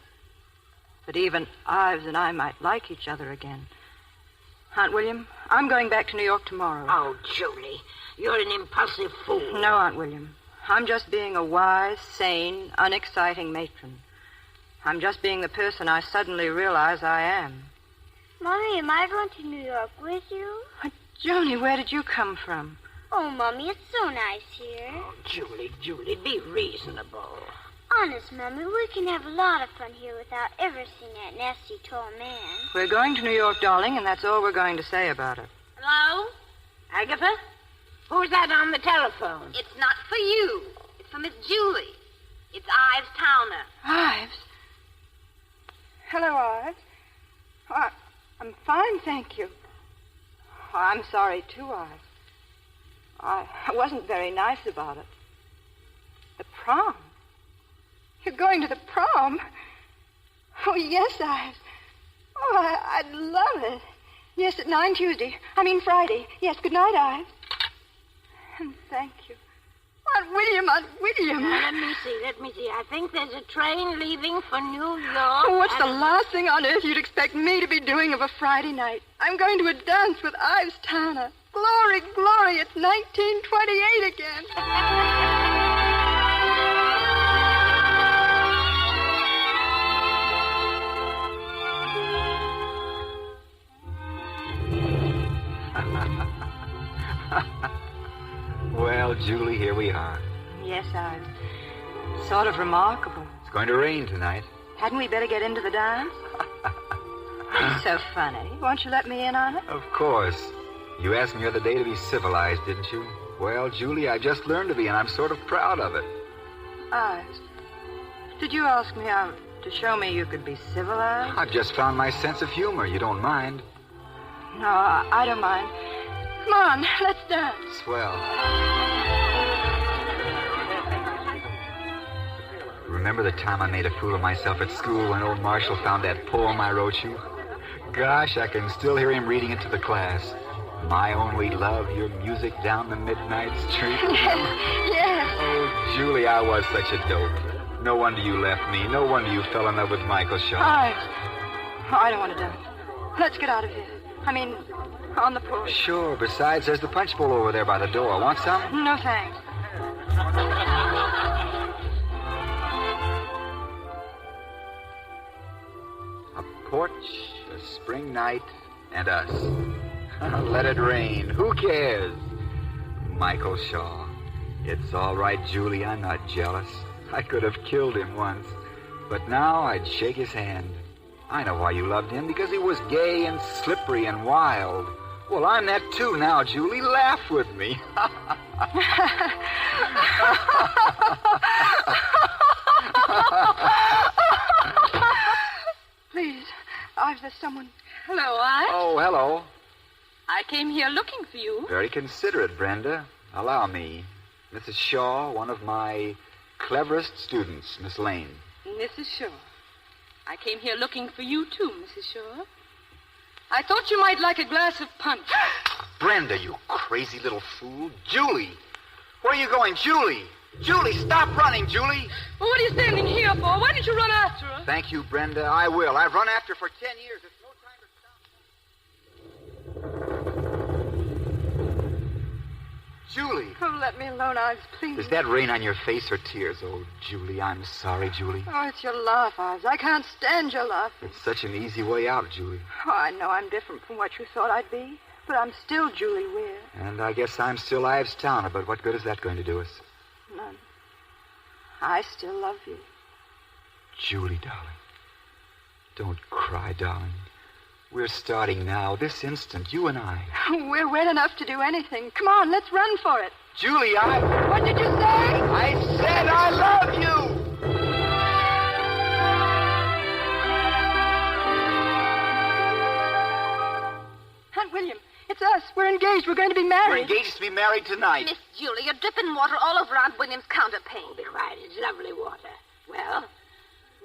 that even Ives and I might like each other again. Aunt William, I'm going back to New York tomorrow. Oh, Julie, you're an impulsive fool. No, Aunt William. I'm just being a wise, sane, unexciting matron. I'm just being the person I suddenly realize I am. Mommy, am I going to New York with you? Joni, where did you come from? Oh, Mommy, it's so nice here. Oh, Julie, be reasonable. Honest, Mommy, we can have a lot of fun here without ever seeing that nasty tall man. We're going to New York, darling, and that's all we're going to say about it. Hello? Agatha? Who's that on the telephone? It's not for you. It's for Miss Julie. It's Ives Towner. Ives? Hello, Ives. Oh, I'm fine, thank you. Oh, I'm sorry, too, Ives. I wasn't very nice about it. The prom? You're going to the prom? Oh, yes, Ives. Oh, I'd love it. Yes, at 9 Friday. Yes, good night, Ives. And thank you. Aunt William. Now, let me see. I think there's a train leaving for New York. Oh, what's the last thing on earth you'd expect me to be doing of a Friday night? I'm going to a dance with Ives Towner. Glory, glory, it's 1928 again. Well, Julie, here we are. Yes, Ives. Sort of remarkable. It's going to rain tonight. Hadn't we better get into the dance? It's so funny. Won't you let me in on it? Of course. You asked me the other day to be civilized, didn't you? Well, Julie, I just learned to be, and I'm sort of proud of it. Ives, did you ask me out to show me you could be civilized? I've just found my sense of humor. You don't mind? No, I don't mind. Come on, let's dance. Swell. Remember the time I made a fool of myself at school when old Marshall found that poem I wrote you? Gosh, I can still hear him reading it to the class. My only love, your music down the midnight street. Yes. Oh, Julie, I was such a dope. No wonder you left me. No wonder you fell in love with Michael Shaw. I don't want to dance. Let's get out of here. I mean, on the porch. Sure. Besides, there's the punch bowl over there by the door. Want some? No, thanks. A porch, a spring night, and us. Let it rain. Who cares? Michael Shaw. It's all right, Julie. I'm not jealous. I could have killed him once. But now I'd shake his hand. I know why you loved him, because he was gay and slippery and wild. Well, I'm that too now, Julie. Laugh with me. Please, there's someone. Hello, Ives. Oh, hello. I came here looking for you. Very considerate, Brenda. Allow me. Mrs. Shaw, one of my cleverest students, Miss Lane. Mrs. Shaw. I came here looking for you, too, Mrs. Shaw. I thought you might like a glass of punch. Brenda, you crazy little fool. Julie! Where are you going, Julie? Julie, stop running, Julie! Well, what are you standing here for? Why don't you run after her? Thank you, Brenda. I will. I've run after her for 10 years. It's no time to stop. Julie! Oh, let me alone, Ives, please. Is that rain on your face or tears? Oh, Julie, I'm sorry, Julie. Oh, it's your laugh, Ives. I can't stand your laugh. It's such an easy way out, Julie. Oh, I know I'm different from what you thought I'd be, but I'm still Julie Weir. And I guess I'm still Ives Towner, but what good is that going to do us? None. I still love you. Julie, darling. Don't cry, darling. We're starting now, this instant, you and I. We're wet enough to do anything. Come on, let's run for it. Julie, What did you say? I said I love you! Aunt William, it's us. We're engaged. We're going to be married. We're engaged to be married tonight. Miss Julie, you're dripping water all over Aunt William's counterpane. Be quiet. It's lovely water. Well,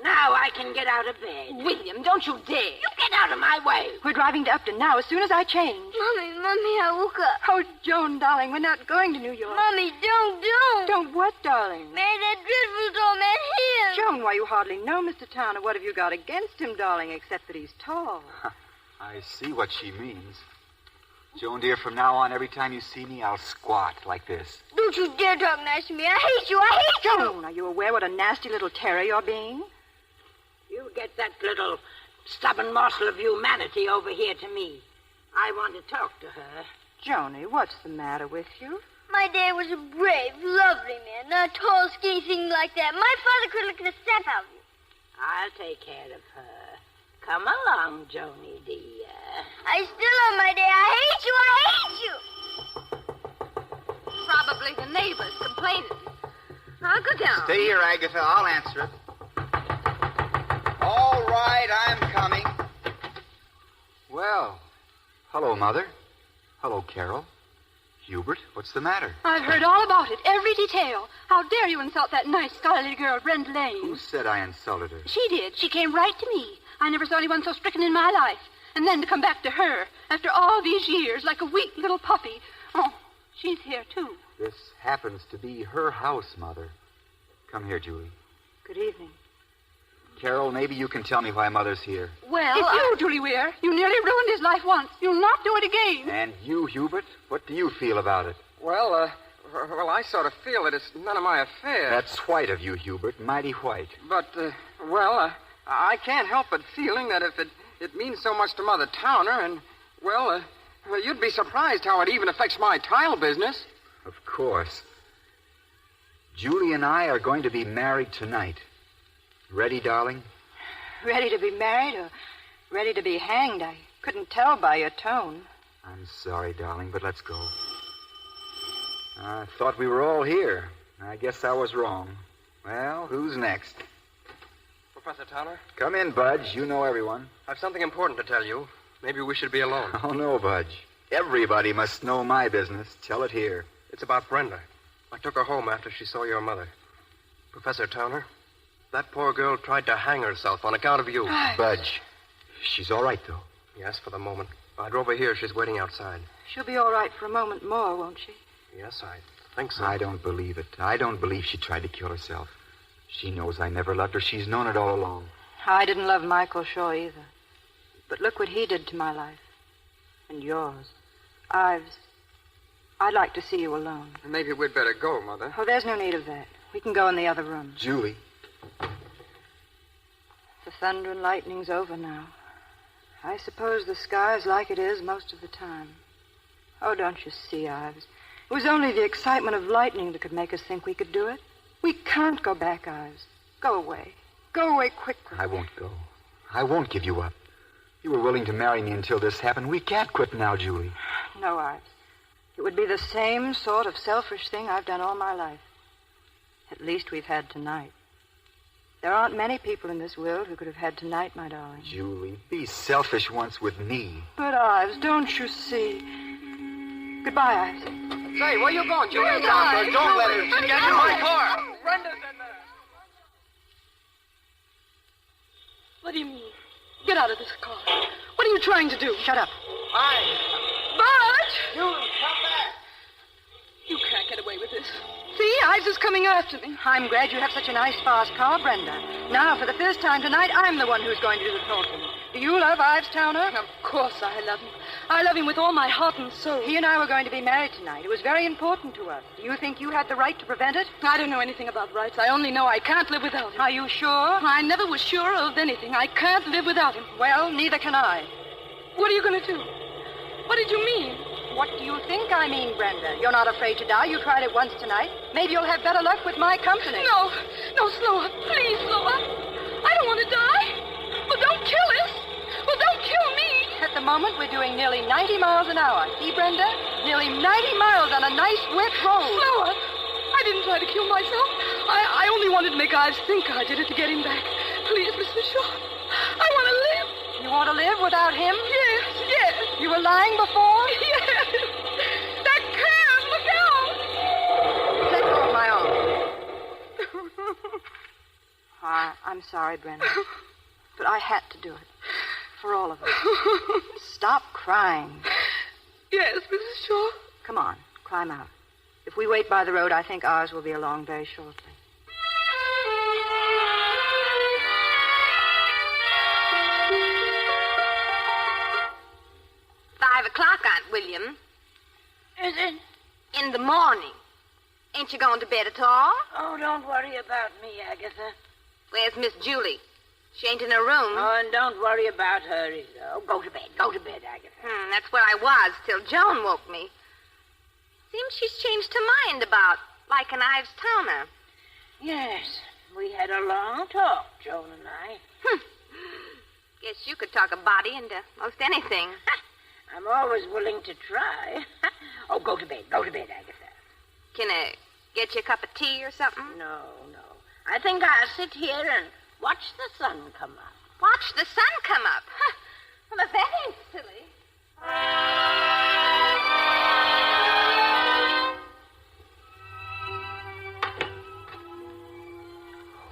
now I can get out of bed. William, don't you dare. You get out of my way. We're driving to Upton now as soon as I change. Mommy, I woke up. Oh, Joan, darling, we're not going to New York. Mommy, don't. Don't what, darling? Marry that dreadful tall man here. Joan, why, you hardly know Mr. Towner. What have you got against him, darling, except that he's tall? I see what she means. Joan, dear, from now on, every time you see me, I'll squat like this. Don't you dare talk nice to me. I hate you. Joan, are you aware what a nasty little terror you're being? You get that little stubborn morsel of humanity over here to me. I want to talk to her. Joni, what's the matter with you? My dad was a brave, lovely man, not a tall, skinny thing like that. My father could look at the step out of you. I'll take care of her. Come along, Joni, dear. I still love my dad. I hate you. Probably the neighbors complaining. I'll go down. Stay here, Agatha. I'll answer it. All right, I'm coming. Well, hello, Mother. Hello, Carol. Hubert, what's the matter? I've heard all about it, every detail. How dare you insult that nice, scholarly girl, Brenda Lane? Who said I insulted her? She did. She came right to me. I never saw anyone so stricken in my life. And then to come back to her, after all these years, like a weak little puppy. Oh, she's here, too. This happens to be her house, Mother. Come here, Julie. Good evening. Carol, maybe you can tell me why Mother's here. Well, it's you, Julie Weir. You nearly ruined his life once. You'll not do it again. And you, Hubert, what do you feel about it? Well, I sort of feel that it's none of my affair. That's white of you, Hubert, mighty white. But, I can't help but feeling that if it means so much to Mother Towner, and, you'd be surprised how it even affects my tile business. Of course. Julie and I are going to be married tonight. Ready, darling? Ready to be married or ready to be hanged? I couldn't tell by your tone. I'm sorry, darling, but let's go. I thought we were all here. I guess I was wrong. Well, who's next? Professor Towner? Come in, Budge. You know everyone. I've something important to tell you. Maybe we should be alone. Oh, no, Budge. Everybody must know my business. Tell it here. It's about Brenda. I took her home after she saw your mother. Professor Towner, that poor girl tried to hang herself on account of you. Budge, she's all right, though. Yes, for the moment. I drove her here. She's waiting outside. She'll be all right for a moment more, won't she? Yes, I think so. I don't believe it. I don't believe she tried to kill herself. She knows I never loved her. She's known it all along. I didn't love Michael Shaw either. But look what he did to my life. And yours. Ives, I'd like to see you alone. Maybe we'd better go, Mother. Oh, there's no need of that. We can go in the other room. Julie. The thunder and lightning's over now. I suppose the sky's like it is most of the time. Oh, don't you see, Ives? It was only the excitement of lightning that could make us think we could do it. We can't go back, Ives. Go away. Go away quickly. I won't go. I won't give you up. You were willing to marry me until this happened. We can't quit now, Julie. No, Ives. It would be the same sort of selfish thing I've done all my life. At least we've had tonight. There aren't many people in this world who could have had tonight, my darling. Julie, be selfish once with me. But, Ives, don't you see? Goodbye, Ives. Say, where you going, Julie? Don't let her. Get in my car. Brenda's in there. What do you mean? Get out of this car. What are you trying to do? Shut up. Bart! Julie, come back. You can't get away with this. See, Ives is coming after me. I'm glad you have such a nice, fast car, Brenda. Now, for the first time tonight, I'm the one who's going to do the talking. Do you love Ives Towner? Of course I love him. I love him with all my heart and soul. He and I were going to be married tonight. It was very important to us. Do you think you had the right to prevent it? I don't know anything about rights. I only know I can't live without him. Are you sure? I never was sure of anything. I can't live without him. Well, neither can I. What are you going to do? What did you mean? What do you think I mean, Brenda? You're not afraid to die. You tried it once tonight. Maybe you'll have better luck with my company. No, slow up. Please, slow up. I don't want to die. Well, don't kill us. Well, don't kill me. At the moment, we're doing nearly 90 miles an hour. See, Brenda? Nearly 90 miles on a nice, wet road. Slow up. I didn't try to kill myself. I only wanted to make Ives think I did it to get him back. Please, Mr. Shaw. I want to live. You want to live without him? Yes. You were lying before? Yes. That can. Look out. Let go of my arm. I'm sorry, Brenda. But I had to do it. For all of us. Stop crying. Yes, Mrs. Shaw. Come on, climb out. If we wait by the road, I think ours will be along very shortly. 5 o'clock, Aunt William. Is it? In the morning. Ain't you going to bed at all? Oh, don't worry about me, Agatha. Where's Miss Julie? She ain't in her room. Oh, and don't worry about her either. Oh, go to bed, Agatha. That's where I was till Joan woke me. Seems she's changed her mind about liking Ives Towner. Yes, we had a long talk, Joan and I. Guess you could talk a body into most anything. I'm always willing to try. Oh, go to bed, Agatha. Can I get you a cup of tea or something? No. I think I'll sit here and watch the sun come up. Watch the sun come up? Well, if that ain't silly.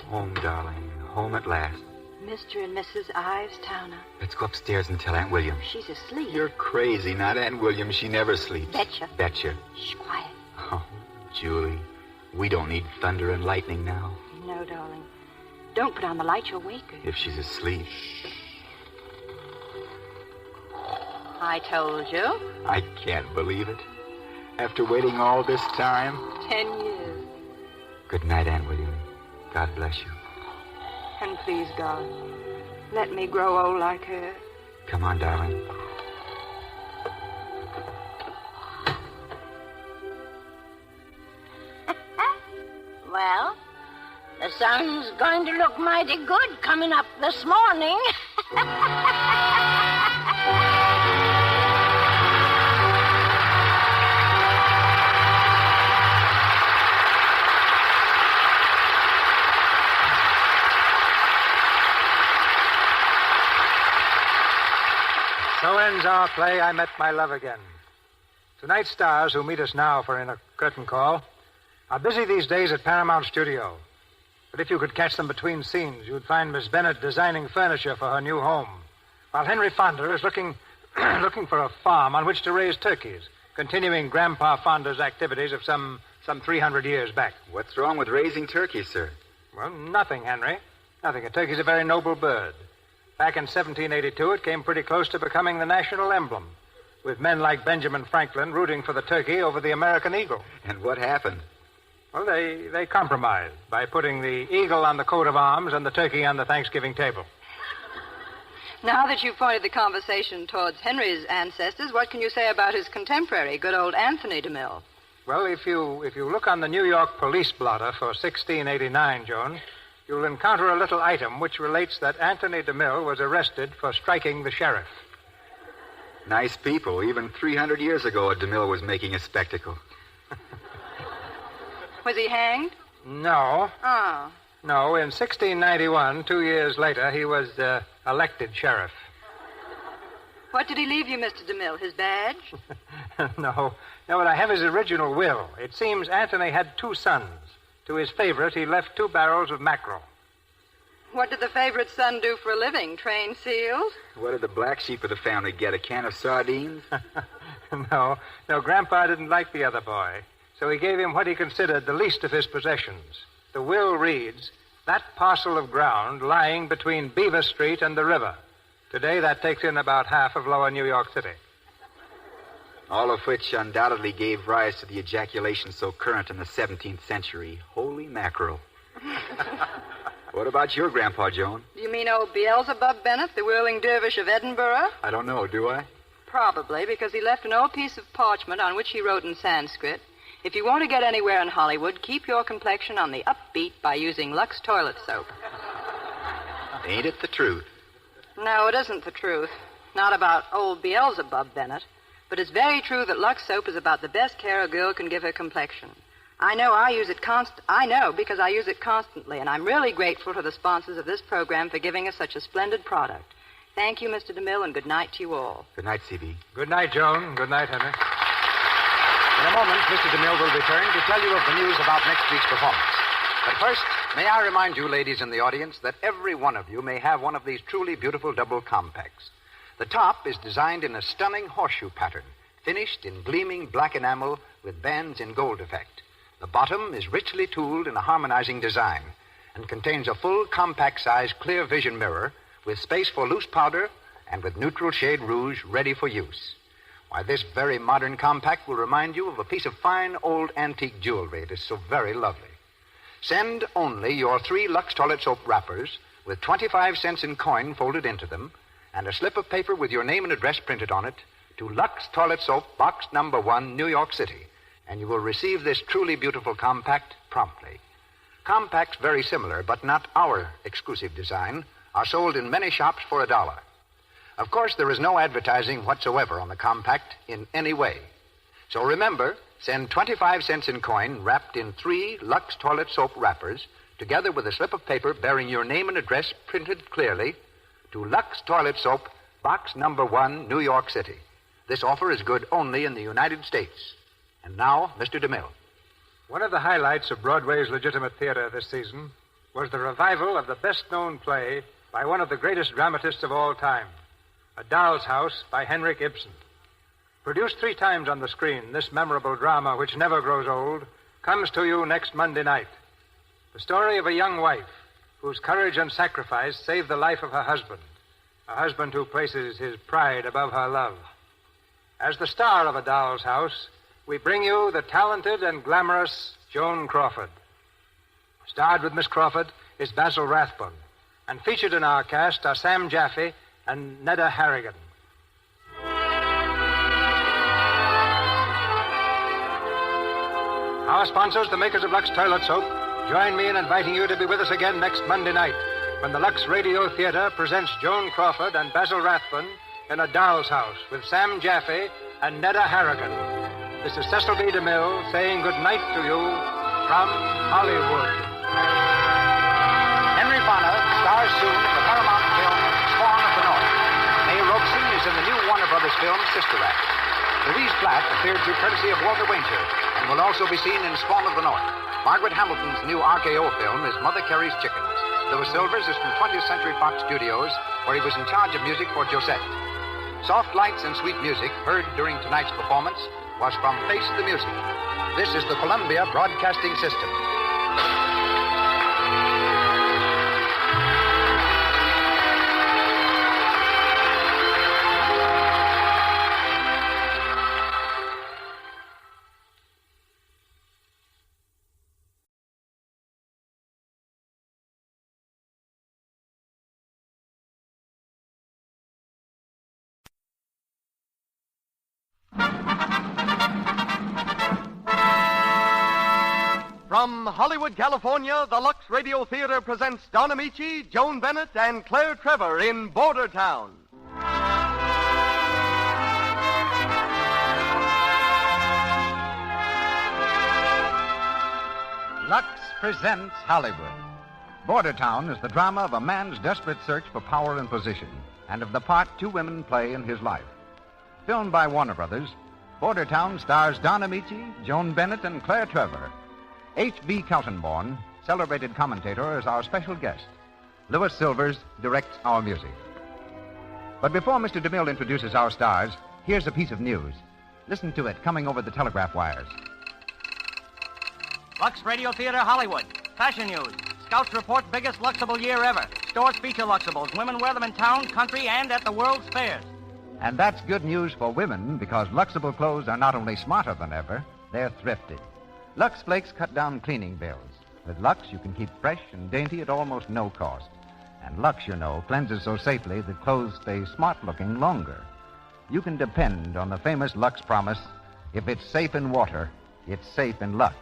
Home, darling. Home at last. Mr. and Mrs. Ives Towner. Let's go upstairs and tell Aunt William. She's asleep. You're crazy. Not Aunt William. She never sleeps. Betcha. Shh, quiet. Oh, Julie, we don't need thunder and lightning now. No, darling. Don't put on the light. You'll wake her. If she's asleep. I told you. I can't believe it. After waiting all this time. 10 years. Good night, Aunt William. God bless you. And please, God, let me grow old like her. Come on, darling. Well, the sun's going to look mighty good coming up this morning. So ends our play, I Met My Love Again. Tonight's stars, who meet us now for a curtain call, are busy these days at Paramount Studio. But if you could catch them between scenes, you'd find Miss Bennett designing furniture for her new home, while Henry Fonda is looking... looking for a farm on which to raise turkeys, continuing Grandpa Fonda's activities of some 300 years back. What's wrong with raising turkeys, sir? Well, nothing, Henry. Nothing. A turkey's a very noble bird. Back in 1782, it came pretty close to becoming the national emblem, with men like Benjamin Franklin rooting for the turkey over the American eagle. And what happened? Well, they compromised by putting the eagle on the coat of arms and the turkey on the Thanksgiving table. Now that you've pointed the conversation towards Henry's ancestors, what can you say about his contemporary, good old Anthony DeMille? Well, if you look on the New York police blotter for 1689, Joan, you'll encounter a little item which relates that Anthony DeMille was arrested for striking the sheriff. Nice people. Even 300 years ago, DeMille was making a spectacle. Was he hanged? No. Oh. No, in 1691, 2 years later, he was elected sheriff. What did he leave you, Mr. DeMille? His badge? No, but I have his original will. It seems Anthony had 2 sons. To his favorite, he left 2 barrels of mackerel. What did the favorite son do for a living? Train seals? What did the black sheep of the family get? A can of sardines? No, Grandpa didn't like the other boy. So he gave him what he considered the least of his possessions. The will reads, that parcel of ground lying between Beaver Street and the river. Today, that takes in about half of lower New York City. All of which undoubtedly gave rise to the ejaculation so current in the 17th century. Holy mackerel. What about your Grandpa, Joan? Do you mean old Beelzebub Bennett, the whirling dervish of Edinburgh? I don't know, do I? Probably, because he left an old piece of parchment on which he wrote in Sanskrit, if you want to get anywhere in Hollywood, keep your complexion on the upbeat by using Lux toilet soap. Ain't it the truth? No, it isn't the truth. Not about old Beelzebub Bennett. But it's very true that Lux soap is about the best care a girl can give her complexion. I know because I use it constantly, and I'm really grateful to the sponsors of this program for giving us such a splendid product. Thank you, Mr. DeMille, and good night to you all. Good night, C.B. Good night, Joan. Good night, Henry. In a moment, Mr. DeMille will return to tell you of the news about next week's performance. But first, may I remind you, ladies in the audience, that every one of you may have one of these truly beautiful double compacts. The top is designed in a stunning horseshoe pattern, finished in gleaming black enamel with bands in gold effect. The bottom is richly tooled in a harmonizing design and contains a full compact-size clear vision mirror with space for loose powder and with neutral shade rouge ready for use. Why, this very modern compact will remind you of a piece of fine old antique jewelry. It is so very lovely. Send only your 3 Lux toilet soap wrappers with 25 cents in coin folded into them and a slip of paper with your name and address printed on it to Lux Toilet Soap, Box Number 1, New York City, and you will receive this truly beautiful compact promptly. Compacts very similar, but not our exclusive design, are sold in many shops for $1. Of course, there is no advertising whatsoever on the compact in any way. So remember, send 25 cents in coin wrapped in 3 Lux Toilet Soap wrappers, together with a slip of paper bearing your name and address printed clearly, to Lux Toilet Soap, Box Number 1, New York City. This offer is good only in the United States. And now, Mr. DeMille. One of the highlights of Broadway's legitimate theater this season was the revival of the best-known play by one of the greatest dramatists of all time, A Doll's House by Henrik Ibsen. Produced 3 times on the screen, this memorable drama, which never grows old, comes to you next Monday night. The story of a young wife whose courage and sacrifice saved the life of her husband, a husband who places his pride above her love. As the star of A Doll's House, we bring you the talented and glamorous Joan Crawford. Starred with Miss Crawford is Basil Rathbone, and featured in our cast are Sam Jaffe and Nedda Harrigan. Our sponsors, the makers of Lux Toilet Soap, join me in inviting you to be with us again next Monday night when the Lux Radio Theater presents Joan Crawford and Basil Rathbone in A Doll's House with Sam Jaffe and Nedda Harrigan. This is Cecil B. DeMille saying good night to you from Hollywood. Henry Fonda stars soon in the Paramount film Spawn of the North. May Robeson is in the new Warner Brothers film Sister Act. Louise Platt appeared through courtesy of Walter Wanger and will also be seen in Spawn of the North. Margaret Hamilton's new RKO film is Mother Carey's Chickens. Louis Silvers is from 20th Century Fox Studios, where he was in charge of music for Josette. Soft lights and sweet music heard during tonight's performance was from Face the Music. This is the Columbia Broadcasting System. From Hollywood, California, the Lux Radio Theater presents Don Ameche, Joan Bennett, and Claire Trevor in Bordertown. Lux presents Hollywood. Bordertown is the drama of a man's desperate search for power and position, and of the part two women play in his life. Filmed by Warner Brothers, Bordertown stars Don Ameche, Joan Bennett, and Claire Trevor. H.B. Kaltenborn, celebrated commentator, is our special guest. Louis Silvers directs our music. But before Mr. DeMille introduces our stars, here's a piece of news. Listen to it coming over the telegraph wires. Lux Radio Theater, Hollywood. Fashion news. Scouts report biggest Luxable year ever. Stores feature Luxables. Women wear them in town, country, and at the world's fairs. And that's good news for women because Luxable clothes are not only smarter than ever, they're thrifty. Lux Flakes cut down cleaning bills. With Lux, you can keep fresh and dainty at almost no cost. And Lux, you know, cleanses so safely that clothes stay smart-looking longer. You can depend on the famous Lux promise, if it's safe in water, it's safe in Lux.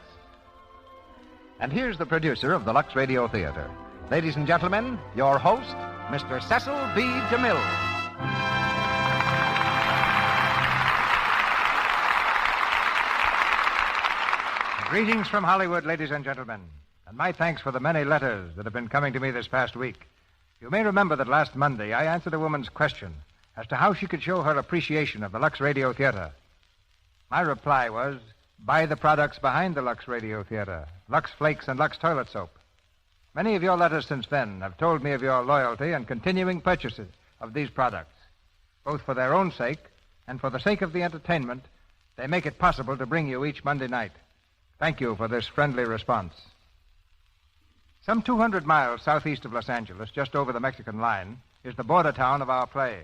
And here's the producer of the Lux Radio Theater. Ladies and gentlemen, your host, Mr. Cecil B. DeMille. Greetings from Hollywood, ladies and gentlemen, and my thanks for the many letters that have been coming to me this past week. You may remember that last Monday I answered a woman's question as to how she could show her appreciation of the Lux Radio Theater. My reply was, buy the products behind the Lux Radio Theater, Lux Flakes and Lux Toilet Soap. Many of your letters since then have told me of your loyalty and continuing purchases of these products. Both for their own sake and for the sake of the entertainment, they make it possible to bring you each Monday night. Thank you for this friendly response. Some 200 miles southeast of Los Angeles, just over the Mexican line, is the border town of our play.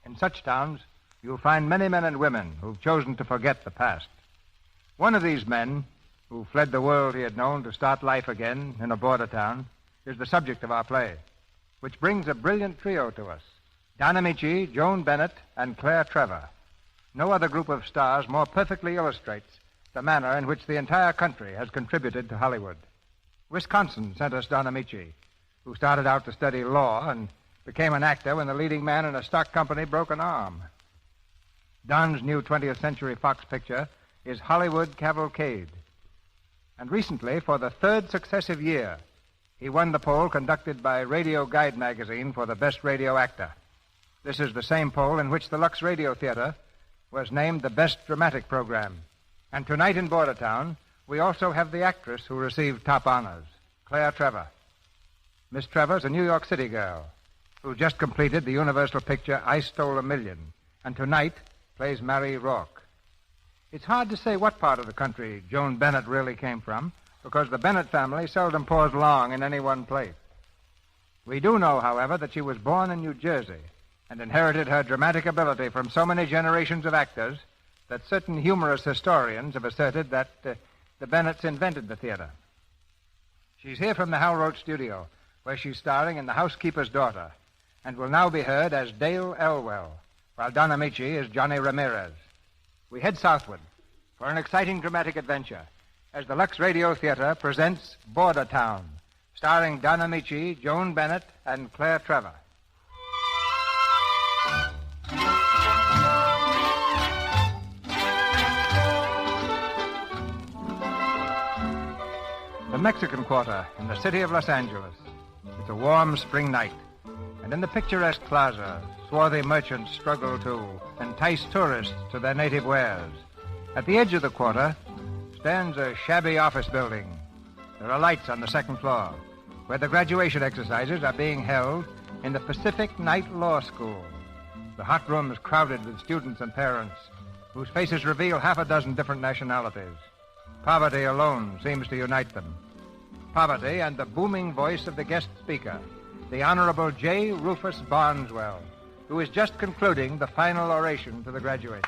In such towns, you'll find many men and women who've chosen to forget the past. One of these men, who fled the world he had known to start life again in a border town, is the subject of our play, which brings a brilliant trio to us. Don Ameche, Joan Bennett, and Claire Trevor. No other group of stars more perfectly illustrates the manner in which the entire country has contributed to Hollywood. Wisconsin sent us Don Ameche, who started out to study law and became an actor when the leading man in a stock company broke an arm. Don's new 20th Century Fox picture is Hollywood Cavalcade. And recently, for the third successive year, he won the poll conducted by Radio Guide magazine for the best radio actor. This is the same poll in which the Lux Radio Theater was named the best dramatic program. And tonight in Bordertown, we also have the actress who received top honors, Claire Trevor. Miss Trevor's a New York City girl who just completed the Universal picture I Stole a Million, and tonight plays Mary Rourke. It's hard to say what part of the country Joan Bennett really came from, because the Bennett family seldom paused long in any one place. We do know, however, that she was born in New Jersey and inherited her dramatic ability from so many generations of actors that certain humorous historians have asserted that the Bennetts invented the theater. She's here from the Hal Roach studio, where she's starring in The Housekeeper's Daughter, and will now be heard as Dale Elwell, while Don Ameche is Johnny Ramirez. We head southward for an exciting dramatic adventure as the Lux Radio Theater presents Bordertown, starring Don Ameche, Joan Bennett, and Claire Trevor. The Mexican Quarter in the city of Los Angeles. It's a warm spring night, and in the picturesque plaza, swarthy merchants struggle to entice tourists to their native wares. At the edge of the quarter stands a shabby office building. There are lights on the second floor, where the graduation exercises are being held in the Pacific Night Law School. The hot room is crowded with students and parents, whose faces reveal half a dozen different nationalities. Poverty alone seems to unite them. Poverty and the booming voice of the guest speaker, the Honorable J. Rufus Barneswell, who is just concluding the final oration to the graduates.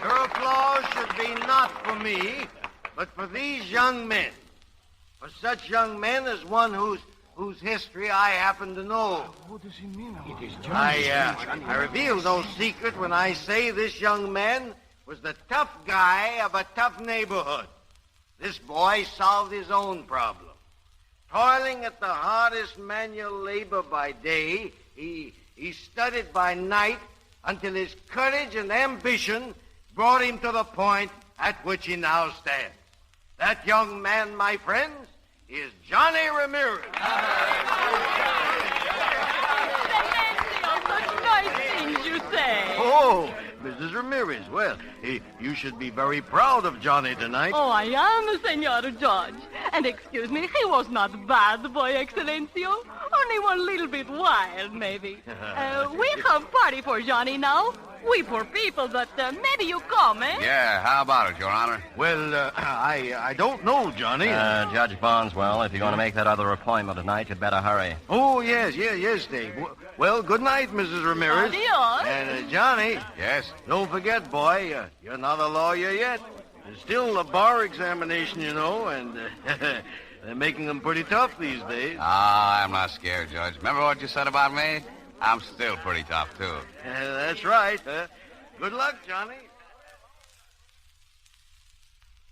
Your applause should be not for me, but for these young men. For such young men as one whose history I happen to know. What does he mean? It is I reveal no secret when I say this young man was the tough guy of a tough neighborhood. This boy solved his own problem. Toiling at the hardest manual labor by day, he studied by night until his courage and ambition brought him to the point at which he now stands. That young man, my friends, is Johnny Ramirez. Such nice things you say. Oh, Mrs. Ramirez. Well, you should be very proud of Johnny tonight. Oh, I am, Senor Judge. And excuse me, he was not bad, boy, Excellencio. Only one little bit wild, maybe. We have party for Johnny now. We poor people, but maybe you come, eh? Yeah, how about it, Your Honor? Well, I don't know, Johnny. Judge Barneswell, if you're going to make that other appointment tonight, you'd better hurry. Oh, yes, Dave. Well, good night, Mrs. Ramirez. Adios. And, Johnny. Yes? Don't forget, boy, you're not a lawyer yet. There's still a bar examination, you know, and they're making them pretty tough these days. Ah, I'm not scared, Judge. Remember what you said about me? I'm still pretty tough, too. That's right. Good luck, Johnny.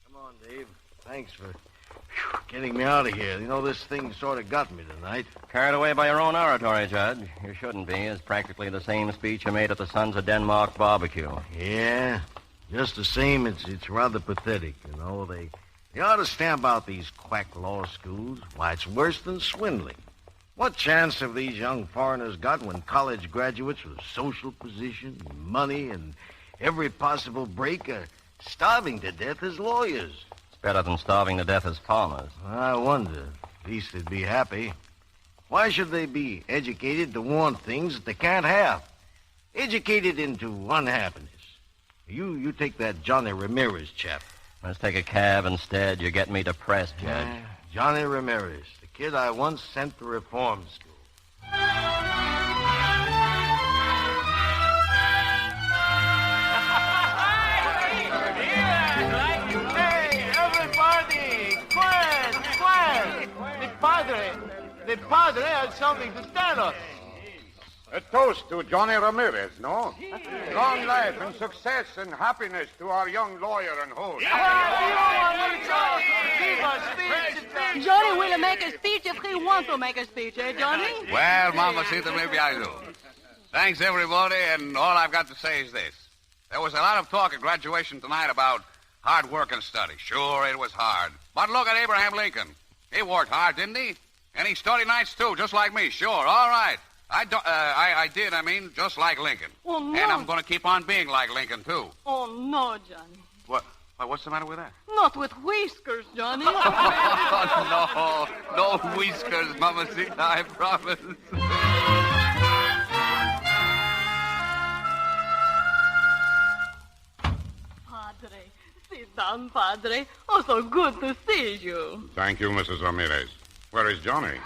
Come on, Dave. Thanks for getting me out of here. You know, this thing sort of got me tonight. Carried away by your own oratory, Judge. You shouldn't be. It's practically the same speech you made at the Sons of Denmark barbecue. Yeah, just the same, it's rather pathetic, you know. They ought to stamp out these quack law schools. Why, it's worse than swindling. What chance have these young foreigners got when college graduates with social position, money, and every possible break are starving to death as lawyers? It's better than starving to death as farmers. I wonder. At least they'd be happy. Why should they be educated to want things that they can't have? Educated into unhappiness. You take that Johnny Ramirez chap. Let's take a cab instead. You're getting me depressed, Judge. Johnny Ramirez, the kid I once sent to reform school. Hey, everybody! Quiet! The padre has something to tell us. A toast to Johnny Ramirez, no? Long life and success and happiness to our young lawyer and host. Johnny will make a speech if he wants to make a speech, eh, Johnny? Well, Mamacita, maybe I do. Thanks, everybody, and all I've got to say is this. There was a lot of talk at graduation tonight about hard work and study. Sure, it was hard. But look at Abraham Lincoln. He worked hard, didn't he? And he studied nights, too, just like me. Sure, all right. I did, just like Lincoln. Oh, no. And I'm going to keep on being like Lincoln, too. Oh, no, Johnny. What? What's the matter with that? Not with whiskers, Johnny. Oh, no whiskers, Mamacita, I promise. Padre, sit down, Padre. Oh, so good to see you. Thank you, Mrs. Ramirez. Where is Johnny?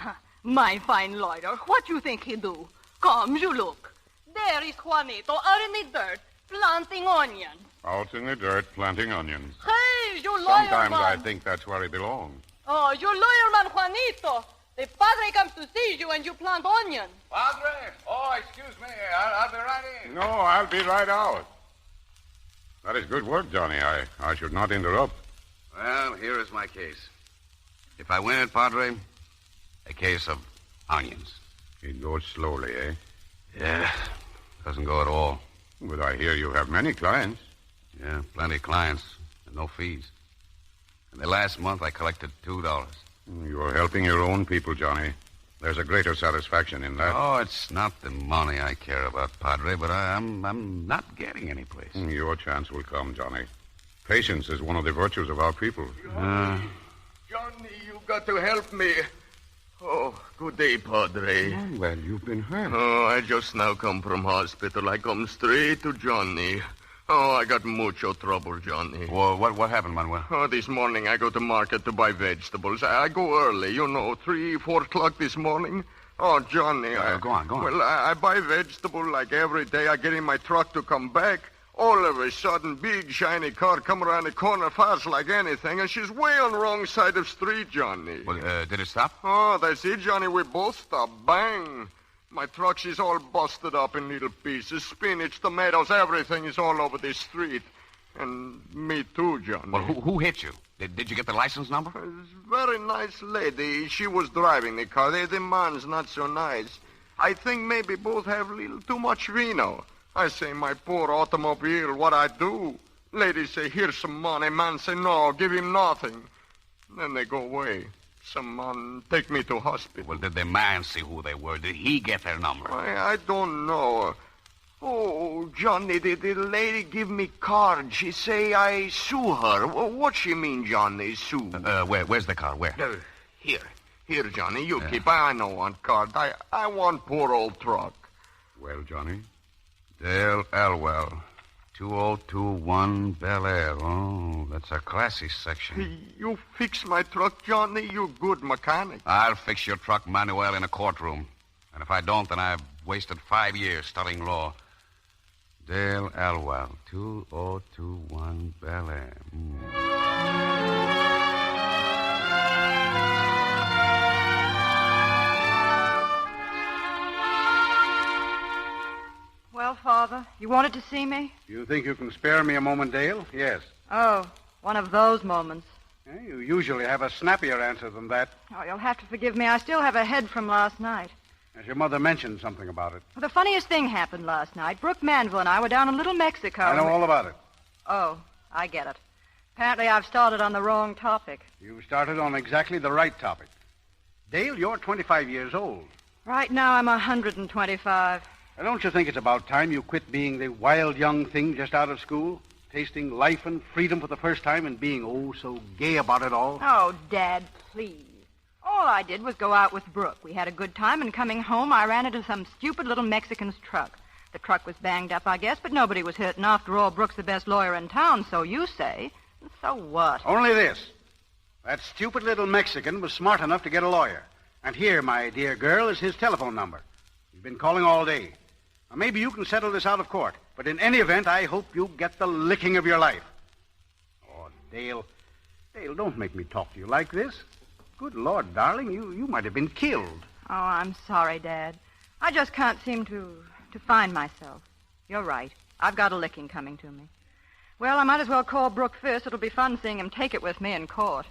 My fine lawyer, what you think he do? Come, you look. There is Juanito out in the dirt, planting onions. Out in the dirt, planting onions. Hey, you lawyer Sometimes man. I think that's where he belongs. Oh, you lawyer man, Juanito. The padre comes to see you and you plant onions. Padre? Oh, excuse me. I'll be right in. No, I'll be right out. That is good work, Johnny. I should not interrupt. Well, here is my case. If I win it, Padre, a case of onions. It goes slowly, eh? Yeah, doesn't go at all. But I hear you have many clients. Yeah, plenty of clients and no fees. In the last month, I collected $2. You're helping your own people, Johnny. There's a greater satisfaction in that. Oh, it's not the money I care about, Padre, but I'm not getting any place. Your chance will come, Johnny. Patience is one of the virtues of our people. Johnny, you got to help me. Oh, good day, Padre. Well, you've been hurt. Oh, I just now come from hospital. I come straight to Johnny. Oh, I got mucho trouble, Johnny. Well, what happened, Manuel? Oh, this morning I go to market to buy vegetables. I go early, 3, 4 o'clock this morning. Oh, Johnny. Go on. Well, I buy vegetable like every day. I get in my truck to come back. All of a sudden, big, shiny car come around the corner fast like anything, and she's way on the wrong side of street, Johnny. Well, did it stop? Oh, that's it, Johnny. We both stopped. Bang. My truck, she's all busted up in little pieces. Spinach, tomatoes, everything is all over this street. And me too, Johnny. Well, who hit you? Did you get the license number? It's a very nice lady. She was driving the car. The man's not so nice. I think maybe both have a little too much vino. I say, my poor automobile, what I do? Lady say, here's some money. Man say, no, give him nothing. Then they go away. Some man take me to hospital. Well, did the man see who they were? Did he get their number? I don't know. Oh, Johnny, the lady give me card. She say I sue her. What she mean, Johnny, sue? Where's the card? Where? Here, Johnny, you keep. I know one card. I want poor old truck. Well, Johnny, Dale Elwell, 2021 Bel Air. Oh, that's a classy section. You fix my truck, Johnny. You good mechanic. I'll fix your truck, Manuel, in a courtroom. And if I don't, then I've wasted 5 years studying law. Dale Elwell, 2021 Bel Air. Well, Father, you wanted to see me? You think you can spare me a moment, Dale? Yes. Oh, one of those moments. You usually have a snappier answer than that. Oh, you'll have to forgive me. I still have a head from last night. As your mother mentioned something about it. Well, the funniest thing happened last night. Brooke Manville and I were down in Little Mexico. I know all about it. Oh, I get it. Apparently I've started on the wrong topic. You started on exactly the right topic. Dale, you're 25 years old. Right now I'm 125. Now, don't you think it's about time you quit being the wild young thing just out of school? Tasting life and freedom for the first time and being, so gay about it all? Oh, Dad, please. All I did was go out with Brooke. We had a good time, and coming home, I ran into some stupid little Mexican's truck. The truck was banged up, I guess, but nobody was hurt. And after all, Brooke's the best lawyer in town, so you say. So what? Only this. That stupid little Mexican was smart enough to get a lawyer. And here, my dear girl, is his telephone number. He's been calling all day. Now, maybe you can settle this out of court. But in any event, I hope you get the licking of your life. Oh, Dale. Dale, don't make me talk to you like this. Good Lord, darling, you might have been killed. Oh, I'm sorry, Dad. I just can't seem to find myself. You're right. I've got a licking coming to me. Well, I might as well call Brooke first. It'll be fun seeing him take it with me in court.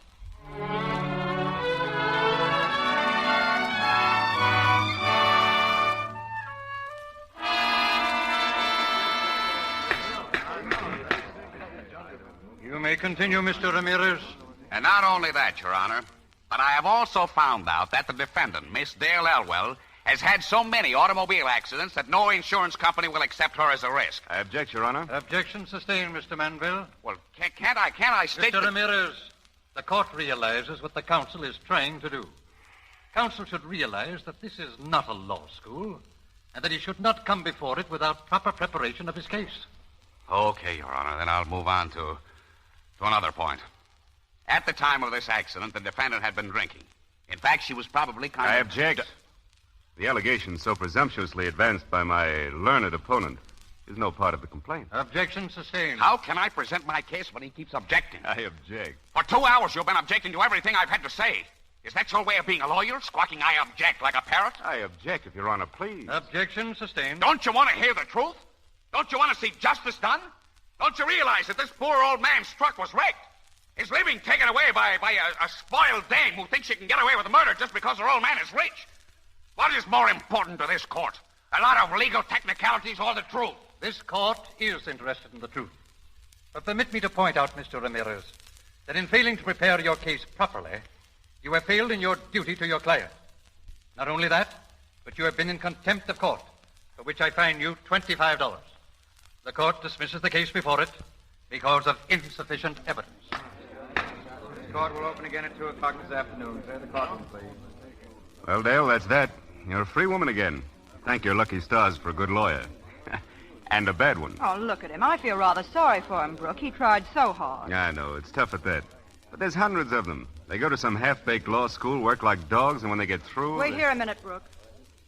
You may continue, Mr. Ramirez. And not only that, Your Honor, but I have also found out that the defendant, Miss Dale Elwell, has had so many automobile accidents that no insurance company will accept her as a risk. I object, Your Honor. Objection sustained, Mr. Manville. Well, can't I state... Mr. Ramirez, the court realizes what the counsel is trying to do. Counsel should realize that this is not a law school, and that he should not come before it without proper preparation of his case. Okay, Your Honor, then I'll move on to another point. At the time of this accident, the defendant had been drinking. In fact, she was probably I object. The allegation so presumptuously advanced by my learned opponent is no part of the complaint. Objection sustained. How can I present my case when he keeps objecting? I object. For 2 hours, you've been objecting to everything I've had to say. Is that your way of being a lawyer, squawking I object like a parrot? I object, if Your Honor, please. Objection sustained. Don't you want to hear the truth? Don't you want to see justice done? Don't you realize that this poor old man's truck was wrecked? His living taken away by a spoiled dame who thinks she can get away with murder just because her old man is rich. What is more important to this court? A lot of legal technicalities or the truth? This court is interested in the truth. But permit me to point out, Mr. Ramirez, that in failing to prepare your case properly, you have failed in your duty to your client. Not only that, but you have been in contempt of court, for which I fine you $25. The court dismisses the case before it because of insufficient evidence. The court will open again at 2 o'clock this afternoon. Clear the courtroom, please. Well, Dale, that's that. You're a free woman again. Thank your lucky stars for a good lawyer. And a bad one. Oh, look at him. I feel rather sorry for him, Brooke. He tried so hard. I know. It's tough at that. But there's hundreds of them. They go to some half-baked law school, work like dogs, and when they get through... Wait here a minute, Brooke.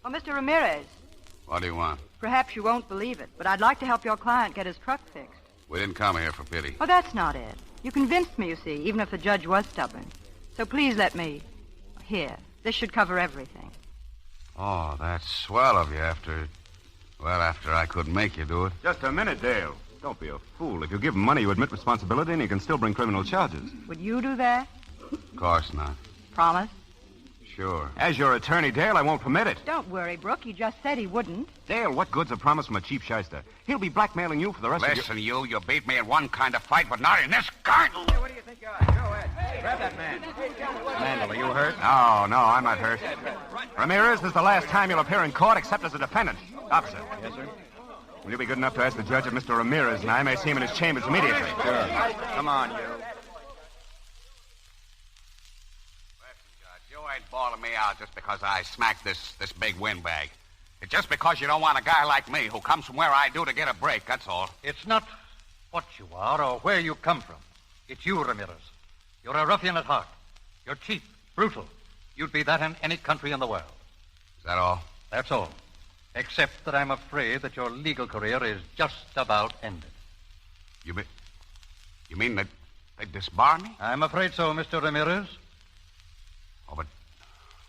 Oh, Mr. Ramirez, What do you want? perhaps you won't believe it, but I'd like to help your client get his truck fixed. We didn't come here for pity. Oh, that's not it. You convinced me, you see, even if the judge was stubborn. So please let me... Here, this should cover everything. Oh, that's swell of you after I couldn't make you do it. Just a minute, Dale. Don't be a fool. If you give him money, you admit responsibility, and you can still bring criminal charges. Would you do that? Of course not. Promise? Sure. As your attorney, Dale, I won't permit it. Don't worry, Brooke. He just said he wouldn't. Dale, what good's a promise from a cheap shyster? He'll be blackmailing you for the rest of your... Listen, you beat me in one kind of fight, but not in this kind. Hey, what do you think you are? Go ahead. Grab that man. Mandel, are you hurt? No, I'm not hurt. Ramirez, this is the last time you'll appear in court except as a defendant. Officer. Yes, sir? Will you be good enough to ask the judge if Mr. Ramirez and I may see him in his chambers immediately? Sure. Come on, you. You ain't bawling me out just because I smacked this big windbag. It's just because you don't want a guy like me who comes from where I do to get a break, that's all. It's not what you are or where you come from. It's you, Ramirez. You're a ruffian at heart. You're cheap, brutal. You'd be that in any country in the world. Is that all? That's all. Except that I'm afraid that your legal career is just about ended. You mean that they disbar me? I'm afraid so, Mr. Ramirez. Oh, but,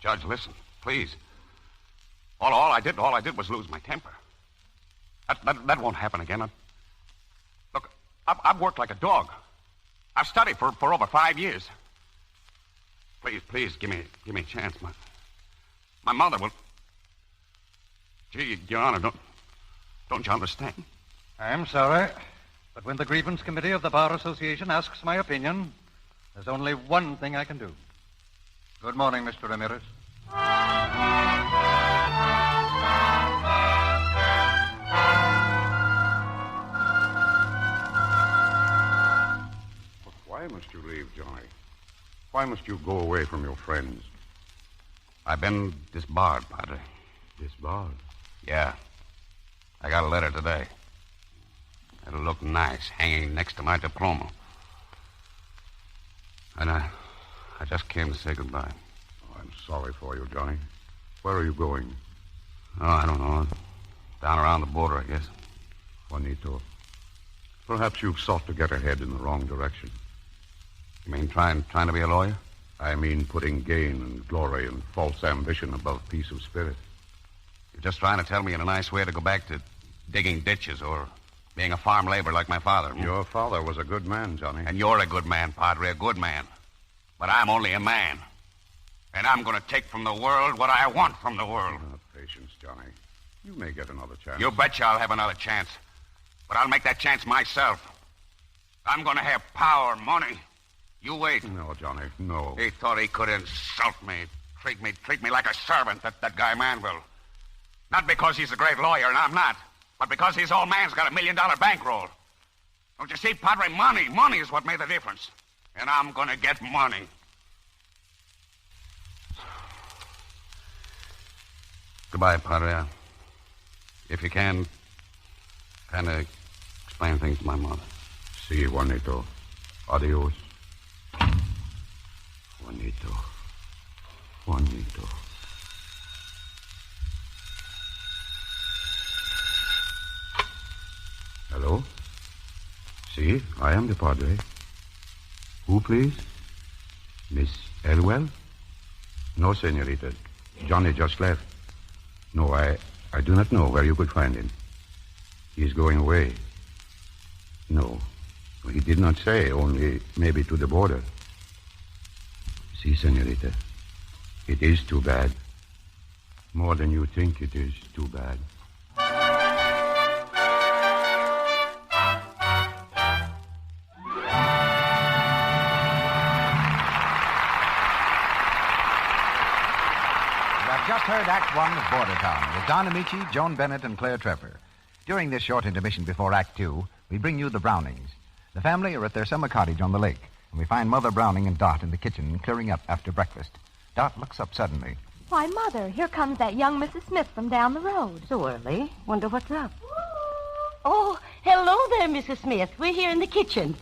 Judge, listen, please. All I did was lose my temper. That won't happen again. Look, I've worked like a dog. I've studied for over 5 years. Please, give me a chance. My mother will... Gee, Your Honor, don't you understand? I'm sorry, but when the grievance committee of the Bar Association asks my opinion, there's only one thing I can do. Good morning, Mr. Ramirez. Why must you leave, Johnny? Why must you go away from your friends? I've been disbarred, Padre. Disbarred? Yeah. I got a letter today. It'll look nice hanging next to my diploma. And I just came to say goodbye. Oh, I'm sorry for you, Johnny. Where are you going? Oh, I don't know. Down around the border, I guess. Juanito, perhaps you've sought to get ahead in the wrong direction. You mean trying to be a lawyer? I mean putting gain and glory and false ambition above peace of spirit. You're just trying to tell me in a nice way to go back to digging ditches or being a farm laborer like my father. Your father was a good man, Johnny. And you're a good man, Padre, a good man. But I'm only a man. And I'm going to take from the world what I want from the world. Patience, Johnny. You may get another chance. You betcha I'll have another chance. But I'll make that chance myself. I'm going to have power, money. You wait. No, Johnny, no. He thought he could insult me, treat me like a servant, that guy Manville. Not because he's a great lawyer, and I'm not, but because his old man's got $1 million bankroll. Don't you see, Padre? Money is what made the difference. And I'm going to get money. Goodbye, Padre. If you can, kind of explain things to my mother. Si, Juanito. Adios. Juanito. Hello? Si, I am the Padre. Who, please? Miss Elwell? No, senorita. Johnny just left. No, I do not know where you could find him. He is going away. No, he did not say, only maybe to the border. Si, senorita. It is too bad. More than you think it is too bad. Just heard Act One of Bordertown with Don Ameche, Joan Bennett, and Claire Trevor. During this short intermission before Act Two, we bring you the Brownings. The family are at their summer cottage on the lake, and we find Mother Browning and Dot in the kitchen clearing up after breakfast. Dot looks up suddenly. Why, Mother, here comes that young Mrs. Smith from down the road. So early? Wonder what's up. Oh, hello there, Mrs. Smith. We're here in the kitchen.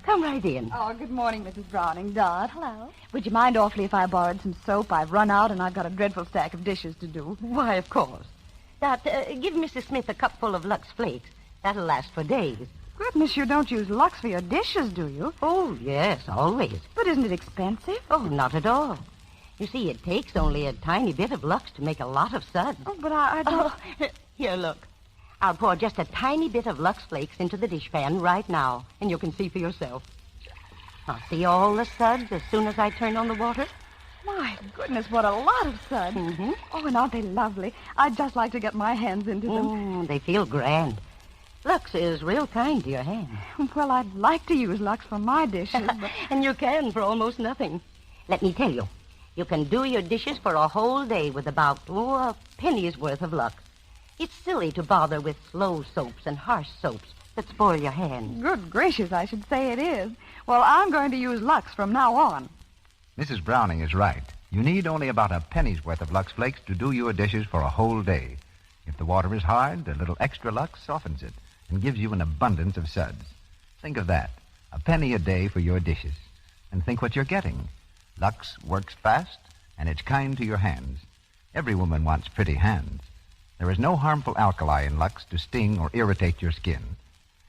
Come right in. Oh, good morning, Mrs. Browning. Dot. Hello. Would you mind awfully if I borrowed some soap? I've run out and I've got a dreadful stack of dishes to do. Why, of course. Dot, give Mrs. Smith a cupful of Lux Flakes. That'll last for days. Goodness, you don't use Lux for your dishes, do you? Oh, yes, always. But isn't it expensive? Oh, not at all. You see, it takes only a tiny bit of Lux to make a lot of suds. Oh, but I don't... Oh, here, look. I'll pour just a tiny bit of Lux Flakes into the dishpan right now, and you can see for yourself. I'll see all the suds as soon as I turn on the water. My goodness, what a lot of suds. Mm-hmm. Oh, and aren't they lovely? I'd just like to get my hands into them. They feel grand. Lux is real kind to your hands. Well, I'd like to use Lux for my dishes, but... And you can for almost nothing. Let me tell you, you can do your dishes for a whole day with about, a penny's worth of Lux. It's silly to bother with slow soaps and harsh soaps that spoil your hands. Good gracious, I should say it is. Well, I'm going to use Lux from now on. Mrs. Browning is right. You need only about a penny's worth of Lux Flakes to do your dishes for a whole day. If the water is hard, a little extra Lux softens it and gives you an abundance of suds. Think of that. A penny a day for your dishes. And think what you're getting. Lux works fast, and it's kind to your hands. Every woman wants pretty hands. There is no harmful alkali in Lux to sting or irritate your skin.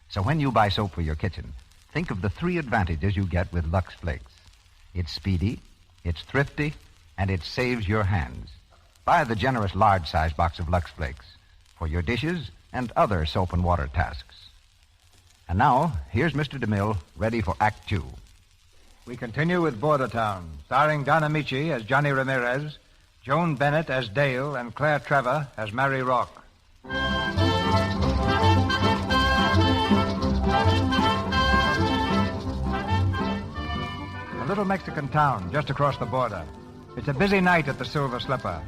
So when you buy soap for your kitchen, think of the 3 advantages you get with Lux Flakes. It's speedy, it's thrifty, and it saves your hands. Buy the generous large-size box of Lux Flakes for your dishes and other soap and water tasks. And now, here's Mr. DeMille, ready for Act 2. We continue with Bordertown, starring Don Ameche as Johnny Ramirez, Joan Bennett as Dale, and Claire Trevor as Mary Rock. A little Mexican town just across the border. It's a busy night at the Silver Slipper,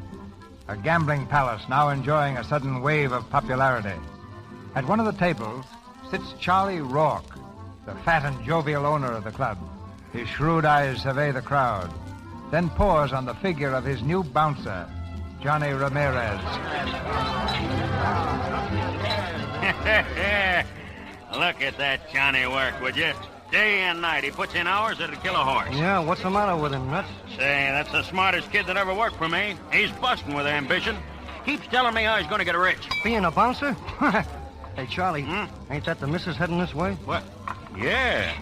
a gambling palace now enjoying a sudden wave of popularity. At one of the tables sits Charlie Rourke, the fat and jovial owner of the club. His shrewd eyes survey the crowd, then pause on the figure of his new bouncer, Johnny Ramirez. Look at that Johnny work, would you? Day and night. He puts in hours that'd kill a horse. Yeah, what's the matter with him, Nuts? Say, that's the smartest kid that ever worked for me. He's busting with ambition. Keeps telling me how he's going to get rich. Being a bouncer? Hey, Charlie, ain't that the missus heading this way? What? Yeah.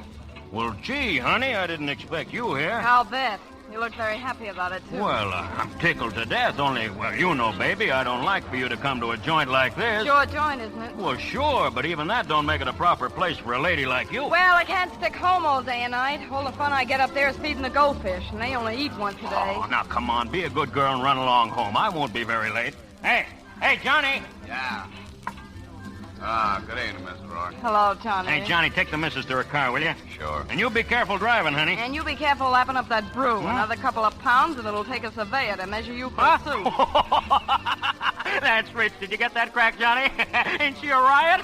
Well, gee, honey, I didn't expect you here. I'll bet. You look very happy about it, too. Well, I'm tickled to death. Only, well, you know, baby, I don't like for you to come to a joint like this. Sure joint, isn't it? Well, sure, but even that don't make it a proper place for a lady like you. Well, I can't stick home all day and night. All the fun I get up there is feeding the goldfish, and they only eat once a day. Oh, now, come on, be a good girl and run along home. I won't be very late. Hey, Johnny. Yeah. Good evening, Mr. Rourke. Hello, Johnny. Hey, Johnny, take the missus to her car, will you? Sure. And you be careful driving, honey. And you be careful lapping up that brew. Another couple of pounds, and it'll take a surveyor to measure you for soup. That's rich. Did you get that crack, Johnny? Ain't she a riot?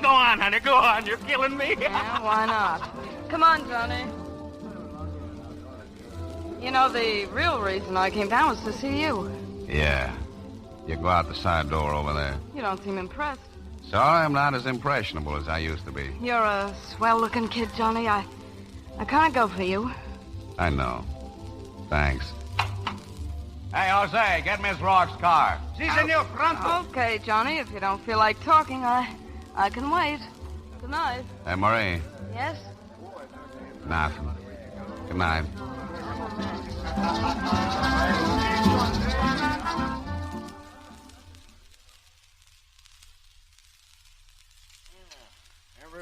Go on, honey, go on. You're killing me. Yeah, why not? Come on, Johnny. You know, the real reason I came down was to see you. Yeah. You go out the side door over there. You don't seem impressed. Sorry, I'm not as impressionable as I used to be. You're a swell-looking kid, Johnny. I can't go for you. I know. Thanks. Hey, Jose, get Miss Rourke's car. Si, senor, pronto. Okay, Johnny, if you don't feel like talking, I can wait. Good night. Hey, Marie. Yes? Nothing. Good night.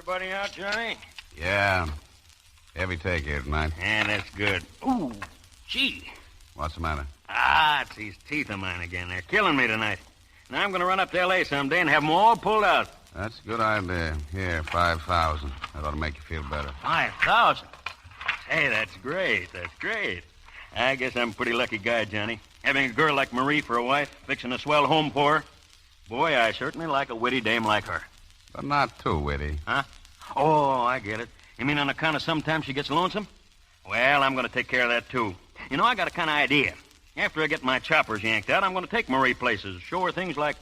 Everybody out, Johnny? Yeah. Heavy take here tonight. Yeah, that's good. Ooh, gee. What's the matter? It's these teeth of mine again. They're killing me tonight. Now I'm going to run up to L.A. someday and have them all pulled out. That's a good idea. Here, 5,000. That ought to make you feel better. 5,000? Hey, that's great. That's great. I guess I'm a pretty lucky guy, Johnny. Having a girl like Marie for a wife, fixing a swell home for her. Boy, I certainly like a witty dame like her. But not too witty. Huh? Oh, I get it. You mean on account of sometimes she gets lonesome? Well, I'm going to take care of that, too. You know, I got a kind of idea. After I get my choppers yanked out, I'm going to take Marie places, show her things like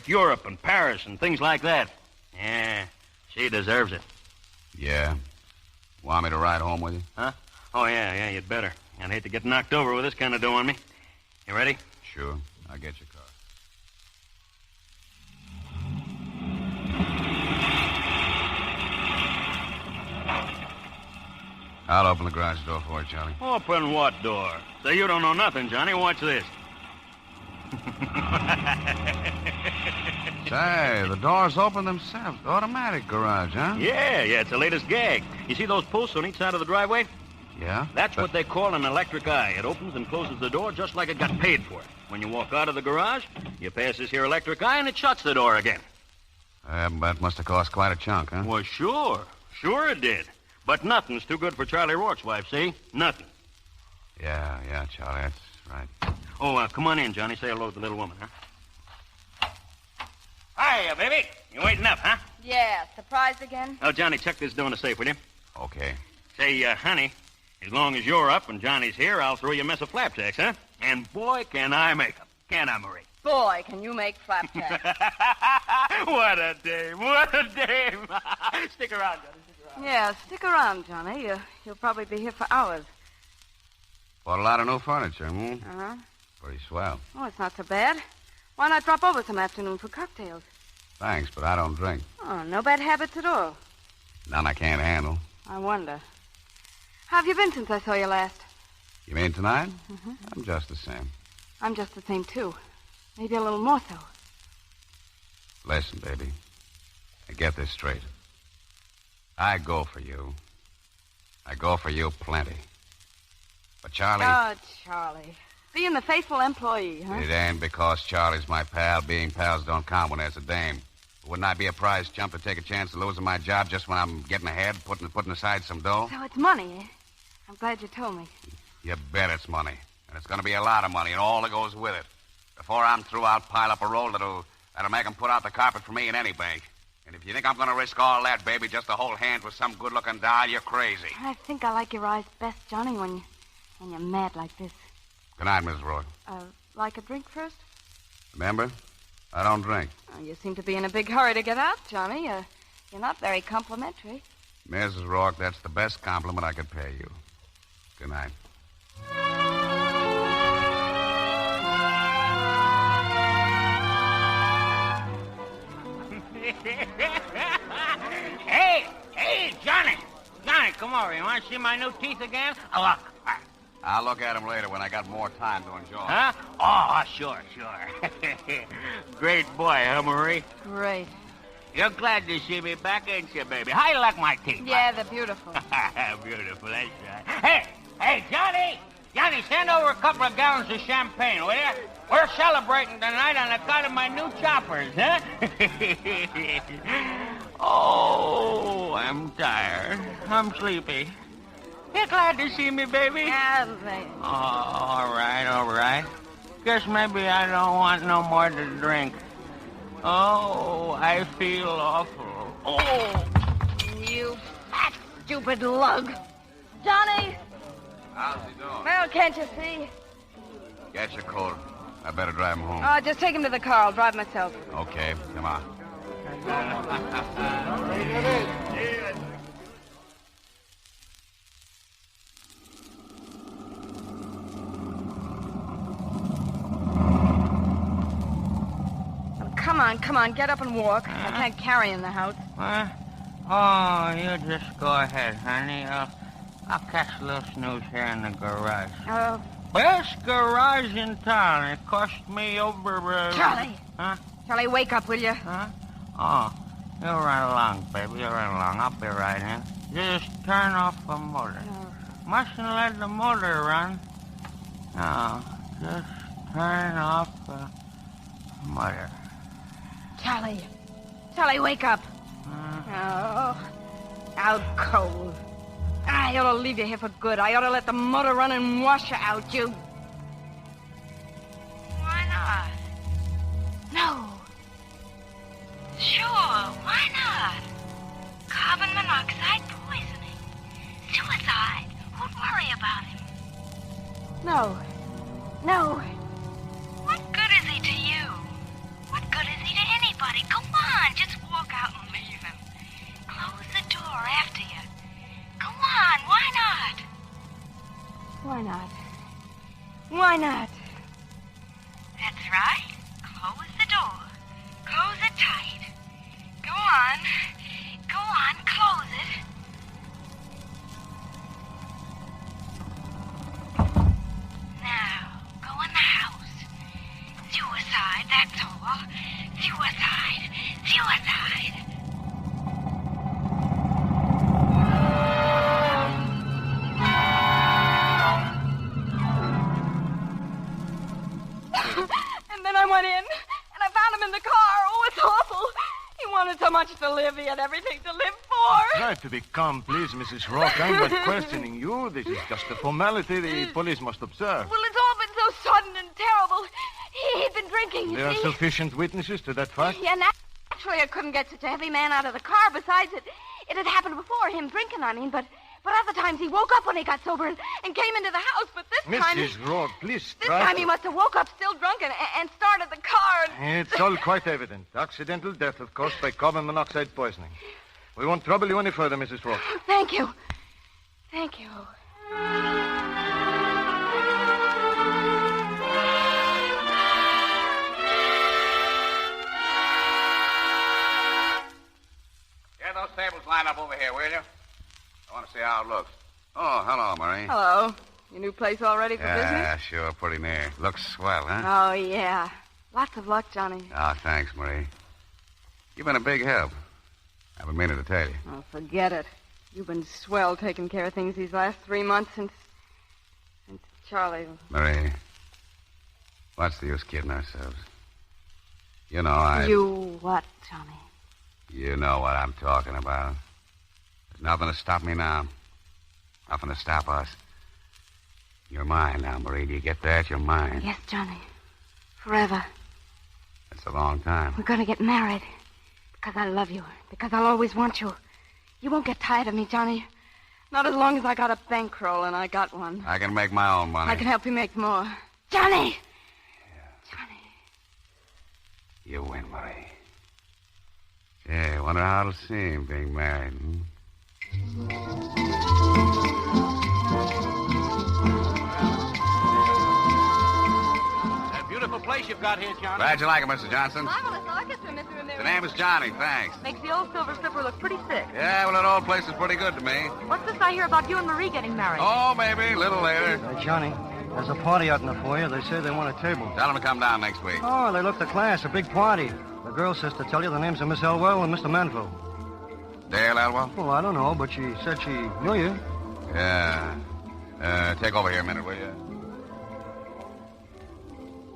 Europe and Paris and things like that. Yeah, she deserves it. Yeah. Want me to ride home with you? Huh? Oh, yeah, you'd better. I'd hate to get knocked over with this kind of dough on me. You ready? Sure. I'll get your car. I'll open the garage door for you, Charlie. Open what door? Say, you don't know nothing, Johnny. Watch this. Say, the doors open themselves. Automatic garage, huh? Yeah, it's the latest gag. You see those posts on each side of the driveway? Yeah? That's what they call an electric eye. It opens and closes the door just like it got paid for it. When you walk out of the garage, you pass this here electric eye and it shuts the door again. That must have cost quite a chunk, huh? Well, sure. Sure it did. But nothing's too good for Charlie Rourke's wife, see? Nothing. Yeah, Charlie, that's right. Oh, come on in, Johnny. Say hello to the little woman, huh? Hiya, baby. You waiting up, huh? Yeah, surprised again? Oh, Johnny, check this door in the safe, will you? Okay. Say, honey, as long as you're up and Johnny's here, I'll throw you a mess of flapjacks, huh? And boy, can I make them. Can I, Marie? Boy, can you make flapjacks. What a dame. What a dame. Stick around, Johnny. Yeah, stick around, Johnny. You'll probably be here for hours. Bought a lot of new furniture, Uh-huh. Pretty swell. Oh, it's not so bad. Why not drop over some afternoon for cocktails? Thanks, but I don't drink. Oh, no bad habits at all. None I can't handle. I wonder. How have you been since I saw you last? You mean tonight? Mm-hmm. I'm just the same. I'm just the same, too. Maybe a little more so. Listen, baby. Now get this straight. I go for you. I go for you plenty. But Charlie... Oh, Charlie. Being the faithful employee, huh? It ain't because Charlie's my pal. Being pals don't count when there's a dame. Wouldn't I be a prize chump to take a chance of losing my job just when I'm getting ahead, putting aside some dough? So it's money, eh? I'm glad you told me. You bet it's money. And it's going to be a lot of money and all that goes with it. Before I'm through, I'll pile up a roll that'll make 'em put out the carpet for me in any bank. And if you think I'm going to risk all that, baby, just to hold hands with some good-looking doll, you're crazy. I think I like your eyes best, Johnny, when you're mad like this. Good night, Miss Roy. Like a drink first? Remember, I don't drink. Oh, you seem to be in a big hurry to get out, Johnny. You're not very complimentary. Mrs. Rourke, that's the best compliment I could pay you. Good night. Hey, Johnny. Johnny, come over. You want to see my new teeth again? Oh, look. I'll look at them later when I got more time to enjoy. Huh? Oh, sure. Great boy, huh, Marie? Great. You're glad to see me back, ain't you, baby? How you like my teeth? Yeah, they're beautiful. Beautiful, that's right. Hey, Johnny! Johnny, send over a couple of gallons of champagne, will you? We're celebrating tonight on account of my new choppers, huh? Oh, I'm tired. I'm sleepy. You glad to see me, baby? Yeah, baby. Oh, all right. Guess maybe I don't want no more to drink. Oh, I feel awful. Oh! You fat, stupid lug. Johnny! How's he doing? Well, can't you see? Get your coat. I better drive him home. Oh, just take him to the car. I'll drive myself. Okay, come on. Come on, get up and walk. I can't carry in the house. Huh? Oh, you just go ahead, honey. I'll catch a little snooze here in the garage. Oh. Best garage in town. It cost me over... Charlie! Huh? Charlie, wake up, will you? Huh? Oh, you run along, baby. You run along. I'll be right in. Just turn off the motor. Mustn't let the motor run. No, just turn off the motor. Charlie, wake up. Oh, out cold. I ought to leave you here for good. I ought to let the motor run and wash you out, you... Why not? No. Sure, why not? Carbon monoxide poisoning. Suicide. Who'd worry about him? No. about it. Go on. Just walk out and leave him. Close the door after you. Go on. Why not? Why not? Why not? That's right. Close the door. Close it tight. Go on. Go on. Close it. Now, go in the house. Suicide, that's all. Suicide. Suicide. And then I went in, and I found him in the car. Oh, it's awful. He wanted so much to live. He had everything to live for. Try to be calm, please, Mrs. Rock. I'm not questioning you. This is just a formality the police must observe. Well, it's all been so sudden and terrible. He'd been drinking, you There are see. sufficient witnesses to that fact? Yeah, naturally I couldn't get such a heavy man out of the car. Besides, it had happened before, him drinking, I mean. But other times he woke up when he got sober and came into the house. But this time... Mrs. Rock, please This try time to... he must have woke up still drunk and started the car. And... It's all quite evident. Accidental death, of course, by carbon monoxide poisoning. We won't trouble you any further, Mrs. Rock. Thank you. Thank you. Get those tables lined up over here, will you? I want to see how it looks. Oh, hello, Marie. Hello. Your new place all ready for business? Yeah, sure, pretty near. Looks swell, huh? Oh, yeah. Lots of luck, Johnny. Oh, thanks, Marie. You've been a big help. I've been meaning to tell you. Oh, forget it. You've been swell taking care of things these last 3 months since Charlie... Marie, what's the use kidding ourselves? You know, You what, Johnny? You know what I'm talking about. There's nothing to stop me now. Nothing to stop us. You're mine now, Marie. Do you get that? You're mine. Yes, Johnny. Forever. That's a long time. We're going to get married. Because I love you. Because I'll always want you. You won't get tired of me, Johnny. Not as long as I got a bankroll, and I got one. I can make my own money. I can help you make more. Johnny! You win, Marie. Gee, I wonder how it'll seem being married. A beautiful place you've got here, Johnny. Glad you like it, Mr. Johnson. Marvelous orchestra, Mr. Ramirez. The name is Johnny, thanks. Makes the old Silver Slipper look pretty sick. Yeah, well, that old place is pretty good to me. What's this I hear about you and Marie getting married? Oh, maybe, a little later. Hey, Johnny, there's a party out in the foyer. They say they want a table. Tell them to come down next week. Oh, they look the class. A big party. The girl says to tell you the names of Miss Elwell and Mr. Manville. Dale Elwell? Well, I don't know, but she said she knew you. Yeah. Take over here a minute, will you?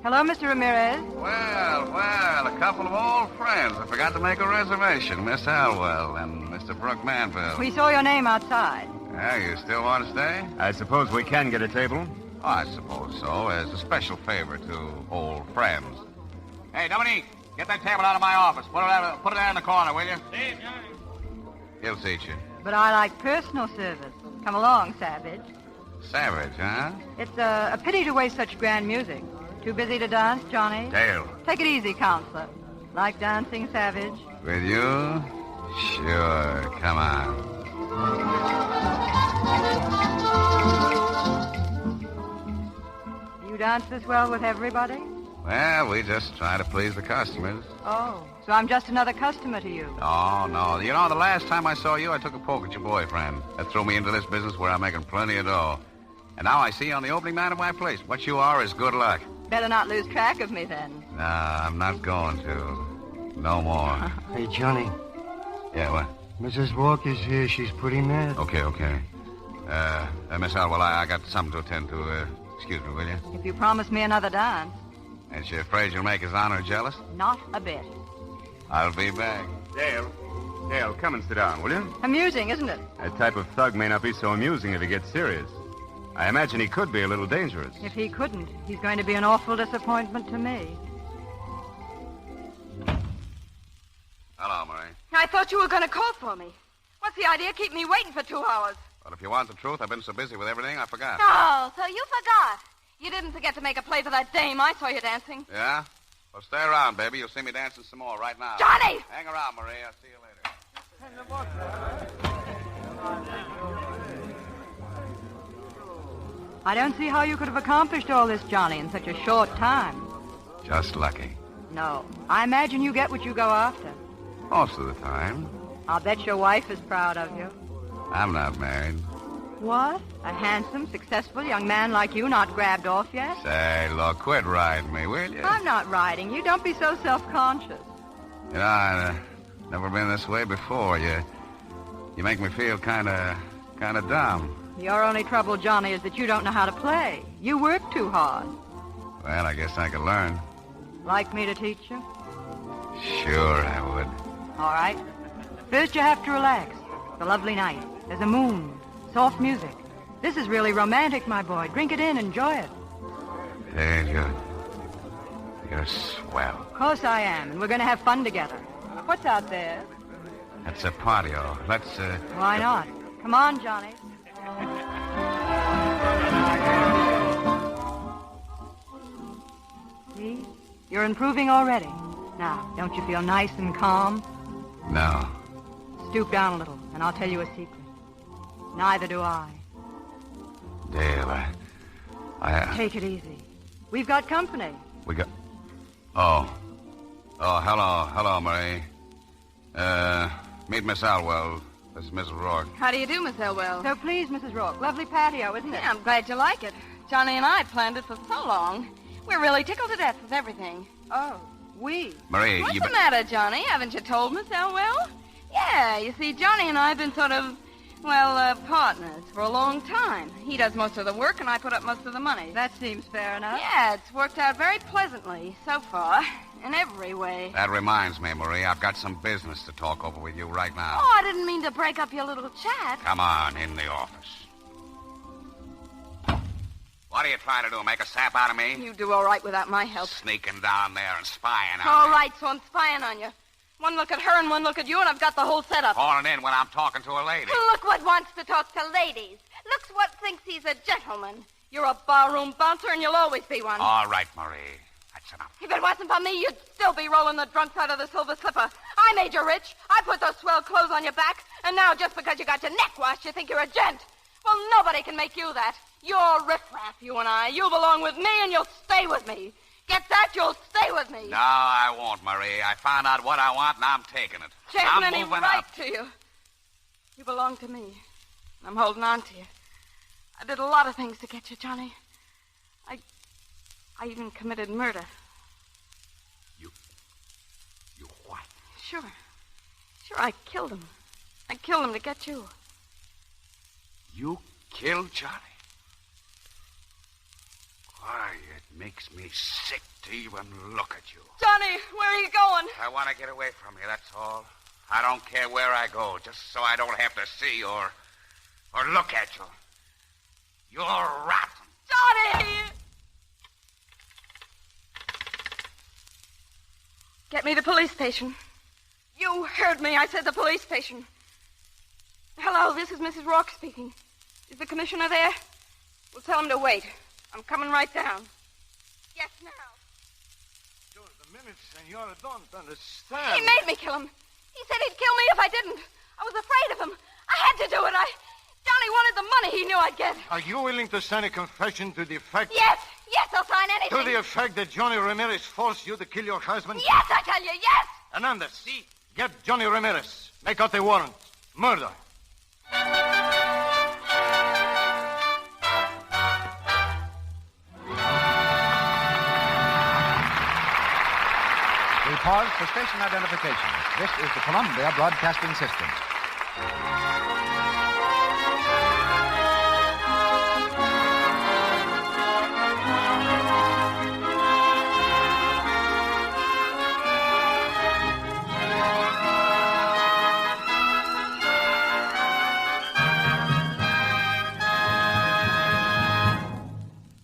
Hello, Mr. Ramirez. Well, a couple of old friends. I forgot to make a reservation. Miss Elwell and Mr. Brooke Manville. We saw your name outside. Yeah, you still want to stay? I suppose we can get a table? Oh, I suppose so, as a special favor to old friends. Hey, Dominique, get that table out of my office. Put it there in the corner, will you? He'll seat you. But I like personal service. Come along, Savage. Savage, huh? It's a pity to waste such grand music. Too busy to dance, Johnny? Dale. Take it easy, counselor. Like dancing, Savage? With you? Sure. Come on. You dance this well with everybody? Well, we just try to please the customers. Oh, so I'm just another customer to you. Oh, no. You know, the last time I saw you, I took a poke at your boyfriend. That threw me into this business where I'm making plenty of dough. And now I see you on the opening night of my place. What you are is good luck. Better not lose track of me, then. Nah, I'm not going to. No more. Hey, Johnny. Yeah, what? Mrs. Walker's here. She's pretty mad. Okay. Miss Elwell, I got something to attend to. Excuse me, will you? If you promise me another dance. Ain't she afraid you'll make his honor jealous? Not a bit. I'll be back. Dale, come and sit down, will you? Amusing, isn't it? That type of thug may not be so amusing if he gets serious. I imagine he could be a little dangerous. If he couldn't, he's going to be an awful disappointment to me. Hello, Marie. I thought you were going to call for me. What's the idea? Keep me waiting for 2 hours. Well, if you want the truth, I've been so busy with everything, I forgot. Oh, so you forgot. You didn't forget to make a play for that dame. I saw you dancing. Yeah? Well, stay around, baby. You'll see me dancing some more right now. Johnny! Hang around, Marie. I'll see you later. I don't see how you could have accomplished all this, Johnny, in such a short time. Just lucky. No. I imagine you get what you go after. Most of the time. I'll bet your wife is proud of you. I'm not married. What? A handsome, successful young man like you not grabbed off yet? Say, look, quit riding me, will you? I'm not riding you. Don't be so self-conscious. You know, I've never been this way before. You make me feel kind of dumb. Your only trouble, Johnny, is that you don't know how to play. You work too hard. Well, I guess I could learn. Like me to teach you? Sure, I would. All right. First, you have to relax. It's a lovely night. There's a moon. Soft music. This is really romantic, my boy. Drink it in. Enjoy it. Hey, you're swell. Of course I am, and we're going to have fun together. What's out there? That's a patio. Let's, Why not? Come on, Johnny. See? You're improving already. Now, don't you feel nice and calm? No. Stoop down a little, and I'll tell you a secret. Neither do I. Dale, I... Take it easy. We've got company. We got... Oh, hello, Marie. Meet Miss Alwell. This is Mrs. Rourke. How do you do, Miss Elwell? So please, Mrs. Rourke. Lovely patio, isn't it? Yeah, I'm glad you like it. Johnny and I planned it for so long. We're really tickled to death with everything. Oh, we? Marie, What's the matter, Johnny? Haven't you told Miss Elwell? Yeah, you see, Johnny and I have been sort of, partners for a long time. He does most of the work, and I put up most of the money. That seems fair enough. Yeah, it's worked out very pleasantly so far, in every way. That reminds me, Marie, I've got some business to talk over with you right now. Oh, I didn't mean to break up your little chat. Come on, in the office. What are you trying to do, make a sap out of me? You do all right without my help. Sneaking down there and spying on All me. right, so I'm spying on you. One look at her and one look at you, and I've got the whole setup. Calling in when I'm talking to a lady. Look what wants to talk to ladies. Looks what thinks he's a gentleman. You're a barroom bouncer, and you'll always be one. All right, Marie. That's enough. If it wasn't for me, you'd still be rolling the drunk side of the Silver Slipper. I made you rich. I put those swell clothes on your back. And now, just because you got your neck washed, you think you're a gent. Well, nobody can make you that. You're riffraff, you and I. You belong with me, and you'll stay with me. Get that, you'll stay with me. No, I won't, Marie. I found out what I want, and I'm taking it. She hasn't I'm any moving right up. to you. You belong to me. And I'm holding on to you. I did a lot of things to get you, Johnny. I even committed murder. You what? Sure, I killed him. I killed him to get you. You killed Johnny? Why, it makes me sick to even look at you. Johnny, where are you going? I want to get away from you, that's all. I don't care where I go, just so I don't have to see or look at you. You're rotten. Johnny! Get me the police station. You heard me. I said the police station. Hello, this is Mrs. Rourke speaking. Is the commissioner there? We'll tell him to wait. I'm coming right down. Yes, now. Just a minute, senor. I don't understand. He made me kill him. He said he'd kill me if I didn't. I was afraid of him. I had to do it. Johnny wanted the money he knew I'd get. Are you willing to sign a confession to the effect... Yes, I'll sign anything. To the effect that Johnny Ramirez forced you to kill your husband? Yes, I tell you, yes. Hernandez, see? Get Johnny Ramirez. Make out the warrant. Murder. We pause for station identification. This is the Columbia Broadcasting System.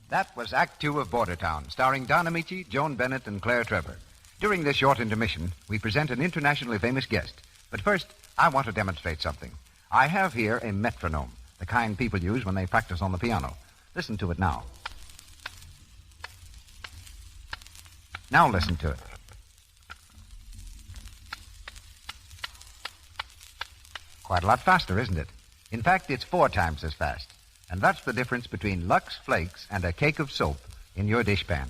That was Act Two of Bordertown, starring Don Ameche, Joan Bennett, and Claire Trevor. During this short intermission, we present an internationally famous guest. But first, I want to demonstrate something. I have here a metronome, the kind people use when they practice on the piano. Listen to it now. Now listen to it. Quite a lot faster, isn't it? In fact, it's 4 times as fast. And that's the difference between Lux Flakes and a cake of soap in your dishpan.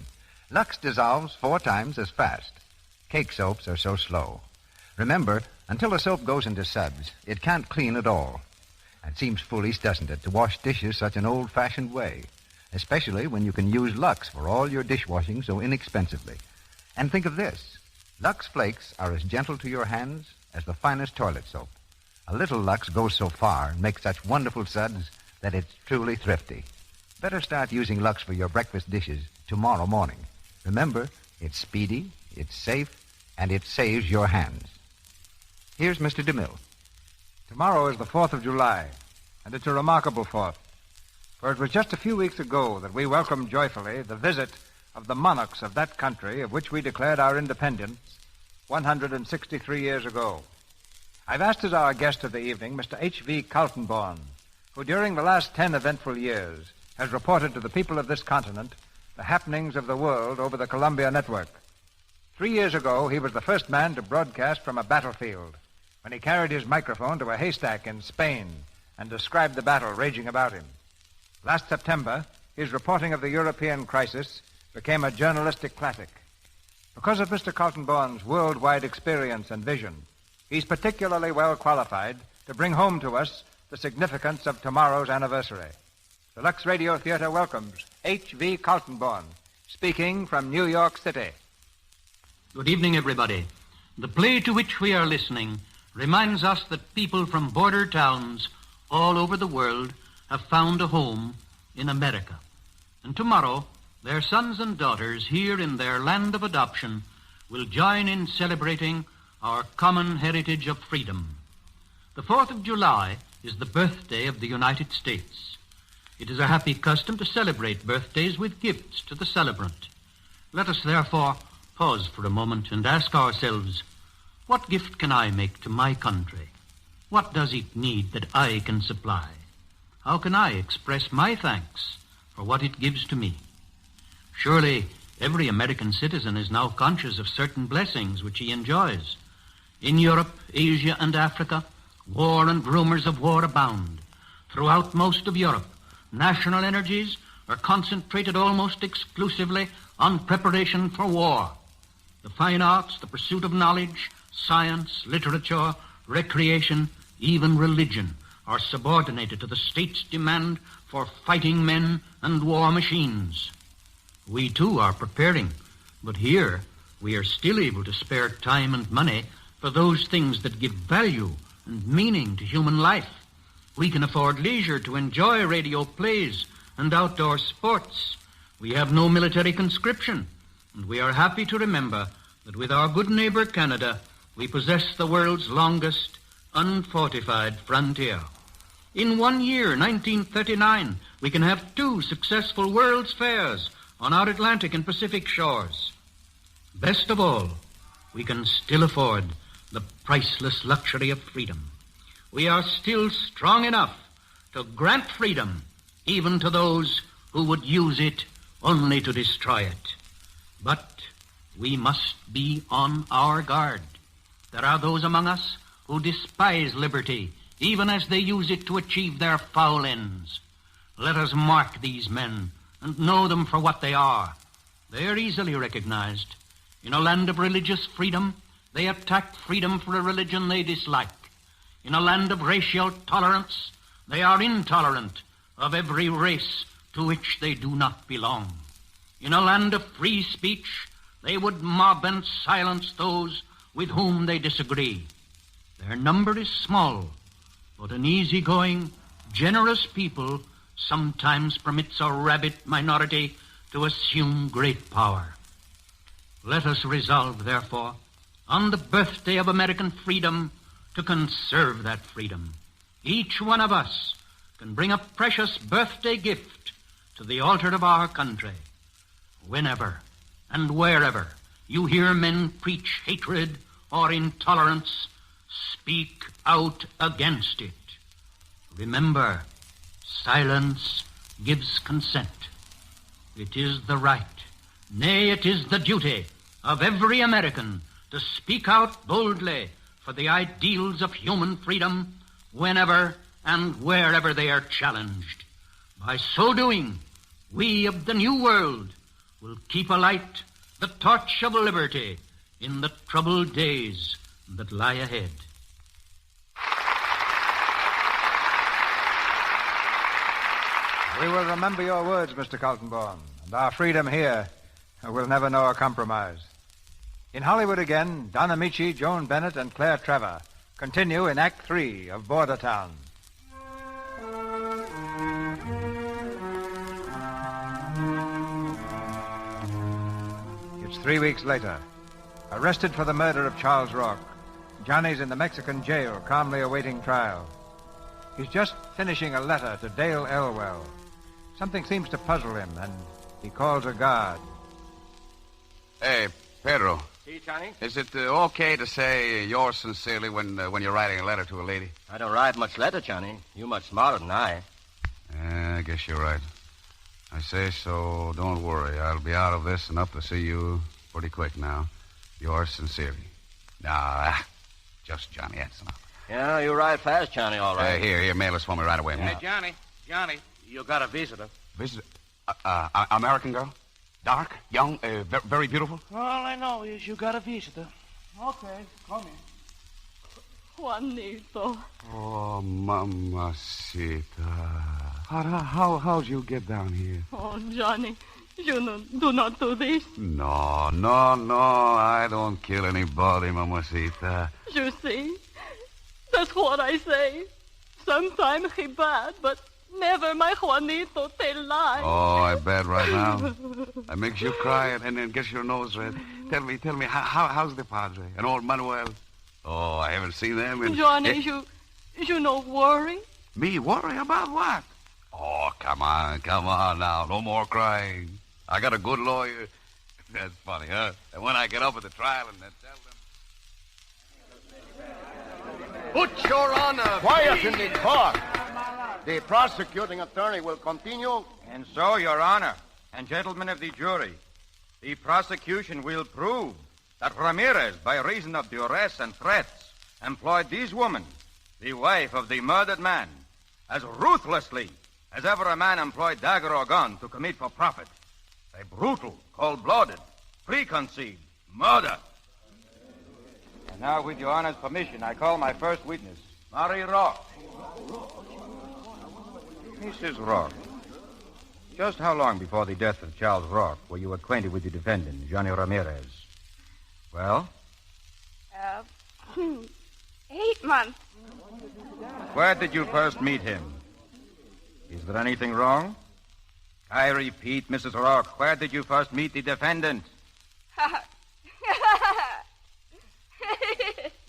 Lux dissolves 4 times as fast. Cake soaps are so slow. Remember, until the soap goes into suds, it can't clean at all. It seems foolish, doesn't it, to wash dishes such an old-fashioned way, especially when you can use Lux for all your dishwashing so inexpensively. And think of this. Lux Flakes are as gentle to your hands as the finest toilet soap. A little Lux goes so far and makes such wonderful suds that it's truly thrifty. Better start using Lux for your breakfast dishes tomorrow morning. Remember, it's speedy, it's safe, and it saves your hands. Here's Mr. DeMille. Tomorrow is the 4th of July, and it's a remarkable 4th. For it was just a few weeks ago that we welcomed joyfully the visit of the monarchs of that country of which we declared our independence 163 years ago. I've asked as our guest of the evening Mr. H.V. Kaltenborn, who during the last 10 eventful years has reported to the people of this continent the happenings of the world over the Columbia Network. 3 years ago, he was the first man to broadcast from a battlefield when he carried his microphone to a haystack in Spain and described the battle raging about him. Last September, his reporting of the European crisis became a journalistic classic. Because of Mr. Kaltenborn's worldwide experience and vision, he's particularly well qualified to bring home to us the significance of tomorrow's anniversary. The Lux Radio Theater welcomes H.V. Kaltenborn, speaking from New York City. Good evening, everybody. The play to which we are listening reminds us that people from border towns all over the world have found a home in America. And tomorrow, their sons and daughters here in their land of adoption will join in celebrating our common heritage of freedom. The 4th of July is the birthday of the United States. It is a happy custom to celebrate birthdays with gifts to the celebrant. Let us therefore pause for a moment and ask ourselves, what gift can I make to my country? What does it need that I can supply? How can I express my thanks for what it gives to me? Surely every American citizen is now conscious of certain blessings which he enjoys. In Europe, Asia, and Africa, war and rumors of war abound. Throughout most of Europe, national energies are concentrated almost exclusively on preparation for war. The fine arts, the pursuit of knowledge, science, literature, recreation, even religion are subordinated to the state's demand for fighting men and war machines. We, too, are preparing, but here we are still able to spare time and money for those things that give value and meaning to human life. We can afford leisure to enjoy radio plays and outdoor sports. We have no military conscription, and we are happy to remember that with our good neighbor Canada, we possess the world's longest unfortified frontier. In 1 year, 1939, we can have 2 successful World's Fairs on our Atlantic and Pacific shores. Best of all, we can still afford the priceless luxury of freedom. We are still strong enough to grant freedom even to those who would use it only to destroy it. But we must be on our guard. There are those among us who despise liberty even as they use it to achieve their foul ends. Let us mark these men and know them for what they are. They are easily recognized. In a land of religious freedom, they attack freedom for a religion they dislike. In a land of racial tolerance, they are intolerant of every race to which they do not belong. In a land of free speech, they would mob and silence those with whom they disagree. Their number is small, but an easygoing, generous people sometimes permits a rabid minority to assume great power. Let us resolve, therefore, on the birthday of American freedom to conserve that freedom. Each one of us can bring a precious birthday gift to the altar of our country. Whenever and wherever you hear men preach hatred or intolerance, speak out against it. Remember, silence gives consent. It is the right, nay, it is the duty of every American to speak out boldly for the ideals of human freedom whenever and wherever they are challenged. By so doing, we of the New World will keep alight the torch of liberty in the troubled days that lie ahead. We will remember your words, Mr. Coltonborn, and our freedom here will never know a compromise. In Hollywood again, Don Ameche, Joan Bennett, and Claire Trevor continue in Act 3 of Bordertown. It's 3 weeks later. Arrested for the murder of Charles Rourke, Johnny's in the Mexican jail, calmly awaiting trial. He's just finishing a letter to Dale Elwell. Something seems to puzzle him, and he calls a guard. Hey, Pedro. See, Johnny? Is it okay to say yours sincerely when you're writing a letter to a lady? I don't write much letter, Johnny. You much smarter than I. I guess you're right. I say so, don't worry. I'll be out of this and up to see you pretty quick now. Yours sincerely. Nah, just Johnny, that's enough. Yeah, you ride fast, Johnny, all right. Here, mail this for me right away. Hey, Johnny, you got a visitor. Visitor? American girl? Dark, young, very beautiful? All I know is you got a visitor. Okay, come in. Juanito. Oh, mamacita. How'd you get down here? Oh, Johnny, you do not do this. No, I don't kill anybody, mamacita. You see? That's what I say. Sometimes he bad, but never my Juanito tell lie. Oh, I bet right now. That makes you cry and then gets your nose red. Tell me, how's the Padre and old Manuel? Oh, I haven't seen them in... Johnny, you no worry? Me worry about what? Oh, come on now. No more crying. I got a good lawyer. That's funny, huh? And when I get up at the trial and tell them... Put your honor. Quiet in the court. The prosecuting attorney will continue. And so, Your Honor, and gentlemen of the jury, the prosecution will prove that Ramirez, by reason of duress and threats, employed this woman, the wife of the murdered man, as ruthlessly as ever a man employed dagger or gun to commit for profit. A brutal, cold-blooded, preconceived murder. And now, with Your Honor's permission, I call my first witness, Mary Rourke. Mrs. Rourke, just how long before the death of Charles Rourke were you acquainted with the defendant, Johnny Ramirez? Well? 8 months. Where did you first meet him? Is there anything wrong? I repeat, Mrs. Rourke, where did you first meet the defendant?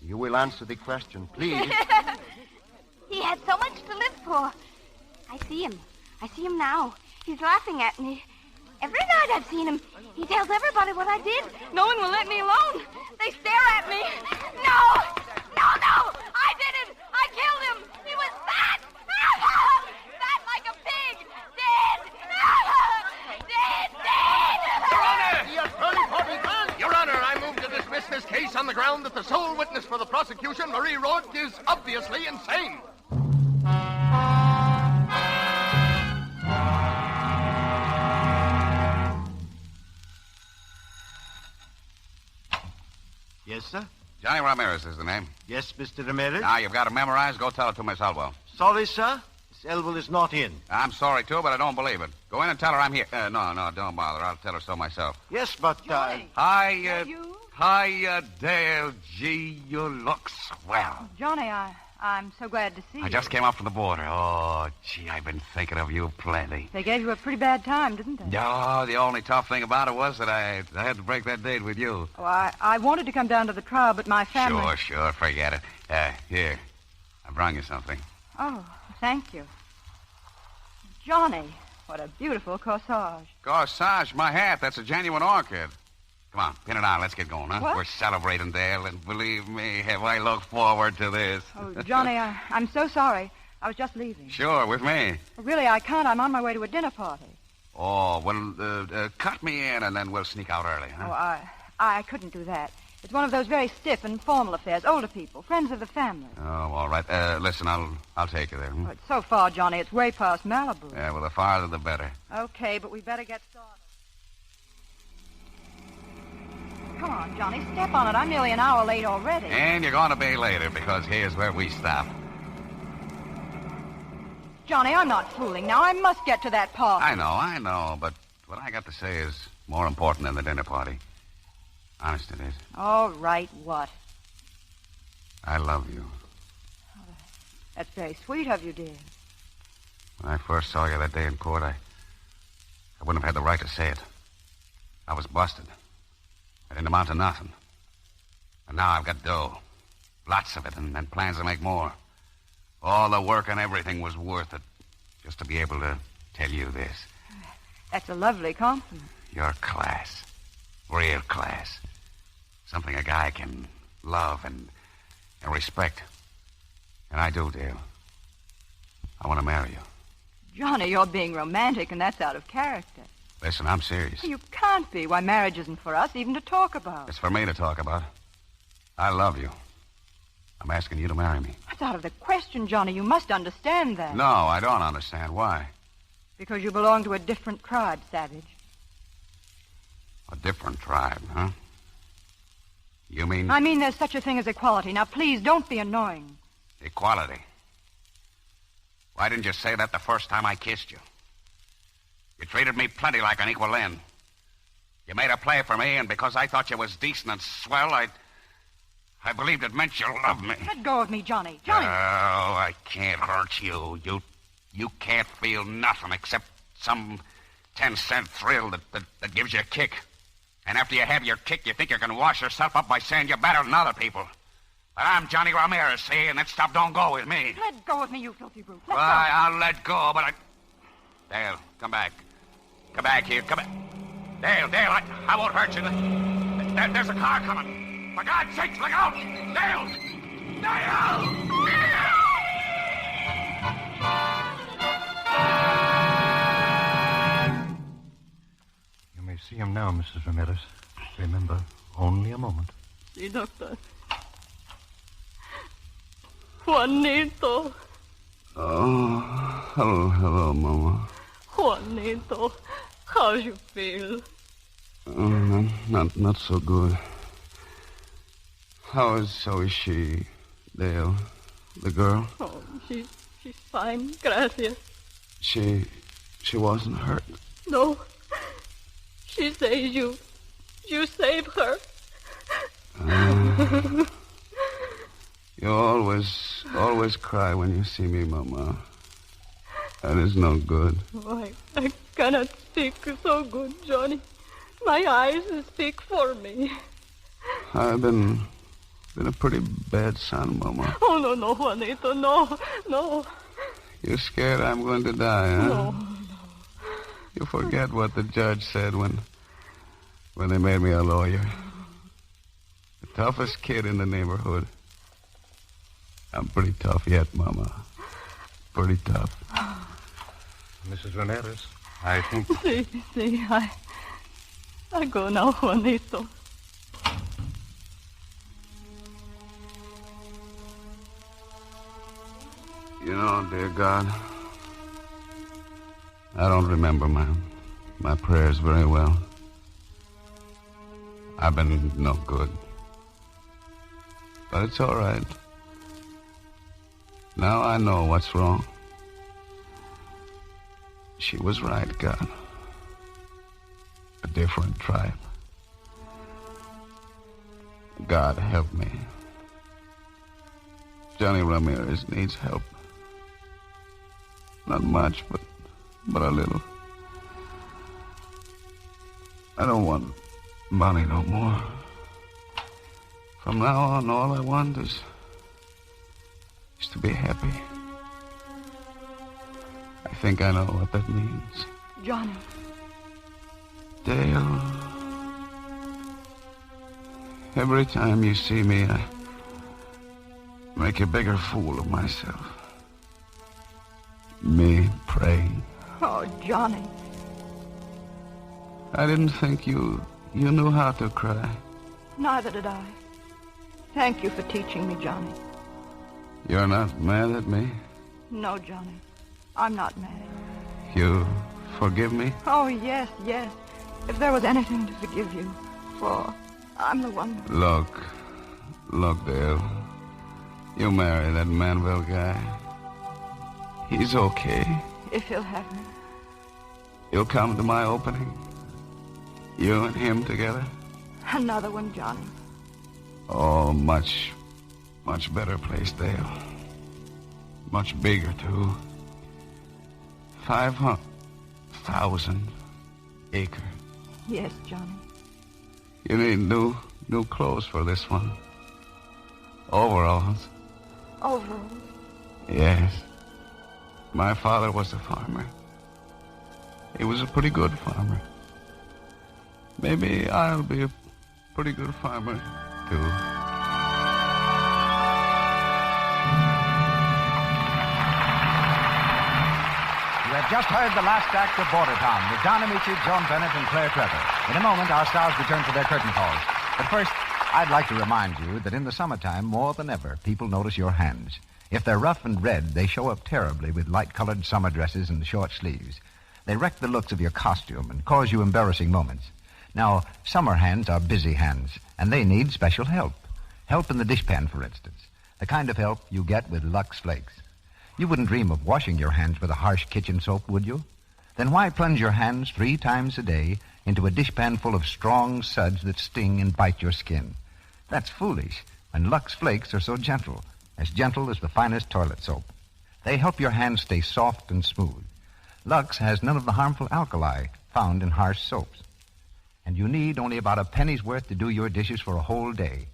You will answer the question, please. He had so much to live for. I see him now. He's laughing at me. Every night I've seen him. He tells everybody what I did. No one will let me alone. They stare at me. No! I did it! I killed him! He was fat! Fat like a pig! Dead! Dead! The attorney for the gun. Your Honor, I move to dismiss this case on the ground that the sole witness for the prosecution, Marie Rourke, is obviously insane. Yes, sir? Johnny Ramirez is the name. Yes, Mr. Ramirez? Now, you've got it memorized. Go tell it to Miss Elwell. Sorry, sir. Miss Elwell is not in. I'm sorry, too, but I don't believe it. Go in and tell her I'm here. No, don't bother. I'll tell her so myself. Yes, but, Hi, Dale. Gee, you look swell. Johnny, I'm so glad to see you. I just came up from the border. Oh, gee, I've been thinking of you plenty. They gave you a pretty bad time, didn't they? No, the only tough thing about it was that I had to break that date with you. Oh, I wanted to come down to the trial, but my family... Sure, forget it. Here, I brought you something. Oh, thank you. Johnny, what a beautiful corsage. Corsage, my hat. That's a genuine orchid. Come on, pin it on. Let's get going, huh? What? We're celebrating, Dale, and believe me, have I looked forward to this. Oh, Johnny, I'm so sorry. I was just leaving. Sure, with me. Really, I can't. I'm on my way to a dinner party. Oh, well, cut me in, and then we'll sneak out early, huh? Oh, I couldn't do that. It's one of those very stiff and formal affairs. Older people, friends of the family. Oh, all right. Listen, I'll take you there. Oh, it's so far, Johnny. It's way past Malibu. Yeah, well, the farther the better. Okay, but we better get started. Come on, Johnny, step on it. I'm nearly an hour late already. And you're going to be later, because here's where we stop. Johnny, I'm not fooling now. I must get to that party. I know, but what I got to say is more important than the dinner party. Honest it is. All right, what? I love you. That's very sweet of you, dear. When I first saw you that day in court, I wouldn't have had the right to say it. I was busted. I didn't amount to nothing. And now I've got dough. Lots of it, and plans to make more. All the work and everything was worth it just to be able to tell you this. That's a lovely compliment. Your class. Real class. Something a guy can love and respect. And I do, Dale. I want to marry you. Johnny, you're being romantic, and that's out of character. Listen, I'm serious. You can't be. Why, marriage isn't for us even to talk about. It's for me to talk about. I love you. I'm asking you to marry me. That's out of the question, Johnny. You must understand that. No, I don't understand. Why? Because you belong to a different tribe, Savage. A different tribe, huh? You mean... I mean there's such a thing as equality. Now, please, don't be annoying. Equality? Why didn't you say that the first time I kissed you? You treated me plenty like an equal then. You made a play for me, and because I thought you was decent and swell, I believed it meant you loved me. Let go of me, Johnny. Johnny! Oh, I can't hurt you. You can't feel nothing except some 10-cent thrill that gives you a kick. And after you have your kick, you think you can wash yourself up by saying you're better than other people. But I'm Johnny Ramirez, see, and that stuff don't go with me. Let go of me, you filthy brute. Let go. I'll let go, but Dale, come back. Come back here. Come back. Dale, I won't hurt you. There's a car coming. For God's sakes, look out! Dale! You may see him now, Mrs. Ramirez. Remember, only a moment. Sí, doctor. Juanito. Oh, hello, Mama. Juanito, how you feel? Not so good. How is she, Dale, the girl? Oh, she's fine, gracias. She wasn't hurt. No, she says you saved her. You always cry when you see me, Mama. That is no good. Oh, I cannot speak so good, Johnny. My eyes speak for me. I've been a pretty bad son, Mama. Oh, no, Juanito, no. You're scared I'm going to die, huh? No. You forget what the judge said when they made me a lawyer. The toughest kid in the neighborhood. I'm pretty tough yet, Mama. Pretty tough. Mrs. Ramirez, I think... See, I go now, Juanito. You know, dear God, I don't remember my prayers very well. I've been no good. But it's all right. Now I know what's wrong. She was right, God. A different tribe. God help me. Johnny Ramirez needs help. Not much, but a little. I don't want money no more. From now on, all I want is to be happy. I think I know what that means. Johnny. Dale. Every time you see me, I make a bigger fool of myself. Me praying. Oh, Johnny. I didn't think you knew how to cry. Neither did I. Thank you for teaching me, Johnny. You're not mad at me? No, Johnny. I'm not mad. You forgive me? Oh, yes, yes. If there was anything to forgive you for, I'm the one. Look, Dale. You marry that Manville guy. He's okay. If he'll have me. He'll come to my opening. You and him together. Another one, Johnny. Oh, much better place, Dale. Much bigger, too. 500,000 acre. Yes, Johnny. You need new clothes for this one. Overalls. Overalls? Yes. My father was a farmer. He was a pretty good farmer. Maybe I'll be a pretty good farmer, too. You have just heard the last act of Bordertown with Don Ameche, Joan Bennett, and Claire Trevor. In a moment, our stars return to their curtain calls. But first, I'd like to remind you that in the summertime, more than ever, people notice your hands. If they're rough and red, they show up terribly with light-colored summer dresses and short sleeves. They wreck the looks of your costume and cause you embarrassing moments. Now, summer hands are busy hands, and they need special help. Help in the dishpan, for instance. The kind of help you get with Lux Flakes. You wouldn't dream of washing your hands with a harsh kitchen soap, would you? Then why plunge your hands 3 times a day into a dishpan full of strong suds that sting and bite your skin? That's foolish, when Lux Flakes are so gentle as the finest toilet soap. They help your hands stay soft and smooth. Lux has none of the harmful alkali found in harsh soaps. And you need only about a penny's worth to do your dishes for a whole day.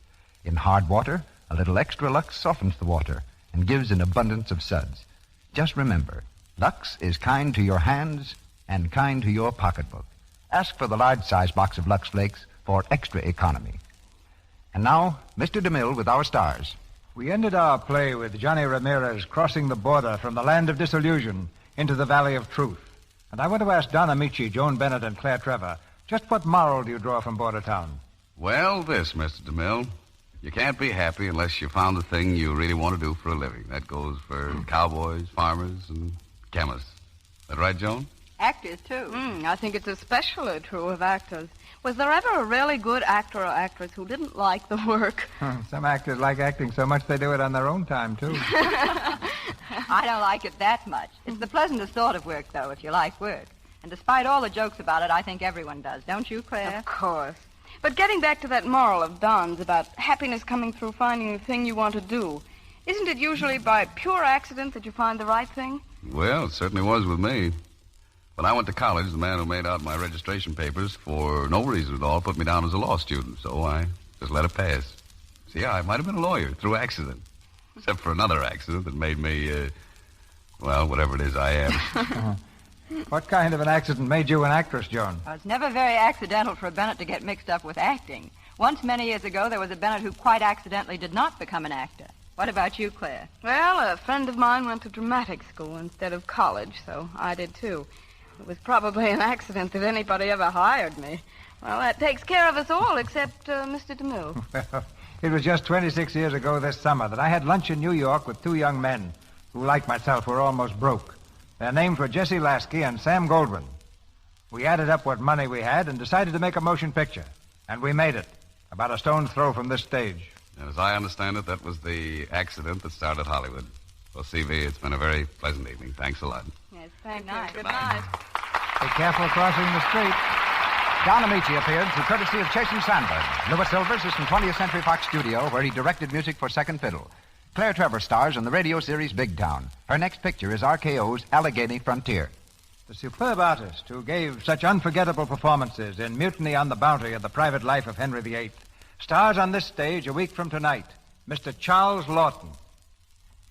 In hard water, a little extra Lux softens the water and gives an abundance of suds. Just remember, Lux is kind to your hands and kind to your pocketbook. Ask for the large-size box of Lux Flakes for extra economy. And now, Mr. DeMille with our stars. We ended our play with Johnny Ramirez crossing the border from the land of disillusion into the valley of truth. And I want to ask Don Ameche, Joan Bennett, and Claire Trevor, just what moral do you draw from Bordertown? Well, this, Mr. DeMille. You can't be happy unless you found the thing you really want to do for a living. That goes for cowboys, farmers, and chemists. Is that right, Joan? Actors, too. I think it's especially true of actors. Was there ever a really good actor or actress who didn't like the work? Some actors like acting so much they do it on their own time, too. I don't like it that much. It's the pleasantest sort of work, though, if you like work. And despite all the jokes about it, I think everyone does. Don't you, Claire? Of course. But getting back to that moral of Don's about happiness coming through finding the thing you want to do, isn't it usually by pure accident that you find the right thing? Well, it certainly was with me. When I went to college, the man who made out my registration papers, for no reason at all, put me down as a law student, so I just let it pass. See, I might have been a lawyer through accident, except for another accident that made me, whatever it is I am. What kind of an accident made you an actress, Joan? Well, it's never very accidental for a Bennett to get mixed up with acting. Once, many years ago, there was a Bennett who quite accidentally did not become an actor. What about you, Claire? Well, a friend of mine went to dramatic school instead of college, so I did, too. It was probably an accident that anybody ever hired me. Well, that takes care of us all except Mr. DeMille. Well, it was just 26 years ago this summer that I had lunch in New York with 2 young men who, like myself, were almost broke. Their names were Jesse Lasky and Sam Goldwyn. We added up what money we had and decided to make a motion picture. And we made it, about a stone's throw from this stage. And as I understand it, that was the accident that started Hollywood. Well, C.V., it's been a very pleasant evening. Thanks a lot. Yes, thank you. Good night. Be careful crossing the street. Don Ameche appeared through courtesy of Chase and Sandberg. Louis Silvers is from 20th Century Fox Studio, where he directed music for Second Fiddle. Claire Trevor stars in the radio series Big Town. Her next picture is RKO's Allegheny Frontier. The superb artist who gave such unforgettable performances in Mutiny on the Bounty and The Private Life of Henry VIII stars on this stage a week from tonight, Mr. Charles Lawton.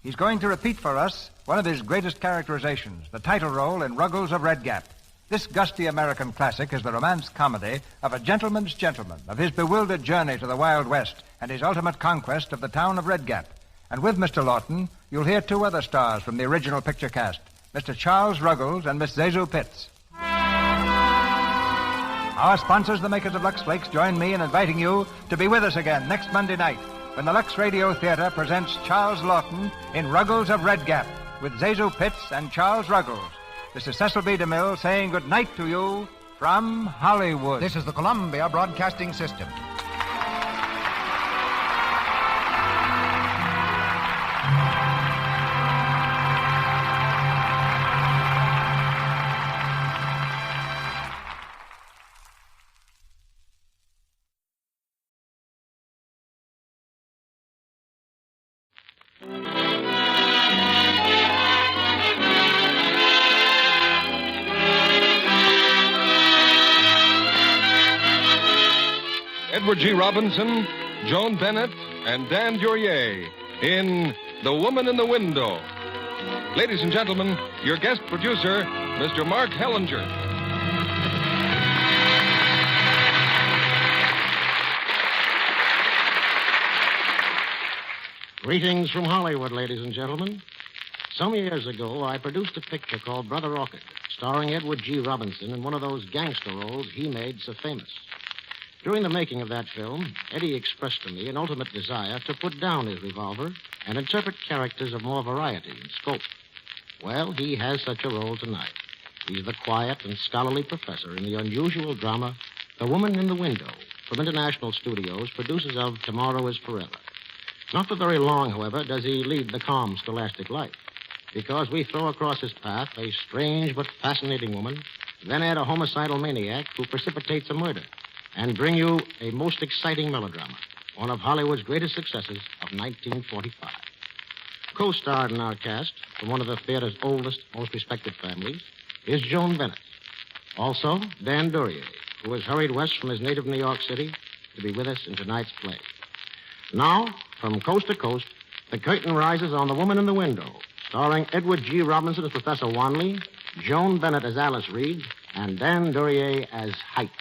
He's going to repeat for us one of his greatest characterizations, the title role in Ruggles of Red Gap. This gusty American classic is the romance comedy of a gentleman's gentleman, of his bewildered journey to the Wild West and his ultimate conquest of the town of Red Gap. And with Mr. Lawton, you'll hear 2 other stars from the original picture cast, Mr. Charles Ruggles and Miss Zazu Pitts. Our sponsors, the makers of Lux Flakes, join me in inviting you to be with us again next Monday night when the Lux Radio Theater presents Charles Lawton in Ruggles of Red Gap with Zazu Pitts and Charles Ruggles. This is Cecil B. DeMille saying good night to you from Hollywood. This is the Columbia Broadcasting System. Edward G. Robinson, Joan Bennett, and Dan Duryea in The Woman in the Window. Ladies and gentlemen, your guest producer, Mr. Mark Hellinger. Greetings from Hollywood, ladies and gentlemen. Some years ago, I produced a picture called Brother Orchid, starring Edward G. Robinson in one of those gangster roles he made so famous. During the making of that film, Eddie expressed to me an ultimate desire to put down his revolver and interpret characters of more variety and scope. Well, he has such a role tonight. He's the quiet and scholarly professor in the unusual drama, The Woman in the Window, from International Studios, producers of Tomorrow is Forever. Not for very long, however, does he lead the calm, scholastic life, because we throw across his path a strange but fascinating woman, then add a homicidal maniac who precipitates a murder, and bring you a most exciting melodrama, one of Hollywood's greatest successes of 1945. Co-starred in our cast, from one of the theater's oldest, most respected families, is Joan Bennett. Also, Dan Duryea, who has hurried west from his native New York City to be with us in tonight's play. Now, from coast to coast, the curtain rises on The Woman in the Window, starring Edward G. Robinson as Professor Wanley, Joan Bennett as Alice Reed, and Dan Duryea as Height.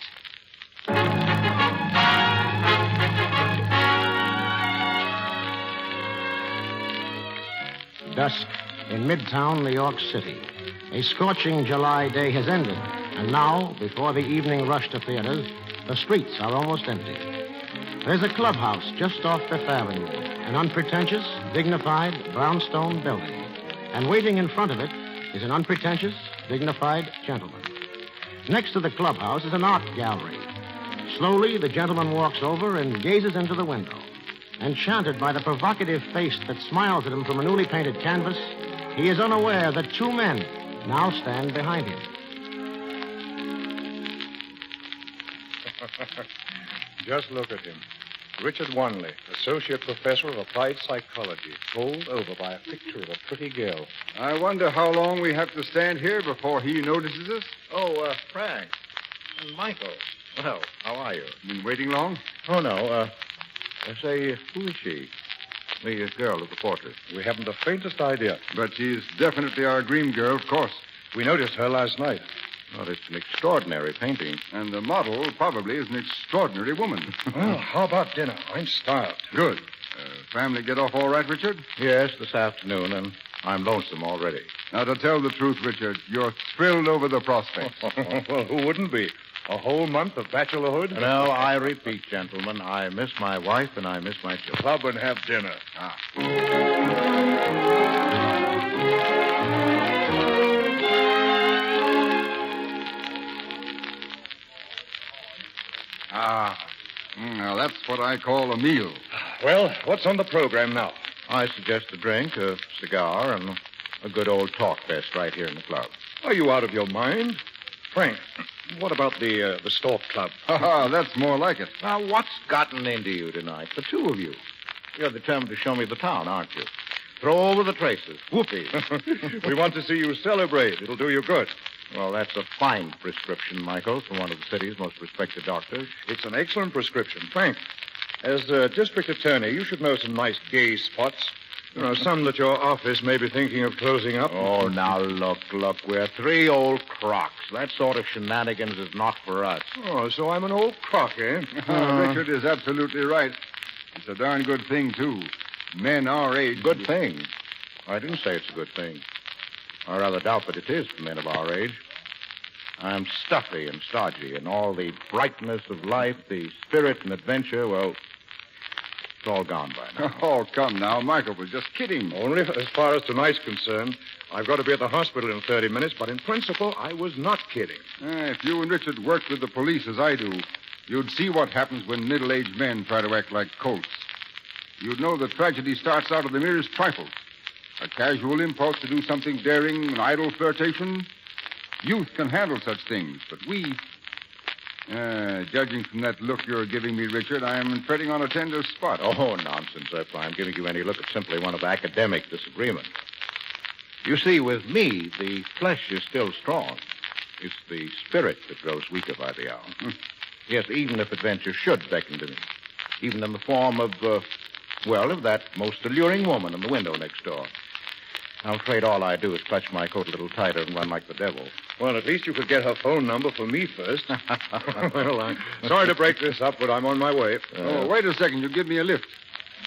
Dusk in Midtown, New York City. A scorching July day has ended, and now, before the evening rush to theaters, the streets are almost empty. There's a clubhouse just off Fifth Avenue, an unpretentious, dignified, brownstone building. And waiting in front of it is an unpretentious, dignified gentleman. Next to the clubhouse is an art gallery. Slowly, the gentleman walks over and gazes into the window. Enchanted by the provocative face that smiles at him from a newly painted canvas, he is unaware that two men now stand behind him. Just look at him. Richard Wanley, associate professor of applied psychology, bowled over by a picture of a pretty girl. I wonder how long we have to stand here before he notices us. Oh, Frank. And Michael. Well, how are you? Been waiting long? Oh, no. Say, who is she? The girl of the portrait. We haven't the faintest idea. But she's definitely our dream girl, of course. We noticed her last night. Well, it's an extraordinary painting. And the model probably is an extraordinary woman. Well, how about dinner? I'm starved. Good. Family get off all right, Richard? Yes, this afternoon, and I'm lonesome already. Now, to tell the truth, Richard, you're thrilled over the prospect. Well, who wouldn't be? A whole month of bachelorhood? No, I repeat, gentlemen, I miss my wife and I miss my children. Club and have dinner. Now, that's what I call a meal. Well, what's on the program now? I suggest a drink, a cigar, and a good old talk fest right here in the club. Are you out of your mind? Frank, what about the Stork Club? That's more like it. Now, what's gotten into you tonight? The two of you. You're determined to show me the town, aren't you? Throw over the traces. Whoopee. We want to see you celebrate. It'll do you good. Well, that's a fine prescription, Michael, from one of the city's most respected doctors. It's an excellent prescription. Frank, as district attorney, you should know some nice gay spots. You know, some that your office may be thinking of closing up. Oh, now, look. We're three old crocs. That sort of shenanigans is not for us. Oh, so I'm an old crock, eh? Richard is absolutely right. It's a darn good thing, too. Men our age... Good thing? I didn't say it's a good thing. I rather doubt that it is for men of our age. I'm stuffy and stodgy, and all the brightness of life, the spirit and adventure, well, it's all gone by now. Oh, come now. Michael was just kidding. Only as far as tonight's concerned. I've got to be at the hospital in 30 minutes, but in principle, I was not kidding. If you and Richard worked with the police as I do, you'd see what happens when middle-aged men try to act like colts. You'd know that tragedy starts out of the merest trifles. A casual impulse to do something daring, an idle flirtation. Youth can handle such things, but we... judging from that look you're giving me, Richard, I am treading on a tender spot. Oh, nonsense, if I'm giving you any look at simply one of academic disagreement. You see, with me, the flesh is still strong. It's the spirit that grows weaker by the hour. Yes, even if adventure should beckon to me. Even in the form of, of that most alluring woman in the window next door. I'm afraid all I do is clutch my coat a little tighter and run like the devil. Well, at least you could get her phone number for me first. Well, I'm sorry to break this up, but I'm on my way. Wait a second. You give me a lift.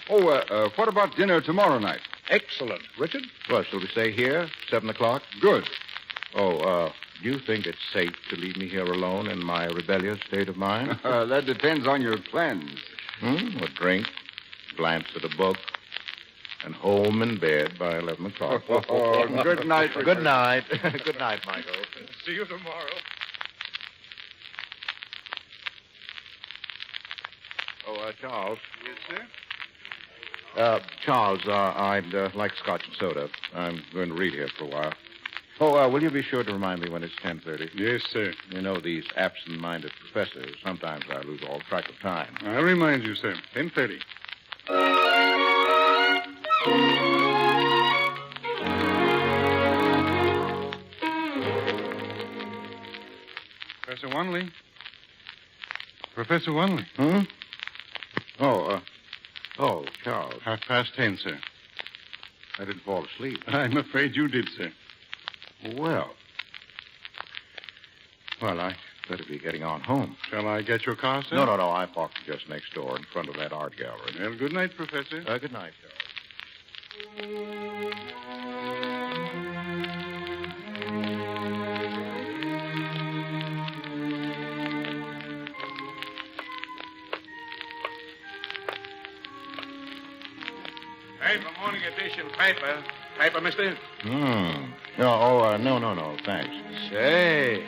What about dinner tomorrow night? Excellent. Richard? Well, shall we stay here, 7 o'clock? Good. Do you think it's safe to leave me here alone in my rebellious state of mind? That depends on your plans. A drink, glance at a book, and home in bed by 11 o'clock. Good night, Richard. Good night. Good night, Michael. See you tomorrow. Charles. Yes, sir? Charles, I'd like scotch and soda. I'm going to read here for a while. Will you be sure to remind me when it's 10:30? Yes, sir. You know, these absent-minded professors, sometimes I lose all track of time. I'll remind you, sir. 10:30. Professor Wanley? Professor Wanley? Charles. 10:30, sir. I didn't fall asleep. I'm afraid you did, sir. Well, I better be getting on home. Shall I get your car, sir? No. I parked just next door in front of that art gallery. Well, good night, Professor. Good night, Charles. The morning edition paper. Paper, mister? No, thanks. Say,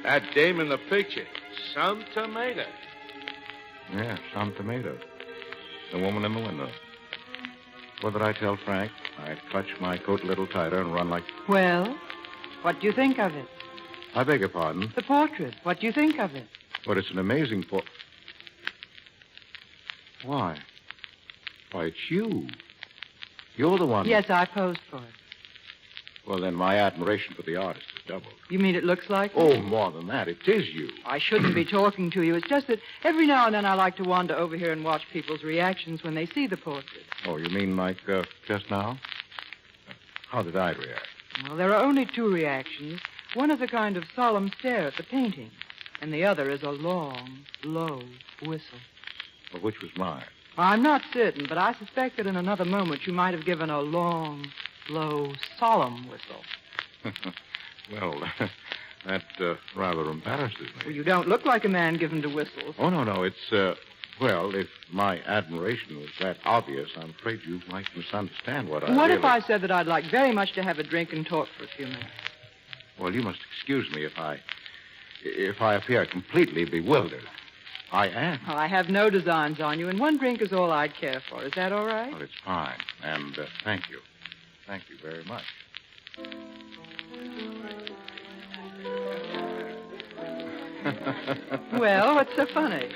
that dame in the picture, some tomato. Yeah, some tomato. The woman in the window. What did I tell Frank? I'd clutch my coat a little tighter and run like... Well, what do you think of it? I beg your pardon? The portrait. What do you think of it? Well, it's an amazing Why, it's you. You're the one... Yes, I posed for it. Well, then my admiration for the artist is doubled. You mean it looks like Oh, me? more than that. It is you. I shouldn't be talking to you. It's just that every now and then I like to wander over here and watch people's reactions when they see the portrait. Oh, you mean like just now? How did I react? Well, there are only two reactions. One is a kind of solemn stare at the painting, and the other is a long, low whistle. Well, which was mine? I'm not certain, but I suspect that in another moment you might have given a long, low, solemn whistle. Well, that rather embarrasses me. Well, you don't look like a man given to whistles. Oh, no. It's, if my admiration was that obvious, I'm afraid you might misunderstand what I What really... if I said that I'd like very much to have a drink and talk for a few minutes? Well, you must excuse me if I appear completely bewildered. I am. Well, I have no designs on you, and one drink is all I'd care for. Is that all right? Well, it's fine. And thank you. Thank you very much. Well, what's so funny?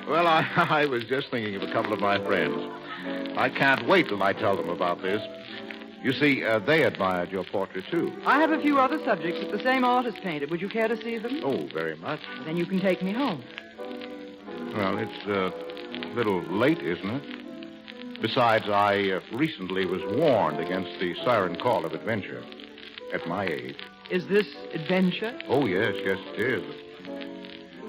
Well, I was just thinking of a couple of my friends. I can't wait till I tell them about this. You see, they admired your portrait, too. I have a few other subjects that the same artist painted. Would you care to see them? Oh, very much. Then you can take me home. Well, it's a little late, isn't it? Besides, I recently was warned against the siren call of adventure. At my age. Is this adventure? Oh, yes, it is.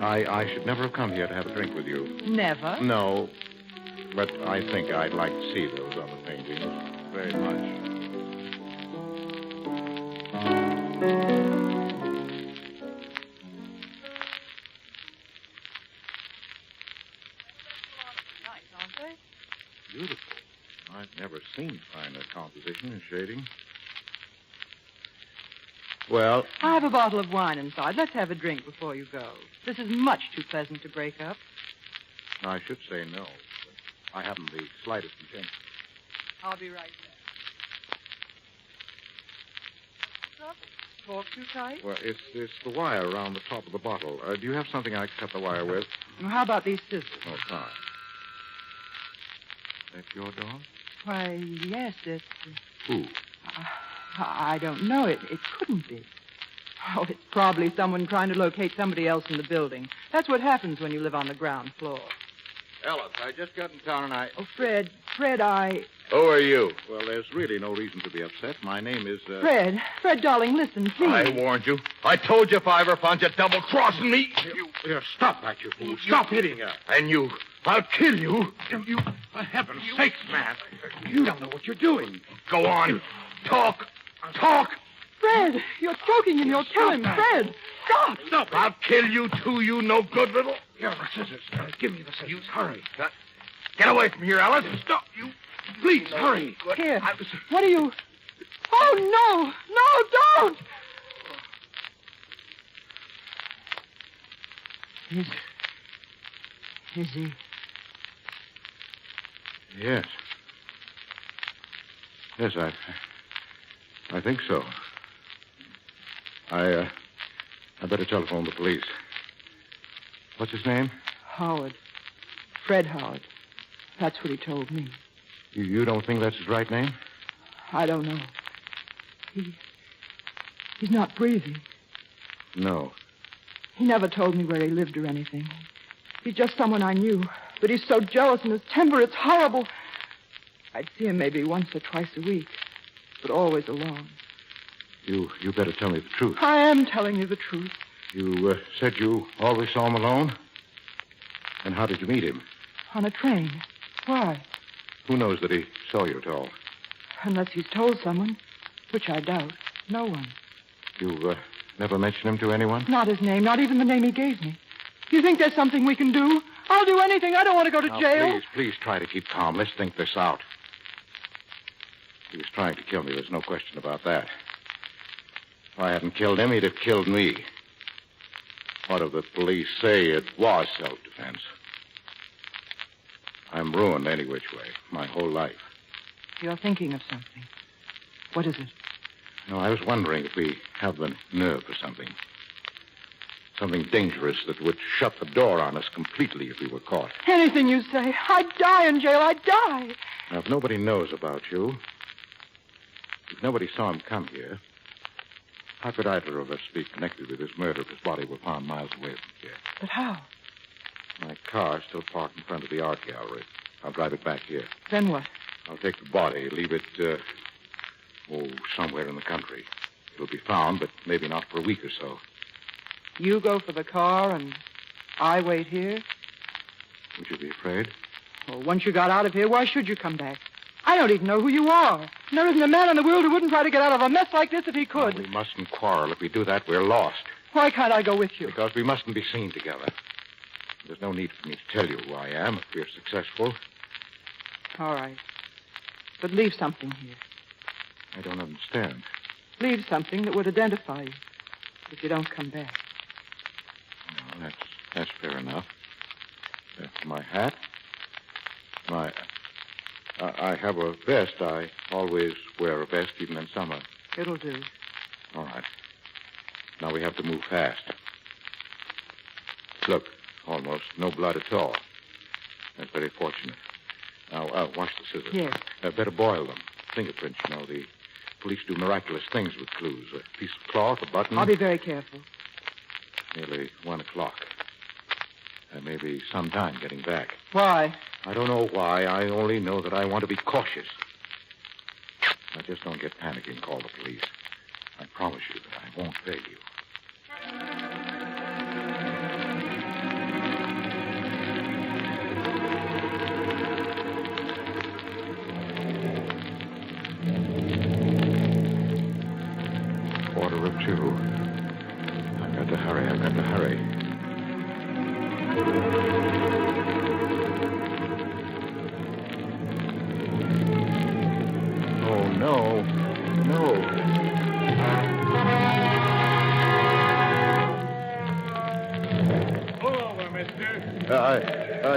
I should never have come here to have a drink with you. Never? No, but I think I'd like to see those other paintings very much. never seen finer composition and shading. Well, I have a bottle of wine inside. Let's have a drink before you go. This is much too pleasant to break up. I should say no. But I haven't the slightest intention. I'll be right back. Talk too tight? Well, it's the wire around the top of the bottle. Do you have something I can cut the wire with? Well, how about these scissors? Oh, fine. That your dog? Why, yes, it's... Who? I don't know. It couldn't be. Oh, it's probably someone trying to locate somebody else in the building. That's what happens when you live on the ground floor. Ellis, I just got in town and I... Oh, Fred, I... Who are you? Well, there's really no reason to be upset. My name is, Fred, darling, listen, please. I warned you. I told you if I ever found you double-crossing me. Here, stop that, you fool. Stop hitting her. And you. I'll kill you. You, for heaven's sakes, man. You don't know what you're doing. Go on. Talk. Fred, you're choking him. You'll kill him. Fred, stop. Stop. I'll kill you, too, you no good little... Here are the scissors. Give me the scissors. Hurry. Get away from here, Alice. Stop. You. Please, hurry. Here. What are you... Oh, no, don't. Is he... Yes. Yes, I think so. I better telephone the police. What's his name? Howard. Fred Howard. That's what he told me. You don't think that's his right name? I don't know. He's not breathing. No. He never told me where he lived or anything. He's just someone I knew. But he's so jealous and his temper, it's horrible. I'd see him maybe once or twice a week, but always alone. You better tell me the truth. I am telling you the truth. You said you always saw him alone? And how did you meet him? On a train. Why? Who knows that he saw you at all? Unless he's told someone, which I doubt. No one. You never mentioned him to anyone? Not his name, not even the name he gave me. You think there's something we can do? I'll do anything. I don't want to go to jail. Please try to keep calm. Let's think this out. He was trying to kill me. There's no question about that. If I hadn't killed him, he'd have killed me. What if the police say it was self-defense? I'm ruined any which way, my whole life. You're thinking of something. What is it? No, I was wondering if we have the nerve for something. Something dangerous that would shut the door on us completely if we were caught. Anything you say. I'd die in jail. I'd die. Now, if nobody knows about you, if nobody saw him come here, how could either of us be connected with his murder if his body were found miles away from here? But how? My car's still parked in front of the art gallery. I'll drive it back here. Then what? I'll take the body, leave it, somewhere in the country. It'll be found, but maybe not for a week or so. You go for the car and I wait here? Would you be afraid? Well, once you got out of here, why should you come back? I don't even know who you are. And there isn't a man in the world who wouldn't try to get out of a mess like this if he could. No, we mustn't quarrel. If we do that, we're lost. Why can't I go with you? Because we mustn't be seen together. There's no need for me to tell you who I am if we're successful. All right. But leave something here. I don't understand. Leave something that would identify you if you don't come back. Well, that's fair enough. My hat. I have a vest. I always wear a vest, even in summer. It'll do. All right. Now we have to move fast. Look, almost no blood at all. That's very fortunate. Now, wash the scissors. Yes. Better boil them. Fingerprints, you know. The police do miraculous things with clues. A piece of cloth, a button. I'll be very careful. Nearly 1 o'clock. There may be some time getting back. Why? I don't know why. I only know that I want to be cautious. Now, just don't get panicky and call the police. I promise you that I won't fail you. Quarter of 2. I've got to hurry. No. Pull over, mister.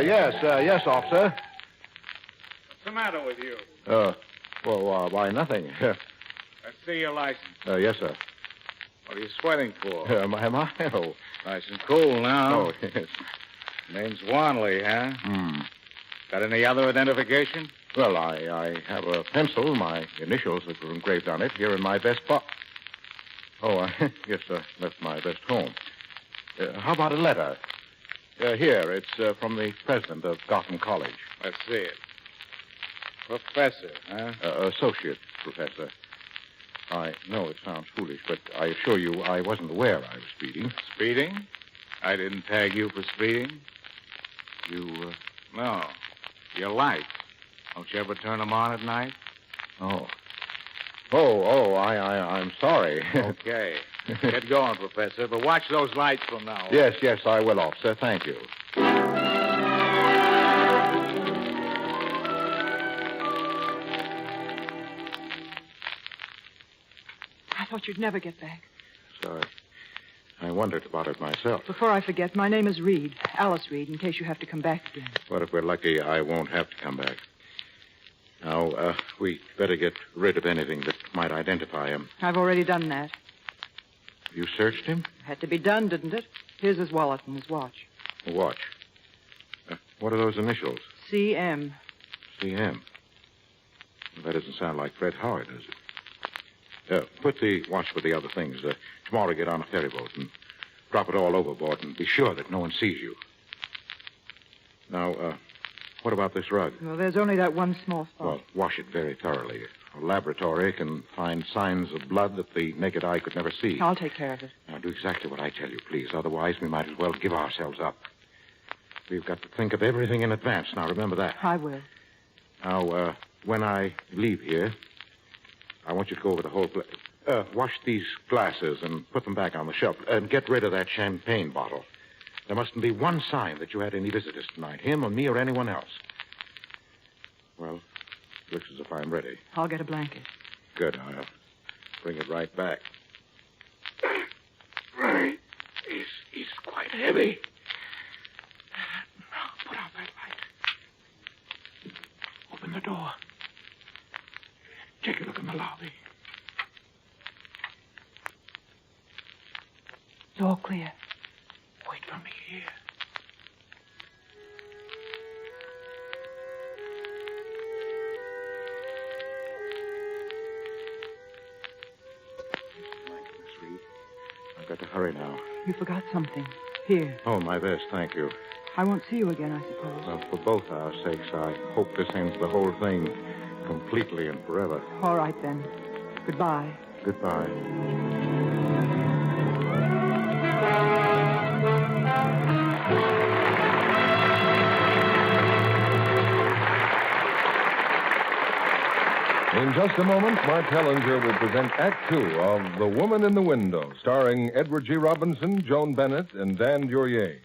Yes, officer. What's the matter with you? Why, nothing. Let's see your license. Yes, sir. What are you sweating for? Am I? Oh. Nice and cool now. Oh, yes. Name's Wanley, huh? Got any other identification? Well, I have a pencil. My initials are engraved on it here in my vest box. Oh, yes, sir. Left my vest home. How about a letter? Here, it's from the president of Gotham College. Let's see it. Professor, huh? Associate professor. I know it sounds foolish, but I assure you I wasn't aware I was speeding. Speeding? I didn't tag you for speeding. You, No. Your lights. Don't you ever turn them on at night? Oh, I'm sorry. Okay. Get going, Professor, but watch those lights from now on. Yes, I will, officer. Thank you. I thought you'd never get back. Sorry. I wondered about it myself. Before I forget, my name is Reed. Alice Reed, in case you have to come back again. But if we're lucky, I won't have to come back. Now, we'd better get rid of anything that might identify him. I've already done that. You searched him? Had to be done, didn't it? Here's his wallet and his watch. A watch. What are those initials? CM. CM. Well, that doesn't sound like Fred Howard, does it? Put the watch with the other things. Tomorrow get on a ferry boat and drop it all overboard and be sure that no one sees you. Now, what about this rug? Well, there's only that one small spot. Well, wash it very thoroughly. A laboratory can find signs of blood that the naked eye could never see. I'll take care of it. Now, do exactly what I tell you, please. Otherwise, we might as well give ourselves up. We've got to think of everything in advance. Now, remember that. I will. Now, when I leave here, I want you to go over the whole place. Wash these glasses and put them back on the shelf. And get rid of that champagne bottle. There mustn't be one sign that you had any visitors tonight, him or me or anyone else. Well, looks as if I'm ready. I'll get a blanket. Good. I'll bring it right back. Right. He's quite heavy. Now, put out that light. Open the door. Take a look in the lobby. It's all clear. Wait for me here. Miss Reed, I've got to hurry now. You forgot something. Here. Oh, my vest, thank you. I won't see you again, I suppose. Well, for both our sakes, I hope this ends the whole thing completely and forever. All right, then. Goodbye. Goodbye. In just a moment, Mark Hellinger will present Act Two of The Woman in the Window, starring Edward G. Robinson, Joan Bennett, and Dan Duryea.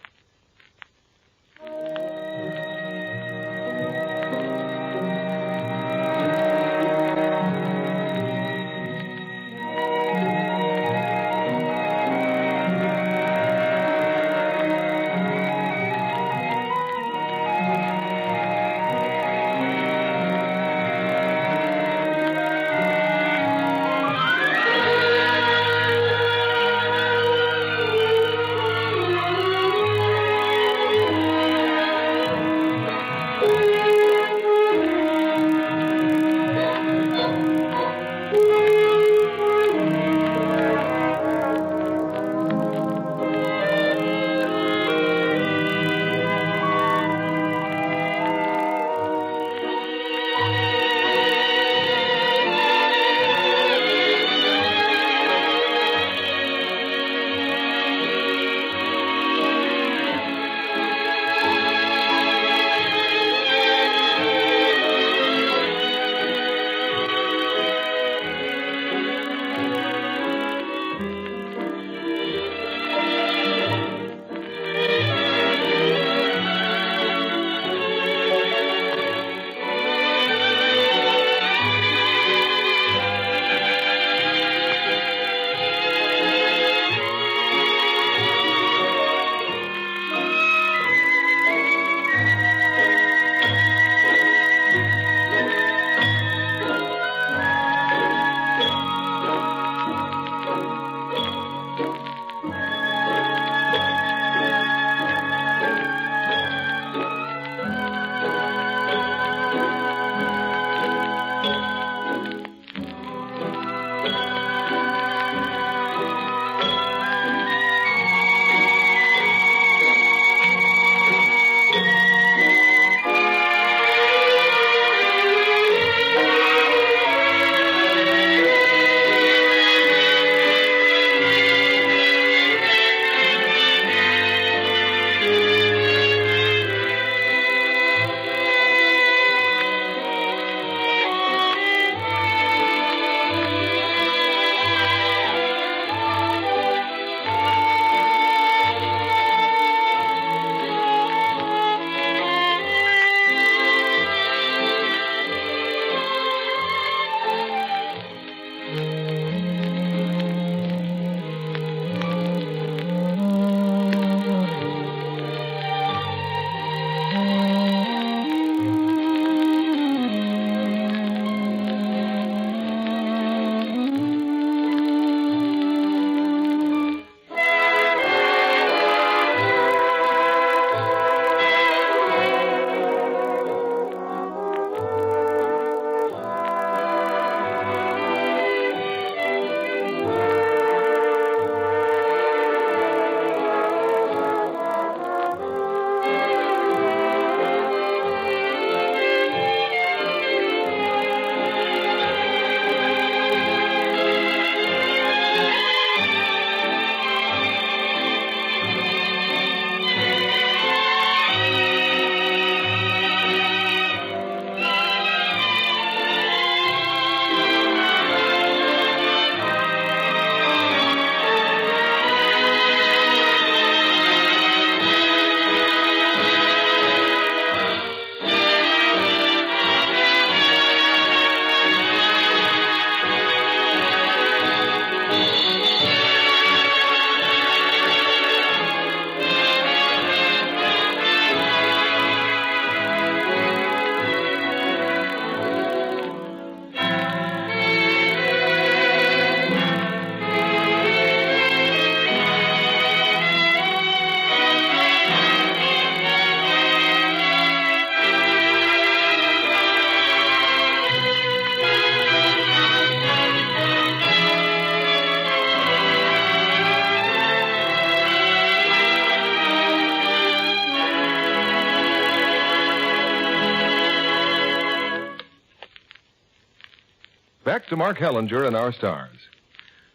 Back to Mark Hellinger and our stars.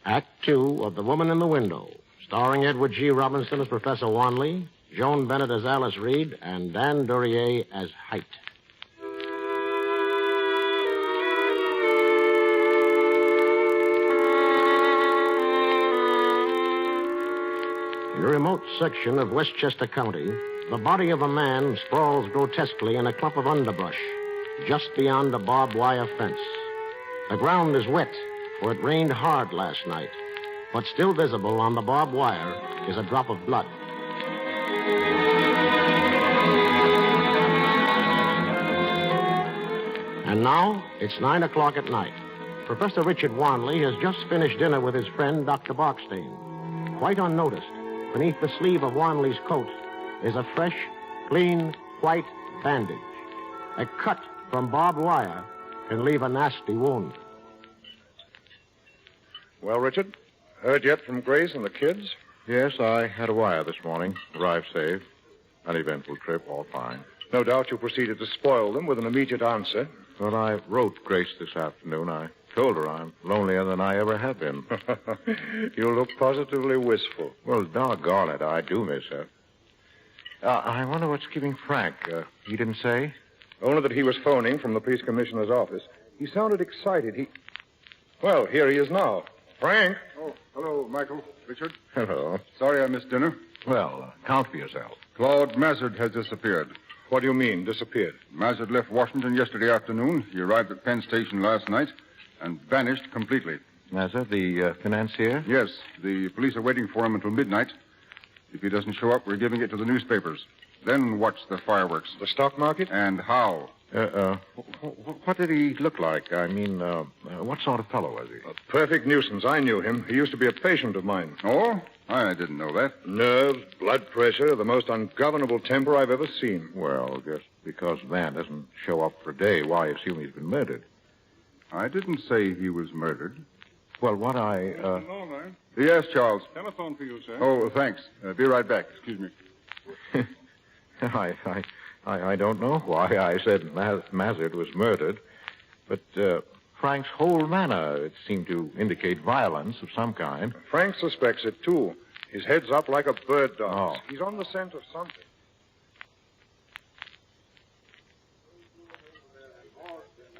Act 2 of The Woman in the Window, starring Edward G. Robinson as Professor Wanley, Joan Bennett as Alice Reed, and Dan Duryea as Height. In a remote section of Westchester County, the body of a man sprawls grotesquely in a clump of underbrush, just beyond a barbed wire fence. The ground is wet, for it rained hard last night, but still visible on the barbed wire is a drop of blood. And now, it's 9 o'clock at night. Professor Richard Wanley has just finished dinner with his friend, Dr. Barkstain. Quite unnoticed, beneath the sleeve of Wanley's coat is a fresh, clean, white bandage. A cut from barbed wire can leave a nasty wound. Well, Richard, heard yet from Grace and the kids? Yes, I had a wire this morning. Arrived safe. Uneventful trip, all fine. No doubt you proceeded to spoil them with an immediate answer. Well, I wrote Grace this afternoon. I told her I'm lonelier than I ever have been. You look positively wistful. Well, doggone it, I do miss her. I wonder what's keeping Frank. He didn't say? Only that he was phoning from the police commissioner's office. He sounded excited. Well, here he is now. Frank. Oh, hello, Michael. Richard. Hello. Sorry I missed dinner. Well, count for yourself. Claude Mazard has disappeared. What do you mean, disappeared? Mazard left Washington yesterday afternoon. He arrived at Penn Station last night and vanished completely. Mazard, the financier? Yes. The police are waiting for him until midnight. If he doesn't show up, we're giving it to the newspapers. Then watch the fireworks. The stock market? And how? What did he look like? I mean, what sort of fellow was he? A perfect nuisance. I knew him. He used to be a patient of mine. Oh? I didn't know that. Nerves, blood pressure, the most ungovernable temper I've ever seen. Well, just because a man doesn't show up for a day, why assume he's been murdered? I didn't say he was murdered. Well, what Yes, Charles. Telephone for you, sir. Oh, thanks. Be right back. Excuse me. I don't know why I said Mazard was murdered, but Frank's whole manner, it seemed to indicate violence of some kind. Frank suspects it, too. His head's up like a bird dog's. Oh. He's on the scent of something.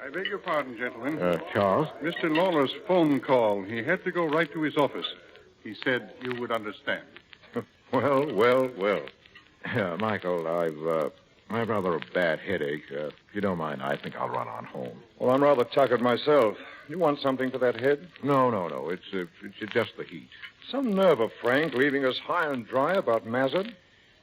I beg your pardon, gentlemen. Charles? Mr. Lawler's phone call. He had to go right to his office. He said you would understand. Well. Michael, I've rather a bad headache. If you don't mind, I think I'll run on home. Well, I'm rather tuckered myself. You want something for that head? No. It's just the heat. Some nerve of Frank leaving us high and dry about Mazard.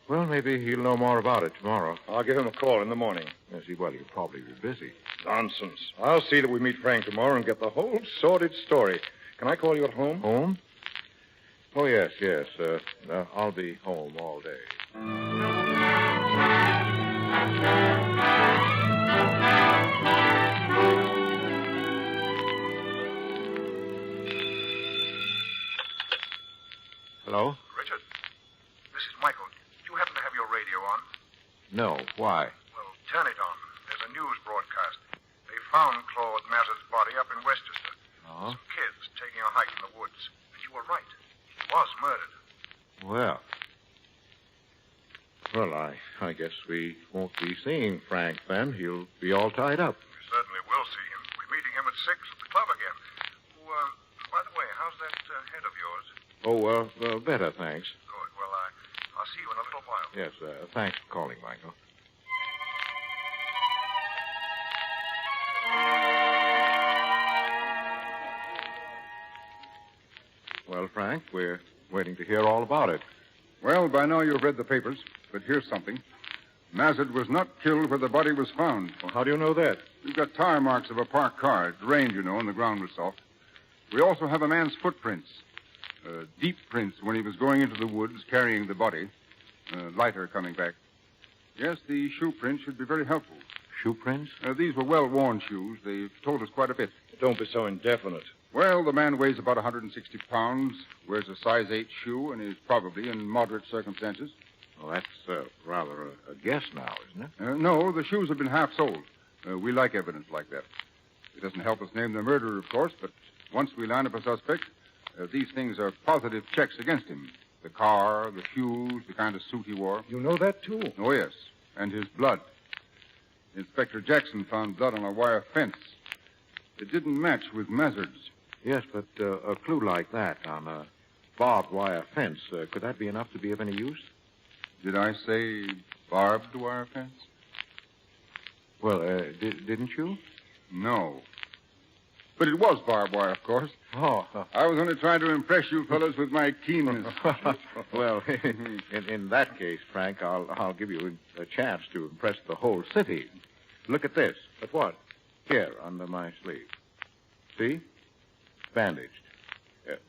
Well, maybe he'll know more about it tomorrow. I'll give him a call in the morning. Yes, well, he'll probably be busy. Nonsense. I'll see that we meet Frank tomorrow and get the whole sordid story. Can I call you at home? Home? Oh, yes. I'll be home all day. Hello? Richard, this is Michael. Do you happen to have your radio on? No. Why? Well, turn it on. There's a news broadcast. They found Claude Mazard's body up in Westchester. Oh? Some kids taking a hike in the woods. And you were right. He was murdered. Well, I guess we won't be seeing Frank then. He'll be all tied up. We certainly will see him. We're meeting him at 6 at the club again. By the way, how's that head of yours? Oh, better, thanks. Good. Well, I'll see you in a little while. Yes, thanks for calling, Michael. Well, Frank, we're waiting to hear all about it. Well, by now you've read the papers, but here's something. Mazard was not killed where the body was found. Well, how do you know that? We've got tire marks of a parked car. It rained, and the ground was soft. We also have a man's footprints. Deep prints when he was going into the woods carrying the body. Lighter coming back. Yes, the shoe prints should be very helpful. Shoe prints? These were well-worn shoes. They've told us quite a bit. Don't be so indefinite. Well, the man weighs about 160 pounds, wears a size 8 shoe, and is probably in moderate circumstances. Well, that's rather a guess now, isn't it? No, the shoes have been half soled. We like evidence like that. It doesn't help us name the murderer, of course, but once we line up a suspect, these things are positive checks against him. The car, the shoes, the kind of suit he wore. You know that, too? Oh, yes. And his blood. Inspector Jackson found blood on a wire fence. It didn't match with Mazard's. Yes, but a clue like that on a barbed wire fence, could that be enough to be of any use? Did I say barbed wire fence? Well, didn't you? No. But it was barbed wire, of course. Oh. I was only trying to impress you fellows with my keenness. Well, in that case, Frank, I'll give you a chance to impress the whole city. Look at this. At what? Here, under my sleeve. See? Bandaged.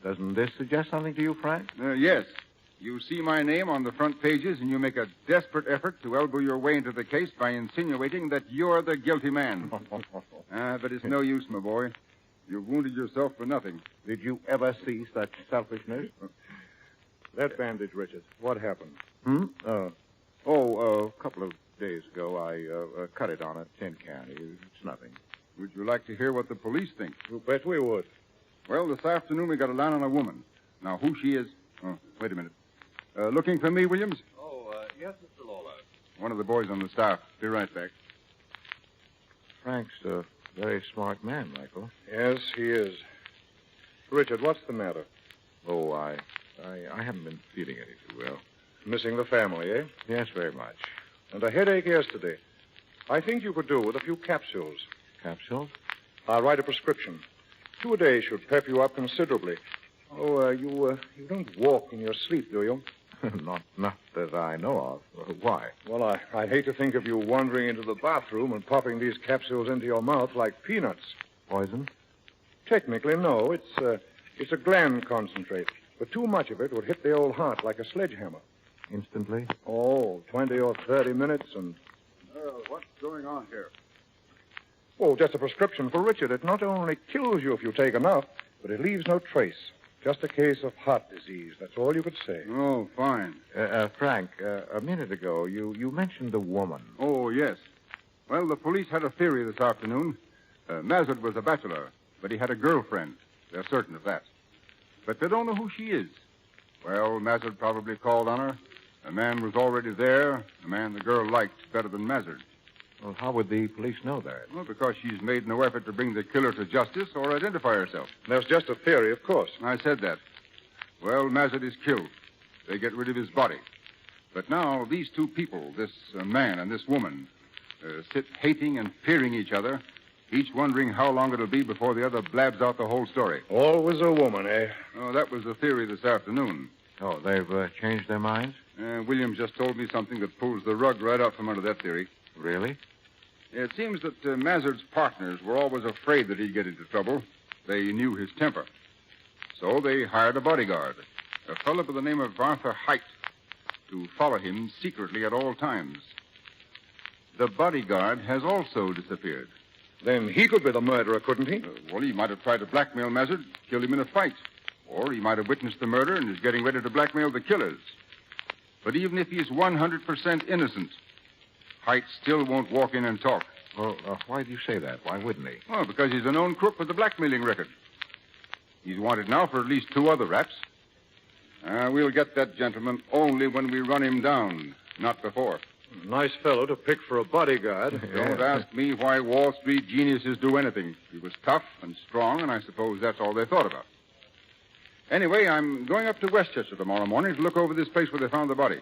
Doesn't this suggest something to you, Frank? Yes. You see my name on the front pages, and you make a desperate effort to elbow your way into the case by insinuating that you're the guilty man. But it's no use, my boy. You've wounded yourself for nothing. Did you ever see such selfishness? That bandage, Richard. What happened? A couple of days ago, I cut it on a tin can. It's nothing. Would you like to hear what the police think? You bet we would. Well, this afternoon we got a line on a woman. Now, who she is... Oh, wait a minute. Looking for me, Williams? Yes, Mr. Lawler. One of the boys on the staff. Be right back. Frank's a very smart man, Michael. Yes, he is. Richard, what's the matter? Oh, I haven't been feeling any too well. Missing the family, eh? Yes, very much. And a headache yesterday. I think you could do with a few capsules. Capsules? I'll write a prescription. 2 a day should pep you up considerably. Oh, you don't walk in your sleep, do you? Not that I know of. Why? Well, I'd hate to think of you wandering into the bathroom and popping these capsules into your mouth like peanuts. Poison? Technically, no. It's a gland concentrate. But too much of it would hit the old heart like a sledgehammer. Instantly? Oh, 20 or 30 minutes and... What's going on here? Oh, just a prescription for Richard. It not only kills you if you take enough, but it leaves no trace. Just a case of heart disease. That's all you could say. Oh, fine. Frank, a minute ago, you mentioned the woman. Oh, yes. Well, the police had a theory this afternoon. Mazard was a bachelor, but he had a girlfriend. They're certain of that. But they don't know who she is. Well, Mazard probably called on her. A man was already there, a man the girl liked better than Mazard. Well, how would the police know that? Well, because she's made no effort to bring the killer to justice or identify herself. That's just a theory, of course. I said that. Well, Mazard is killed. They get rid of his body. But now these two people, this man and this woman, sit hating and fearing each other, each wondering how long it'll be before the other blabs out the whole story. Always a woman, eh? Oh, that was the theory this afternoon. Oh, they've changed their minds? William just told me something that pulls the rug right out from under that theory. Really? It seems that Mazard's partners were always afraid that he'd get into trouble. They knew his temper. So they hired a bodyguard, a fellow by the name of Arthur Height, to follow him secretly at all times. The bodyguard has also disappeared. Then he could be the murderer, couldn't he? Well, he might have tried to blackmail Mazard, killed him in a fight. Or he might have witnessed the murder and is getting ready to blackmail the killers. But even if he's 100% innocent, Height still won't walk in and talk. Well, why do you say that? Why wouldn't he? Oh, because he's a known crook with a blackmailing record. He's wanted now for at least 2 other raps. We'll get that gentleman only when we run him down, not before. Nice fellow to pick for a bodyguard. Don't ask me why Wall Street geniuses do anything. He was tough and strong, and I suppose that's all they thought about. Anyway, I'm going up to Westchester tomorrow morning to look over this place where they found the body.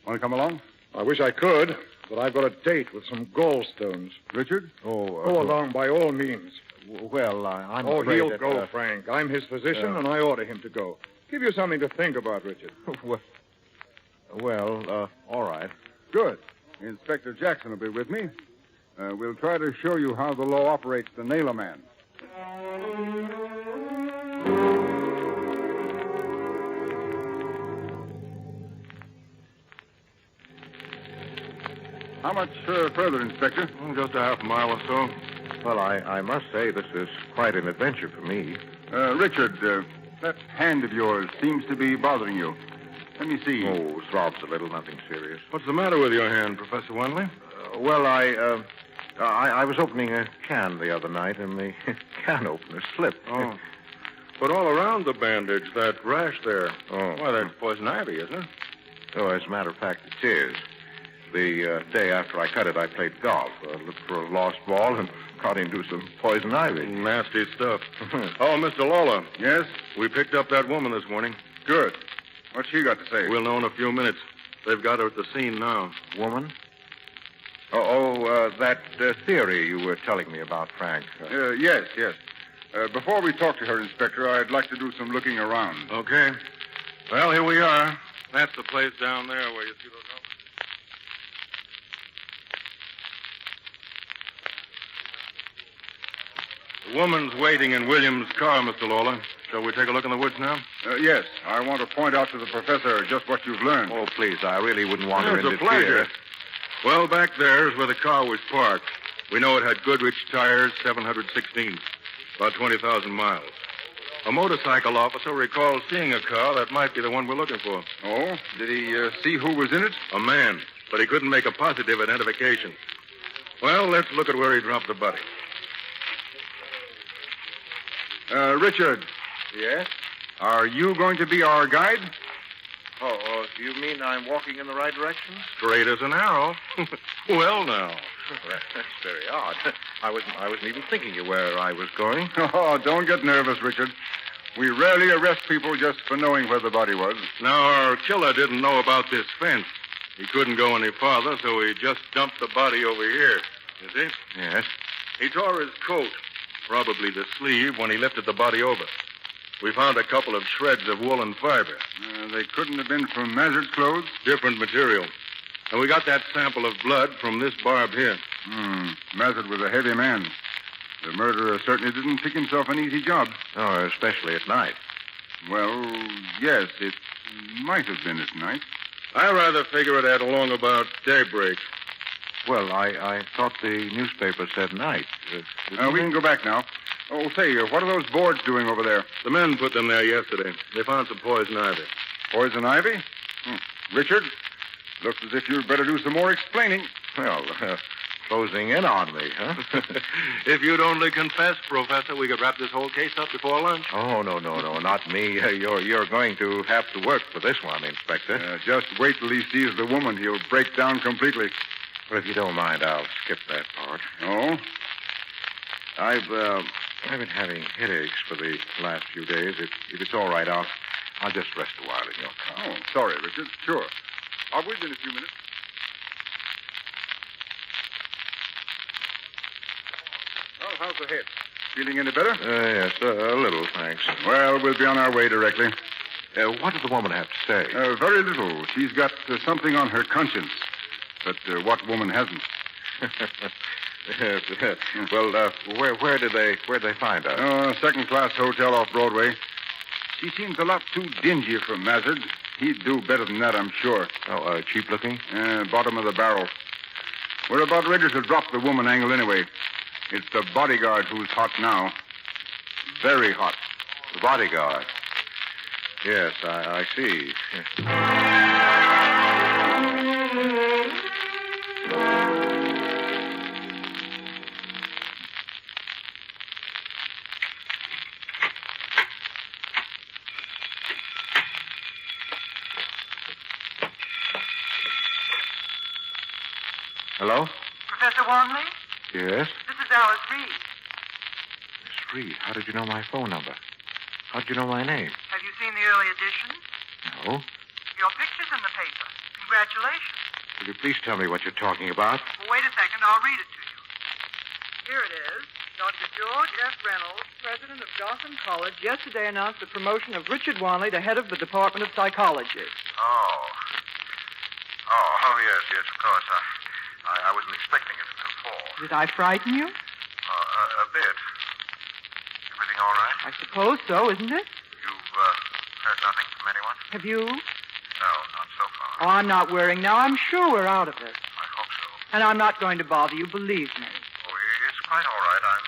Want to come along? I wish I could, but I've got a date with some gallstones. Richard? Go along by all means. Well, I'm afraid he'll that, go, Frank. I'm his physician, and I order him to go. Give you something to think about, Richard. Well, all right. Good. Inspector Jackson will be with me. We'll try to show you how the law operates to nail a man. How much further, Inspector? Just a half mile or so. Well, I must say this is quite an adventure for me. Richard, that hand of yours seems to be bothering you. Let me see. Oh, throbs a little, nothing serious. What's the matter with your hand, Professor Wendley? Well, I I was opening a can the other night, and the can opener slipped. Oh. But all around the bandage, that rash there. Oh. Why, that's poison ivy, isn't it? Oh, as a matter of fact, it is. The day after I cut it, I played golf. Looked for a lost ball and got into some poison ivy. Nasty stuff. Oh, Mr. Lawler. Yes? We picked up that woman this morning. Good. What's she got to say? We'll know in a few minutes. They've got her at the scene now. Woman? That theory you were telling me about, Frank. Yes. Before we talk to her, Inspector, I'd like to do some looking around. Okay. Well, here we are. That's the place down there where you see those houses. The woman's waiting in William's car, Mr. Lawler. Shall we take a look in the woods now? Yes. I want to point out to the professor just what you've learned. Oh, please. I really wouldn't want to It's a interfere. pleasure. Well, back there is where the car was parked. We know it had Goodrich tires, 716, about 20,000 miles. A motorcycle officer recalls seeing a car that might be the one we're looking for. Oh? Did he see who was in it? A man, but he couldn't make a positive identification. Well, let's look at where he dropped the body. Richard. Yes? Are you going to be our guide? Oh, do you mean I'm walking in the right direction? Straight as an arrow. Well, now. That's very odd. I wasn't even thinking of where I was going. Oh, don't get nervous, Richard. We rarely arrest people just for knowing where the body was. Now, our killer didn't know about this fence. He couldn't go any farther, so he just dumped the body over here. You see? Yes. He tore his coat, probably the sleeve, when he lifted the body over. We found a couple of shreds of woolen fiber. They couldn't have been from Mazard's clothes? Different material. And we got that sample of blood from this barb here. Mazard was a heavy man. The murderer certainly didn't pick himself an easy job. Oh, especially at night. Well, yes, it might have been at night. I rather figure it at along about daybreak. Well, I thought the newspaper said night. We can go back now. Oh, say, what are those boards doing over there? The men put them there yesterday. They found some poison ivy. Poison ivy? Richard, looks as if you'd better do some more explaining. Well, closing in on me, huh? If you'd only confess, Professor, we could wrap this whole case up before lunch. Oh, no, not me. You're going to have to work for this one, Inspector. Just wait till he sees the woman. He'll break down completely. Well, if you don't mind, I'll skip that part. Oh? I've been having headaches for the last few days. If it's all right, I'll just rest a while in your car. Oh, sorry, Richard. Sure. I'll wait in a few minutes. Well, how's the head? Feeling any better? Yes, a little, thanks. Well, we'll be on our way directly. What did the woman have to say? Very little. She's got something on her conscience. But what woman hasn't? Yes. Well, where did they find her? Second-class hotel off Broadway. She seems a lot too dingy for Mazard. He'd do better than that, I'm sure. Oh, cheap-looking? Bottom of the barrel. We're about ready to drop the woman angle anyway. It's the bodyguard who's hot now. Very hot. The bodyguard? Yes, I see. Hello? Professor Wanley? Yes? This is Alice Reed. Miss Reed, how did you know my phone number? How did you know my name? Have you seen the early editions? No. Your picture's in the paper. Congratulations. Will you please tell me what you're talking about? Well, wait a second. I'll read it to you. Here it is. Dr. George F. Reynolds, president of Gotham College, yesterday announced the promotion of Richard Wanley to head of the Department of Psychology. Oh, yes, of course. I wasn't expecting it until 4. Did I frighten you? A bit. Everything all right? I suppose so, isn't it? You've heard nothing from anyone? Have you? No, not so far. Oh, I'm not worrying now. I'm sure we're out of this. I hope so. And I'm not going to bother you, believe me. Oh, it's quite all right. I'm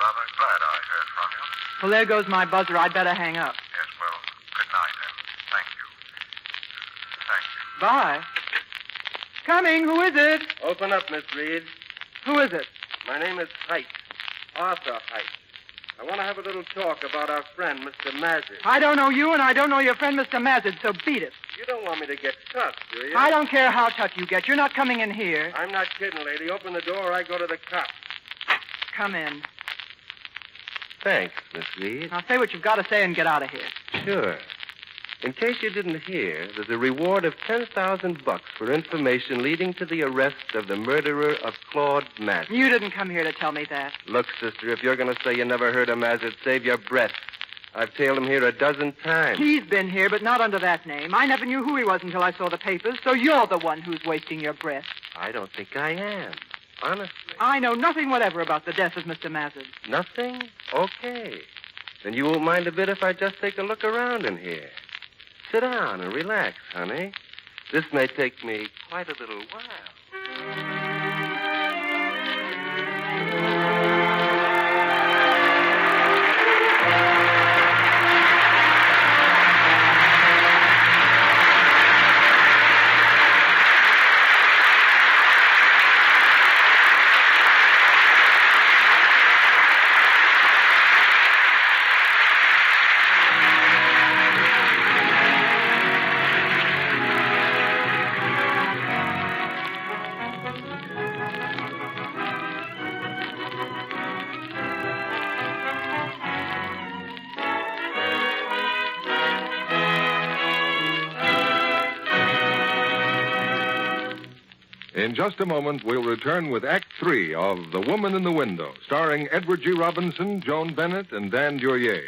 rather glad I heard from you. Well, there goes my buzzer. I'd better hang up. Yes, well, good night, and thank you. Thank you. Bye. Coming. Who is it? Open up, Miss Reed. Who is it? My name is Height. Arthur Height. I want to have a little talk about our friend, Mr. Mazid. I don't know you, and I don't know your friend, Mr. Mazid, so beat it. You don't want me to get tough, do you? I don't care how tough you get. You're not coming in here. I'm not kidding, lady. Open the door or I go to the cops. Come in. Thanks, Miss Reed. Now say what you've got to say and get out of here. Sure. In case you didn't hear, there's a reward of $10,000 for information leading to the arrest of the murderer of Claude Mazid. You didn't come here to tell me that. Look, sister, if you're going to say you never heard of Mazid, save your breath. I've tailed him here a dozen times. He's been here, but not under that name. I never knew who he was until I saw the papers, so you're the one who's wasting your breath. I don't think I am. Honestly. I know nothing whatever about the death of Mr. Mazid. Nothing? Okay. Then you won't mind a bit if I just take a look around in here. Sit down and relax, honey. This may take me quite a little while. In just a moment, we'll return with Act 3 of The Woman in the Window, starring Edward G. Robinson, Joan Bennett, and Dan Duryea.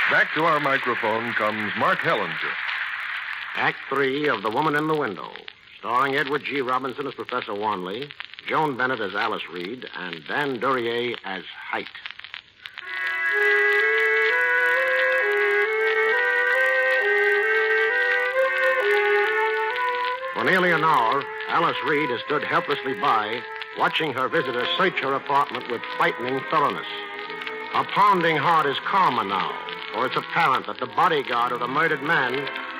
Back to our microphone comes Mark Hellinger. Act 3 of The Woman in the Window, starring Edward G. Robinson as Professor Wanley, Joan Bennett as Alice Reed, and Dan Duryea as Height. For nearly an hour, Alice Reed has stood helplessly by, watching her visitor search her apartment with frightening thoroughness. Her pounding heart is calmer now, for it's apparent that the bodyguard of the murdered man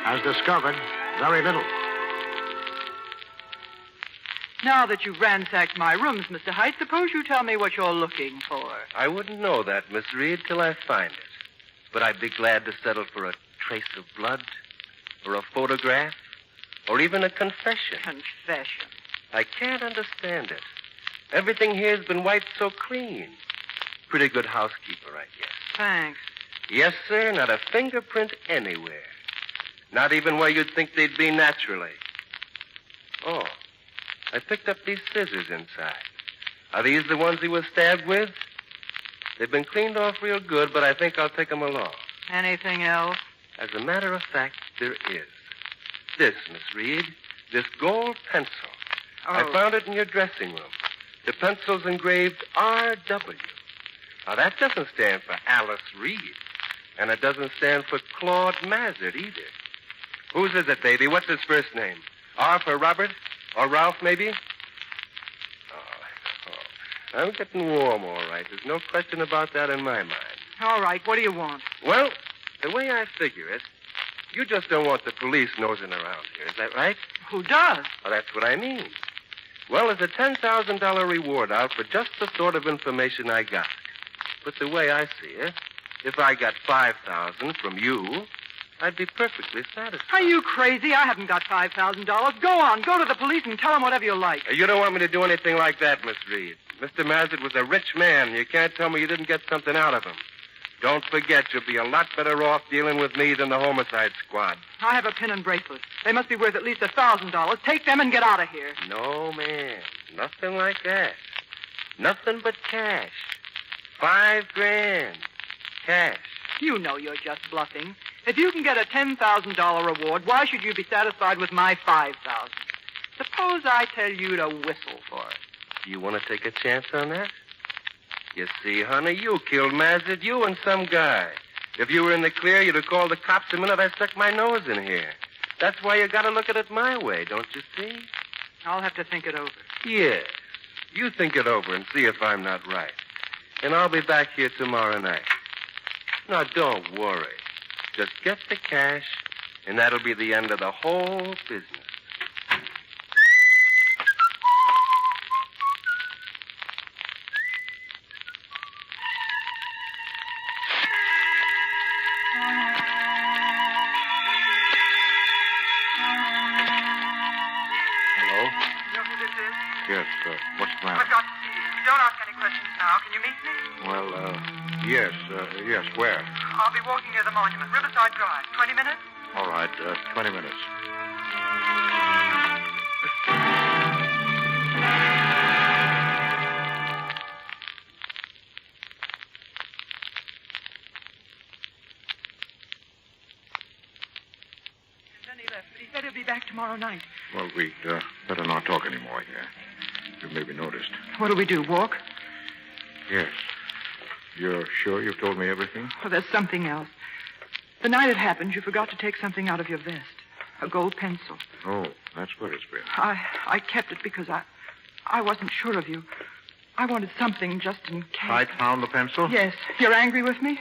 has discovered very little. Now that you've ransacked my rooms, Mr. Height, suppose you tell me what you're looking for. I wouldn't know that, Miss Reed, till I find it. But I'd be glad to settle for a trace of blood, or a photograph, or even a confession. Confession? I can't understand it. Everything here's been wiped so clean. Pretty good housekeeper, I guess. Thanks. Yes, sir, not a fingerprint anywhere. Not even where you'd think they'd be naturally. Oh, I picked up these scissors inside. Are these the ones he was stabbed with? They've been cleaned off real good, but I think I'll take them along. Anything else? As a matter of fact, there is. This, Miss Reed, this gold pencil. Oh. I found it in your dressing room. The pencil's engraved R.W. Now, that doesn't stand for Alice Reed. And it doesn't stand for Claude Mazard either. Whose is it, baby? What's his first name? R for Robert? Or Ralph, maybe? Oh, I'm getting warm, all right. There's no question about that in my mind. All right, what do you want? Well, the way I figure it, you just don't want the police nosing around here. Is that right? Who does? Well, that's what I mean. Well, there's a $10,000 reward out for just the sort of information I got. But the way I see it, if I got $5,000 from you, I'd be perfectly satisfied. Are you crazy? I haven't got $5,000. Go on, go to the police and tell them whatever you like. You don't want me to do anything like that, Miss Reed. Mr. Mazard was a rich man. You can't tell me you didn't get something out of him. Don't forget, you'll be a lot better off dealing with me than the homicide squad. I have a pin and bracelet. They must be worth at least $1,000. Take them and get out of here. No, ma'am. Nothing like that. Nothing but cash. $5,000. Cash. You know you're just bluffing. If you can get a $10,000 reward, why should you be satisfied with my $5,000? Suppose I tell you to whistle for it. Do you want to take a chance on that? You see, honey, you killed Mazard, you and some guy. If you were in the clear, you'd have called the cops the minute I stuck my nose in here. That's why you got to look at it my way, don't you see? I'll have to think it over. Yes. You think it over and see if I'm not right. And I'll be back here tomorrow night. Now, don't worry. Just get the cash, and that'll be the end of the whole business. Yes, what's the matter? I've got to see you. Don't ask any questions now. Can you meet me? Well, yes, where? I'll be walking near the monument, Riverside Drive. 20 minutes? All right, 20 minutes. Then he left, but he said he'll be back tomorrow night. Well, we'd better not talk anymore here. You may be noticed. What do we do, walk? Yes. You're sure you've told me everything? Oh, there's something else. The night it happened, you forgot to take something out of your vest. A gold pencil. Oh, that's where it's been. I kept it because I wasn't sure of you. I wanted something just in case. I found the pencil? Yes. You're angry with me?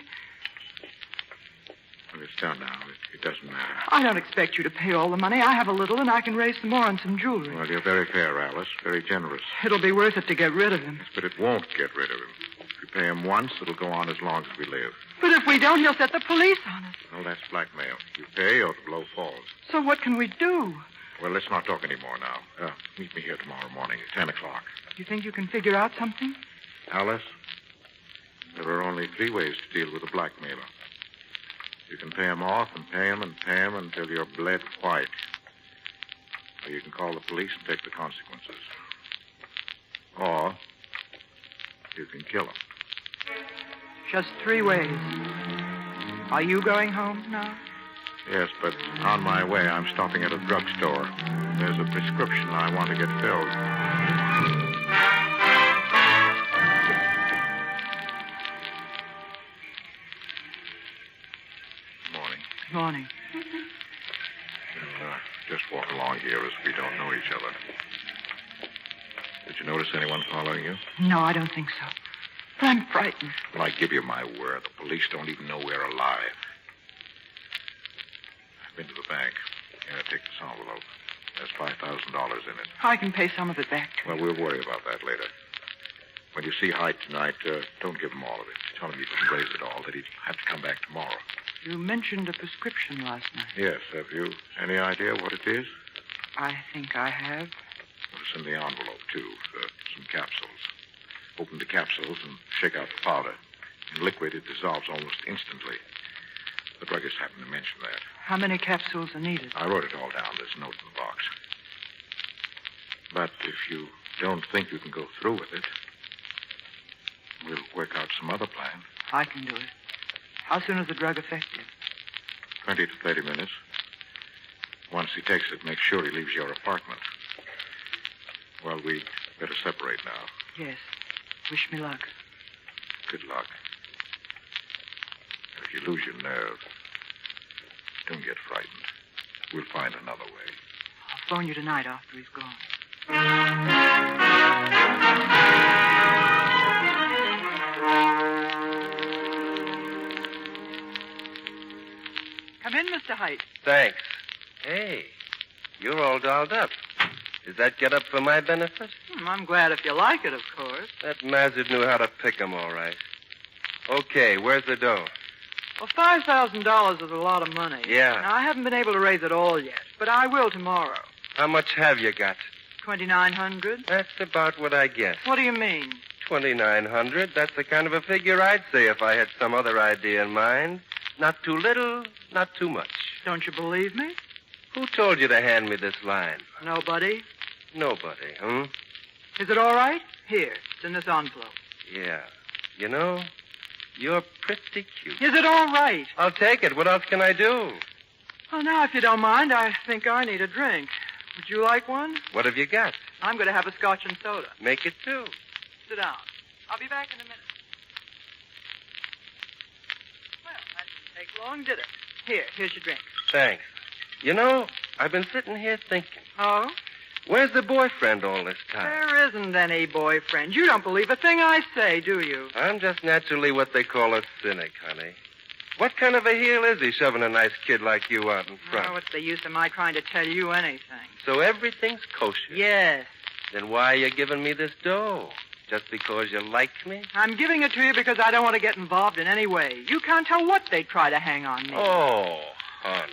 Well, it's done now. It doesn't matter. I don't expect you to pay all the money. I have a little, and I can raise some more on some jewelry. Well, you're very fair, Alice. Very generous. It'll be worth it to get rid of him. But it won't get rid of him. If you pay him once, it'll go on as long as we live. But if we don't, he'll set the police on us. Well, that's blackmail. You pay or the blow falls. So what can we do? Well, let's not talk anymore now. Meet me here tomorrow morning at 10 o'clock. You think you can figure out something? Alice, there are only 3 ways to deal with a blackmailer. You can pay him off and pay him and pay him until you're bled white. Or you can call the police and take the consequences. Or you can kill him. Just 3 ways. Are you going home now? Yes, but on my way, I'm stopping at a drugstore. There's a prescription I want to get filled. Morning. We'll just walk along here as we don't know each other. Did you notice anyone following you? No, I don't think so. But I'm frightened. Well, I give you my word. The police don't even know we're alive. I've been to the bank. Here, take this envelope. There's $5,000 in it. I can pay some of it back. Well, we'll worry about that later. When you see Hyde tonight, don't give him all of it. Tell him you couldn't raise it all, that he'd have to come back tomorrow. You mentioned a prescription last night. Yes. Have you any idea what it is? I think I have. Well, it's in the envelope, too. Some capsules. Open the capsules and shake out the powder. In liquid, it dissolves almost instantly. The druggist happened to mention that. How many capsules are needed? I wrote it all down. There's a note in the box. But if you don't think you can go through with it, we'll work out some other plan. I can do it. How soon is the drug effective? 20 to 30 minutes. Once he takes it, make sure he leaves your apartment. Well, we'd better separate now. Yes. Wish me luck. Good luck. And if you lose your nerve, don't get frightened. We'll find another way. I'll phone you tonight after he's gone. Come in, Mr. Height. Thanks. Hey, you're all dolled up. Is that get up for my benefit? I'm glad if you like it, of course. That Mazard knew how to pick 'em all right. Okay, where's the dough? Well, $5,000 is a lot of money. Yeah. Now, I haven't been able to raise it all yet, but I will tomorrow. How much have you got? 2,900. That's about what I guessed. What do you mean? 2,900. That's the kind of a figure I'd say if I had some other idea in mind. Not too little, not too much. Don't you believe me? Who told you to hand me this line? Nobody. Nobody, huh? Is it all right? Here, it's in this envelope. Yeah. You know, you're pretty cute. Is it all right? I'll take it. What else can I do? Well, now, if you don't mind, I think I need a drink. Would you like one? What have you got? I'm going to have a scotch and soda. Make it two. Sit down. I'll be back in a minute. Well, that didn't take long, did it? Here's your drink. Thanks. You know, I've been sitting here thinking. Oh? Where's the boyfriend all this time? There isn't any boyfriend. You don't believe a thing I say, do you? I'm just naturally what they call a cynic, honey. What kind of a heel is he shoving a nice kid like you out in front? Oh, what's the use of my trying to tell you anything? So everything's kosher? Yes. Then why are you giving me this dough? Just because you like me? I'm giving it to you because I don't want to get involved in any way. You can't tell what they try to hang on me. Oh, honey.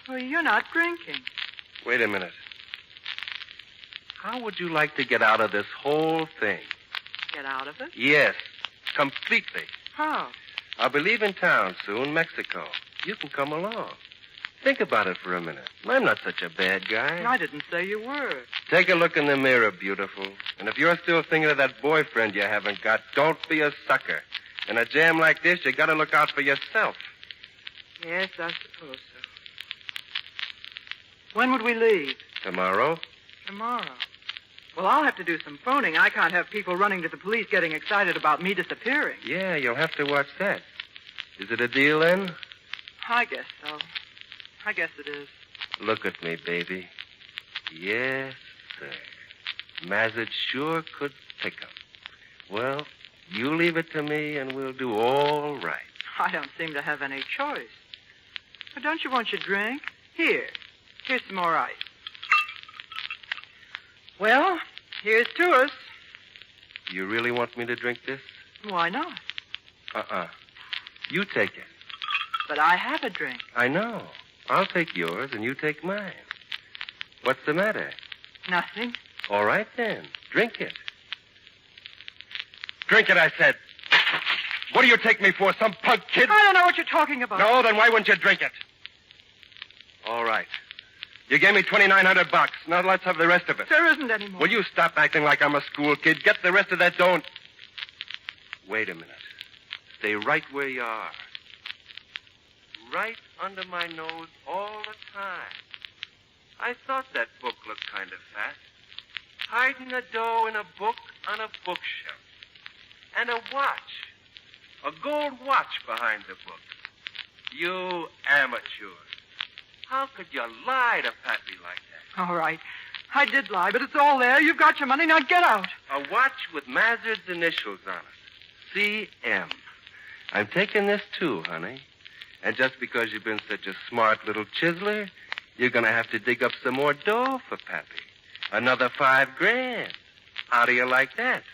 Well, you're not drinking. Wait a minute. How would you like to get out of this whole thing? Get out of it? Yes, completely. How? I'll be leaving town soon, Mexico. You can come along. Think about it for a minute. I'm not such a bad guy. I didn't say you were. Take a look in the mirror, beautiful. And if you're still thinking of that boyfriend you haven't got, don't be a sucker. In a jam like this, you gotta look out for yourself. Yes, I suppose so. When would we leave? Tomorrow? Tomorrow. Well, I'll have to do some phoning. I can't have people running to the police getting excited about me disappearing. Yeah, you'll have to watch that. Is it a deal, then? I guess so. I guess it is. Look at me, baby. Yes, sir. Mazard sure could pick 'em. Well, you leave it to me, and we'll do all right. I don't seem to have any choice. But don't you want your drink? Here's some more ice. Well, here's to us. You really want me to drink this? Why not? You take it. But I have a drink. I know. I'll take yours, and you take mine. What's the matter? Nothing. All right, then. Drink it. Drink it, I said. What do you take me for, some punk kid? I don't know what you're talking about. No, then why wouldn't you drink it? All right. You gave me $2,900. Now let's have the rest of it. There isn't any more. Will you stop acting like I'm a school kid? Get the rest of that dough and... Wait a minute. Stay right where you are. Right under my nose all the time. I thought that book looked kind of fat. Hiding the dough in a book on a bookshelf. And a watch. A gold watch behind the book. You amateurs. How could you lie to Pappy like that? All right. I did lie, but it's all there. You've got your money. Now get out. A watch with Mazard's initials on it. C.M. I'm taking this, too, honey. And just because you've been such a smart little chiseler, you're going to have to dig up some more dough for Pappy. Another $5,000. How do you like that?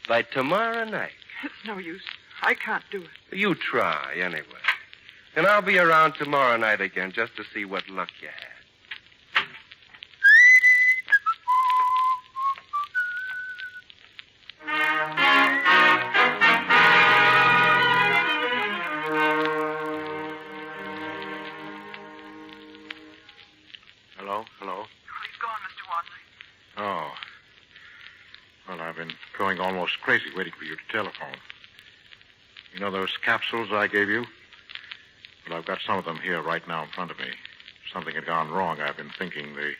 By tomorrow night. It's no use. I can't do it. You try, anyway. And I'll be around tomorrow night again just to see what luck you had. Hello? He's gone, Mr. Wadley. Oh. Well, I've been going almost crazy waiting for you to telephone. You know those capsules I gave you? Well, I've got some of them here right now in front of me. If something had gone wrong, I've been thinking they'd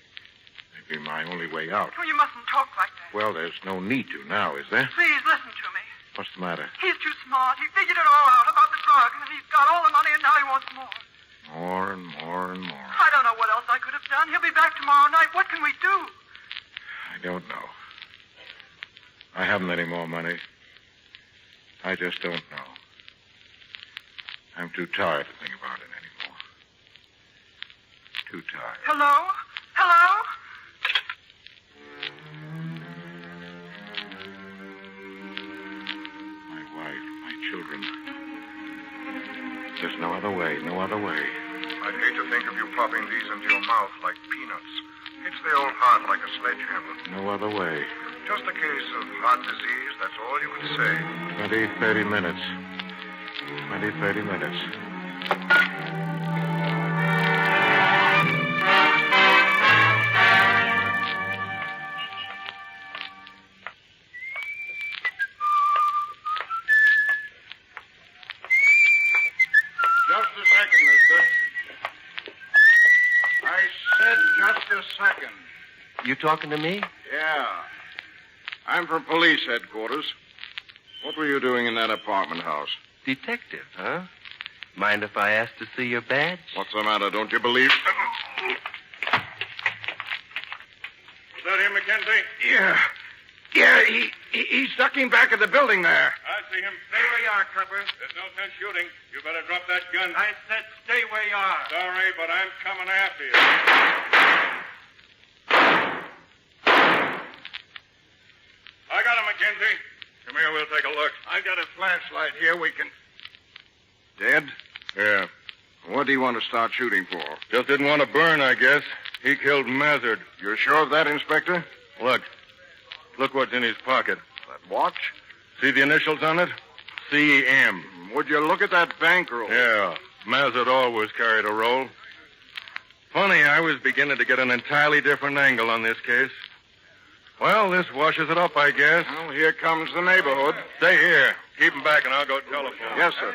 be my only way out. Oh, you mustn't talk like that. Well, there's no need to now, is there? Please, listen to me. What's the matter? He's too smart. He figured it all out about the drug, and he's got all the money, and now he wants more. More and more and more. I don't know what else I could have done. He'll be back tomorrow night. What can we do? I don't know. I haven't any more money. I just don't know. I'm too tired to think about it anymore. Too tired. Hello? Hello? My wife, my children. There's no other way, no other way. I'd hate to think of you popping these into your mouth like peanuts. Hits the old heart like a sledgehammer. No other way. Just a case of heart disease, that's all you could say. 30 minutes. 30 minutes. Just a second, mister. I said just a second. You talking to me? Yeah. I'm from police headquarters. What were you doing in that apartment house? Detective, huh? Mind if I ask to see your badge? What's the matter? Don't you believe? Was that him, Mackenzie? Yeah, he's ducking back at the building there. I see him. Stay where you are, Trooper. There's no sense shooting. You better drop that gun. I said stay where you are. Sorry, but I'm coming after you. I got him, Mackenzie. Come here, we'll take a look. I got a flashlight here. We can... Dead? Yeah. What do you want to start shooting for? Just didn't want to burn, I guess. He killed Mazard. You're sure of that, Inspector? Look. Look what's in his pocket. That watch? See the initials on it? C.M. Would you look at that bankroll? Yeah. Mazard always carried a roll. Funny, I was beginning to get an entirely different angle on this case. Well, this washes it up, I guess. Well, here comes the neighborhood. Stay here. Keep him back, and I'll go telephone. Yes, sir.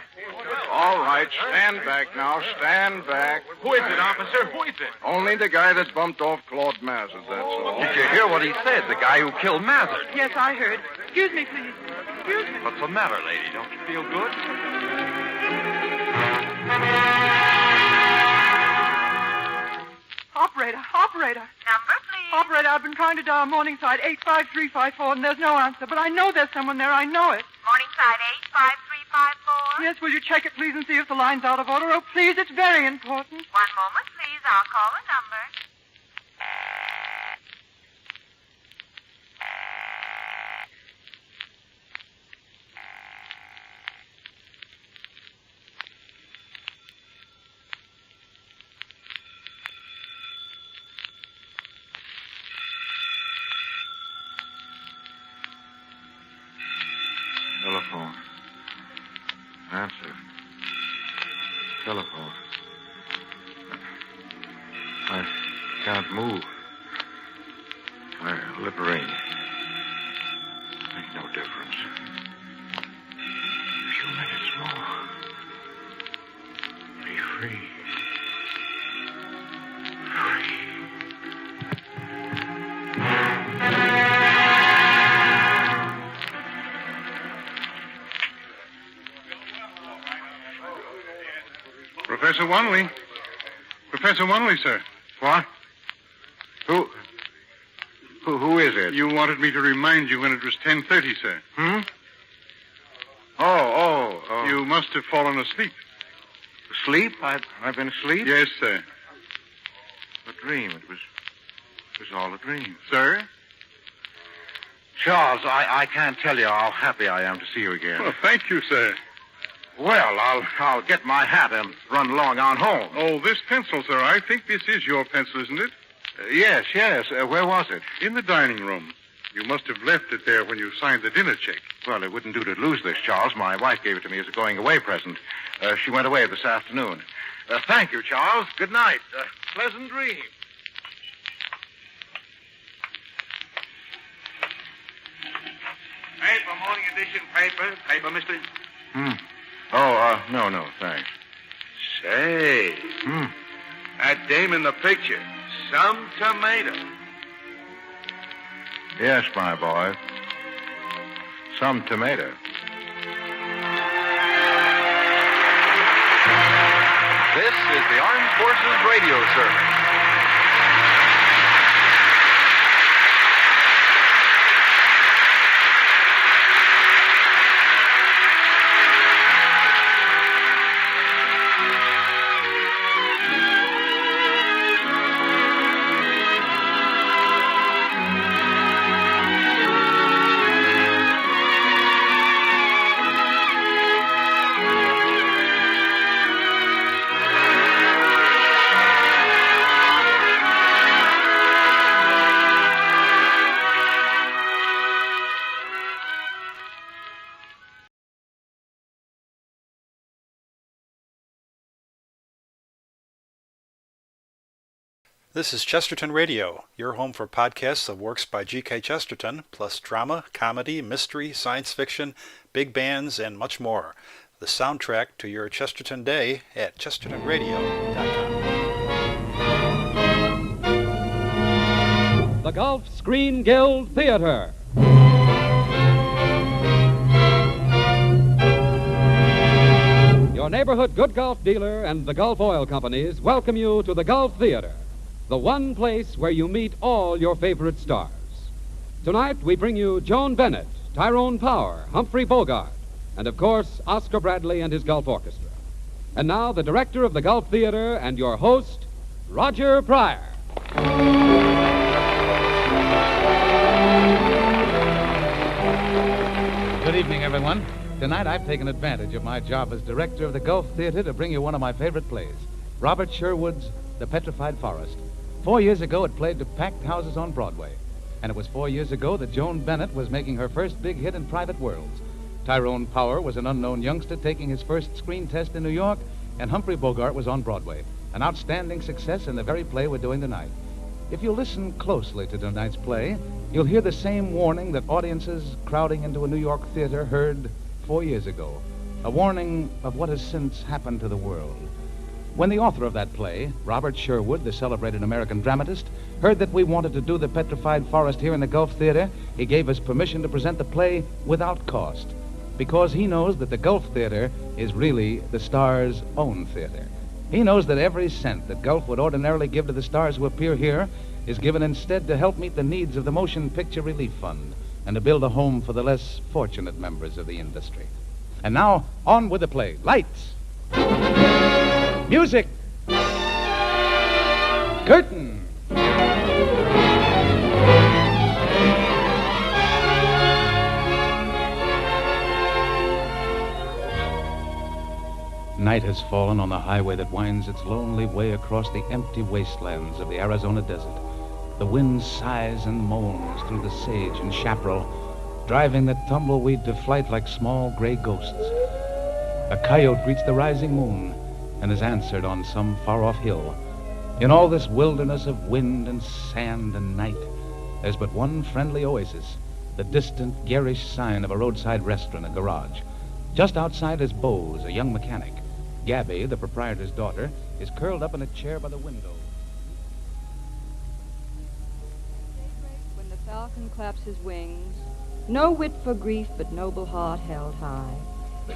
All right, stand back now. Stand back. Who is it, officer? Who is it? Only the guy that bumped off Claude Mazard, that's all. Did you hear what he said? The guy who killed Mazard. Yes, I heard. Excuse me, please. Excuse me. What's the matter, lady? Don't you feel good? Operator. Number, please. Operator, I've been trying to dial Morningside 85354, and there's no answer. But I know there's someone there. I know it. Morningside 85354. Yes, will you check it, please, and see if the line's out of order? Oh, please, it's very important. One moment, please. I'll call a number. Telephone. Answer. Telephone. I can't move. My lip ring. Make no difference. A few minutes more. Be free. Professor Wanley. Professor Wanley, sir. What? Who is it? You wanted me to remind you when it was 10:30, sir. Oh. You must have fallen asleep. Asleep? I've been asleep? Yes, sir. A dream. It was all a dream. Sir? Charles, I can't tell you how happy I am to see you again. Well, thank you, sir. Well, I'll get my hat and run along on home. Oh, this pencil, sir. I think this is your pencil, isn't it? Yes. Where was it? In the dining room. You must have left it there when you signed the dinner check. Well, it wouldn't do to lose this, Charles. My wife gave it to me as a going-away present. She went away this afternoon. Thank you, Charles. Good night. Pleasant dreams. Paper, morning edition paper. Paper, mister? Oh, no, thanks. Say, that dame in the picture, some tomato. Yes, my boy. Some tomato. This is the Armed Forces Radio Service. This is Chesterton Radio, your home for podcasts of works by G.K. Chesterton, plus drama, comedy, mystery, science fiction, big bands, and much more. The soundtrack to your Chesterton day at chestertonradio.com. The Gulf Screen Guild Theater. Your neighborhood good Gulf dealer and the Gulf Oil Companies welcome you to the Gulf Theater, the one place where you meet all your favorite stars. Tonight, we bring you Joan Bennett, Tyrone Power, Humphrey Bogart, and, of course, Oscar Bradley and his Gulf Orchestra. And now, the director of the Gulf Theater and your host, Roger Pryor. Good evening, everyone. Tonight, I've taken advantage of my job as director of the Gulf Theater to bring you one of my favorite plays, Robert Sherwood's The Petrified Forest. 4 years ago, it played to packed houses on Broadway. And it was 4 years ago that Joan Bennett was making her first big hit in Private Worlds. Tyrone Power was an unknown youngster taking his first screen test in New York, and Humphrey Bogart was on Broadway. An outstanding success in the very play we're doing tonight. If you listen closely to tonight's play, you'll hear the same warning that audiences crowding into a New York theater heard 4 years ago. A warning of what has since happened to the world. When the author of that play, Robert Sherwood, the celebrated American dramatist, heard that we wanted to do The Petrified Forest here in the Gulf Theater, he gave us permission to present the play without cost, because he knows that the Gulf Theater is really the star's own theater. He knows that every cent that Gulf would ordinarily give to the stars who appear here is given instead to help meet the needs of the Motion Picture Relief Fund and to build a home for the less fortunate members of the industry. And now, on with the play. Lights! Music! Curtain! Night has fallen on the highway that winds its lonely way across the empty wastelands of the Arizona desert. The wind sighs and moans through the sage and chaparral, driving the tumbleweed to flight like small gray ghosts. A coyote greets the rising moon and is answered on some far-off hill. In all this wilderness of wind and sand and night, there's but one friendly oasis, the distant, garish sign of a roadside restaurant and garage. Just outside is Bose, a young mechanic. Gabby, the proprietor's daughter, is curled up in a chair by the window. When the falcon claps his wings, no wit for grief, but noble heart held high.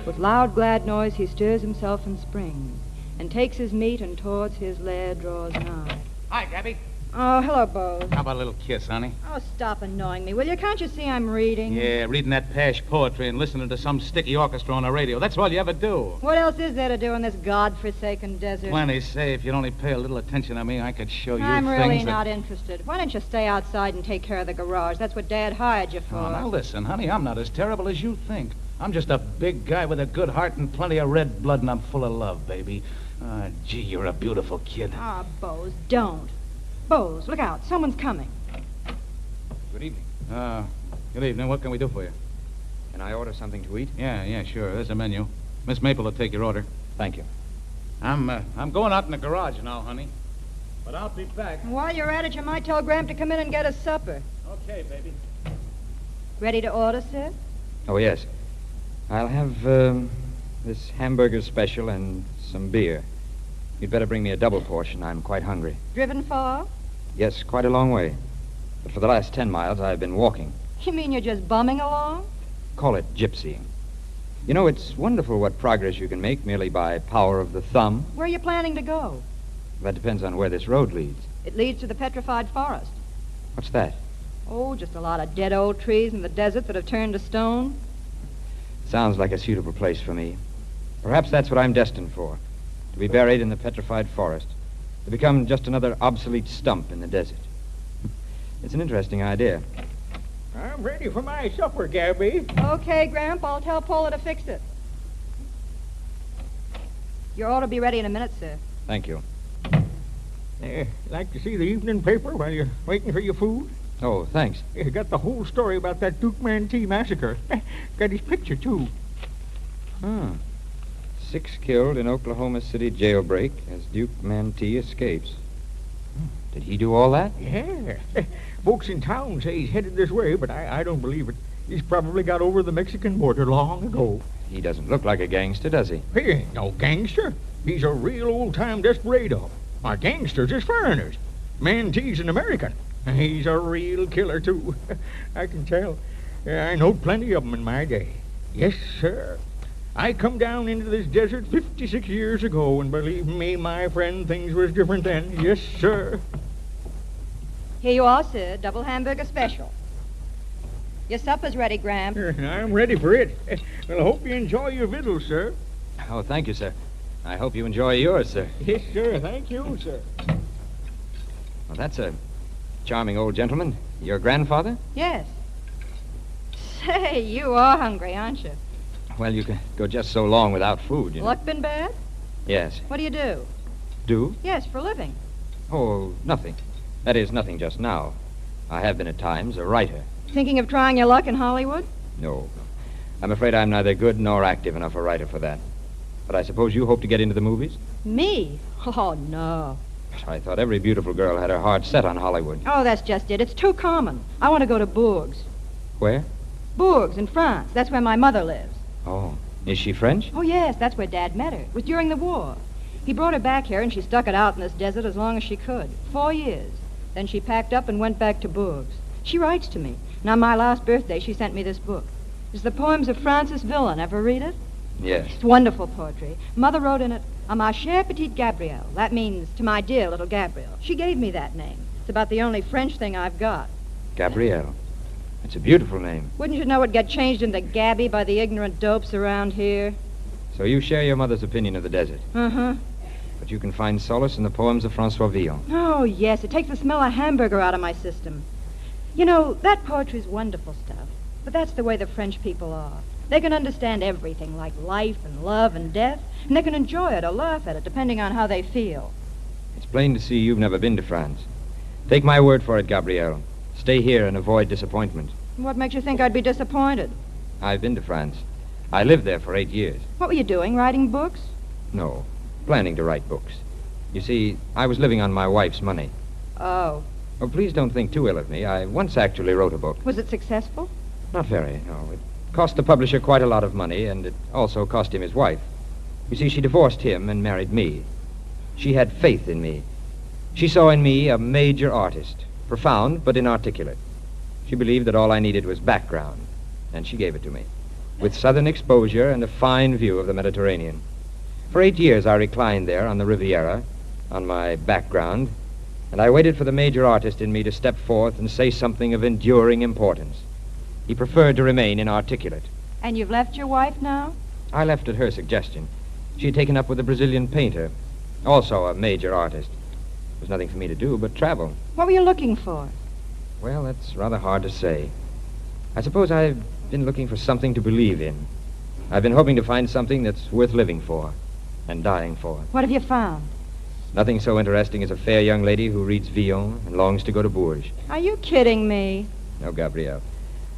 With loud, glad noise he stirs himself and springs, and takes his meat and towards his lair draws nigh. Hi, Gabby. Oh, hello, Bose. How about a little kiss, honey? Oh, stop annoying me, will you? Can't you see I'm reading? Yeah, reading that pash poetry and listening to some sticky orchestra on the radio. That's all you ever do. What else is there to do in this godforsaken desert? Plenty say if you'd only pay a little attention to me, I could show you I'm things really that... not interested. Why don't you stay outside and take care of the garage? That's what Dad hired you for. Oh, now listen, honey, I'm not as terrible as you think. I'm just a big guy with a good heart and plenty of red blood, and I'm full of love, baby. Ah, gee, you're a beautiful kid. Ah, Bose, don't. Bose, look out. Someone's coming. Good evening. Good evening. What can we do for you? Can I order something to eat? Yeah, sure. There's a menu. Miss Maple will take your order. Thank you. I'm going out in the garage now, honey. But I'll be back. While you're at it, you might tell Graham to come in and get us supper. Okay, baby. Ready to order, sir? Oh, yes. I'll have this hamburger special and some beer. You'd better bring me a double portion. I'm quite hungry. Driven far? Yes, quite a long way. But for the last 10 miles, I've been walking. You mean you're just bumming along? Call it gypsying. You know, it's wonderful what progress you can make merely by power of the thumb. Where are you planning to go? That depends on where this road leads. It leads to the Petrified Forest. What's that? Oh, just a lot of dead old trees in the desert that have turned to stone. Sounds like a suitable place for me. Perhaps that's what I'm destined for. To be buried in the Petrified Forest. To become just another obsolete stump in the desert. It's an interesting idea. I'm ready for my supper, Gabby. Okay, Gramp, I'll tell Paula to fix it. You ought to be ready in a minute, sir. Thank you. Like to see the evening paper while you're waiting for your food? Oh, thanks. Got the whole story about that Duke Mantee massacre. Got his picture, too. 6 killed in Oklahoma City jailbreak as Duke Mantee escapes. Did he do all that? Yeah. Folks in town say he's headed this way, but I don't believe it. He's probably got over the Mexican border long ago. He doesn't look like a gangster, does he? He ain't no gangster. He's a real old-time desperado. Our gangsters is foreigners. Mantee's an American. He's a real killer, too. I can tell. I knowed plenty of them in my day. Yes, sir. I come down into this desert 56 years ago, and believe me, my friend, things was different then. Yes, sir. Here you are, sir. Double hamburger special. Your supper's ready, Gramp. I'm ready for it. Well, I hope you enjoy your victuals, sir. Oh, thank you, sir. I hope you enjoy yours, sir. Yes, sir. Thank you, sir. Well, that's a charming old gentleman. Your grandfather? Yes. Say, you are hungry, aren't you? Well, you can go just so long without food, you know. Luck been bad? Yes. What do you do? Do? Yes, for a living. Oh, nothing. That is, nothing just now. I have been at times a writer. Thinking of trying your luck in Hollywood? No. I'm afraid I'm neither good nor active enough a writer for that. But I suppose you hope to get into the movies? Me? Oh, no. I thought every beautiful girl had her heart set on Hollywood. Oh, that's just it. It's too common. I want to go to Bourges. Where? Bourges in France. That's where my mother lives. Oh. Is she French? Oh, yes. That's where Dad met her. It was during the war. He brought her back here, and she stuck it out in this desert as long as she could. 4 years. Then she packed up and went back to Bourges. She writes to me. And on my last birthday, she sent me this book. It's the poems of Francis Villon. Ever read it? Yes. It's wonderful poetry. Mother wrote in it, "À ma chère petite Gabrielle." That means, to my dear little Gabrielle. She gave me that name. It's about the only French thing I've got. Gabrielle. It's a beautiful name. Wouldn't you know it'd get changed into Gabby by the ignorant dopes around here? So you share your mother's opinion of the desert. Uh-huh. But you can find solace in the poems of François Villon. Oh, yes. It takes the smell of hamburger out of my system. You know, that poetry's wonderful stuff. But that's the way the French people are. They can understand everything, like life and love and death, and they can enjoy it or laugh at it, depending on how they feel. It's plain to see you've never been to France. Take my word for it, Gabrielle. Stay here and avoid disappointment. What makes you think I'd be disappointed? I've been to France. I lived there for 8 years. What were you doing, writing books? No, planning to write books. You see, I was living on my wife's money. Oh. Oh, please don't think too ill of me. I once actually wrote a book. Was it successful? Not very, no. It cost the publisher quite a lot of money, and it also cost him his wife. You see, she divorced him and married me. She had faith in me. She saw in me a major artist, profound but inarticulate. She believed that all I needed was background, and she gave it to me, with southern exposure and a fine view of the Mediterranean. For 8 years I reclined there on the Riviera, on my background, and I waited for the major artist in me to step forth and say something of enduring importance. He preferred to remain inarticulate. And you've left your wife now? I left at her suggestion. She had taken up with a Brazilian painter, also a major artist. There was nothing for me to do but travel. What were you looking for? Well, that's rather hard to say. I suppose I've been looking for something to believe in. I've been hoping to find something that's worth living for and dying for. What have you found? Nothing so interesting as a fair young lady who reads Villon and longs to go to Bourges. Are you kidding me? No, Gabrielle.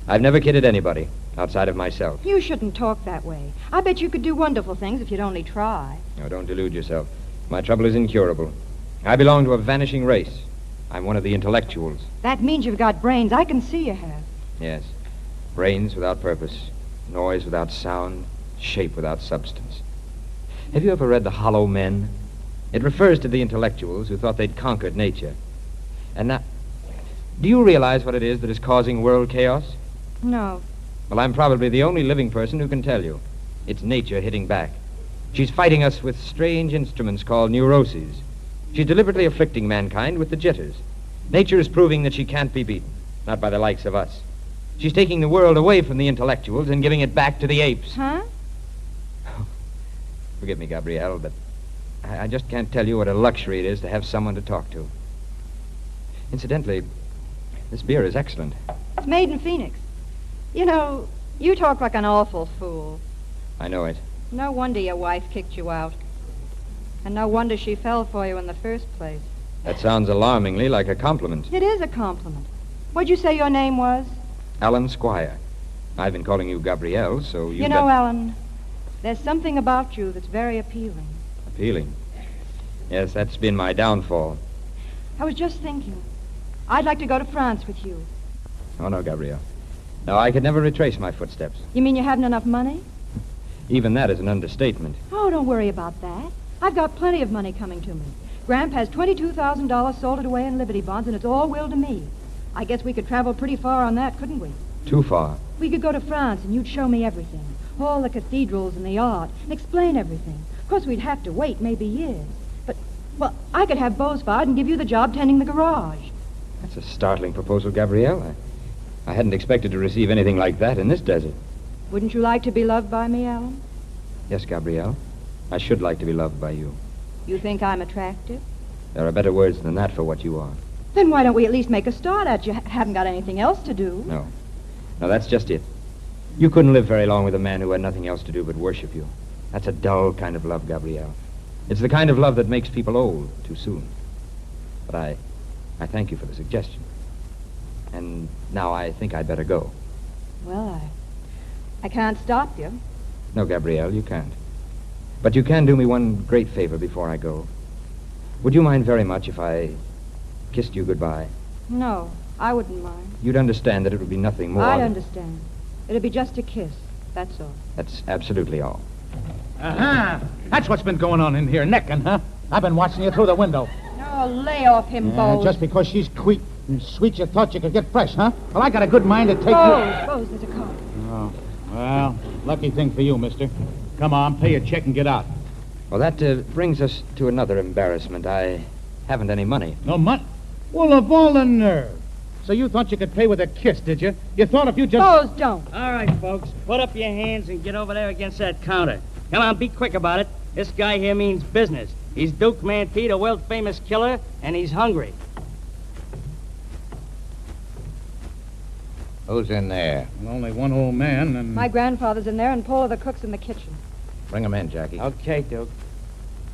I've never kidded anybody outside of myself. You shouldn't talk that way. I bet you could do wonderful things if you'd only try. No, don't delude yourself. My trouble is incurable. I belong to a vanishing race. I'm one of the intellectuals. That means you've got brains. I can see you have. Yes. Brains without purpose. Noise without sound, shape without substance. Have you ever read The Hollow Men? It refers to the intellectuals who thought they'd conquered nature. And now, do you realize what it is that is causing world chaos? No. Well, I'm probably the only living person who can tell you. It's nature hitting back. She's fighting us with strange instruments called neuroses. She's deliberately afflicting mankind with the jitters. Nature is proving that she can't be beaten, not by the likes of us. She's taking the world away from the intellectuals and giving it back to the apes. Huh? Forgive me, Gabrielle, but I just can't tell you what a luxury it is to have someone to talk to. Incidentally, this beer is excellent. It's made in Phoenix. You know, you talk like an awful fool. I know it. No wonder your wife kicked you out. And no wonder she fell for you in the first place. That sounds alarmingly like a compliment. It is a compliment. What'd you say your name was? Alan Squire. I've been calling you Gabrielle, so You know, Alan, there's something about you that's very appealing. Appealing? Yes, that's been my downfall. I was just thinking, I'd like to go to France with you. Oh, no, Gabrielle. No, I could never retrace my footsteps. You mean you haven't enough money? Even that is an understatement. Oh, don't worry about that. I've got plenty of money coming to me. Gramp has $22,000 sold it away in Liberty bonds, and it's all willed to me. I guess we could travel pretty far on that, couldn't we? Too far. We could go to France, and you'd show me everything. All the cathedrals and the art, and explain everything. Of course, we'd have to wait maybe years. But, well, I could have Beau's fired and give you the job tending the garage. That's a startling proposal, Gabrielle. I hadn't expected to receive anything like that in this desert. Wouldn't you like to be loved by me, Alan? Yes, Gabrielle. I should like to be loved by you. You think I'm attractive? There are better words than that for what you are. Then why don't we at least make a start at you? Haven't got anything else to do. No. No, that's just it. You couldn't live very long with a man who had nothing else to do but worship you. That's a dull kind of love, Gabrielle. It's the kind of love that makes people old too soon. But I thank you for the suggestion. And now I think I'd better go. Well, I can't stop you. No, Gabrielle, you can't. But you can do me one great favor before I go. Would you mind very much if I kissed you goodbye? No, I wouldn't mind. You'd understand that it would be nothing more. I'd understand. It'd be just a kiss. That's all. That's absolutely all. Uh-huh. That's what's been going on in here, necking, huh? I've been watching you through the window. No, lay off him, Bose. Just because she's sweet and sweet, you thought you could get fresh, huh? Well, I got a good mind to take Bose, there's a car. Oh, well, lucky thing for you, mister. Come on, pay your check and get out. Well, that brings us to another embarrassment. I haven't any money. No money? Well, of all the nerve. So you thought you could pay with a kiss, did you? You thought if you just... Bose, don't. All right, folks. Put up your hands and get over there against that counter. Come on, be quick about it. This guy here means business. He's Duke Mantee, a world-famous killer, and he's hungry. Who's in there? Well, only one old man and... My grandfather's in there, and Paul of the cook's in the kitchen. Bring him in, Jackie. Okay, Duke.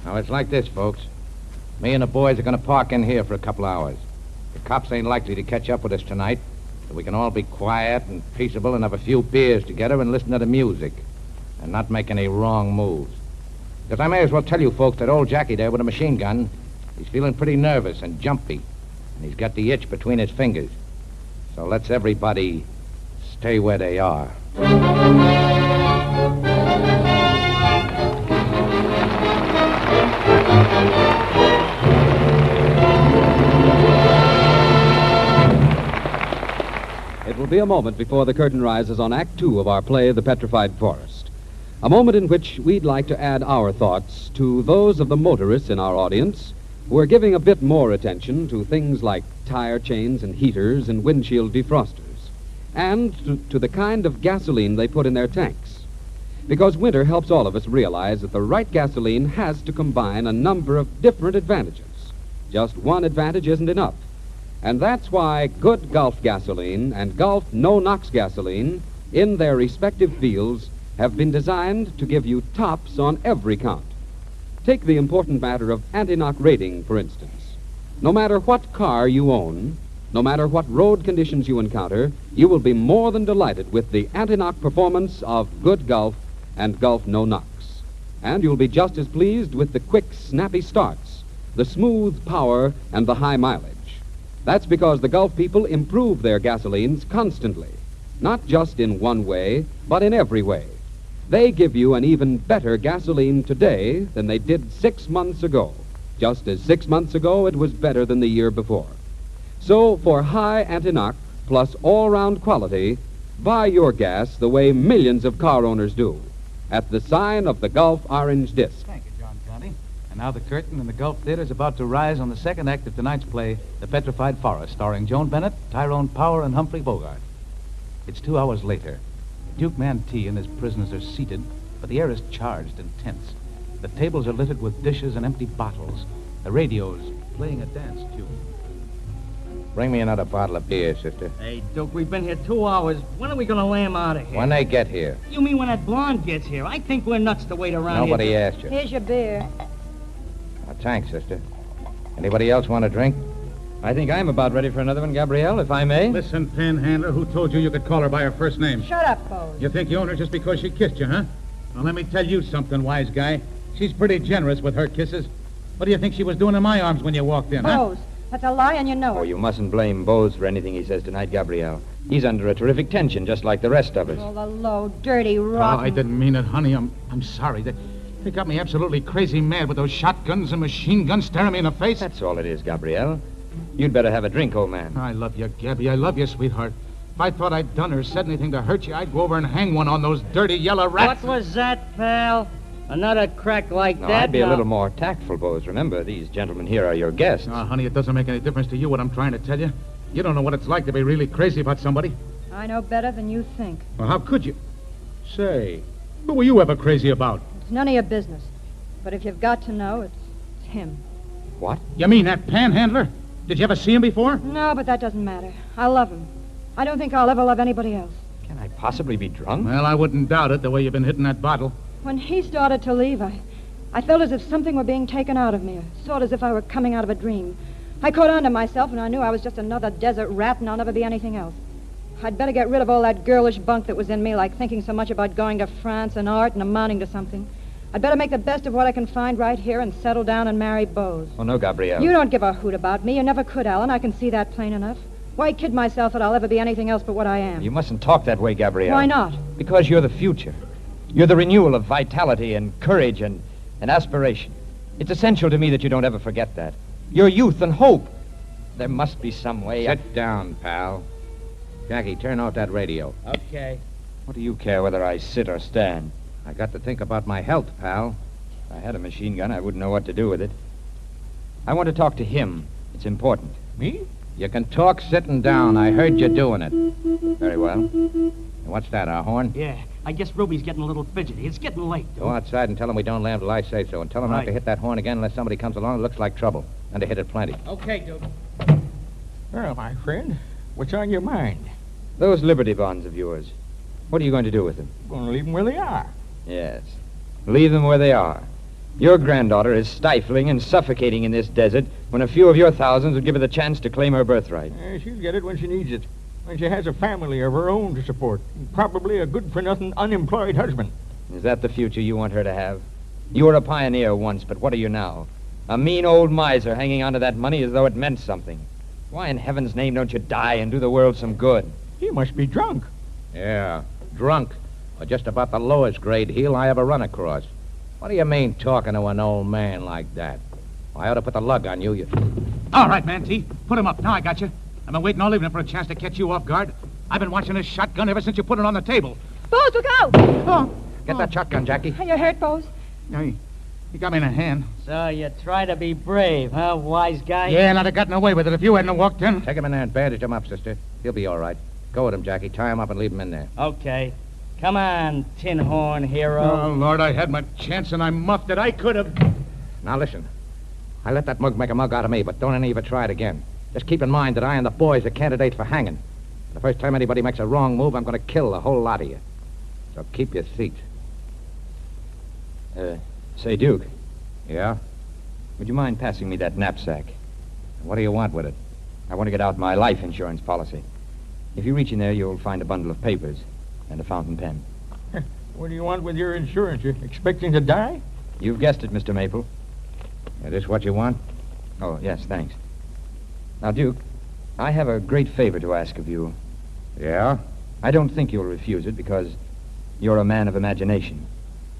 Now, it's like this, folks. Me and the boys are going to park in here for a couple hours. The cops ain't likely to catch up with us tonight, so we can all be quiet and peaceable and have a few beers together and listen to the music and not make any wrong moves. Because I may as well tell you folks that old Jackie there with a machine gun, he's feeling pretty nervous and jumpy, and he's got the itch between his fingers. So let's everybody stay where they are. It will be a moment before the curtain rises on Act 2 of our play, The Petrified Forest. A moment in which we'd like to add our thoughts to those of the motorists in our audience who are giving a bit more attention to things like tire chains and heaters and windshield defrosters, and to the kind of gasoline they put in their tanks. Because winter helps all of us realize that the right gasoline has to combine a number of different advantages. Just one advantage isn't enough. And that's why good Gulf gasoline and Gulf no-NOx gasoline, in their respective fields, have been designed to give you tops on every count. Take the important matter of anti-knock rating, for instance. No matter what car you own, no matter what road conditions you encounter, you will be more than delighted with the anti-knock performance of good Gulf and Gulf no-NOx. And you'll be just as pleased with the quick, snappy starts, the smooth power, and the high mileage. That's because the Gulf people improve their gasolines constantly. Not just in one way, but in every way. They give you an even better gasoline today than they did 6 months ago, just as 6 months ago it was better than the year before. So, for high anti-knock plus all-round quality, buy your gas the way millions of car owners do, at the sign of the Gulf Orange Disc. Thank you, John Conti. And now the curtain in the Gulf Theater is about to rise on the second act of tonight's play, The Petrified Forest, starring Joan Bennett, Tyrone Power, and Humphrey Bogart. It's 2 hours later. Duke Mantee and his prisoners are seated, but the air is charged and tense. The tables are littered with dishes and empty bottles. The radio's playing a dance tune. Bring me another bottle of beer, sister. Hey, Duke, we've been here 2 hours. When are we going to lay him out of here? When they get here. You mean when that blonde gets here? I think we're nuts to wait around here. Nobody asked you. Here's your beer. Thanks, sister. Anybody else want a drink? I think I'm about ready for another one, Gabrielle, if I may. Listen, panhandler, who told you could call her by her first name? Shut up, Bose. You think you own her just because she kissed you, huh? Well, let me tell you something, wise guy. She's pretty generous with her kisses. What do you think she was doing in my arms when you walked in, huh? Bose, that's a lie and you know it. Oh, you mustn't blame Bose for anything he says tonight, Gabrielle. He's under a terrific tension, just like the rest of us. Oh, the low, dirty, rotten... Oh, I didn't mean it, honey. I'm sorry. They got me absolutely crazy mad with those shotguns and machine guns staring me in the face. That's all it is, Gabrielle. You'd better have a drink, old man. I love you, Gabby. I love you, sweetheart. If I thought I'd done or said anything to hurt you, I'd go over and hang one on those dirty yellow rats. What was that, pal? Another crack like No, that? I'd be a little more tactful, Bose. Remember, these gentlemen here are your guests. Oh, honey, it doesn't make any difference to you what I'm trying to tell you. You don't know what it's like to be really crazy about somebody. I know better than you think. Well, how could you? Say, who were you ever crazy about? It's none of your business. But if you've got to know, it's him. What? You mean that panhandler? Did you ever see him before? No, but that doesn't matter. I love him. I don't think I'll ever love anybody else. Can I possibly be drunk? Well, I wouldn't doubt it, the way you've been hitting that bottle. When he started to leave, I felt as if something were being taken out of me, sort as if I were coming out of a dream. I caught on to myself, and I knew I was just another desert rat, and I'll never be anything else. I'd better get rid of all that girlish bunk that was in me, like thinking so much about going to France and art and amounting to something. I'd better make the best of what I can find right here and settle down and marry Bose. Oh, no, Gabrielle. You don't give a hoot about me. You never could, Alan. I can see that plain enough. Why kid myself that I'll ever be anything else but what I am? You mustn't talk that way, Gabrielle. Why not? Because you're the future. You're the renewal of vitality and courage and aspiration. It's essential to me that you don't ever forget that. Your youth and hope. There must be some way. Sit down, pal. Jackie, turn off that radio. Okay. What do you care whether I sit or stand? I got to think about my health, pal. If I had a machine gun, I wouldn't know what to do with it. I want to talk to him. It's important. Me? You can talk sitting down. I heard you doing it. Very well. What's that, our horn? Yeah, I guess Ruby's getting a little fidgety. It's getting late, dude. Go outside and tell him we don't land till I say so. And tell him not to hit that horn again unless somebody comes along that looks like trouble. And to hit it plenty. Okay, dude. Well, my friend, what's on your mind? Those Liberty bonds of yours. What are you going to do with them? I'm going to leave them where they are. Yes. Leave them where they are. Your granddaughter is stifling and suffocating in this desert when a few of your thousands would give her the chance to claim her birthright. She'll get it when she needs it. When she has a family of her own to support. Probably a good-for-nothing unemployed husband. Is that the future you want her to have? You were a pioneer once, but what are you now? A mean old miser hanging onto that money as though it meant something. Why in heaven's name don't you die and do the world some good? He must be drunk. Yeah, drunk. Or just about the lowest grade heel I ever run across. What do you mean talking to an old man like that? I ought to put the lug on you. All right, Mantee. Put him up. Now I got you. I've been waiting all evening for a chance to catch you off guard. I've been watching this shotgun ever since you put it on the table. Bose, look out! Oh. Get that shotgun, Jackie. Are you hurt, Bose? No, he got me in a hand. So you try to be brave, huh, wise guy? Yeah, and I'd have gotten away with it if you hadn't walked in. Take him in there and bandage him up, sister. He'll be all right. Go with him, Jackie. Tie him up and leave him in there. Okay. Come on, tin horn hero. Oh, Lord, I had my chance and I muffed it. I could have... Now, listen. I let that mug make a mug out of me, but don't any of you try it again. Just keep in mind that I and the boys are candidates for hanging. The first time anybody makes a wrong move, I'm going to kill the whole lot of you. So keep your seats. Say, Duke. Yeah? Would you mind passing me that knapsack? What do you want with it? I want to get out my life insurance policy. If you reach in there, you'll find a bundle of papers and a fountain pen. What do you want with your insurance? You expecting to die? You've guessed it, Mr. Maple. Is this what you want? Oh, yes, thanks. Now, Duke, I have a great favor to ask of you. Yeah? I don't think you'll refuse it because you're a man of imagination.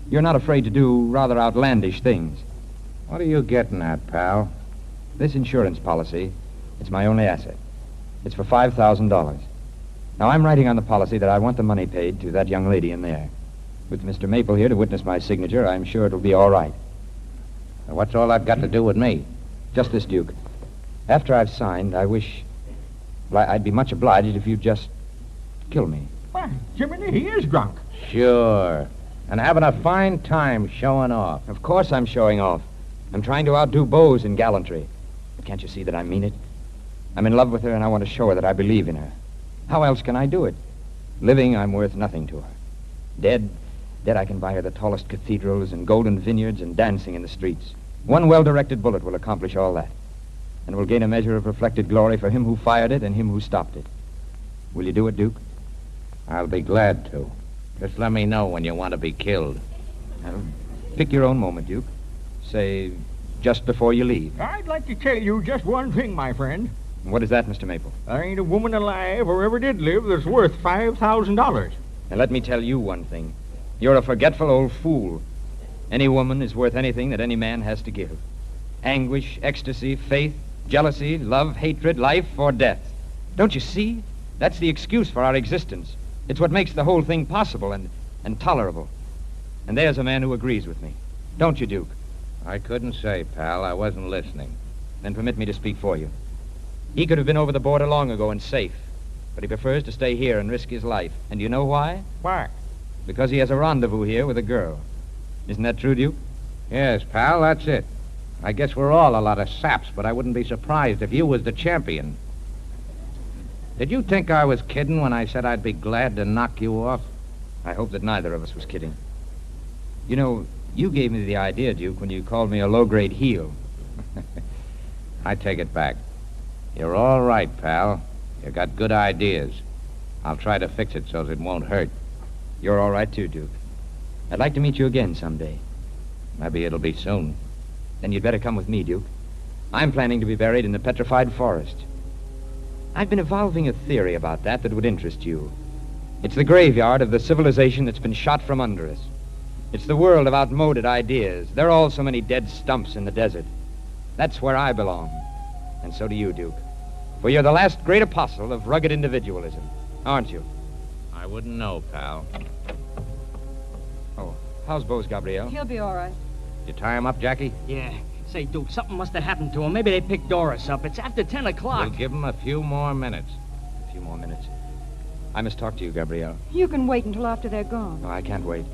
You're not afraid to do rather outlandish things. What are you getting at, pal? This insurance policy, it's my only asset. It's for $5,000. Now, I'm writing on the policy that I want the money paid to that young lady in there. With Mr. Maple here to witness my signature, I'm sure it'll be all right. Now, what's all that got to do with me? Just this, Duke. After I've signed, I wish... Well, I'd be much obliged if you'd just kill me. Why, Jiminy, he is drunk. Sure. And having a fine time showing off. Of course I'm showing off. I'm trying to outdo Bose in gallantry. But can't you see that I mean it? I'm in love with her, and I want to show her that I believe in her. How else can I do it? Living, I'm worth nothing to her. Dead, I can buy her the tallest cathedrals and golden vineyards and dancing in the streets. One well-directed bullet will accomplish all that. And will gain a measure of reflected glory for him who fired it and him who stopped it. Will you do it, Duke? I'll be glad to. Just let me know when you want to be killed. Well, pick your own moment, Duke. Say, just before you leave. I'd like to tell you just one thing, my friend. What is that, Mr. Maple? There ain't a woman alive or ever did live that's worth $5,000. And let me tell you one thing. You're a forgetful old fool. Any woman is worth anything that any man has to give. Anguish, ecstasy, faith, jealousy, love, hatred, life, or death. Don't you see? That's the excuse for our existence. It's what makes the whole thing possible and tolerable. And there's a man who agrees with me. Don't you, Duke? I couldn't say, pal. I wasn't listening. Then permit me to speak for you. He could have been over the border long ago and safe, but he prefers to stay here and risk his life. And you know why? Why? Because he has a rendezvous here with a girl. Isn't that true, Duke? Yes, pal, that's it. I guess we're all a lot of saps, but I wouldn't be surprised if you was the champion. Did you think I was kidding when I said I'd be glad to knock you off? I hope that neither of us was kidding. You know, you gave me the idea, Duke, when you called me a low-grade heel. I take it back. You're all right, pal. You got good ideas. I'll try to fix it so that it won't hurt. You're all right, too, Duke. I'd like to meet you again someday. Maybe it'll be soon. Then you'd better come with me, Duke. I'm planning to be buried in the Petrified Forest. I've been evolving a theory about that would interest you. It's the graveyard of the civilization that's been shot from under us. It's the world of outmoded ideas. There are all so many dead stumps in the desert. That's where I belong. And so do you, Duke. For you're the last great apostle of rugged individualism, aren't you? I wouldn't know, pal. Oh, how's Bose, Gabrielle? He'll be all right. You tie him up, Jackie? Yeah. Say, Duke, something must have happened to him. Maybe they picked Doris up. It's after 10 o'clock. We'll give him a few more minutes. A few more minutes. I must talk to you, Gabrielle. You can wait until after they're gone. No, I can't wait.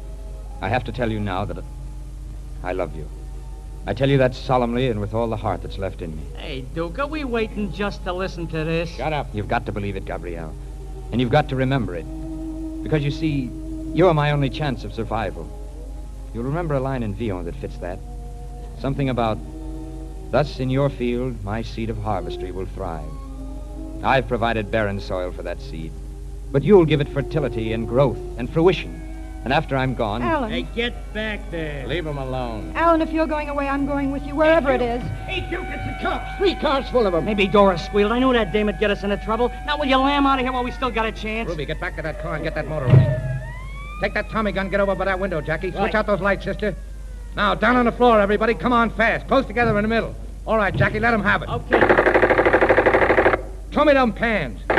I have to tell you now that I love you. I tell you that solemnly and with all the heart that's left in me. Hey, Duke, are we waiting just to listen to this? Shut up. You've got to believe it, Gabrielle. And you've got to remember it. Because, you see, you're my only chance of survival. You'll remember a line in Villon that fits that. Something about, thus in your field, my seed of harvestry will thrive. I've provided barren soil for that seed. But you'll give it fertility and growth and fruition. And after I'm gone... Alan. Hey, get back there. Leave him alone. Alan, if you're going away, I'm going with you, wherever it is. Hey, Duke, it's the cops. 3 cars full of them. Maybe Doris squealed. I knew that dame would get us into trouble. Now, will you lamb out of here while we still got a chance? Ruby, get back to that car and get that motor running. Take that Tommy gun, get over by that window, Jackie. Switch out those lights, sister. Now, down on the floor, everybody. Come on fast. Close together in the middle. All right, Jackie, let him have it. Okay. Show me them pans. Oh,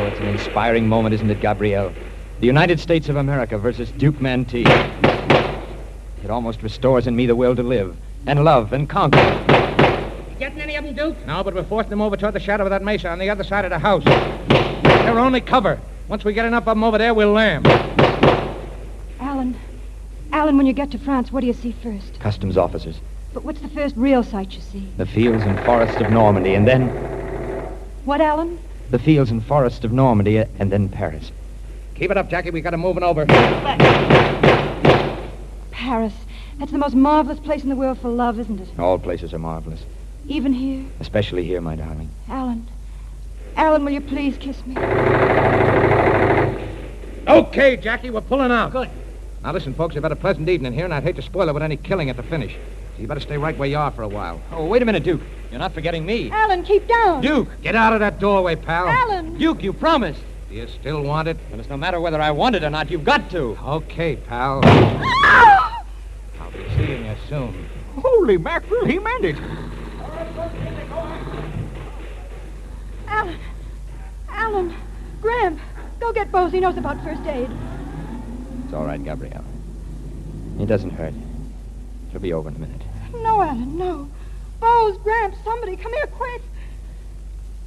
it's an inspiring moment, isn't it, Gabrielle? The United States of America versus Duke Mantee. It almost restores in me the will to live and love and conquer. You getting any of them, Duke? No, but we're forcing them over toward the shadow of that mesa on the other side of the house. They're only cover. Once we get enough of them over there, we'll lamb. Alan, when you get to France, what do you see first? Customs officers. But what's the first real sight you see? The fields and forests of Normandy, and then... What, Alan? The fields and forests of Normandy, and then Paris. Keep it up, Jackie. We got 'em moving over. Paris. That's the most marvelous place in the world for love, isn't it? All places are marvelous. Even here? Especially here, my darling. Alan, will you please kiss me? Okay, Jackie, we're pulling out. Good. Now, listen, folks, you've had a pleasant evening here, and I'd hate to spoil it with any killing at the finish. So you better stay right where you are for a while. Oh, wait a minute, Duke. You're not forgetting me. Alan, keep down. Duke, get out of that doorway, pal. Alan. Duke, you promised. Do you still want it? Well, it's no matter whether I want it or not. You've got to. Okay, pal. I'll be seeing you soon. Holy mackerel, he meant it. Alan, Gramp, go get Bose. He knows about first aid. It's all right, Gabrielle. It doesn't hurt. It'll be over in a minute. No, Alan, no. Bose, Gramp, somebody, come here quick.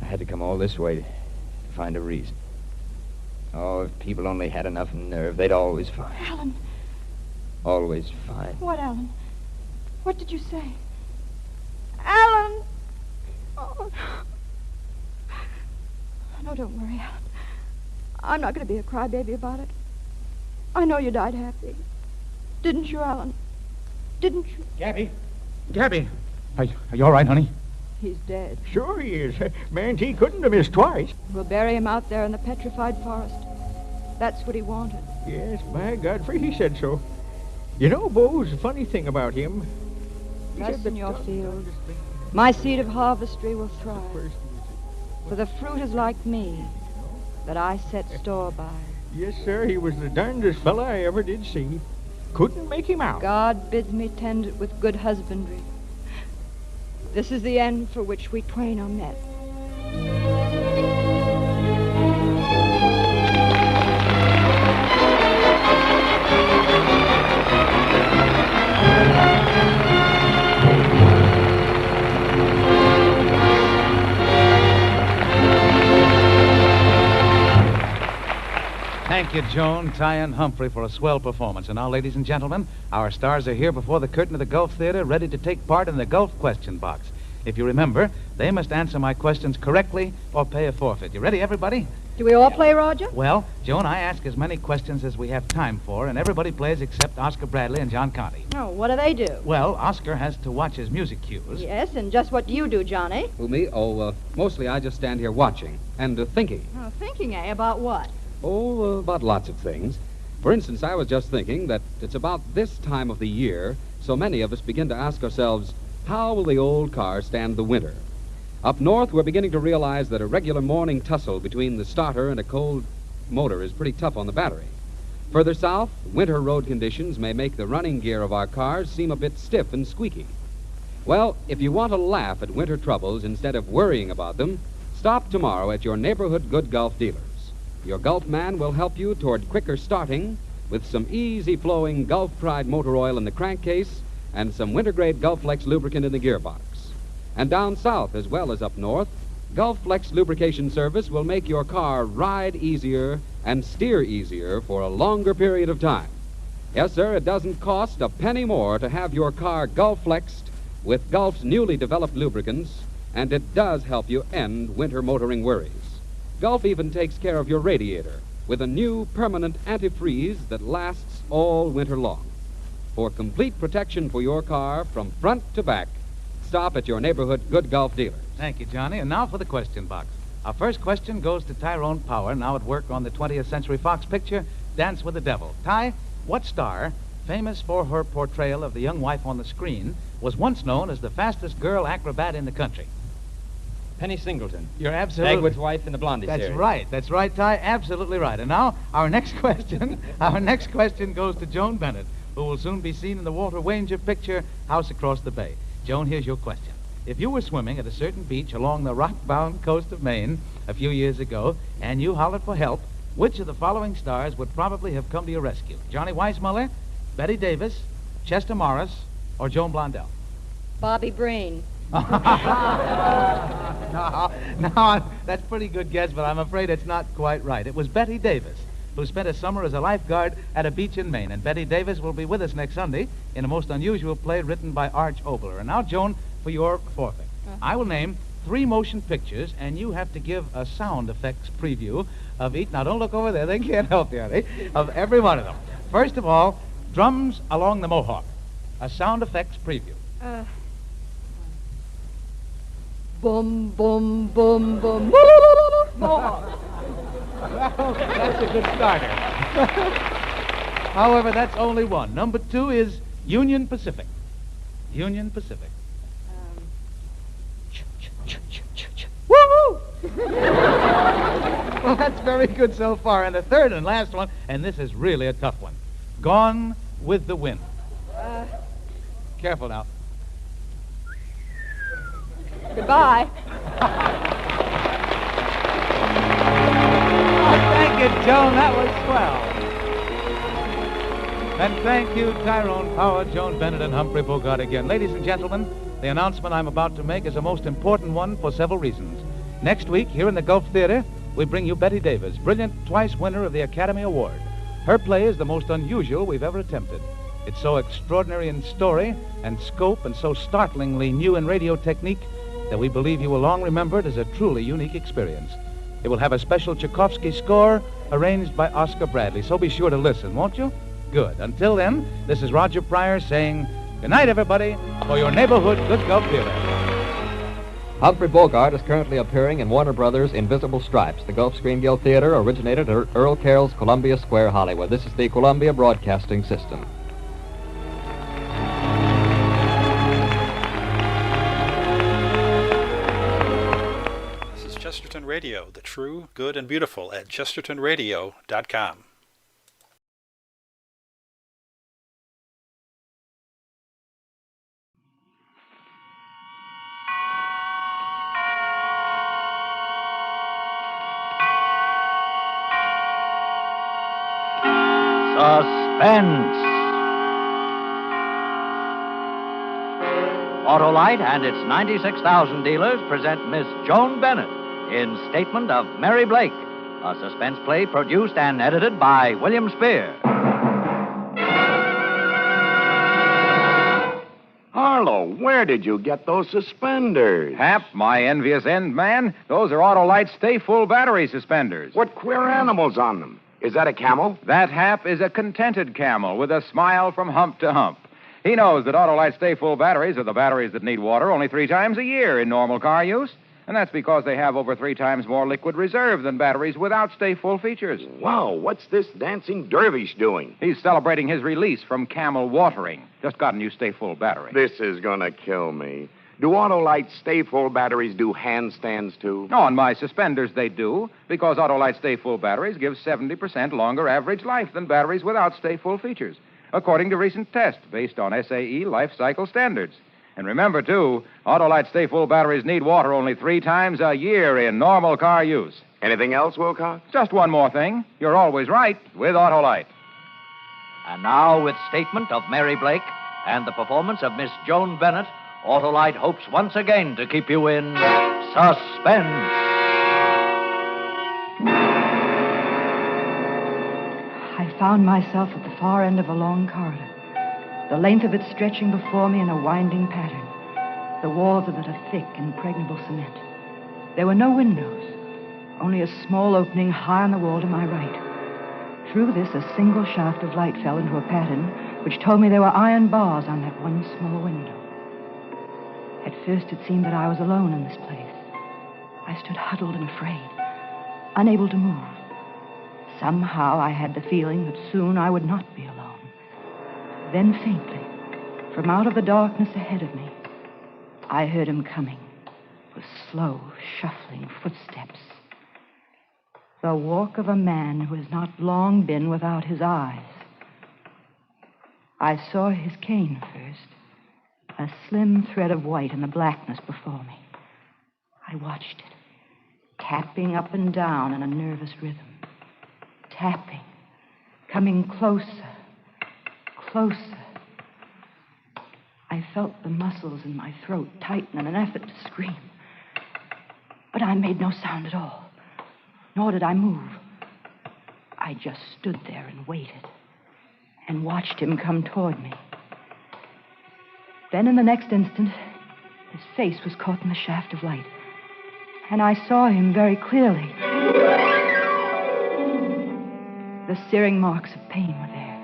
I had to come all this way to find a reason. Oh, if people only had enough nerve, they'd always find. Alan. Always find. What, Alan? What did you say? Alan! Oh. No, don't worry, Alan. I'm not going to be a crybaby about it. I know you died happy. Didn't you, Alan? Didn't you? Gabby. Are you all right, honey? He's dead. Sure he is. Mantee couldn't have missed twice. We'll bury him out there in the petrified forest. That's what he wanted. Yes, by Godfrey, he said so. You know, Bose, the funny thing about him... Rest in your field. My seed of harvestry will thrive. For the fruit is like me, that I set store by. Yes, sir, he was the darndest fella I ever did see. Couldn't make him out. God bids me tend it with good husbandry. This is the end for which we twain are met. Thank you, Joan, Ty, and Humphrey, for a swell performance. And now, ladies and gentlemen, our stars are here before the curtain of the Gulf Theater, ready to take part in the Gulf Question Box. If you remember, they must answer my questions correctly or pay a forfeit. You ready, everybody? Do we all play, Roger? Well, Joan, I ask as many questions as we have time for, and everybody plays except Oscar Bradley and John Conte. Oh, what do they do? Well, Oscar has to watch his music cues. Yes, and just what do you do, Johnny? Who, me? Oh, mostly I just stand here watching and thinking. Oh, thinking, eh? About what? Oh, about lots of things. For instance, I was just thinking that it's about this time of the year so many of us begin to ask ourselves, how will the old car stand the winter? Up north, we're beginning to realize that a regular morning tussle between the starter and a cold motor is pretty tough on the battery. Further south, winter road conditions may make the running gear of our cars seem a bit stiff and squeaky. Well, if you want to laugh at winter troubles instead of worrying about them, stop tomorrow at your neighborhood Good Gulf dealers. Your Gulf man will help you toward quicker starting with some easy-flowing Gulf Pride motor oil in the crankcase and some winter-grade Gulf Flex lubricant in the gearbox. And down south as well as up north, Gulf Flex lubrication service will make your car ride easier and steer easier for a longer period of time. Yes, sir, it doesn't cost a penny more to have your car Gulf Flexed with Gulf's newly developed lubricants, and it does help you end winter motoring worries. Gulf even takes care of your radiator with a new permanent antifreeze that lasts all winter long. For complete protection for your car from front to back, stop at your neighborhood Good Gulf dealers. Thank you, Johnny. And now for the question box. Our first question goes to Tyrone Power, now at work on the 20th Century Fox picture, Dance with the Devil. Ty, what star, famous for her portrayal of the young wife on the screen, was once known as the fastest girl acrobat in the country? Penny Singleton. You're absolutely... Dagwood's wife in the Blondie That's series. right. That's right, Ty. Absolutely right. And now, our next question goes to Joan Bennett, who will soon be seen in the Walter Wanger picture, House Across the Bay. Joan, here's your question. If you were swimming at a certain beach along the rock-bound coast of Maine a few years ago, and you hollered for help, which of the following stars would probably have come to your rescue? Johnny Weissmuller, Betty Davis, Chester Morris, or Joan Blondell? Bobby Breen. No, that's a pretty good guess, but I'm afraid it's not quite right. It was Betty Davis, who spent a summer as a lifeguard at a beach in Maine. And Betty Davis will be with us next Sunday in a most unusual play written by Arch Obler. And now, Joan, for your forfeit. I will name 3 motion pictures, and you have to give a sound effects preview of each. Now, don't look over there. They can't help you, honey. Of every one of them. First of all, Drums Along the Mohawk. A sound effects preview. Boom, boom, boom, boom. Mohawk. Well, that's a good starter. However, that's only one. Number 2 is Union Pacific. Union Pacific. Well, that's very good so far. And the third and last one, and this is really a tough one. Gone with the Wind. Careful now. Goodbye. Thank you, Joan. That was swell. And thank you, Tyrone Power, Joan Bennett, and Humphrey Bogart again. Ladies and gentlemen, the announcement I'm about to make is a most important one for several reasons. Next week, here in the Gulf Theater, we bring you Bette Davis, brilliant twice winner of the Academy Award. Her play is the most unusual we've ever attempted. It's so extraordinary in story and scope and so startlingly new in radio technique that we believe you will long remember it as a truly unique experience. It will have a special Tchaikovsky score arranged by Oscar Bradley, so be sure to listen, won't you? Good. Until then, this is Roger Pryor saying good night, everybody, for your neighborhood Good Gulf Theater. Humphrey Bogart is currently appearing in Warner Brothers' Invisible Stripes. The Gulf Screen Guild Theater originated at Earl Carroll's Columbia Square, Hollywood. This is the Columbia Broadcasting System. This is Chesterton Radio, the true, good, and beautiful at chestertonradio.com. Suspense. Autolite and its 96,000 dealers present Miss Joan Bennett in Statement of Mary Blake, a suspense play produced and edited by William Spear. Harlow, where did you get those suspenders? Hap, my envious end man, those are Autolite Stay Full battery suspenders. What queer animals on them? Is that a camel? That Hap is a contented camel with a smile from hump to hump. He knows that Autolite Stay Full batteries are the batteries that need water only 3 times a year in normal car use. And that's because they have over 3 times more liquid reserve than batteries without Stay Full features. Wow, what's this dancing dervish doing? He's celebrating his release from camel watering. Just got a new Stay Full battery. This is gonna kill me. Do Autolite Stay Full batteries do handstands, too? No, on my suspenders they do, because Autolite Stay Full batteries give 70% longer average life than batteries without Stay Full features, according to recent tests based on SAE life cycle standards. And remember, too, Autolite Stay Full batteries need water only 3 times a year in normal car use. Anything else, Wilcox? Just one more thing. You're always right with Autolite. And now, with Statement of Mary Blake and the performance of Miss Joan Bennett, Autolite hopes once again to keep you in suspense. I found myself at the far end of a long corridor, the length of it stretching before me in a winding pattern. The walls of it are thick, impregnable cement. There were no windows, only a small opening high on the wall to my right. Through this, a single shaft of light fell into a pattern which told me there were iron bars on that one small window. At first, it seemed that I was alone in this place. I stood huddled and afraid, unable to move. Somehow, I had the feeling that soon I would not be alone. Then, faintly, from out of the darkness ahead of me, I heard him coming with slow, shuffling footsteps. The walk of a man who has not long been without his eyes. I saw his cane first. A slim thread of white in the blackness before me. I watched it, tapping up and down in a nervous rhythm. Tapping, coming closer, closer. I felt the muscles in my throat tighten in an effort to scream. But I made no sound at all, nor did I move. I just stood there and waited, and watched him come toward me. Then, in the next instant, his face was caught in the shaft of light, and I saw him very clearly. The searing marks of pain were there,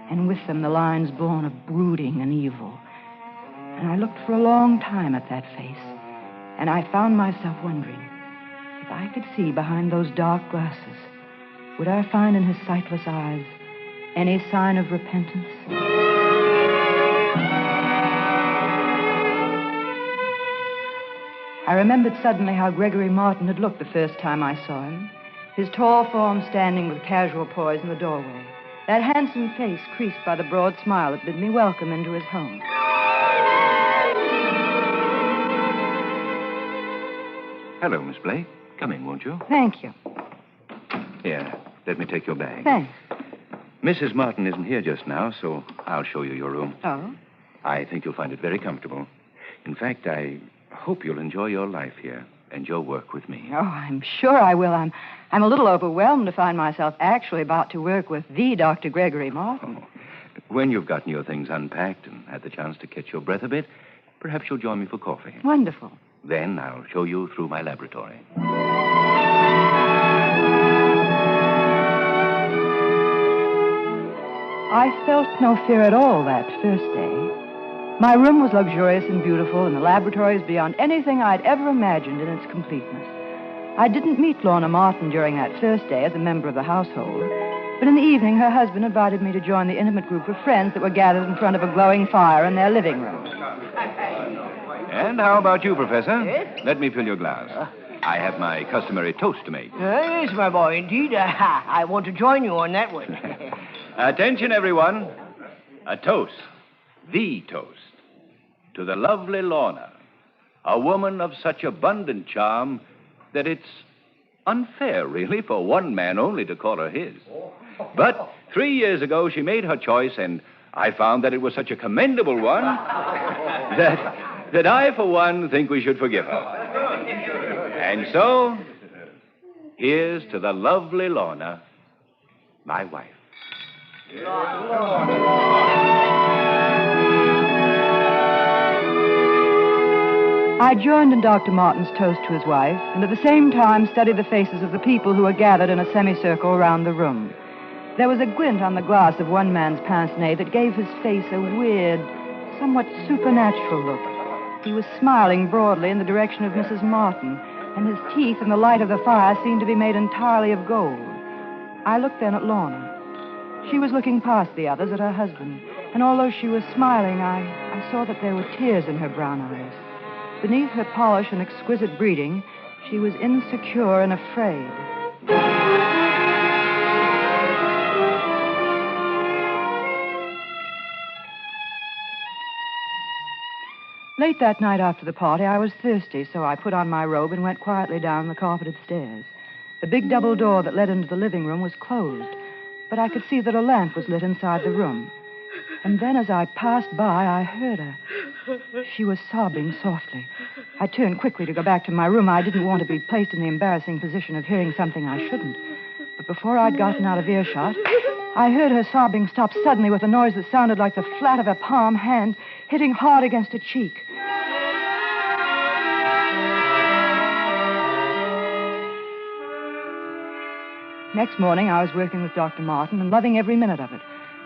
and with them the lines born of brooding and evil. And I looked for a long time at that face, and I found myself wondering, if I could see behind those dark glasses, would I find in his sightless eyes any sign of repentance? I remembered suddenly how Gregory Martin had looked the first time I saw him. His tall form standing with casual poise in the doorway. That handsome face creased by the broad smile that bid me welcome into his home. Hello, Miss Blake. Come in, won't you? Thank you. Here, let me take your bag. Thanks. Mrs. Martin isn't here just now, so I'll show you your room. Oh? I think you'll find it very comfortable. In fact, I hope you'll enjoy your life here and your work with me. Oh, I'm sure I will. I'm a little overwhelmed to find myself actually about to work with the Dr. Gregory Martin. When you've gotten your things unpacked and had the chance to catch your breath a bit, perhaps you'll join me for coffee. Wonderful. Then I'll show you through my laboratory. I felt no fear at all that first day. My room was luxurious and beautiful, and the laboratory is beyond anything I'd ever imagined in its completeness. I didn't meet Lorna Martin during that first day as a member of the household, but in the evening her husband invited me to join the intimate group of friends that were gathered in front of a glowing fire in their living room. And how about you, Professor? Yes? Let me fill your glass. I have my customary toast to make. Yes, my boy, indeed. I want to join you on that one. Attention, everyone. A toast. The toast. To the lovely Lorna. A woman of such abundant charm that it's unfair, really, for one man only to call her his. But 3 years ago, she made her choice, and I found that it was such a commendable one that I, for one, think we should forgive her. And so, here's to the lovely Lorna, my wife. I joined in Dr. Martin's toast to his wife, and at the same time studied the faces of the people who were gathered in a semicircle around the room. There was a glint on the glass of one man's pince-nez that gave his face a weird, somewhat supernatural look. He was smiling broadly in the direction of Mrs. Martin, and his teeth in the light of the fire seemed to be made entirely of gold. I looked then at Lorna. She was looking past the others at her husband, and although she was smiling, I saw that there were tears in her brown eyes. Beneath her polish and exquisite breeding, she was insecure and afraid. Late that night after the party, I was thirsty, so I put on my robe and went quietly down the carpeted stairs. The big double door that led into the living room was closed, but I could see that a lamp was lit inside the room. And then as I passed by, I heard her. She was sobbing softly. I turned quickly to go back to my room. I didn't want to be placed in the embarrassing position of hearing something I shouldn't. But before I'd gotten out of earshot, I heard her sobbing stop suddenly with a noise that sounded like the flat of a palm hand hitting hard against a cheek. Next morning, I was working with Dr. Martin and loving every minute of it.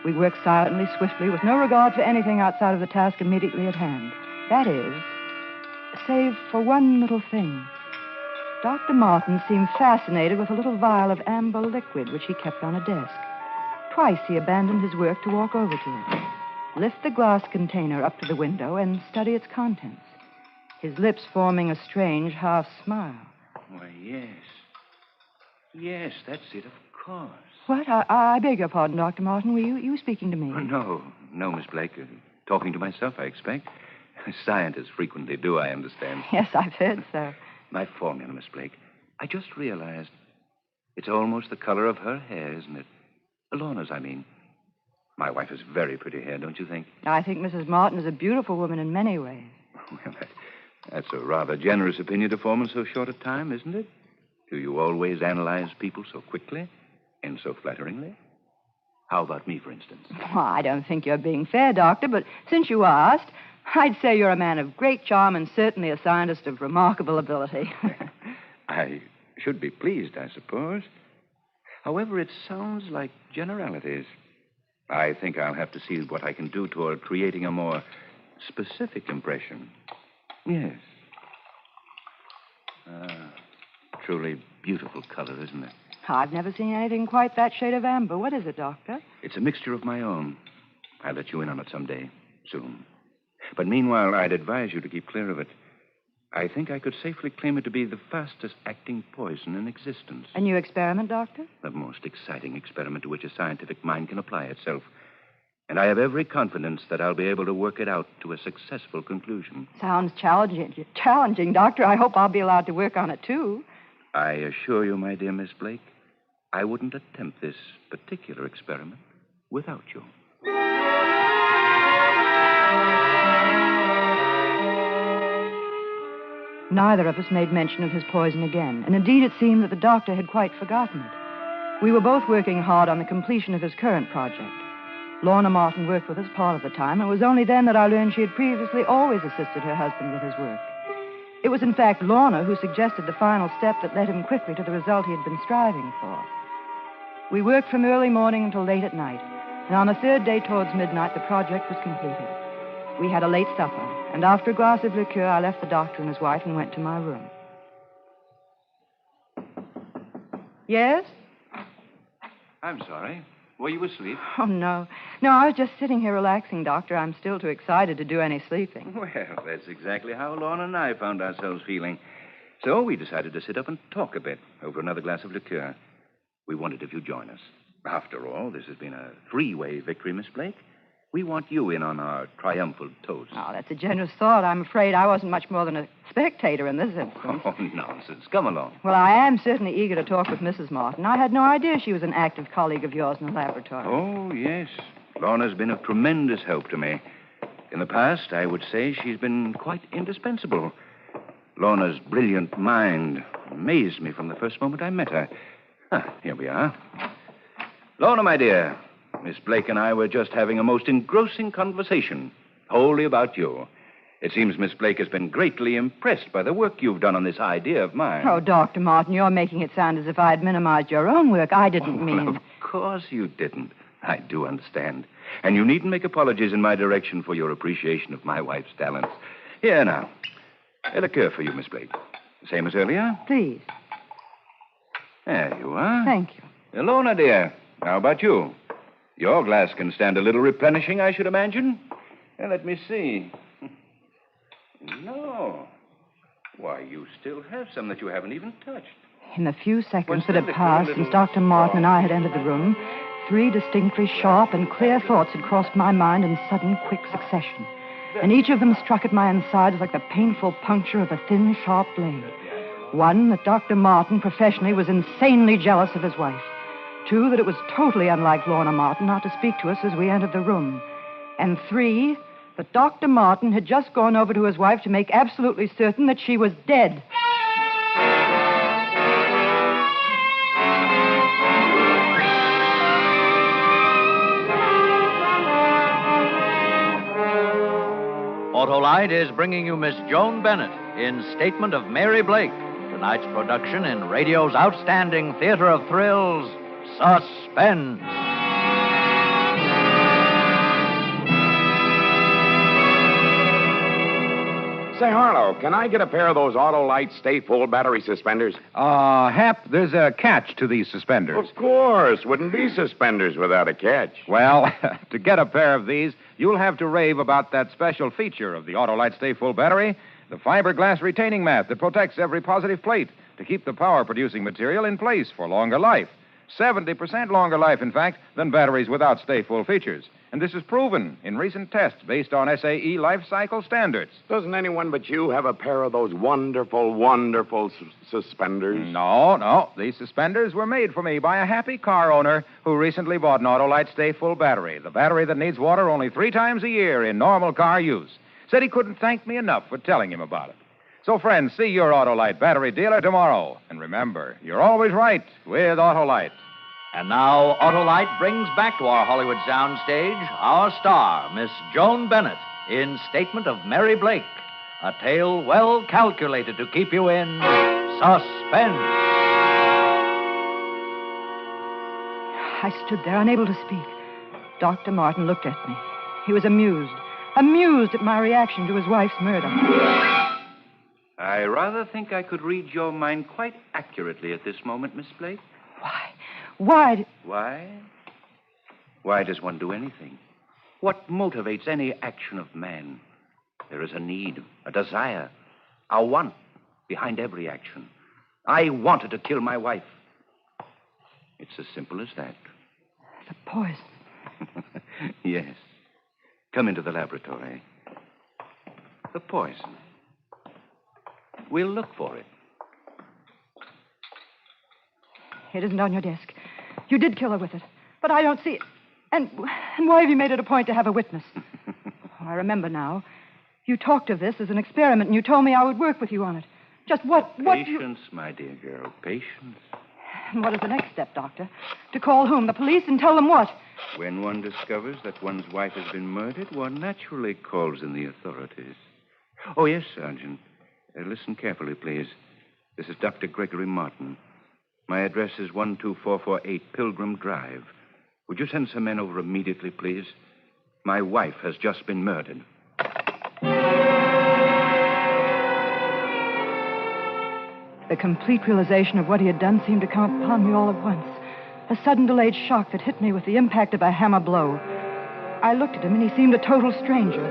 We worked silently, swiftly, with no regard for anything outside of the task immediately at hand. That is, save for one little thing. Dr. Martin seemed fascinated with a little vial of amber liquid which he kept on a desk. Twice he abandoned his work to walk over to it, lift the glass container up to the window, and study its contents, his lips forming a strange half smile. Why, yes. Yes, that's it, of course. What? I beg your pardon, Dr. Martin. Were you speaking to me? Oh, no, Miss Blake. Talking to myself, I expect. Scientists frequently do, I understand. Yes, I've heard so. My formula, Miss Blake. I just realized it's almost the color of her hair, isn't it? Lorna's, I mean. My wife has very pretty hair, don't you think? I think Mrs. Martin is a beautiful woman in many ways. Well, that's a rather generous opinion to form in so short a time, isn't it? Do you always analyze people so quickly and so flatteringly? How about me, for instance? Well, I don't think you're being fair, Doctor, but since you asked, I'd say you're a man of great charm and certainly a scientist of remarkable ability. I should be pleased, I suppose. However, it sounds like generalities. I think I'll have to see what I can do toward creating a more specific impression. Yes. Truly beautiful color, isn't it? I've never seen anything quite that shade of amber. What is it, Doctor? It's a mixture of my own. I'll let you in on it someday, soon. But meanwhile, I'd advise you to keep clear of it. I think I could safely claim it to be the fastest acting poison in existence. A new experiment, Doctor? The most exciting experiment to which a scientific mind can apply itself. And I have every confidence that I'll be able to work it out to a successful conclusion. Sounds challenging, Doctor. I hope I'll be allowed to work on it, too. I assure you, my dear Miss Blake, I wouldn't attempt this particular experiment without you. Neither of us made mention of his poison again, and indeed it seemed that the doctor had quite forgotten it. We were both working hard on the completion of his current project. Lorna Martin worked with us part of the time, and it was only then that I learned she had previously always assisted her husband with his work. It was, in fact, Lorna who suggested the final step that led him quickly to the result he had been striving for. We worked from early morning until late at night, and on the third day towards midnight, the project was completed. We had a late supper, and after a glass of liqueur, I left the doctor and his wife and went to my room. Yes? I'm sorry. Were you asleep? Oh, no. No, I was just sitting here relaxing, Doctor. I'm still too excited to do any sleeping. Well, that's exactly how Lorna and I found ourselves feeling. So we decided to sit up and talk a bit over another glass of liqueur. We wondered if you'd join us. After all, this has been a three-way victory, Miss Blake. We want you in on our triumphal toast. Oh, that's a generous thought. I'm afraid I wasn't much more than a spectator in this instance. Oh, nonsense. Come along. Well, I am certainly eager to talk with Mrs. Martin. I had no idea she was an active colleague of yours in the laboratory. Oh, yes. Lorna's been of tremendous help to me. In the past, I would say she's been quite indispensable. Lorna's brilliant mind amazed me from the first moment I met her. Here we are. Lorna, my dear, Miss Blake and I were just having a most engrossing conversation, wholly about you. It seems Miss Blake has been greatly impressed by the work you've done on this idea of mine. Oh, Dr. Martin, you're making it sound as if I had minimized your own work. I didn't mean... Of course you didn't. I do understand. And you needn't make apologies in my direction for your appreciation of my wife's talents. Here now. A liqueur for you, Miss Blake. Same as earlier? Please. There you are. Thank you. Lorna, dear. How about you? Your glass can stand a little replenishing, I should imagine. Let me see. No. Why, you still have some that you haven't even touched. In the few seconds that had passed since Dr. Martin and I had entered the room, 3 distinctly sharp and clear thoughts had crossed my mind in sudden, quick succession. And each of them struck at my insides like the painful puncture of a thin, sharp blade. 1, that Dr. Martin, professionally, was insanely jealous of his wife. 2, that it was totally unlike Lorna Martin not to speak to us as we entered the room. And 3, that Dr. Martin had just gone over to his wife to make absolutely certain that she was dead. Autolite is bringing you Miss Joan Bennett in Statement of Mary Blake, tonight's production in radio's outstanding theater of thrills, Suspense. Say, Harlow, can I get a pair of those Autolite Stay Full battery suspenders? Hap, there's a catch to these suspenders. Of course. Wouldn't be suspenders without a catch. Well, to get a pair of these, you'll have to rave about that special feature of the Autolite Stay Full battery, the fiberglass retaining mat that protects every positive plate to keep the power-producing material in place for longer life. 70% longer life, in fact, than batteries without Stay Full features. And this is proven in recent tests based on SAE life cycle standards. Doesn't anyone but you have a pair of those wonderful, wonderful suspenders? No. These suspenders were made for me by a happy car owner who recently bought an Autolite Stay Full battery, the battery that needs water only 3 times a year in normal car use. Said he couldn't thank me enough for telling him about it. So, friends, see your Autolite battery dealer tomorrow. And remember, you're always right with Autolite. And now, Autolite brings back to our Hollywood soundstage our star, Miss Joan Bennett, in Statement of Mary Blake, a tale well calculated to keep you in suspense. I stood there, unable to speak. Dr. Martin looked at me. He was amused at my reaction to his wife's murder. I rather think I could read your mind quite accurately at this moment, Miss Blake. Why? Why does one do anything? What motivates any action of man? There is a need, a desire, I want behind every action. I wanted to kill my wife. It's as simple as that. The poison. Yes. Come into the laboratory. The poison. We'll look for it. It isn't on your desk. You did kill her with it, but I don't see it. And why have you made it a point to have a witness? I remember now. You talked of this as an experiment, and you told me I would work with you on it. Just what Patience, my dear girl, patience. And what is the next step, Doctor? To call whom? The police and tell them what? When one discovers that one's wife has been murdered, one naturally calls in the authorities. Oh, yes, Sergeant. Listen carefully, please. This is Dr. Gregory Martin. My address is 12448 Pilgrim Drive. Would you send some men over immediately, please? My wife has just been murdered. The complete realization of what he had done seemed to come upon me all at once. A sudden delayed shock that hit me with the impact of a hammer blow. I looked at him, and he seemed a total stranger.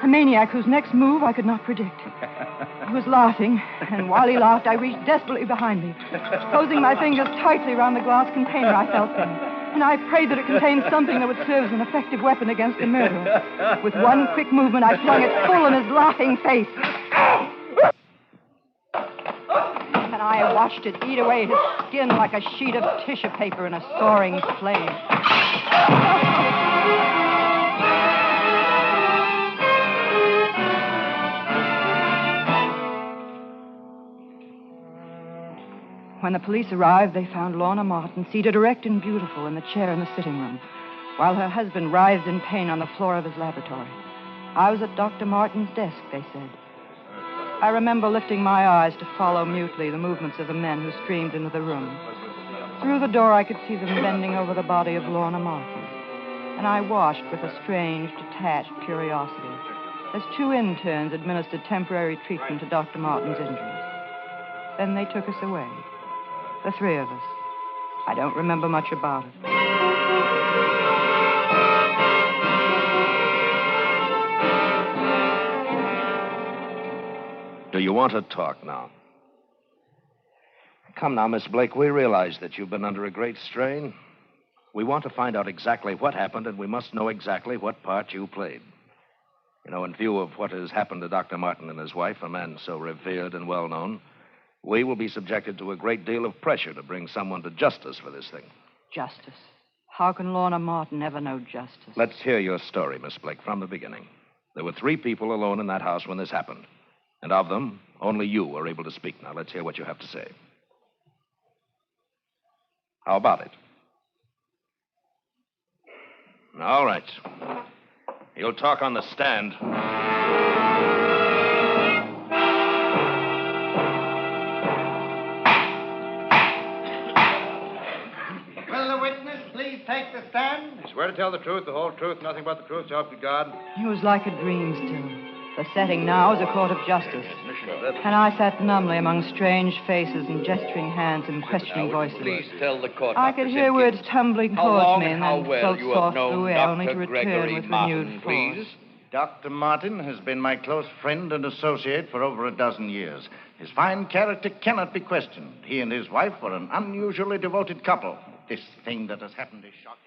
A maniac whose next move I could not predict. He was laughing, and while he laughed, I reached desperately behind me, closing my fingers tightly around the glass container I felt in. And I prayed that it contained something that would serve as an effective weapon against the murderer. With one quick movement, I flung it full in his laughing face. And I watched it eat away his skin like a sheet of tissue paper in a soaring flame. When the police arrived, they found Lorna Martin seated erect and beautiful in the chair in the sitting room, while her husband writhed in pain on the floor of his laboratory. I was at Dr. Martin's desk, they said. I remember lifting my eyes to follow mutely the movements of the men who streamed into the room. Through the door, I could see them bending over the body of Lorna Martin, and I watched with a strange, detached curiosity as two interns administered temporary treatment to Dr. Martin's injuries. Then they took us away. The three of us. I don't remember much about it. Do you want to talk now? Come now, Miss Blake. We realize that you've been under a great strain. We want to find out exactly what happened, and we must know exactly what part you played. You know, in view of what has happened to Dr. Martin and his wife, a man so revered and well-known, we will be subjected to a great deal of pressure to bring someone to justice for this thing. Justice? How can Lorna Martin ever know justice? Let's hear your story, Miss Blake, from the beginning. There were 3 people alone in that house when this happened. And of them, only you were able to speak. Now, let's hear what you have to say. How about it? All right. You'll talk on the stand. Will the witness please take the stand? You swear to tell the truth, the whole truth, nothing but the truth, so help you God? It was like a dream still. The setting now is a court of justice. And I sat numbly among strange faces and gesturing hands and questioning voices. Please tell the court. I could hear words tumbling towards me and then float you have softly known away, Dr. only to return Gregory with Martin, renewed force. please? Dr. Martin has been my close friend and associate for over a dozen years. His fine character cannot be questioned. He and his wife were an unusually devoted couple. This thing that has happened is shocking.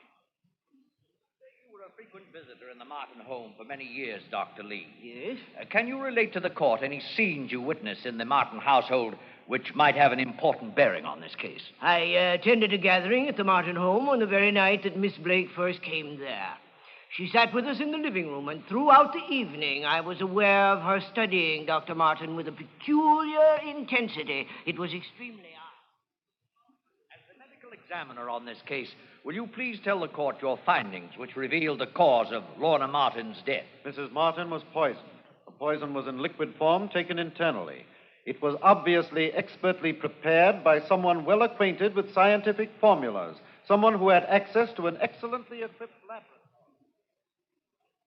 You were a frequent visitor in the Martin home for many years, Dr. Lee. Yes? Can you relate to the court any scenes you witnessed in the Martin household which might have an important bearing on this case? I attended a gathering at the Martin home on the very night that Miss Blake first came there. She sat with us in the living room, and throughout the evening I was aware of her studying Dr. Martin with a peculiar intensity. It was extremely odd. As the medical examiner on this case, will you please tell the court your findings which revealed the cause of Lorna Martin's death? Mrs. Martin was poisoned. The poison was in liquid form, taken internally. It was obviously expertly prepared by someone well acquainted with scientific formulas, someone who had access to an excellently equipped laboratory.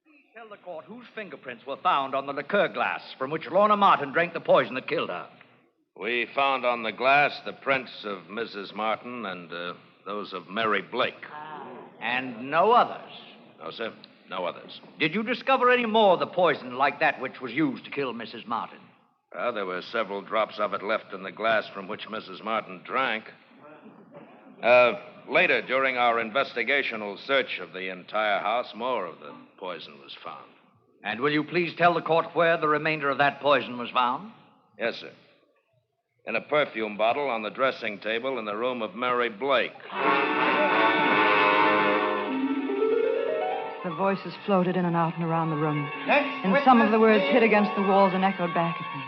Please tell the court whose fingerprints were found on the liqueur glass from which Lorna Martin drank the poison that killed her. We found on the glass the prints of Mrs. Martin and those of Mary Blake. And no others? No, sir. No others. Did you discover any more of the poison like that which was used to kill Mrs. Martin? There were several drops of it left in the glass from which Mrs. Martin drank. Later, during our investigational search of the entire house, more of the poison was found. And will you please tell the court where the remainder of that poison was found? Yes, sir. In a perfume bottle on the dressing table in the room of Mary Blake. The voices floated in and out and around the room. And some of the words hit against the walls and echoed back at me.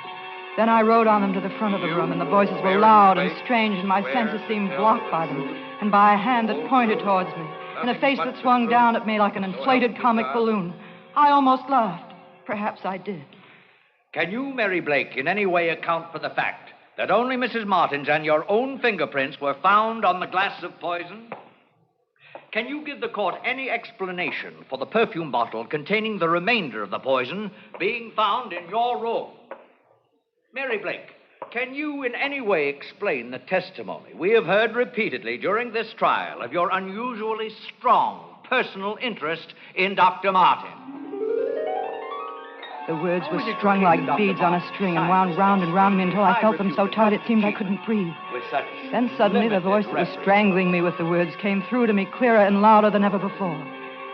Then I rode on them to the front of the room, and the voices were loud and strange, and my senses seemed blocked by them, and by a hand that pointed towards me, and a face that swung down at me like an inflated comic balloon. I almost laughed. Perhaps I did. Can you, Mary Blake, in any way account for the fact that only Mrs. Martin's and your own fingerprints were found on the glass of poison? Can you give the court any explanation for the perfume bottle containing the remainder of the poison being found in your room? Mary Blake, can you in any way explain the testimony we have heard repeatedly during this trial of your unusually strong personal interest in Dr. Martin? The words were strung like beads on a string and wound round and round me until I felt them so tight it seemed I couldn't breathe. Then suddenly the voice that was strangling me with the words came through to me clearer and louder than ever before.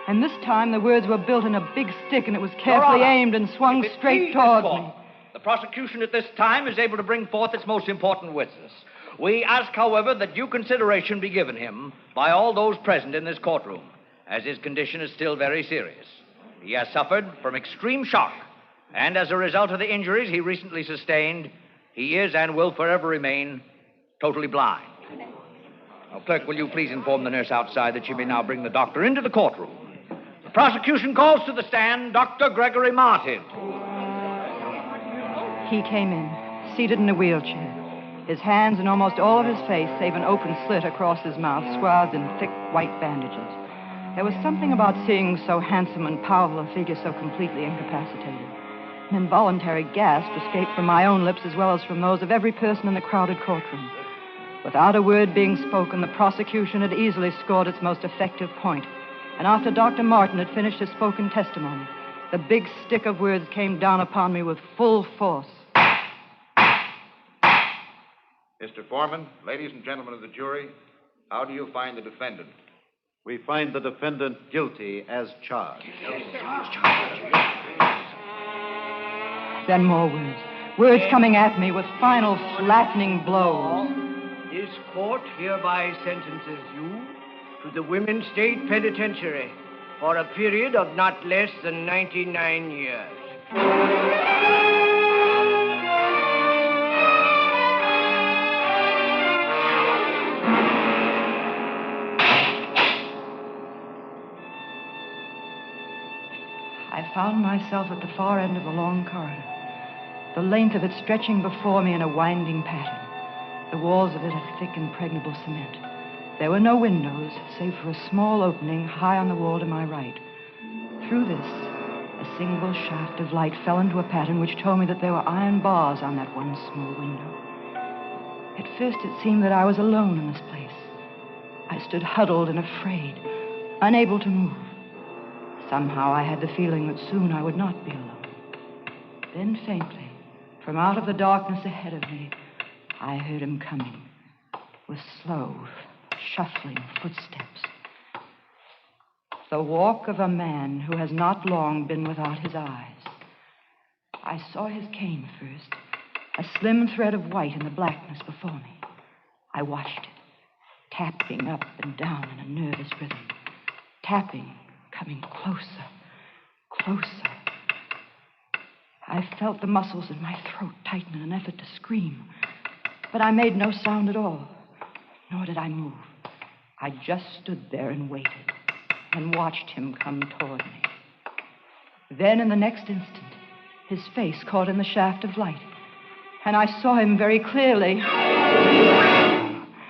And this time the words were built in a big stick and it was carefully aimed and swung straight towards me. The prosecution at this time is able to bring forth its most important witness. We ask, however, that due consideration be given him by all those present in this courtroom, as his condition is still very serious. He has suffered from extreme shock, and as a result of the injuries he recently sustained, he is and will forever remain totally blind. Now, clerk, will you please inform the nurse outside that she may now bring the doctor into the courtroom? The prosecution calls to the stand Dr. Gregory Martin. He came in, seated in a wheelchair, his hands and almost all of his face, save an open slit across his mouth, swathed in thick white bandages. There was something about seeing so handsome and powerful a figure so completely incapacitated. An involuntary gasp escaped from my own lips as well as from those of every person in the crowded courtroom. Without a word being spoken, the prosecution had easily scored its most effective point. And after Dr. Martin had finished his spoken testimony, the big stick of words came down upon me with full force. Mr. Foreman, ladies and gentlemen of the jury, how do you find the defendant? We find the defendant guilty as charged. Then more words. Words coming at me with final flattening blows. This court hereby sentences you to the Women's State Penitentiary for a period of not less than 99 years. I found myself at the far end of the long corridor, the length of it stretching before me in a winding pattern, the walls of it of thick, impregnable cement. There were no windows, save for a small opening high on the wall to my right. Through this, a single shaft of light fell into a pattern which told me that there were iron bars on that one small window. At first, it seemed that I was alone in this place. I stood huddled and afraid, unable to move. Somehow I had the feeling that soon I would not be alone. Then faintly, from out of the darkness ahead of me, I heard him coming with slow, shuffling footsteps. The walk of a man who has not long been without his eyes. I saw his cane first, a slim thread of white in the blackness before me. I watched it, tapping up and down in a nervous rhythm, tapping, coming closer, closer. I felt the muscles in my throat tighten in an effort to scream, but I made no sound at all, nor did I move. I just stood there and waited and watched him come toward me. Then, in the next instant, his face caught in the shaft of light, and I saw him very clearly.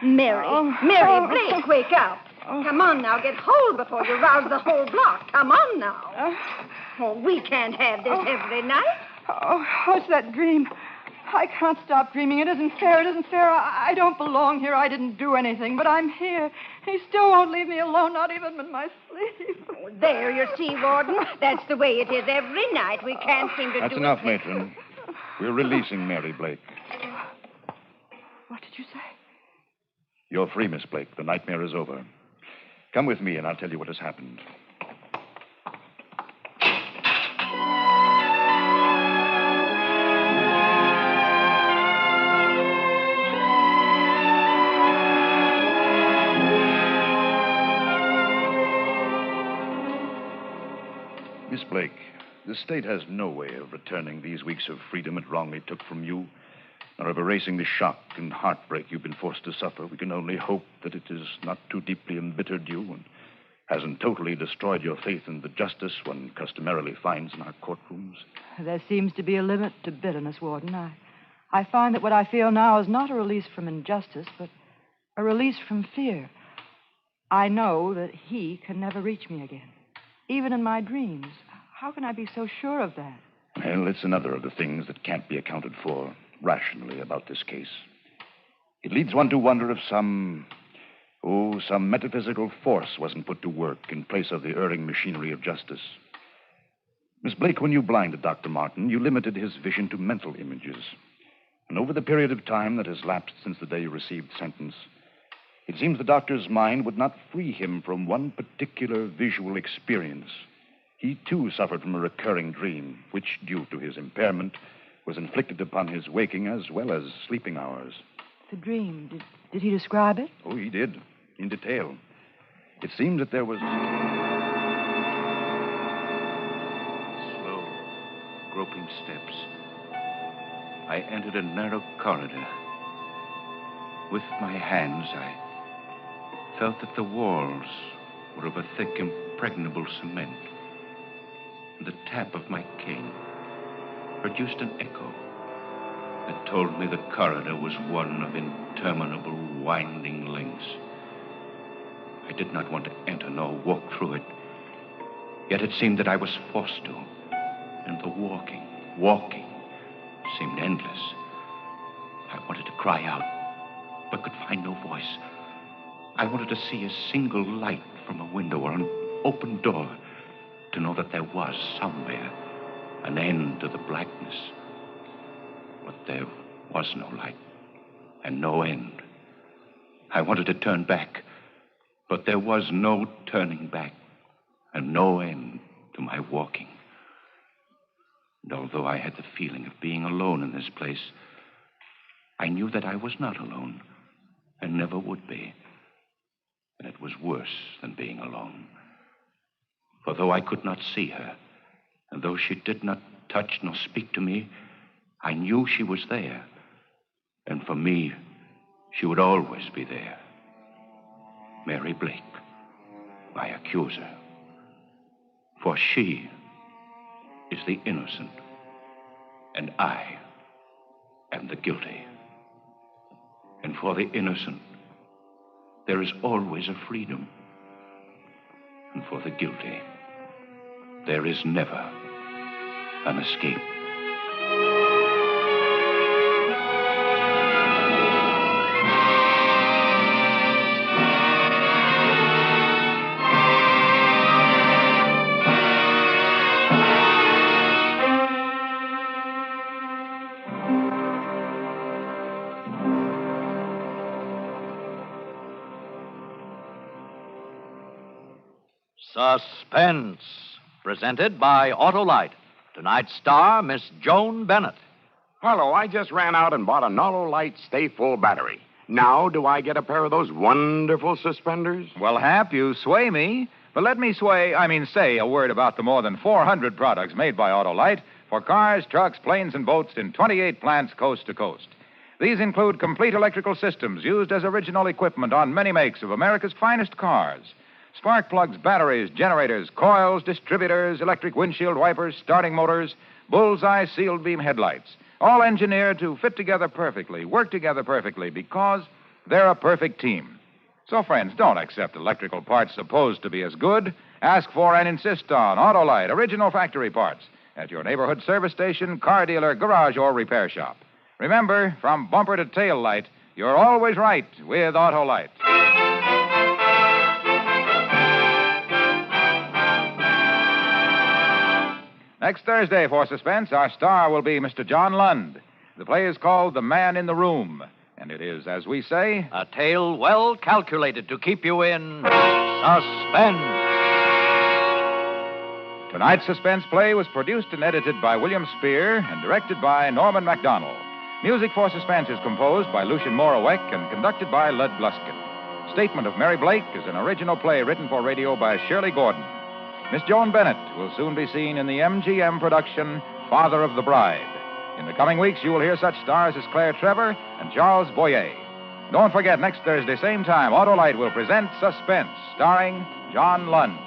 Mary Blake, wake up. Come on now, get hold before you rouse the whole block. Come on now. Oh, we can't have this every night. Oh, what's that dream? I can't stop dreaming. It isn't fair. It isn't fair. I don't belong here. I didn't do anything, but I'm here. He still won't leave me alone, not even in my sleep. Oh, there, you see, Warden. That's the way it is every night. We can't seem to That's do enough, it. matron. We're releasing Mary Blake. What did you say? You're free, Miss Blake. The nightmare is over. Come with me, and I'll tell you what has happened. Miss Blake, the state has no way of returning these weeks of freedom it wrongly took from you, nor of erasing the shock and heartbreak you've been forced to suffer. We can only hope that it has not too deeply embittered you and hasn't totally destroyed your faith in the justice one customarily finds in our courtrooms. There seems to be a limit to bitterness, Warden. I find that what I feel now is not a release from injustice, but a release from fear. I know that he can never reach me again, even in my dreams. How can I be so sure of that? Well, it's another of the things that can't be accounted for rationally about this case. It leads one to wonder if some metaphysical force wasn't put to work in place of the erring machinery of justice. Miss Blake, when you blinded Dr. Martin, you limited his vision to mental images. And over the period of time that has lapsed since the day you received sentence, it seems the doctor's mind would not free him from one particular visual experience. He, too, suffered from a recurring dream, which, due to his impairment, was inflicted upon his waking as well as sleeping hours. The dream, did he describe it? Oh, he did, in detail. It seemed that there was slow, groping steps. I entered a narrow corridor. With my hands, I felt that the walls were of a thick, impregnable cement. And the tap of my cane produced an echo that told me the corridor was one of interminable, winding links. I did not want to enter nor walk through it. Yet it seemed that I was forced to. And the walking seemed endless. I wanted to cry out, but could find no voice. I wanted to see a single light from a window or an open door, to know that there was somewhere an end to the blackness. But there was no light and no end. I wanted to turn back, but there was no turning back and no end to my walking. And although I had the feeling of being alone in this place, I knew that I was not alone and never would be. And it was worse than being alone. For though I could not see her, and though she did not touch nor speak to me, I knew she was there. And for me, she would always be there. Mary Blake, my accuser. For she is the innocent, and I am the guilty. And for the innocent, there is always a freedom. And for the guilty, there is never an escape. Suspense, presented by Autolite. Tonight's star, Miss Joan Bennett. Hello, I just ran out and bought an Autolite Stay Full battery. Now, do I get a pair of those wonderful suspenders? Well, Hap, you sway me. But let me say a word about the more than 400 products made by Autolite for cars, trucks, planes, and boats in 28 plants coast to coast. These include complete electrical systems used as original equipment on many makes of America's finest cars. Spark plugs, batteries, generators, coils, distributors, electric windshield wipers, starting motors, bullseye sealed beam headlights. All engineered to fit together perfectly, work together perfectly, because they're a perfect team. So, friends, don't accept electrical parts supposed to be as good. Ask for and insist on Autolite original factory parts at your neighborhood service station, car dealer, garage, or repair shop. Remember, from bumper to tail light, you're always right with Autolite. Next Thursday for Suspense, our star will be Mr. John Lund. The play is called The Man in the Room, and it is, as we say, a tale well calculated to keep you in suspense. Tonight's Suspense play was produced and edited by William Spear and directed by Norman MacDonald. Music for Suspense is composed by Lucien Moraweck and conducted by Lud Gluskin. Statement of Mary Blake is an original play written for radio by Shirley Gordon. Miss Joan Bennett will soon be seen in the MGM production, Father of the Bride. In the coming weeks, you will hear such stars as Claire Trevor and Charles Boyer. Don't forget, next Thursday, same time, Autolite will present Suspense, starring John Lund.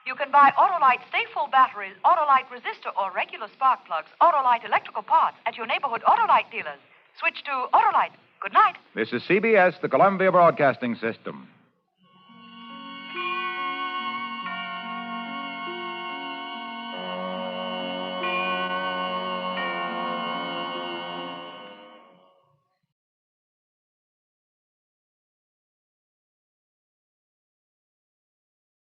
You can buy Autolite Stay-Full batteries, Autolite resistor or regular spark plugs, Autolite electrical parts at your neighborhood Autolite dealers. Switch to Autolite. Good night. This is CBS, the Columbia Broadcasting System.